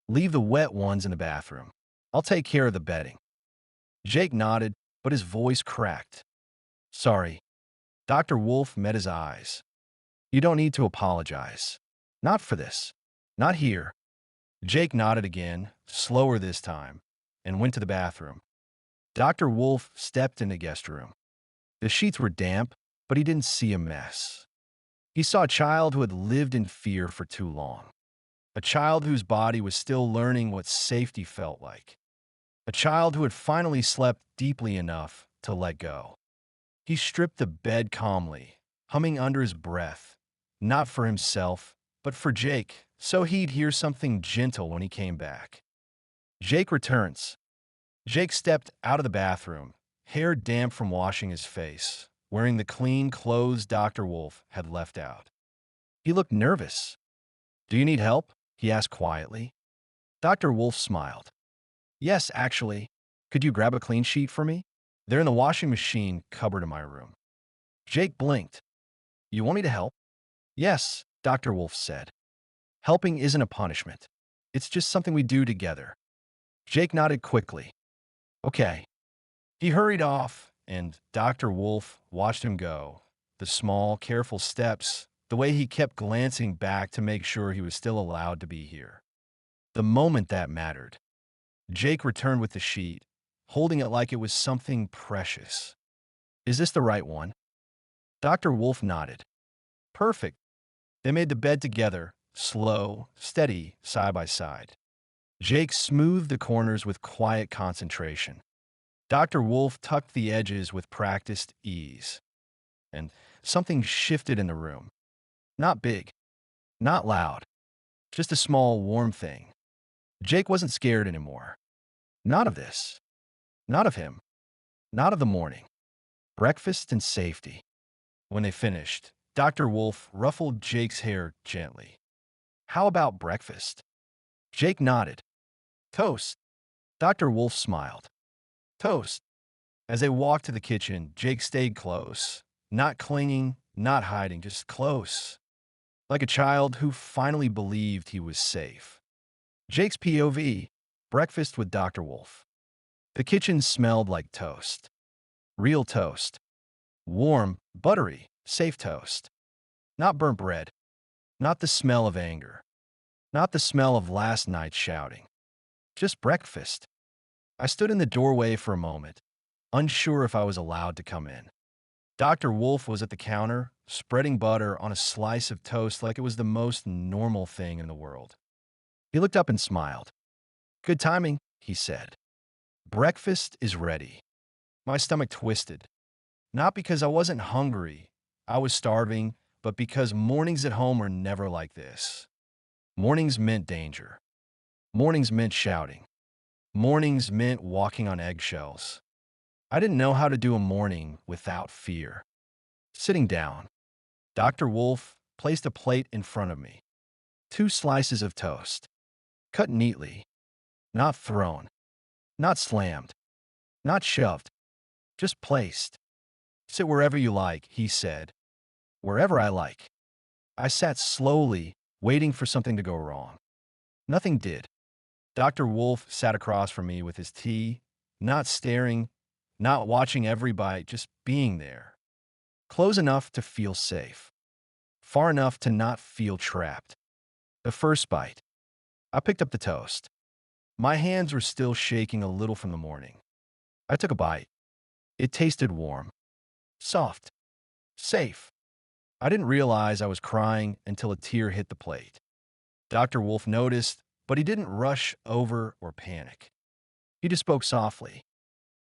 "Leave the wet ones in the bathroom. I'll take care of the bedding." Jake nodded, but his voice cracked. "Sorry." Dr. Wolf met his eyes. "You don't need to apologize. Not for this. Not here." Jake nodded again, slower this time, and went to the bathroom. Dr. Wolf stepped in the guest room. The sheets were damp, but he didn't see a mess. He saw a child who had lived in fear for too long. A child whose body was still learning what safety felt like. A child who had finally slept deeply enough to let go. He stripped the bed calmly, humming under his breath, not for himself, but for Jake, so he'd hear something gentle when he came back. Jake returns. Jake stepped out of the bathroom, hair damp from washing his face, wearing the clean clothes Dr. Wolf had left out. He looked nervous. "Do you need help?" he asked quietly. Dr. Wolf smiled. "Yes, actually. Could you grab a clean sheet for me? They're in the washing machine cupboard in my room." Jake blinked. "You want me to help?" "Yes," Dr. Wolf said. "Helping isn't a punishment. It's just something we do together." Jake nodded quickly. "Okay." He hurried off, and Dr. Wolf watched him go. The small, careful steps, the way he kept glancing back to make sure he was still allowed to be here. The moment that mattered. Jake returned with the sheet, holding it like it was something precious. "Is this the right one?" Dr. Wolf nodded. "Perfect." They made the bed together, slow, steady, side by side. Jake smoothed the corners with quiet concentration. Dr. Wolf tucked the edges with practiced ease. And something shifted in the room. Not big, not loud, just a small, warm thing. Jake wasn't scared anymore. Not of this. Not of him. Not of the morning. Breakfast and safety. When they finished, Dr. Wolf ruffled Jake's hair gently. "How about breakfast?" Jake nodded. "Toast." Dr. Wolf smiled. "Toast." As they walked to the kitchen, Jake stayed close. Not clinging, not hiding, just close. Like a child who finally believed he was safe. Jake's POV, breakfast with Dr. Wolf. The kitchen smelled like toast. Real toast. Warm, buttery, safe toast. Not burnt bread. Not the smell of anger. Not the smell of last night's shouting. Just breakfast. I stood in the doorway for a moment, unsure if I was allowed to come in. Dr. Wolf was at the counter, spreading butter on a slice of toast like it was the most normal thing in the world. He looked up and smiled. "Good timing," he said. "Breakfast is ready." My stomach twisted. Not because I wasn't hungry, I was starving, but because mornings at home are never like this. Mornings meant danger. Mornings meant shouting. Mornings meant walking on eggshells. I didn't know how to do a morning without fear. Sitting down, Dr. Wolf placed a plate in front of me. 2 slices of toast. Cut neatly. Not thrown. Not slammed. Not shoved. Just placed. "Sit wherever you like," he said. "Wherever I like." I sat slowly, waiting for something to go wrong. Nothing did. Dr. Wolf sat across from me with his tea, not staring, not watching every bite, just being there. Close enough to feel safe, far enough to not feel trapped. The first bite. I picked up the toast. My hands were still shaking a little from the morning. I took a bite. It tasted warm, soft, safe. I didn't realize I was crying until a tear hit the plate. Dr. Wolf noticed, but he didn't rush over or panic. He just spoke softly.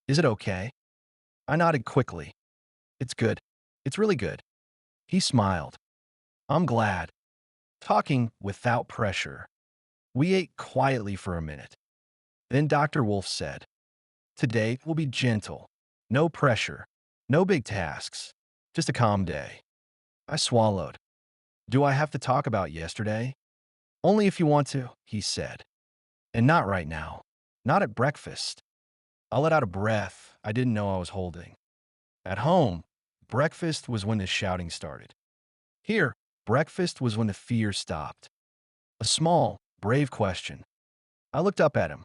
Is it okay? I nodded quickly. It's good. It's really good. He smiled. I'm glad. Talking without pressure. We ate quietly for a minute. Then Dr. Wolf said, today will be gentle. No pressure. No big tasks. Just a calm day. I swallowed. Do I have to talk about yesterday? Only if you want to, he said. And not right now. Not at breakfast. I let out a breath I didn't know I was holding. At home, breakfast was when the shouting started. Here, breakfast was when the fear stopped. A small, brave question. I looked up at him.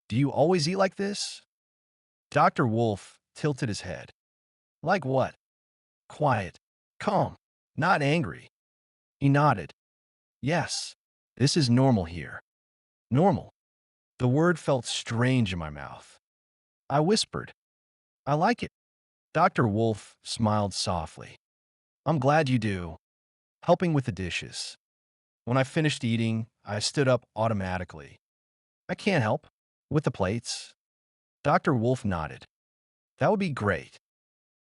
Do you always eat like this? Dr. Wolf tilted his head. Like what? Quiet, calm, not angry. He nodded. Yes, this is normal here. Normal. The word felt strange in my mouth. I whispered, I like it. Dr. Wolf smiled softly. I'm glad you do. Helping with the dishes. When I finished eating, I stood up automatically. I can't help. With the plates. Dr. Wolf nodded. That would be great.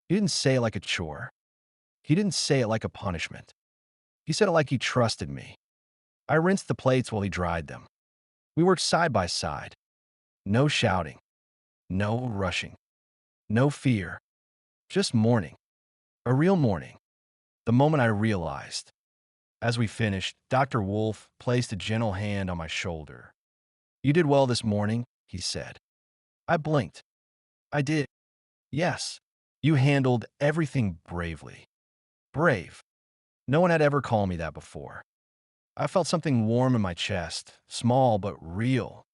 He didn't say it like a chore. He didn't say it like a punishment. He said it like he trusted me. I rinsed the plates while he dried them. We worked side by side. No shouting. No rushing. No fear. Just morning. A real morning. The moment I realized. As we finished, Dr. Wolf placed a gentle hand on my shoulder. You did well this morning, he said. I blinked. I did. Yes. You handled everything bravely. Brave. No one had ever called me that before. I felt something warm in my chest, small but real.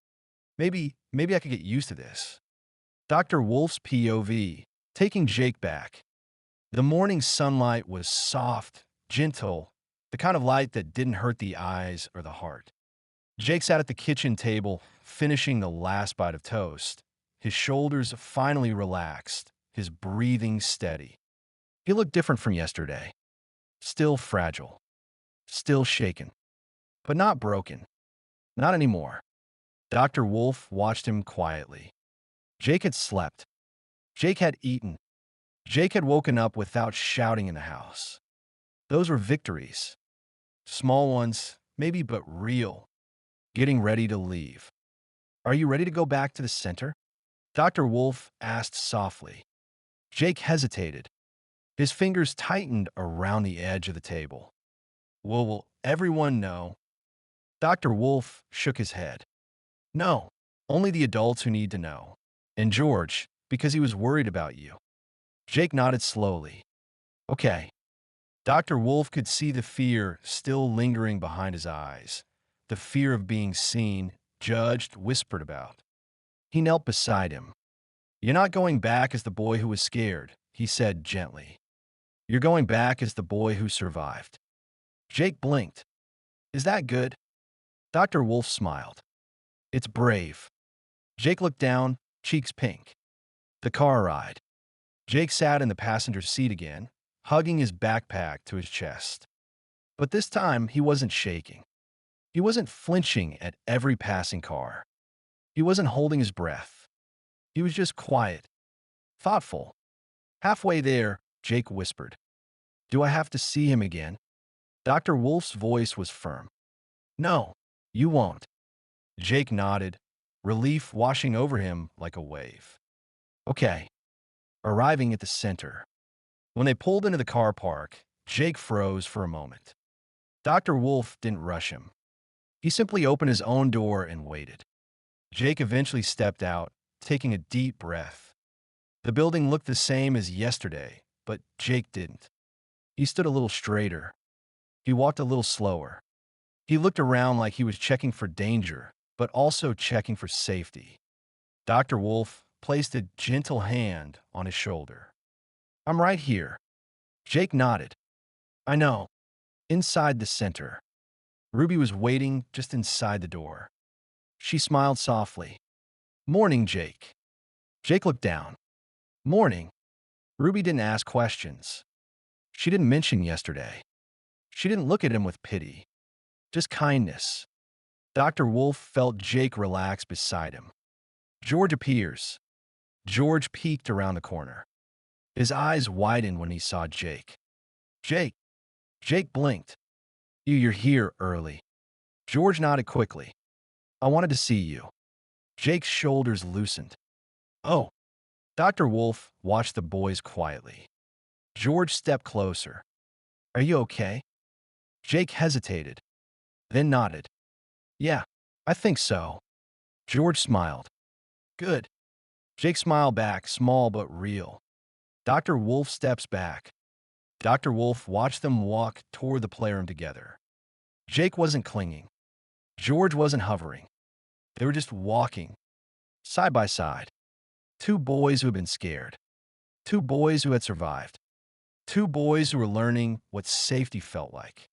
Maybe I could get used to this. Dr. Wolf's POV, taking Jake back. The morning sunlight was soft, gentle, the kind of light that didn't hurt the eyes or the heart. Jake sat at the kitchen table, finishing the last bite of toast. His shoulders finally relaxed, his breathing steady. He looked different from yesterday. Still fragile. Still shaken. But not broken. Not anymore. Dr. Wolf watched him quietly. Jake had slept. Jake had eaten. Jake had woken up without shouting in the house. Those were victories. Small ones, maybe, but real. Getting ready to leave. Are you ready to go back to the center? Dr. Wolf asked softly. Jake hesitated. His fingers tightened around the edge of the table. Will everyone know? Dr. Wolf shook his head. No, only the adults who need to know. And George, because he was worried about you. Jake nodded slowly. Okay. Dr. Wolf could see the fear still lingering behind his eyes. The fear of being seen, judged, whispered about. He knelt beside him. You're not going back as the boy who was scared, he said gently. You're going back as the boy who survived. Jake blinked. Is that good? Dr. Wolf smiled. It's brave. Jake looked down, cheeks pink. The car ride. Jake sat in the passenger seat again, hugging his backpack to his chest. But this time, he wasn't shaking. He wasn't flinching at every passing car. He wasn't holding his breath. He was just quiet, thoughtful. Halfway there, Jake whispered, Do I have to see him again? Dr. Wolf's voice was firm. No, you won't. Jake nodded, relief washing over him like a wave. Okay. Arriving at the center. When they pulled into the car park, Jake froze for a moment. Dr. Wolf didn't rush him. He simply opened his own door and waited. Jake eventually stepped out, taking a deep breath. The building looked the same as yesterday, but Jake didn't. He stood a little straighter. He walked a little slower. He looked around like he was checking for danger, but also checking for safety. Dr. Wolf placed a gentle hand on his shoulder. I'm right here. Jake nodded. I know. Inside the center. Ruby was waiting just inside the door. She smiled softly. Morning, Jake. Jake looked down. Morning. Ruby didn't ask questions. She didn't mention yesterday. She didn't look at him with pity, just kindness. Dr. Wolf felt Jake relax beside him. George appears. George peeked around the corner. His eyes widened when he saw Jake. Jake. Jake blinked. You're here early. George nodded quickly. I wanted to see you. Jake's shoulders loosened. Oh. Dr. Wolf watched the boys quietly. George stepped closer. Are you okay? Jake hesitated, then nodded. Yeah, I think so. George smiled. Good. Jake smiled back, small but real. Dr. Wolf steps back. Dr. Wolf watched them walk toward the playroom together. Jake wasn't clinging. George wasn't hovering. They were just walking, side by side. Two boys who had been scared. Two boys who had survived. Two boys who were learning what safety felt like.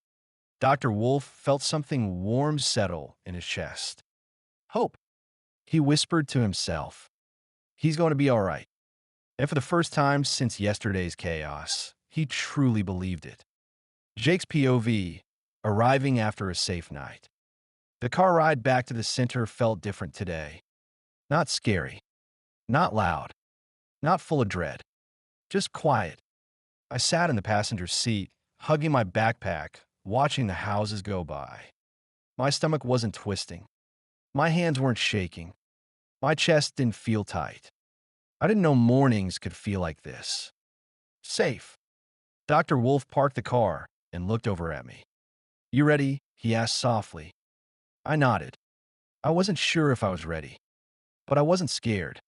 Dr. Wolf felt something warm settle in his chest. Hope. He whispered to himself. He's going to be all right. And for the first time since yesterday's chaos, he truly believed it. Jake's POV, arriving after a safe night. The car ride back to the center felt different today. Not scary. Not loud. Not full of dread. Just quiet. I sat in the passenger seat, hugging my backpack, watching the houses go by. My stomach wasn't twisting. My hands weren't shaking. My chest didn't feel tight. I didn't know mornings could feel like this. Safe. Dr. Wolf parked the car and looked over at me. You ready? He asked softly. I nodded. I wasn't sure if I was ready, but I wasn't scared.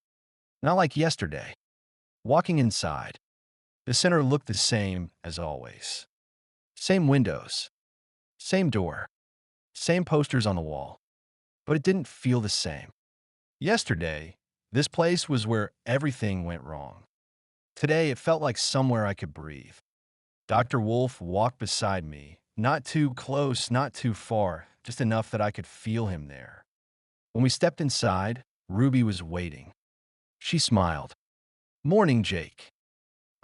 Not like yesterday. Walking inside. The center looked the same as always. Same windows. Same door. Same posters on the wall. But it didn't feel the same. Yesterday, this place was where everything went wrong. Today, it felt like somewhere I could breathe. Dr. Wolf walked beside me, not too close, not too far, just enough that I could feel him there. When we stepped inside, Ruby was waiting. She smiled. Morning, Jake.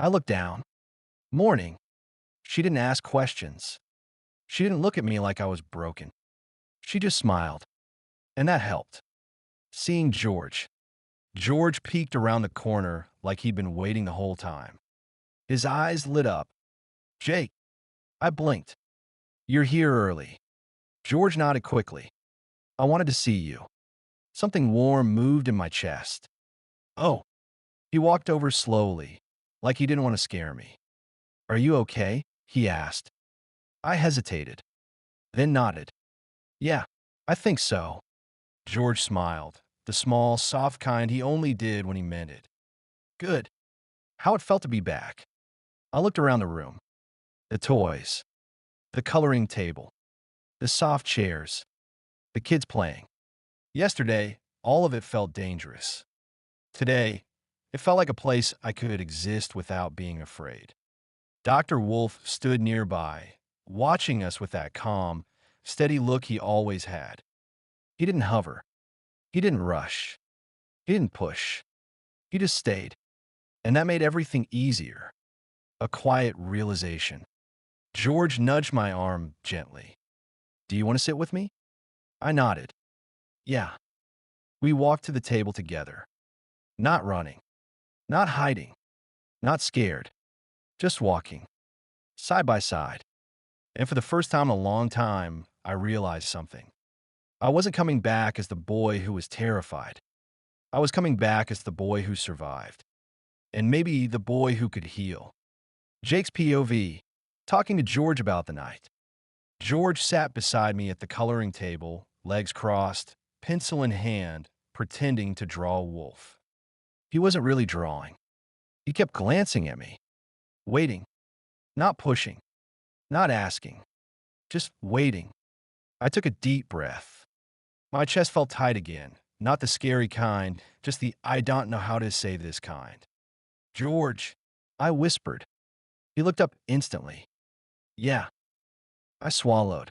I looked down. Morning. She didn't ask questions. She didn't look at me like I was broken. She just smiled. And that helped. Seeing George. George peeked around the corner like he'd been waiting the whole time. His eyes lit up. Jake. I blinked. You're here early. George nodded quickly. I wanted to see you. Something warm moved in my chest. Oh. He walked over slowly, like he didn't want to scare me. Are you okay? He asked. I hesitated, then nodded. Yeah, I think so. George smiled, the small, soft kind he only did when he meant it. Good. How it felt to be back. I looked around the room. The toys. The coloring table. The soft chairs. The kids playing. Yesterday, all of it felt dangerous. Today, it felt like a place I could exist without being afraid. Dr. Wolf stood nearby, watching us with that calm, steady look he always had. He didn't hover. He didn't rush. He didn't push. He just stayed. And that made everything easier. A quiet realization. George nudged my arm gently. Do you want to sit with me? I nodded. Yeah. We walked to the table together. Not running. Not hiding. Not scared. Just walking. Side by side. And for the first time in a long time, I realized something. I wasn't coming back as the boy who was terrified. I was coming back as the boy who survived. And maybe the boy who could heal. Jake's POV, talking to George about the night. George sat beside me at the coloring table, legs crossed, pencil in hand, pretending to draw a wolf. He wasn't really drawing. He kept glancing at me, waiting, not pushing, not asking, just waiting. I took a deep breath. My chest felt tight again, not the scary kind, just the I don't know how to say this kind. George, I whispered. He looked up instantly. Yeah, I swallowed.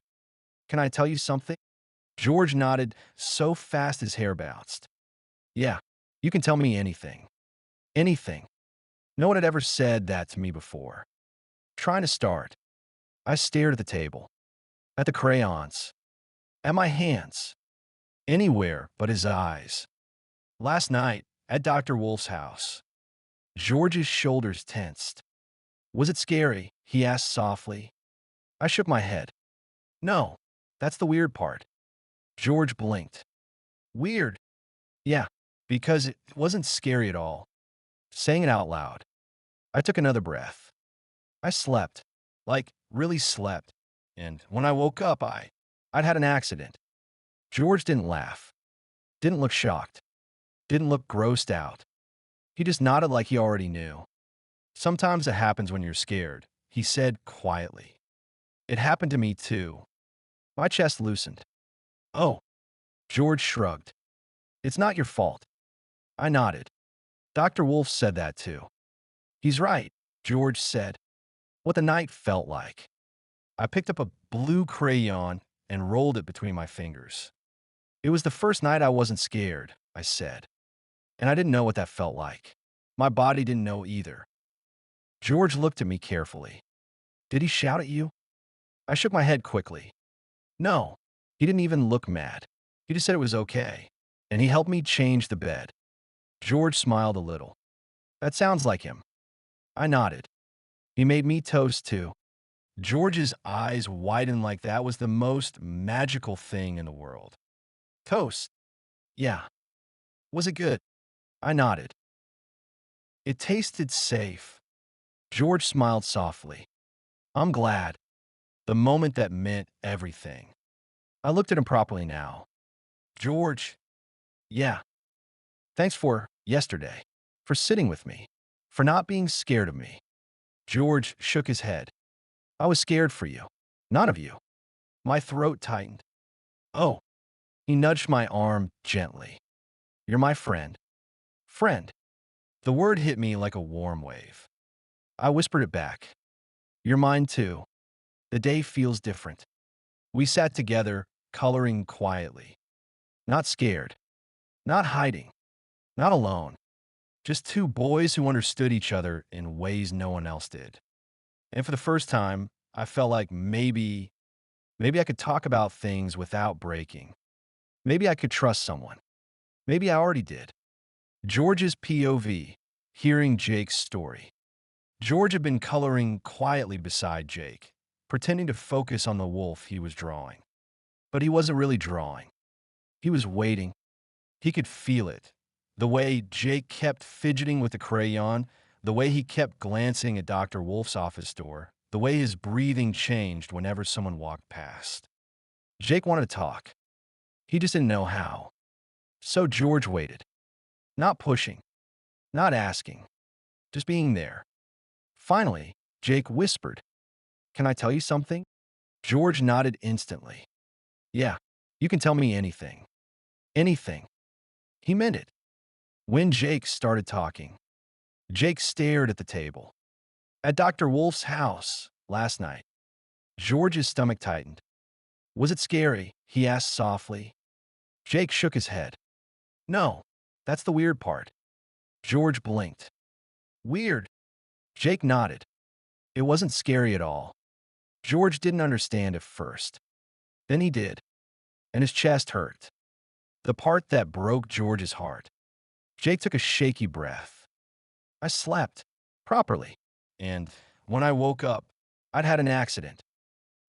Can I tell you something? George nodded so fast his hair bounced. Yeah, you can tell me anything. Anything. No one had ever said that to me before. Trying to start. I stared at the table, at the crayons, at my hands, anywhere but his eyes. Last night, at Dr. Wolf's house, George's shoulders tensed. Was it scary? He asked softly. I shook my head. No, that's the weird part. George blinked. Weird? Yeah, because it wasn't scary at all. Saying it out loud. I took another breath. I slept. Like, really slept. And when I woke up, I'd had an accident. George didn't laugh. Didn't look shocked. Didn't look grossed out. He just nodded like he already knew. Sometimes it happens when you're scared, he said quietly. It happened to me too. My chest loosened. Oh, George shrugged. It's not your fault. I nodded. Dr. Wolf said that too. He's right, George said. What the night felt like. I picked up a blue crayon and rolled it between my fingers. It was the first night I wasn't scared, I said. And I didn't know what that felt like. My body didn't know either. George looked at me carefully. Did he shout at you? I shook my head quickly. No, he didn't even look mad. He just said it was okay. And he helped me change the bed. George smiled a little. That sounds like him. I nodded. He made me toast too. George's eyes widened like that was the most magical thing in the world. Toast? Yeah. Was it good? I nodded. It tasted safe. George smiled softly. I'm glad. The moment that meant everything. I looked at him properly now. George, yeah. Thanks for yesterday, for sitting with me, for not being scared of me. George shook his head. I was scared for you, not of you. My throat tightened. Oh, he nudged my arm gently. You're my friend. Friend. The word hit me like a warm wave. I whispered it back. You're mine too. The day feels different. We sat together, coloring quietly. Not scared. Not hiding. Not alone. Just two boys who understood each other in ways no one else did. And for the first time, I felt like maybe I could talk about things without breaking. Maybe I could trust someone. Maybe I already did. George's POV, hearing Jake's story. George had been coloring quietly beside Jake, pretending to focus on the wolf he was drawing. But he wasn't really drawing. He was waiting. He could feel it. The way Jake kept fidgeting with the crayon, the way he kept glancing at Dr. Wolf's office door, the way his breathing changed whenever someone walked past. Jake wanted to talk. He just didn't know how. So George waited. Not pushing. Not asking. Just being there. Finally, Jake whispered, Can I tell you something? George nodded instantly. Yeah, you can tell me anything. Anything. He meant it. When Jake started talking, Jake stared at the table. At Dr. Wolf's house last night, George's stomach tightened. Was it scary? He asked softly. Jake shook his head. No, that's the weird part. George blinked. Weird. Jake nodded. It wasn't scary at all. George didn't understand at first. Then he did, and his chest hurt. The part that broke George's heart. Jake took a shaky breath. I slept. Properly. And when I woke up, I'd had an accident.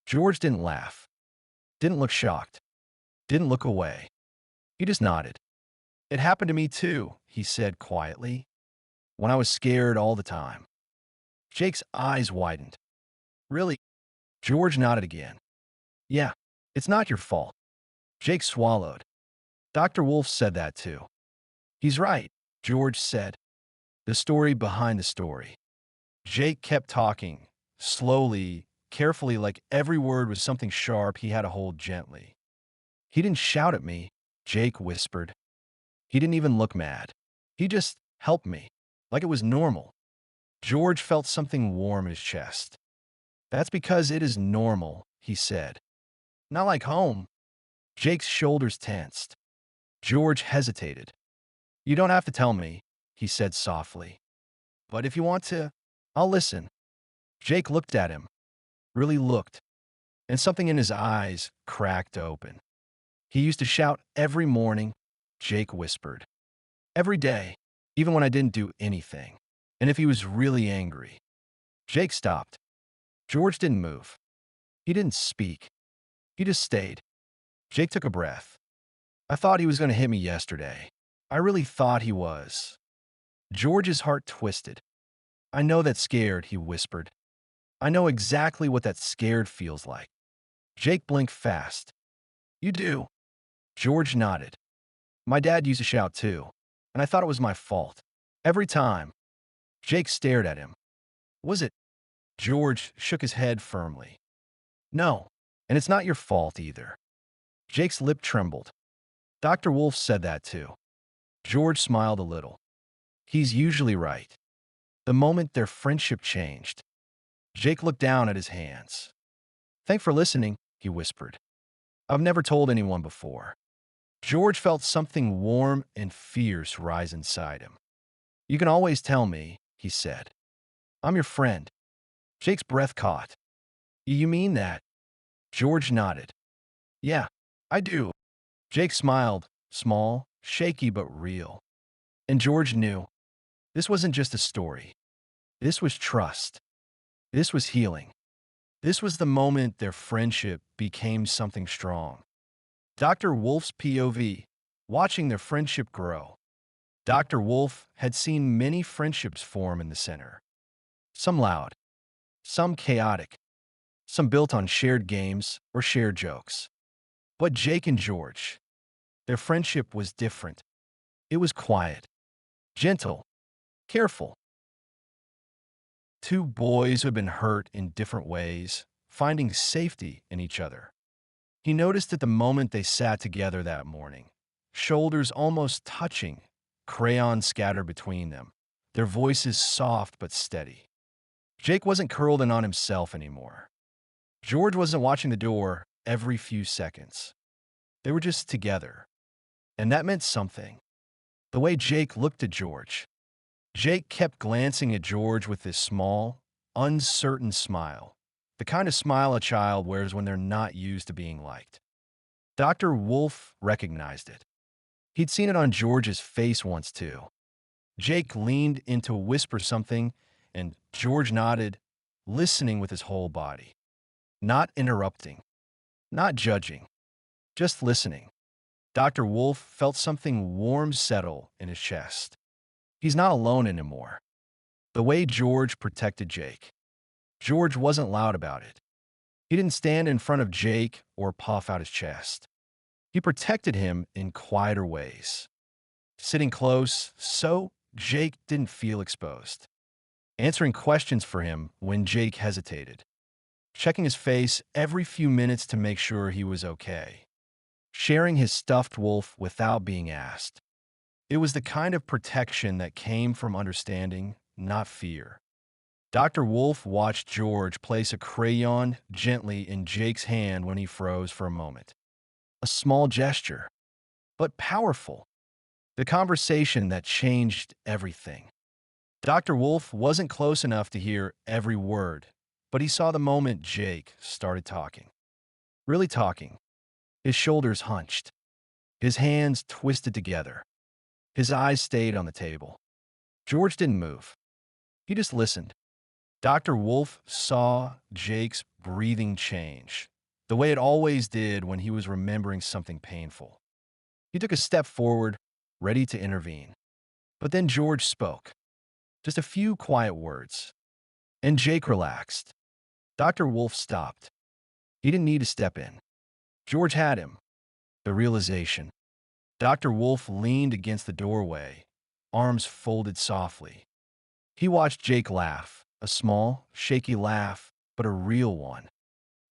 George didn't laugh. Didn't look shocked. Didn't look away. He just nodded. It happened to me too, he said quietly. When I was scared all the time. Jake's eyes widened. Really? George nodded again. Yeah, it's not your fault. Jake swallowed. Dr. Wolf said that too. He's right, George said. The story behind the story. Jake kept talking, slowly, carefully, like every word was something sharp he had to hold gently. He didn't shout at me. Jake whispered. He didn't even look mad. He just helped me, like it was normal. George felt something warm in his chest. That's because it is normal, he said. Not like home. Jake's shoulders tensed. George hesitated. You don't have to tell me, he said softly. But if you want to, I'll listen. Jake looked at him, really looked, and something in his eyes cracked open. He used to shout every morning, Jake whispered. Every day, even when I didn't do anything. And if he was really angry. Jake stopped. George didn't move. He didn't speak. He just stayed. Jake took a breath. I thought he was going to hit me yesterday. I really thought he was. George's heart twisted. I know that's scared, he whispered. I know exactly what that scared feels like. Jake blinked fast. You do? George nodded. My dad used to shout too, and I thought it was my fault. Every time. Jake stared at him. Was it? George shook his head firmly. No, and it's not your fault either. Jake's lip trembled. Dr. Wolf said that too. George smiled a little. He's usually right. The moment their friendship changed. Jake looked down at his hands. Thanks for listening, he whispered. I've never told anyone before. George felt something warm and fierce rise inside him. You can always tell me, he said. I'm your friend. Jake's breath caught. You mean that? George nodded. Yeah, I do. Jake smiled, small, shaky but real. And George knew. This wasn't just a story. This was trust. This was healing. This was the moment their friendship became something strong. Dr. Wolf's POV, watching their friendship grow. Dr. Wolf had seen many friendships form in the center. Some loud, some chaotic, some built on shared games or shared jokes. But Jake and George, their friendship was different. It was quiet, gentle, careful. Two boys who had been hurt in different ways, finding safety in each other. He noticed at the moment they sat together that morning, shoulders almost touching, crayons scattered between them, their voices soft but steady. Jake wasn't curled in on himself anymore. George wasn't watching the door every few seconds. They were just together. And that meant something. The way Jake looked at George. Jake kept glancing at George with this small, uncertain smile. The kind of smile a child wears when they're not used to being liked. Dr. Wolf recognized it. He'd seen it on George's face once too. Jake leaned in to whisper something, and George nodded, listening with his whole body. Not interrupting, not judging, just listening. Dr. Wolf felt something warm settle in his chest. He's not alone anymore. The way George protected Jake. George wasn't loud about it. He didn't stand in front of Jake or puff out his chest. He protected him in quieter ways. Sitting close so Jake didn't feel exposed. Answering questions for him when Jake hesitated. Checking his face every few minutes to make sure he was okay. Sharing his stuffed wolf without being asked. It was the kind of protection that came from understanding, not fear. Dr. Wolf watched George place a crayon gently in Jake's hand when he froze for a moment. A small gesture, but powerful. The conversation that changed everything. Dr. Wolf wasn't close enough to hear every word, but he saw the moment Jake started talking. Really talking. His shoulders hunched. His hands twisted together. His eyes stayed on the table. George didn't move. He just listened. Dr. Wolf saw Jake's breathing change, the way it always did when he was remembering something painful. He took a step forward, ready to intervene. But then George spoke. Just a few quiet words. And Jake relaxed. Dr. Wolf stopped. He didn't need to step in. George had him. The realization. Dr. Wolf leaned against the doorway, arms folded softly. He watched Jake laugh, a small, shaky laugh, but a real one.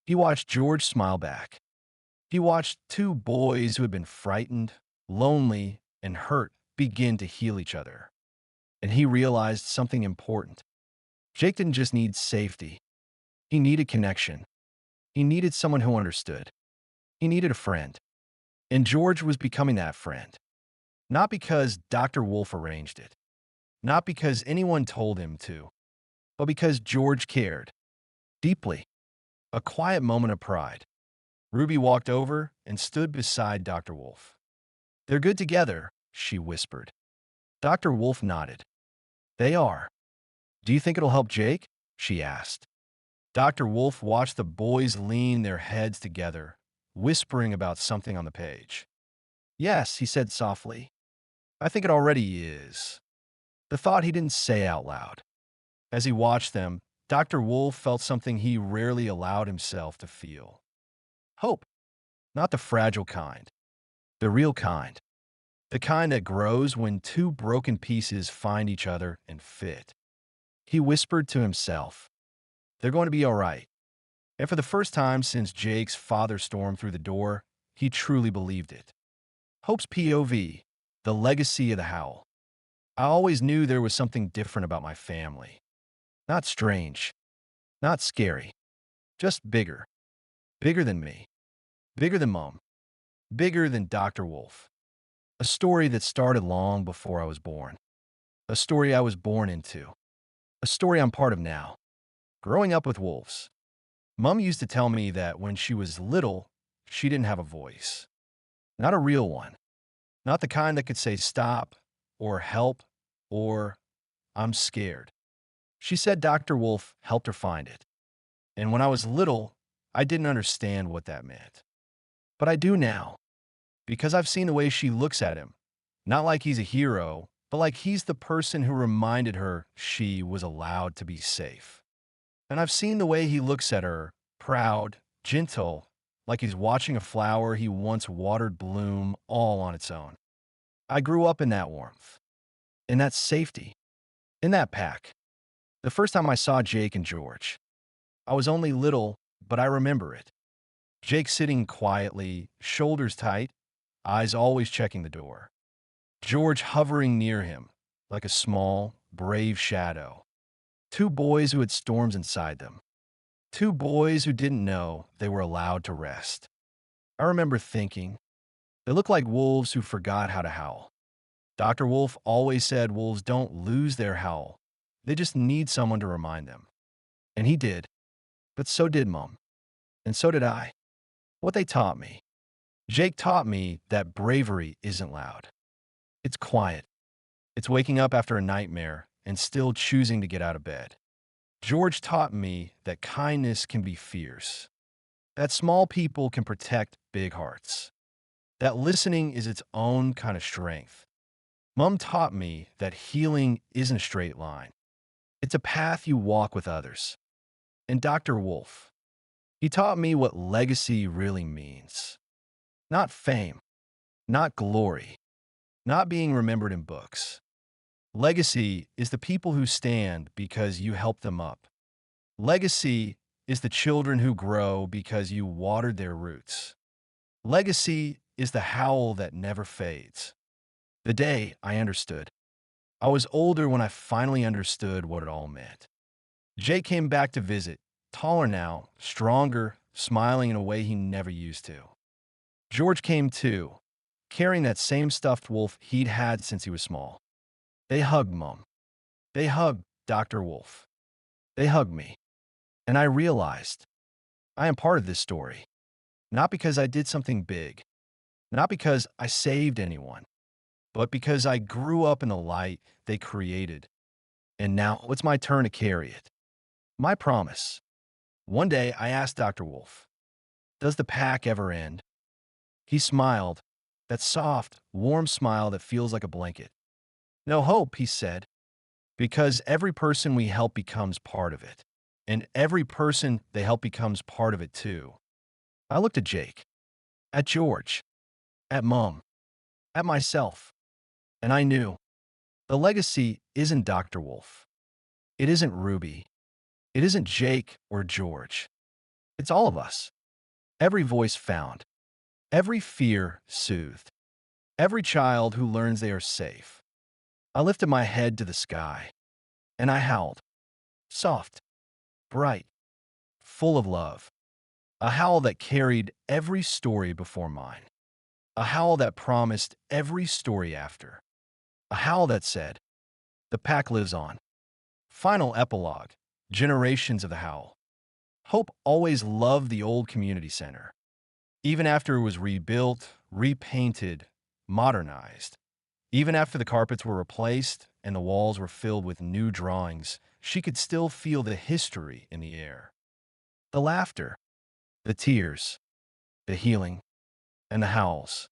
He watched George smile back. He watched two boys who had been frightened, lonely, and hurt begin to heal each other. And he realized something important. Jake didn't just need safety. He needed connection. He needed someone who understood. He needed a friend. And George was becoming that friend. Not because Dr. Wolf arranged it. Not because anyone told him to. But because George cared. Deeply. A quiet moment of pride. Ruby walked over and stood beside Dr. Wolf. "They're good together," she whispered. Dr. Wolf nodded. "They are. Do you think it'll help Jake?" she asked. Dr. Wolf watched the boys lean their heads together, whispering about something on the page. "Yes," he said softly. "I think it already is." The thought he didn't say out loud. As he watched them, Dr. Wolf felt something he rarely allowed himself to feel. Hope. Not the fragile kind. The real kind. The kind that grows when two broken pieces find each other and fit. He whispered to himself, "They're going to be all right." And for the first time since Jake's father stormed through the door, he truly believed it. Hope's POV, the legacy of the howl. I always knew there was something different about my family. Not strange, not scary, just bigger. Bigger than me. Bigger than Mom. Bigger than Dr. Wolf. A story that started long before I was born. A story I was born into. A story I'm part of now. Growing up with wolves. Mom used to tell me that when she was little, she didn't have a voice. Not a real one. Not the kind that could say stop, or help, or I'm scared. She said Dr. Wolf helped her find it. And when I was little, I didn't understand what that meant. But I do now, because I've seen the way she looks at him. Not like he's a hero, but like he's the person who reminded her she was allowed to be safe. And I've seen the way he looks at her, proud, gentle, like he's watching a flower he once watered bloom all on its own. I grew up in that warmth, in that safety, in that pack. The first time I saw Jake and George, I was only little, but I remember it. Jake sitting quietly, shoulders tight, eyes always checking the door. George hovering near him, like a small, brave shadow. Two boys who had storms inside them. Two boys who didn't know they were allowed to rest. I remember thinking, they look like wolves who forgot how to howl. Dr. Wolf always said wolves don't lose their howl. They just need someone to remind them. And he did. But so did Mom. And so did I. What they taught me. Jake taught me that bravery isn't loud. It's quiet. It's waking up after a nightmare and still choosing to get out of bed. George taught me that kindness can be fierce. That small people can protect big hearts. That listening is its own kind of strength. Mom taught me that healing isn't a straight line. It's a path you walk with others. And Dr. Wolf, he taught me what legacy really means. Not fame, not glory, not being remembered in books. Legacy is the people who stand because you helped them up. Legacy is the children who grow because you watered their roots. Legacy is the howl that never fades. The day I understood. I was older when I finally understood what it all meant. Jake came back to visit, taller now, stronger, smiling in a way he never used to. George came too, carrying that same stuffed wolf he'd had since he was small. They hugged Mom. They hugged Dr. Wolf. They hugged me. And I realized I am part of this story. Not because I did something big, not because I saved anyone, but because I grew up in the light they created. And now it's my turn to carry it. My promise. One day I asked Dr. Wolf, "Does the pack ever end?" He smiled, that soft, warm smile that feels like a blanket. "No hope," he said, "because every person we help becomes part of it. And every person they help becomes part of it too." I looked at Jake, at George, at Mom, at myself, and I knew the legacy isn't Dr. Wolf. It isn't Ruby. It isn't Jake or George. It's all of us. Every voice found. Every fear soothed. every child who learns they are safe. I lifted my head to the sky, and I howled, soft, bright, full of love. A howl that carried every story before mine. A howl that promised every story after. A howl that said, the pack lives on. Final epilogue, generations of the howl. Hope always loved the old community center. Even after it was rebuilt, repainted, modernized. Even after the carpets were replaced and the walls were filled with new drawings, she could still feel the history in the air. The laughter, the tears, the healing, and the howls.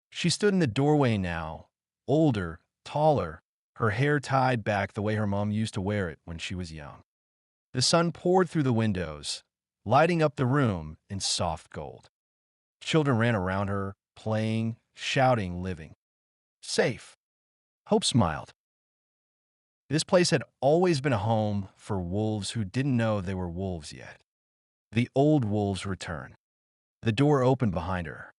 She stood in the doorway now, older, taller, her hair tied back the way her mom used to wear it when she was young. The sun poured through the windows, lighting up the room in soft gold. Children ran around her, playing, shouting, living. Safe. Hope smiled. This place had always been a home for wolves who didn't know they were wolves yet. The old wolves returned. The door opened behind her.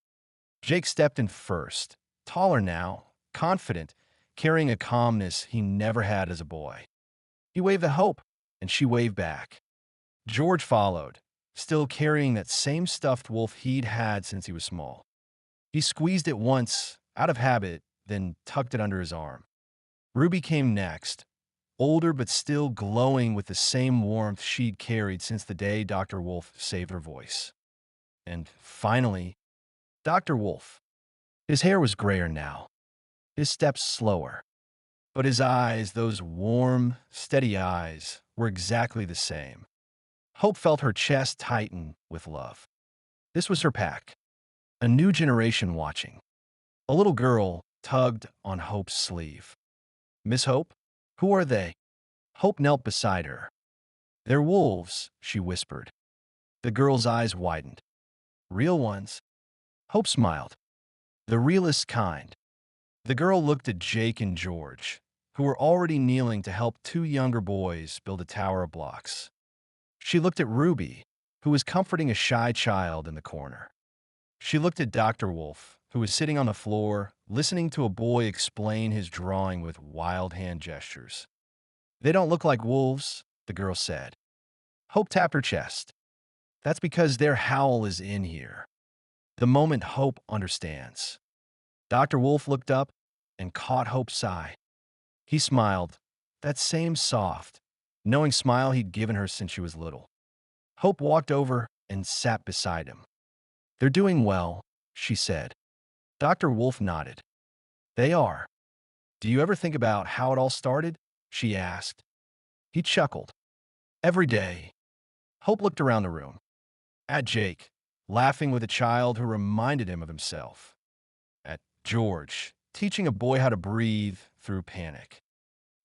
Jake stepped in first, taller now, confident, carrying a calmness he never had as a boy. He waved the hope, and she waved back. George followed, still carrying that same stuffed wolf he'd had since he was small. He squeezed it once, out of habit, then tucked it under his arm. Ruby came next, older but still glowing with the same warmth she'd carried since the day Dr. Wolf saved her voice. And finally, Dr. Wolf. His hair was grayer now, his steps slower. But his eyes, those warm, steady eyes, were exactly the same. Hope felt her chest tighten with love. This was her pack, a new generation watching. A little girl tugged on Hope's sleeve. Miss Hope, who are they? Hope knelt beside her. They're wolves, she whispered. The girl's eyes widened. Real ones? Hope smiled. The realest kind. The girl looked at Jake and George, who were already kneeling to help two younger boys build a tower of blocks. She looked at Ruby, who was comforting a shy child in the corner. She looked at Dr. Wolf, who was sitting on the floor, listening to a boy explain his drawing with wild hand gestures. They don't look like wolves, the girl said. Hope tapped her chest. That's because their howl is in here. The moment Hope understands. Dr. Wolf looked up and caught Hope's sigh. He smiled, that same soft, knowing smile he'd given her since she was little. Hope walked over and sat beside him. They're doing well, she said. Dr. Wolf nodded. They are. Do you ever think about how it all started? She asked. He chuckled. Every day. Hope looked around the room. At Jake, laughing with a child who reminded him of himself. At George, teaching a boy how to breathe through panic.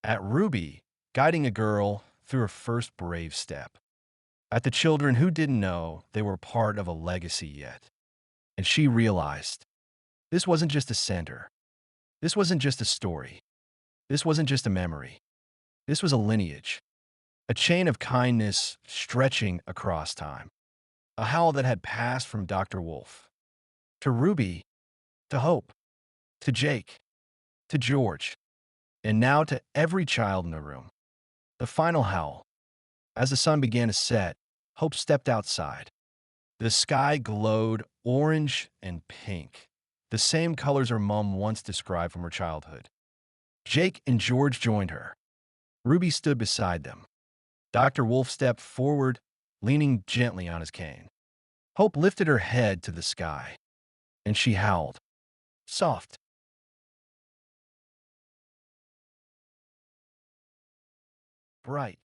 At Ruby, guiding a girl through her first brave step. At the children who didn't know they were part of a legacy yet. And she realized this wasn't just a center. This wasn't just a story. This wasn't just a memory. This was a lineage. A chain of kindness stretching across time. A howl that had passed from Dr. Wolf to Ruby, to Hope, to Jake, to George, and now to every child in the room. The final howl. As the sun began to set, Hope stepped outside. The sky glowed orange and pink, the same colors her mom once described from her childhood. Jake and George joined her. Ruby stood beside them. Dr. Wolf stepped forward, leaning gently on his cane. Hope lifted her head to the sky, and she howled, soft, bright,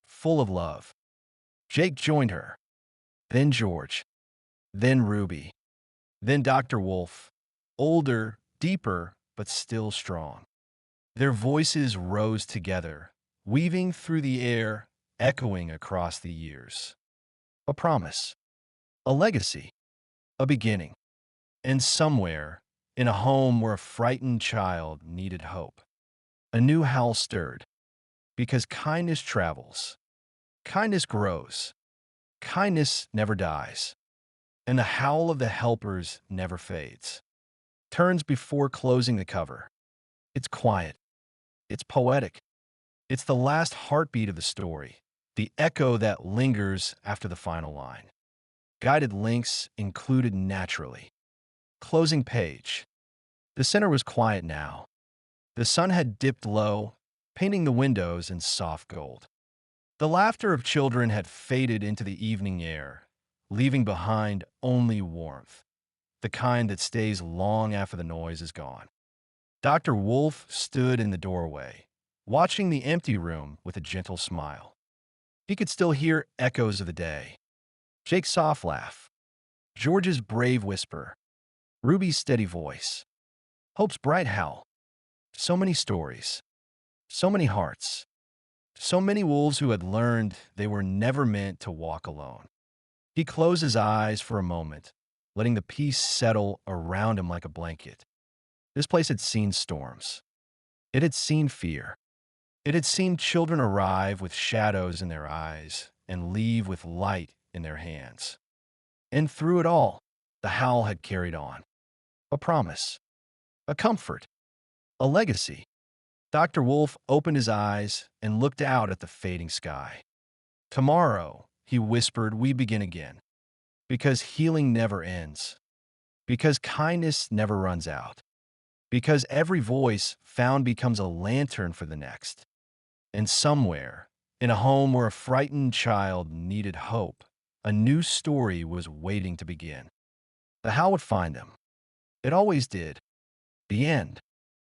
full of love. Jake joined her, then George, then Ruby, then Dr. Wolf, older, deeper, but still strong. Their voices rose together, weaving through the air, echoing across the years. A promise, a legacy, a beginning. And somewhere, in a home where a frightened child needed hope, a new howl stirred. Because kindness travels, kindness grows, kindness never dies, and the howl of the helpers never fades. turns before closing the cover. It's quiet. It's poetic. It's the last heartbeat of the story, the echo that lingers after the final line. Guided links included naturally. Closing page. The center was quiet now. The sun had dipped low, painting the windows in soft gold. The laughter of children had faded into the evening air, leaving behind only warmth, the kind that stays long after the noise is gone. Dr. Wolf stood in the doorway, watching the empty room with a gentle smile. He could still hear echoes of the day. Jake's soft laugh, George's brave whisper, Ruby's steady voice, Hope's bright howl. So many stories, so many hearts, so many wolves who had learned they were never meant to walk alone. He closed his eyes for a moment, letting the peace settle around him like a blanket. This place had seen storms. It had seen fear. It had seen children arrive with shadows in their eyes and leave with light in their hands. And through it all, the howl had carried on. A promise, a comfort, a legacy. Dr. Wolf opened his eyes and looked out at the fading sky. Tomorrow, he whispered, we begin again. Because healing never ends. Because kindness never runs out. Because every voice found becomes a lantern for the next. And somewhere, in a home where a frightened child needed hope, a new story was waiting to begin. The howl would find them. It always did. The end.